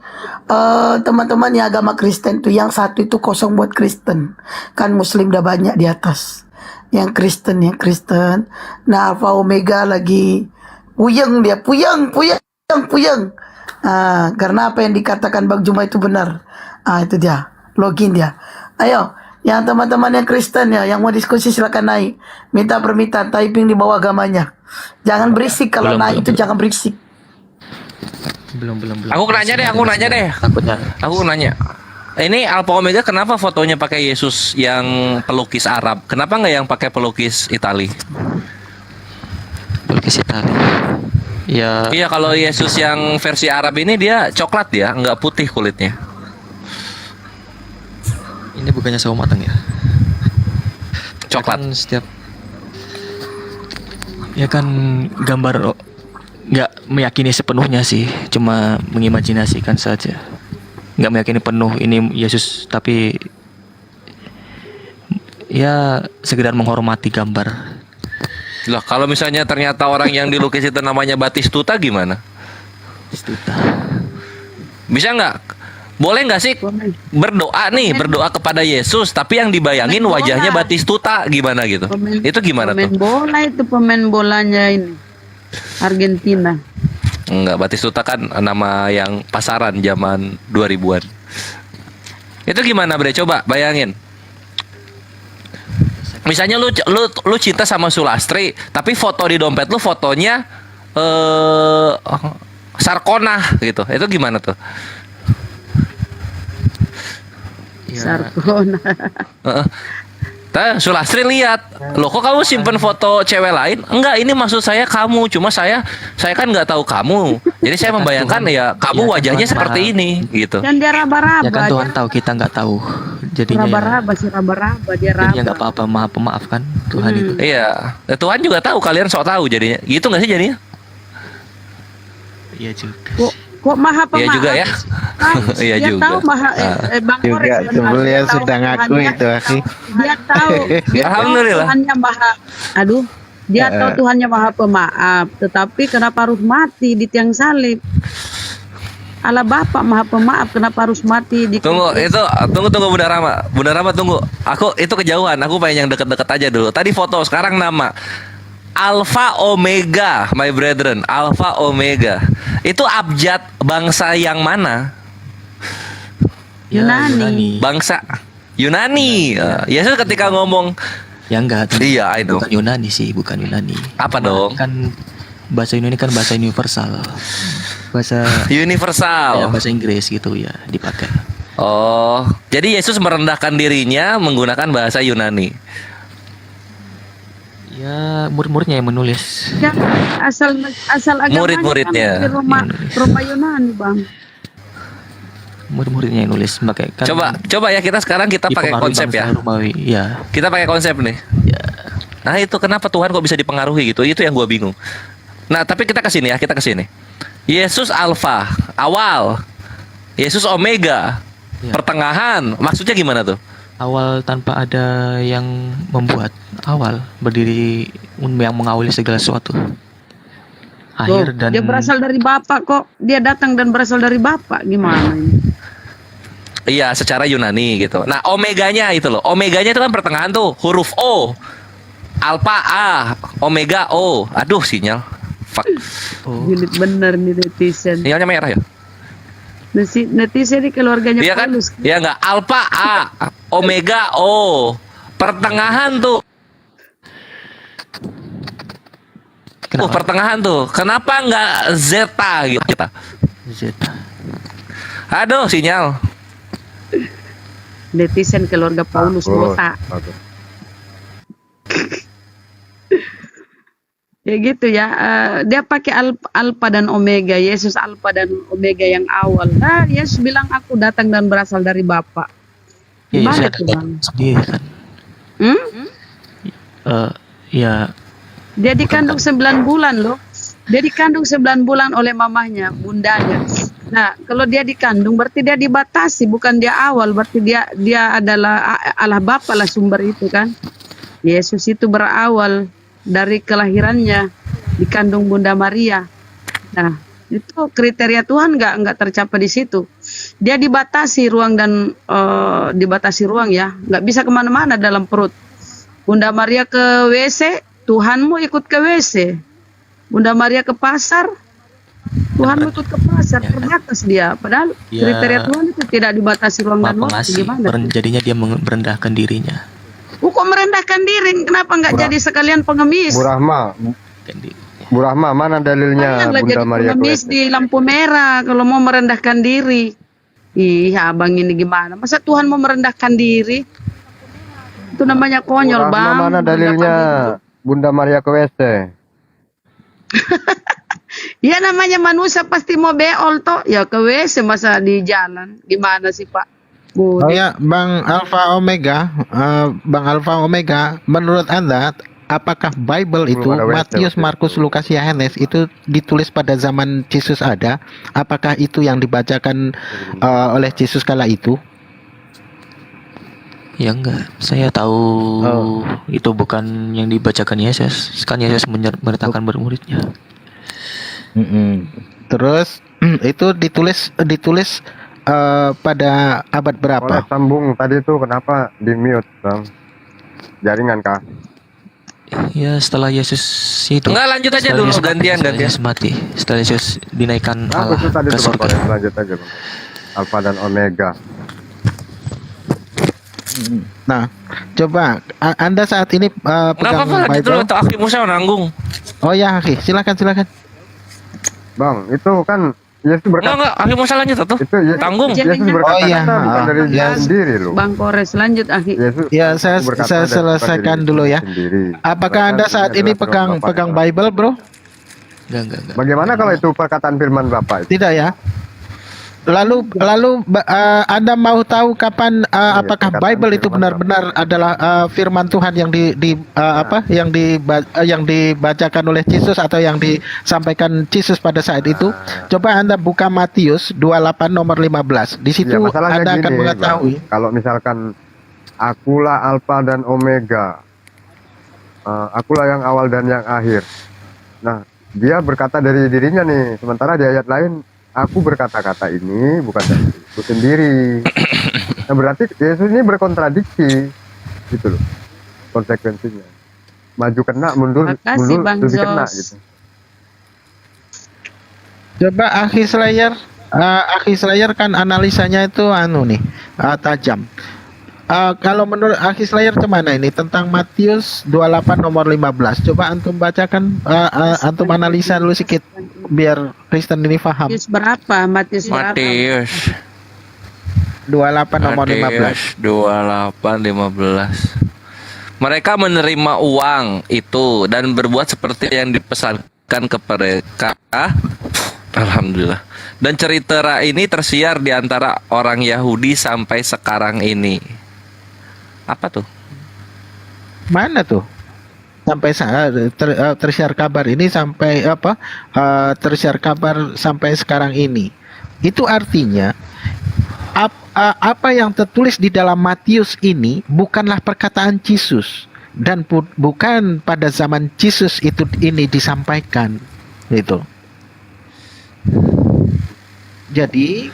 teman-teman yang agama Kristen tuh, yang satu itu kosong buat Kristen, kan Muslim udah banyak di atas. Yang Kristen. Nah, Alfa Omega lagi puyeng dia, puyeng. Karena apa yang dikatakan Bang Juma itu benar. Itu dia, login dia. Ayo, yang teman-teman yang Kristen ya, yang mau diskusi silakan naik. Minta permintaan, typing di bawah agamanya. Jangan berisik kalau naik itu jangan berisik. Belum. Aku nanya deh. Takutnya. Aku nanya. Ini Alpha Omega kenapa fotonya pakai Yesus yang pelukis Arab? Kenapa nggak yang pakai pelukis Itali? Pelukis Itali. Ya. Iya, kalau Yesus yang versi Arab ini dia coklat ya, nggak putih kulitnya. Ini bukannya sawo matang ya? Coklat. Kan setiap. Ya kan gambar nggak meyakini sepenuhnya sih, cuma mengimajinasikan saja. Nggak meyakini penuh ini Yesus, tapi ya sekedar menghormati gambar. Loh, kalau misalnya ternyata orang yang dilukis itu namanya Batistuta gimana? Batistuta. Bisa nggak? Boleh nggak sih berdoa kepada Yesus, tapi yang dibayangin wajahnya Batistuta gimana gitu? Itu gimana tuh? Pemain bolanya ini Argentina. Enggak, Batistuta kan nama yang pasaran zaman 2000-an. Itu gimana, Bre? Coba bayangin. Misalnya lu cinta sama Sulastri, tapi foto di dompet lu fotonya Sarkona gitu. Itu gimana tuh? Sarkona. Sulastri lihat, loh kok kamu simpen foto cewek lain? Enggak, ini maksud saya kamu. Cuma saya kan nggak tahu kamu. Jadi saya membayangkan ya kamu wajahnya seperti ini gitu. Dan dia raba-raba. Ya kan Tuhan tahu, kita nggak tahu. Jadinya raba-raba sih, raba-raba dia raba. Jadinya nggak apa-apa, maha pemaaf kan Tuhan itu. Iya, Tuhan juga tahu, kalian sok tahu jadinya. Gitu nggak sih jadinya? Iya juga. Kok maha pemaaf? Iya juga ya. Iya Dia juga. tahu maha Bang Juga sebenarnya sudah ngaku itu akhi. Dia tahu. Alhamdulillah. Tuhannya maha. Aduh. Dia tahu Tuhannya maha pemaaf, tetapi kenapa harus mati di tiang salib? Allah Bapa maha pemaaf, kenapa harus mati di Tunggu Bunda Rama. Bunda Rama tunggu. Aku itu kejauhan. Aku pengen yang deket-deket aja dulu. Tadi foto, sekarang nama. Alpha Omega, my brethren. Alpha Omega. Itu abjad bangsa yang mana? Yunani. Bangsa Yunani. Yesus ketika ngomong, ya enggak. Iya, I know. Bukan Yunani sih, bukan Yunani. Apa dong? Kan bahasa Yunani kan bahasa universal. Bahasa universal. Ya, bahasa Inggris gitu ya dipakai. Oh, jadi Yesus merendahkan dirinya menggunakan bahasa Yunani. Ya, murid-muridnya yang menulis. Ya, asal agamanya Murid-muridnya. kan Roma Yunani, Bang. Murid-muridnya yang nulis pakai kan. Coba ya kita pakai konsep ya. Romawi, ya. Kita pakai konsep nih. Ya. Nah, itu kenapa Tuhan kok bisa dipengaruhi gitu? Itu yang gua bingung. Nah, tapi kita ke sini ya, Yesus Alfa, awal. Yesus Omega, pertengahan. Maksudnya gimana tuh? Awal tanpa ada yang membuat, awal berdiri yang mengawali segala sesuatu. Akhir dan dia berasal dari Bapa kok. Dia datang dan berasal dari Bapa. Gimana ini? Iya, secara Yunani gitu. Nah, omeganya itu loh. Omeganya itu kan pertengahan tuh, huruf O. Alpha A, Omega O. Aduh, sinyal. Fuck. Julid bener nih netizen. Sinyalnya merah ya? Netizen di keluarganya Iya kan? Paulus. Iya enggak? Alpha A, Omega O. Pertengahan tuh. Pertengahan tuh. Kenapa enggak Zeta gitu kita? Zeta. Aduh, sinyal. Netizen keluarga Paulus botak. Ya gitu ya, dia pakai alfa dan omega. Yesus alfa dan omega yang awal. Nah, Yesus bilang aku datang dan berasal dari Bapa. Gimana tuh, Bang? Sendiri kan. Ya. Dia dikandung 9 bulan loh. Dia dikandung 9 bulan oleh mamahnya, bundanya. Nah, kalau dia dikandung berarti dia dibatasi, bukan dia awal. Berarti dia adalah Allah Bapa lah sumber itu kan. Yesus itu berawal dari kelahirannya dikandung Bunda Maria. Nah, itu kriteria Tuhan nggak tercapai di situ. Dia dibatasi ruang dan dibatasi ruang ya, nggak bisa kemana-mana dalam perut. Bunda Maria ke WC, Tuhanmu ikut ke WC. Bunda Maria ke pasar, Tuhanmu ikut ke pasar. Terbatas dia. Padahal kriteria Tuhan itu tidak dibatasi ruang dan waktu. Gimana? Jadinya dia merendahkan dirinya. Kok merendahkan diri? Kenapa nggak jadi sekalian pengemis? Bu Rahma, mana dalilnya Bunda Maria pengemis di lampu merah kalau mau merendahkan diri? Ih, abang ini gimana? Masa Tuhan mau merendahkan diri? Itu namanya konyol, Bang. Mana dalilnya Bunda Maria ke WC? Ya namanya manusia pasti mau beol toh. Ya ke WC masa di jalan. Gimana sih, Pak? Oh ya, Bang Alpha Omega, menurut Anda apakah Bible itu Matius, Markus, Lukas, Yohanes itu ditulis pada zaman Yesus ada? Apakah itu yang dibacakan oleh Yesus kala itu? Ya enggak, saya tahu itu bukan yang dibacakan Yesus. Kan Yesus menyertakan murid-muridnya. Terus itu ditulis pada abad berapa? Sambung tadi itu kenapa di mute, Bang? Jaringan kah? Ya setelah Yesus itu. Enggak, lanjut aja dulu, gantian. Yesus mati. Setelah Yesus dinaikkan Allah ke surga. Lanjut aja, Bang. Alfa dan Omega. Nah, coba Anda saat ini Nggak pegang apa-apa, lanjut dulu. Bible. Atau Aki Musa nanggung. Oh ya, Aki, silakan. Bang, itu kan Yesus berkata. Enggak, Aki Musa lanjut atau? Itu tanggung. Yesus berkata Oh iya, bukan dari ya. diri sendiri loh. Bang Kores lanjut Aki. Yesus Ya, saya berkata dari- selesaikan bukan dulu diri ya. sendiri. Apakah Bahkan Anda saat ini ini adalah pegang Bapak. Bible, Bro? Enggak. Bagaimana kalau itu perkataan firman Bapak itu? Tidak ya. Lalu Anda mau tahu kapan apakah Bible itu benar-benar adalah firman Tuhan yang yang dibacakan oleh Yesus atau yang disampaikan Yesus pada saat itu? Coba Anda buka Matius 28 nomor 15. Di situ Ya, masalahnya Anda akan gini, mengetahui. Bang. Kalau misalkan akulah Alfa dan Omega, akulah yang awal dan yang akhir. Nah, dia berkata dari dirinya nih. Sementara di ayat lain, aku berkata-kata ini bukan dari diriku sendiri. Nah, berarti Yesus ini berkontradiksi, gitu loh, konsekuensinya. Maju kena, mundur Makasih, Bang lebih kena, Jos. gitu. Coba Akhi Slayer kan analisanya itu tajam. Kalau menurut Akhi Slayer kemana ini tentang Matius 28 nomor 15? Coba antum bacakan, antum analisa dulu sedikit biar Kristen ini paham. Matius berapa? Matius berapa? Matius 28 nomor 15. 28:15. Mereka menerima uang itu dan berbuat seperti yang dipesankan kepada mereka. Alhamdulillah. Dan cerita ini tersiar di antara orang Yahudi sampai sekarang ini. Apa tuh? Mana tuh? Sampai tersiar kabar ini sampai tersiar kabar sampai sekarang ini. Itu artinya apa yang tertulis di dalam Matius ini bukanlah perkataan Yesus dan bukan pada zaman Yesus ini disampaikan, gitu. Jadi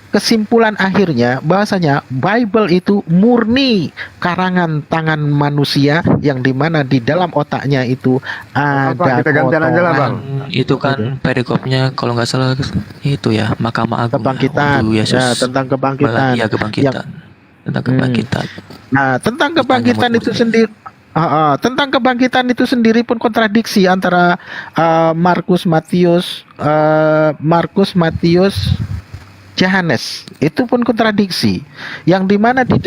kesimpulan akhirnya bahwasanya Bible itu murni karangan tangan manusia yang dimana di dalam otaknya itu ada kita gantian aja lah, Bang. Itu kan perikopnya kalau nggak salah itu ya Mahkamah Agung. Kebangkitan. Waktu Yesus Ya, tentang kebangkitan. Iya, kebangkitan. Tentang kebangkitan. Nah, tentang kebangkitan itu sendiri tentang kebangkitan itu sendiri pun kontradiksi antara Markus, Matius, Yohanes. Itu pun kontradiksi. Yang dimana di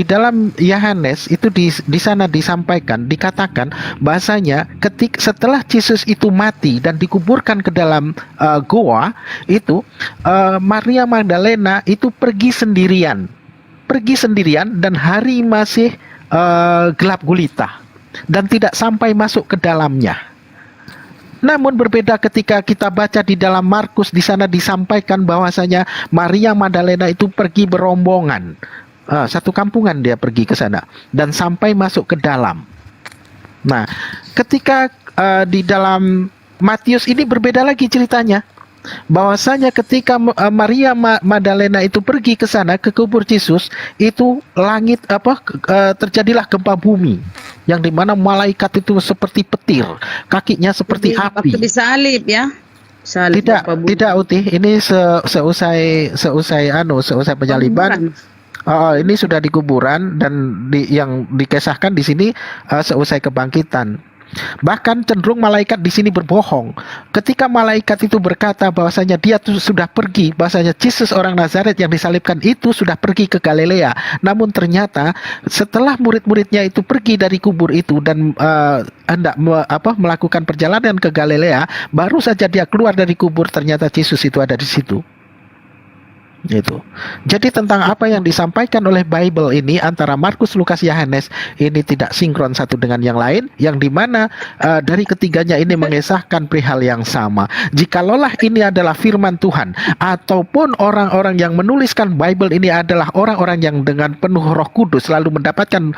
dalam Yohanes itu di sana disampaikan, dikatakan bahasanya setelah Yesus itu mati dan dikuburkan ke dalam goa itu, Maria Magdalena itu pergi sendirian dan hari masih gelap gulita dan tidak sampai masuk ke dalamnya. Namun berbeda ketika kita baca di dalam Markus, di sana disampaikan bahwasanya Maria Magdalena itu pergi berombongan, satu kampungan dia pergi ke sana dan sampai masuk ke dalam. Nah, ketika di dalam Matius ini berbeda lagi ceritanya. Bahwasanya ketika Maria Magdalena itu pergi ke sana ke kubur Yesus, itu terjadilah gempa bumi yang dimana malaikat itu seperti petir, kakinya seperti api. Waktu disalib ya. Salib Tidak Uti, ini seusai penyaliban. Ini sudah di kuburan dan yang dikisahkan di sini seusai kebangkitan. Bahkan cenderung malaikat di sini berbohong. Ketika malaikat itu berkata bahwasanya dia sudah pergi, bahwasanya Yesus orang Nazaret yang disalibkan itu sudah pergi ke Galilea. Namun ternyata setelah murid-muridnya itu pergi dari kubur itu dan hendak melakukan perjalanan ke Galilea, baru saja dia keluar dari kubur ternyata Yesus itu ada di situ. Gitu. Jadi tentang apa yang disampaikan oleh Bible ini antara Markus, Lukas, Yohanes ini tidak sinkron satu dengan yang lain, yang dimana dari ketiganya ini mengesahkan perihal yang sama. Jikalaulah ini adalah firman Tuhan ataupun orang-orang yang menuliskan Bible ini adalah orang-orang yang dengan penuh Roh Kudus lalu mendapatkan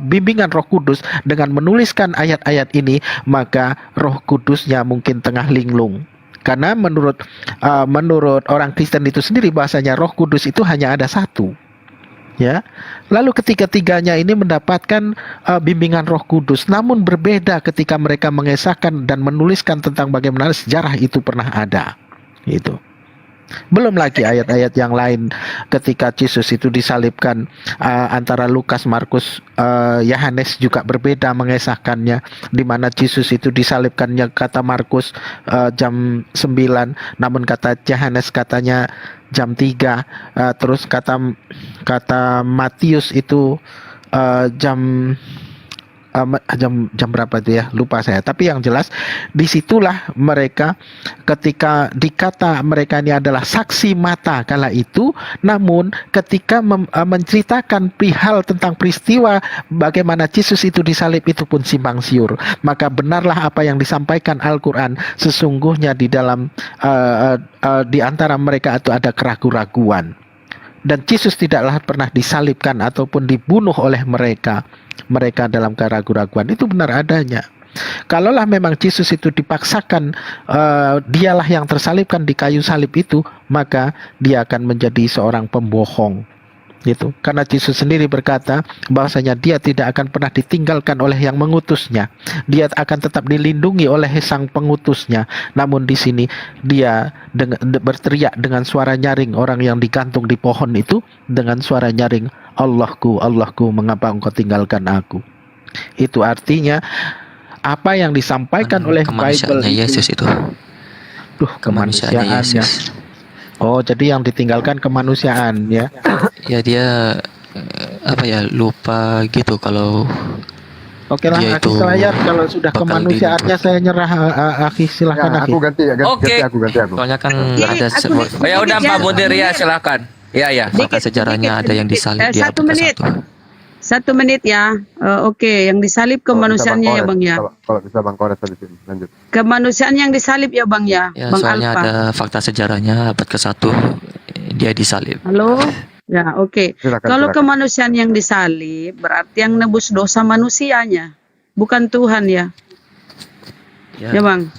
bimbingan Roh Kudus dengan menuliskan ayat-ayat ini, maka Roh Kudusnya mungkin tengah linglung. Karena menurut orang Kristen itu sendiri bahasanya Roh Kudus itu hanya ada satu, ya. Lalu ketiga-tiganya ini mendapatkan bimbingan Roh Kudus, namun berbeda ketika mereka mengesahkan dan menuliskan tentang bagaimana sejarah itu pernah ada, itu. Belum lagi ayat-ayat yang lain ketika Yesus itu disalibkan, antara Lukas, Markus, Yohanes juga berbeda mengesahkannya, di mana Yesus itu disalibkannya kata Markus jam 9, namun kata Yohanes katanya jam 3, terus kata Matius itu jam jam berapa itu ya, lupa saya, tapi yang jelas disitulah mereka ketika dikata mereka ini adalah saksi mata kala itu, namun ketika menceritakan perihal tentang peristiwa bagaimana Yesus itu disalib itu pun simpang siur. Maka benarlah apa yang disampaikan Al-Quran, sesungguhnya di dalam di antara mereka itu ada keraguan-raguan, dan Yesus tidaklah pernah disalibkan ataupun dibunuh oleh mereka dalam keraguan-raguan. Itu benar adanya. Kalaulah memang Yesus itu dipaksakan, dialah yang tersalibkan di kayu salib itu, maka dia akan menjadi seorang pembohong. Gitu. Karena Yesus sendiri berkata bahwasanya dia tidak akan pernah ditinggalkan oleh yang mengutusnya. Dia akan tetap dilindungi oleh sang pengutusnya. Namun di sini dia berteriak dengan suara nyaring, orang yang digantung di pohon itu dengan suara nyaring, Allahku, Allahku, mengapa engkau tinggalkan aku? Itu artinya apa yang disampaikan oleh Bible Yesus itu. Kemanusiaannya Yesus. Oh, jadi yang ditinggalkan kemanusiaan ya? Ya dia lupa gitu kalau. Oke lah, Aki Selayar, kalau sudah kemanusiaannya saya nyerah. Aki silahkan. Aku ganti. Aku. Soalnya kan ada sebuah. Ya udah Pak Mudir ya, silakan. Ya. Fakta sejarahnya ada yang disalib di abad ke-1. 1 menit ya. Oke, yang disalib kemanusiaannya ya Bang ya. Kalau bisa Bang Kores di sini, lanjut. Kemanusiaan yang disalib ya Bang ya. Bang Soalnya Alfa. ada fakta sejarahnya abad ke-1 dia disalib. Halo. Ya, oke. Kalau Silakan. kemanusiaan yang disalib berarti yang nebus dosa manusianya, bukan Tuhan ya. Ya Bang.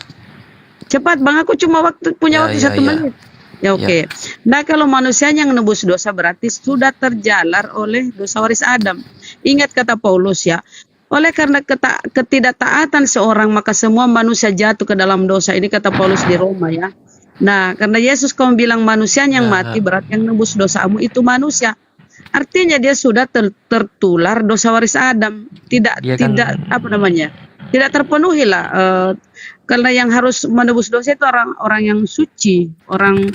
Cepat Bang, aku cuma punya waktu 1 menit. Ya oke. Nah kalau manusia yang nebus dosa berarti sudah terjalar oleh dosa waris Adam. Ingat kata Paulus ya. Oleh karena ketidaktaatan seorang maka semua manusia jatuh ke dalam dosa. Ini kata Paulus di Roma ya. Nah karena Yesus kamu bilang manusia yang mati berarti yang nebus dosamu itu manusia. Artinya dia sudah tertular dosa waris Adam. Tidak tidak terpenuhi lah. Karena yang harus menebus dosa itu orang yang suci, orang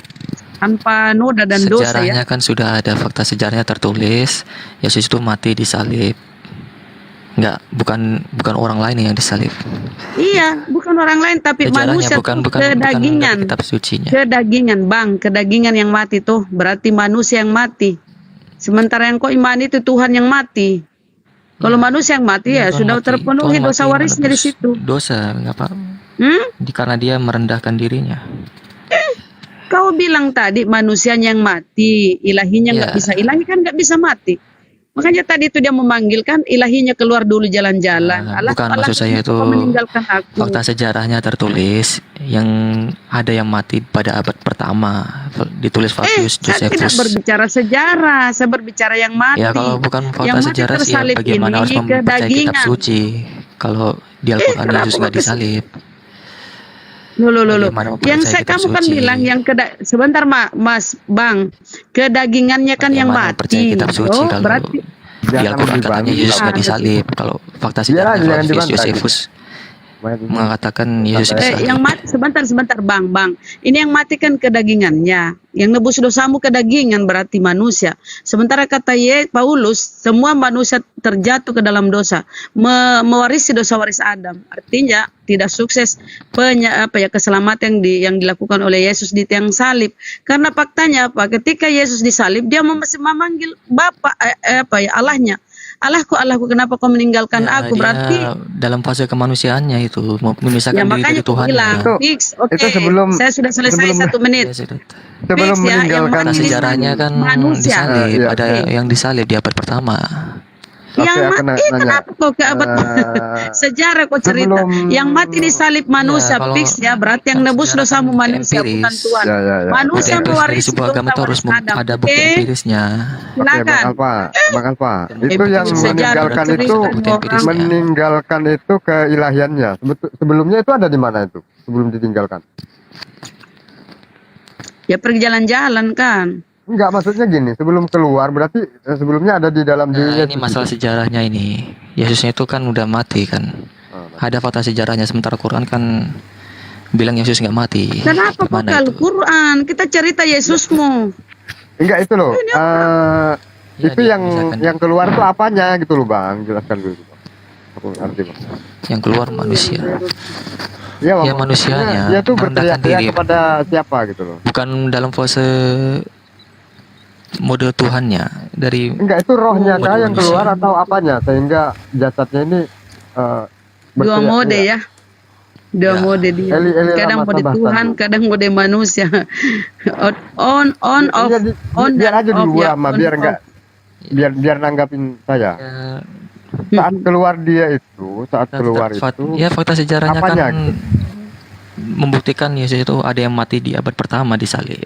tanpa noda dan dosa ya. Sejarahnya kan sudah ada fakta sejarahnya tertulis. Yesus itu mati disalib. Bukan orang lain yang disalib. Iya, bukan orang lain tapi manusia bukan kedagingan. Kitab sucinya. Kedagingan, Bang, kedagingan yang mati tuh berarti manusia yang mati. Sementara yang kau imani itu Tuhan yang mati. Kalau manusia yang mati ya sudah terpenuhi dosa warisnya di situ. Dosa, ngapa? Karena dia merendahkan dirinya. Kau bilang tadi manusianya yang mati, ilahinya nggak bisa. Ilahi kan nggak bisa mati. Makanya tadi itu dia memanggilkan ilahinya keluar dulu jalan-jalan. Bukan maksud saya itu meninggalkan aku. Fakta sejarahnya tertulis yang ada yang mati pada abad pertama ditulis Flavius Josephus. Saya tidak berbicara sejarah, saya berbicara yang mati. Ya kalau bukan fakta sejarah sih bagaimana harus mempercayai kitab suci kalau di Al-Quran Yesus nggak disalib. Loh. Yang kamu kan bilang yang sebentar Mas Bang, kedagingannya kan yang mati. Kitab suci kalau berarti di Al-Quran katanya Yesus nggak disalib. Kalau fakta sejarah Josephus mengatakan Yesus disalib. Yang mati sebentar Bang. Ini yang mati kan kedagingannya. Yang nebus dosamu kedagingan berarti manusia. Sementara kata Paulus, semua manusia terjatuh ke dalam dosa, mewarisi dosa waris Adam. Artinya tidak sukses keselamatan yang dilakukan oleh Yesus di tiang salib. Karena faktanya ketika Yesus disalib dia memanggil Bapa Allahnya. Allahku, kenapa kau meninggalkan aku? Berarti dalam fase kemanusiaannya itu memisahkan diri dari Tuhan. Oke, saya sudah selesai 1 menit. Sebelum meninggalkan sejarahnya kan disalib, ada yang disalib di abad pertama. Kenapa kok ke abad sejarah kok cerita yang mati disalib manusia berarti yang nebus dosamu manusia bukan Tuhan. Manusia mewarisi sebuah agama itu harus ada bukti empirisnya. Silakan. Bang Alfa, itu yang meninggalkan itu keilahiannya. Sebelumnya itu ada di mana itu? Sebelum ditinggalkan. Ya pergi jalan-jalan kan. Enggak, maksudnya gini, sebelum keluar berarti sebelumnya ada di dalam Nah, dirinya. ini masalah sejarahnya ini. Yesusnya itu kan udah mati kan. Ada fakta sejarahnya, sementara Quran kan bilang Yesus nggak mati. Kenapa Gimana pakai itu? Al-Quran? Kita cerita Yesusmu. Enggak itu loh. Ya, Itu yang keluar tuh apanya gitu loh Bang, jelaskan dulu. Bang. Aku ngerti Bang. Yang keluar manusia. Iya Bang. Ya manusianya. Dia tuh merendahkan berteriak-teriak diri. kepada siapa gitu loh. Bukan dalam fase mode Tuhannya dari. Enggak, itu rohnya mode kah yang manusia. keluar atau apanya sehingga jasadnya ini Dua berteriak-teriak. mode ya. Dua mode dia. Eli Kadang Rahmat mode Sabah Tuhan, Tandu. kadang mode manusia. On, off, Biar aja off, dulu ya, Rama, on, biar off. enggak biar nanggapin saya. Saat keluar dia itu, saat keluar itu. Ya fakta sejarahnya apanya kan gitu? membuktikan Yesus itu ada yang mati di abad pertama disalib.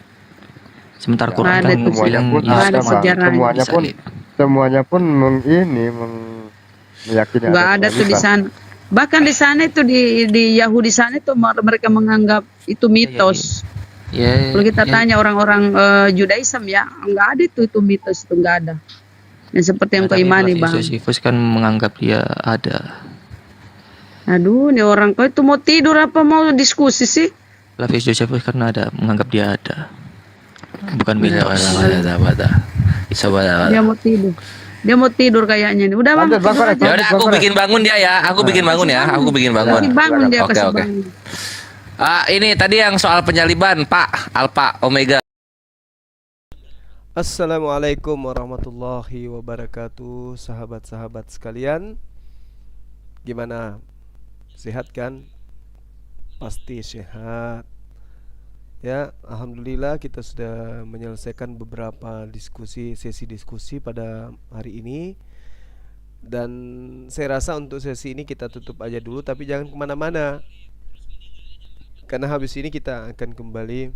Sementara Quran Ada kan tuh Semuanya bilang pun Yesus ada, ada Bang. sejarahnya. Semuanya pun meyakini Nggak ada tuh di kebangkitan. sana. Bahkan di sana itu di Yahudi sana itu mereka menganggap itu mitos. Ya, Kalau kita ya, tanya orang-orang Judaism ya, nggak ada itu mitos itu nggak ada. Yang seperti yang kau tapi imani bang. Flavius kan menganggap dia ada. Aduh, ini orang kau itu mau tidur apa mau diskusi sih? Flavius Josephus kan ada menganggap dia ada. Bukan mitos. Dia mau tidur. Dia mau tidur kayaknya nih. Udah bang. Lanjut, Bang tidur Koret. aja. Ya udah aku bikin bangun dia ya. Aku bikin bangun ya. Aku bikin bangun. Kasih bangun dia Oke, kasih oke. bangun. Ini tadi yang soal penyaliban Pak Alpha Omega. Assalamualaikum warahmatullahi wabarakatuh, sahabat-sahabat sekalian. Gimana? Sehat kan? Pasti sehat. Ya, alhamdulillah kita sudah menyelesaikan beberapa sesi diskusi pada hari ini. Dan saya rasa untuk sesi ini kita tutup aja dulu, tapi jangan kemana-mana. Karena habis ini kita akan kembali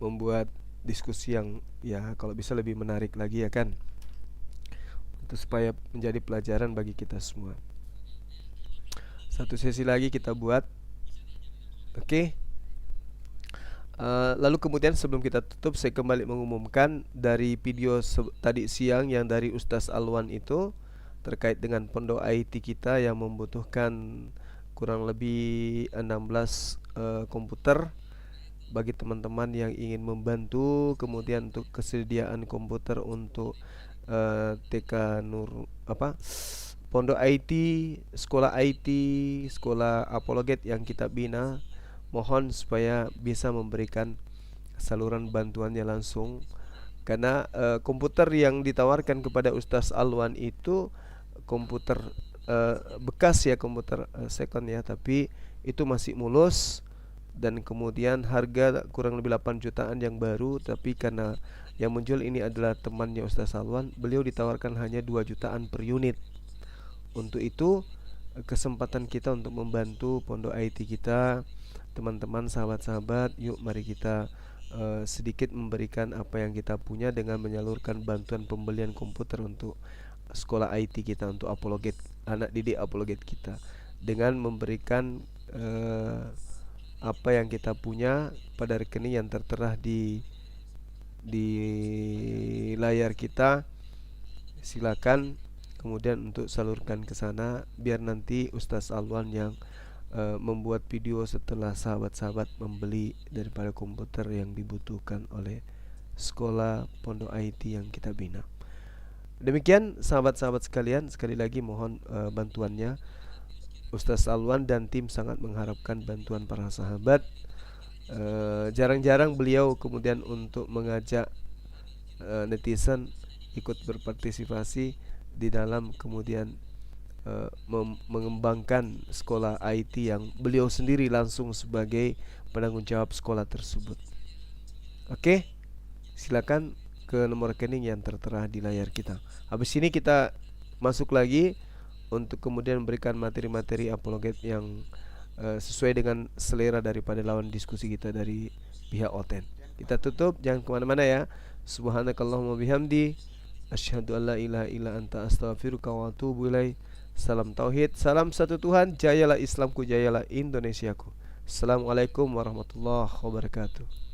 membuat diskusi yang ya kalau bisa lebih menarik lagi ya kan, untuk supaya menjadi pelajaran bagi kita semua. Satu sesi lagi kita buat, oke. Lalu kemudian sebelum kita tutup, saya kembali mengumumkan dari video tadi siang yang dari Ustaz Alwan itu terkait dengan pondok IT kita yang membutuhkan kurang lebih 16 komputer bagi teman-teman yang ingin membantu, kemudian untuk kesediaan komputer untuk TK Nur pondok IT, sekolah apologet yang kita bina. Mohon supaya bisa memberikan saluran bantuannya langsung, karena komputer yang ditawarkan kepada Ustaz Alwan itu komputer bekas ya, komputer second ya, tapi itu masih mulus. Dan kemudian harga kurang lebih 8 jutaan yang baru, tapi karena yang menjual ini adalah temannya Ustaz Alwan, beliau ditawarkan hanya 2 jutaan per unit. Untuk itu kesempatan kita untuk membantu pondok IT kita, teman-teman, sahabat-sahabat, yuk mari kita sedikit memberikan apa yang kita punya dengan menyalurkan bantuan pembelian komputer untuk sekolah IT kita, untuk apologet, anak didik apologet kita, dengan memberikan apa yang kita punya pada rekening yang tertera di layar kita. Silakan kemudian untuk salurkan ke sana, biar nanti Ustaz Alwan yang membuat video setelah sahabat-sahabat membeli daripada komputer yang dibutuhkan oleh sekolah pondok IT yang kita bina. Demikian sahabat-sahabat sekalian, sekali lagi mohon bantuannya. Ustaz Alwan dan tim sangat mengharapkan bantuan para sahabat. Jarang-jarang beliau kemudian untuk mengajak netizen ikut berpartisipasi di dalam kemudian mengembangkan sekolah IT yang beliau sendiri langsung sebagai penanggung jawab sekolah tersebut. Oke, silakan ke nomor rekening yang tertera di layar kita. Habis ini kita masuk lagi untuk kemudian memberikan materi-materi apologet yang sesuai dengan selera daripada lawan diskusi kita dari pihak Oten. Kita tutup, jangan kemana-mana ya. Subhanakallahumma bihamdi, asyhadu an la ilaha illa anta, astaghfiruka wa atubu ilaik. Salam tauhid, salam satu Tuhan, jayalah Islamku, jayalah Indonesiaku. Assalamualaikum warahmatullahi wabarakatuh.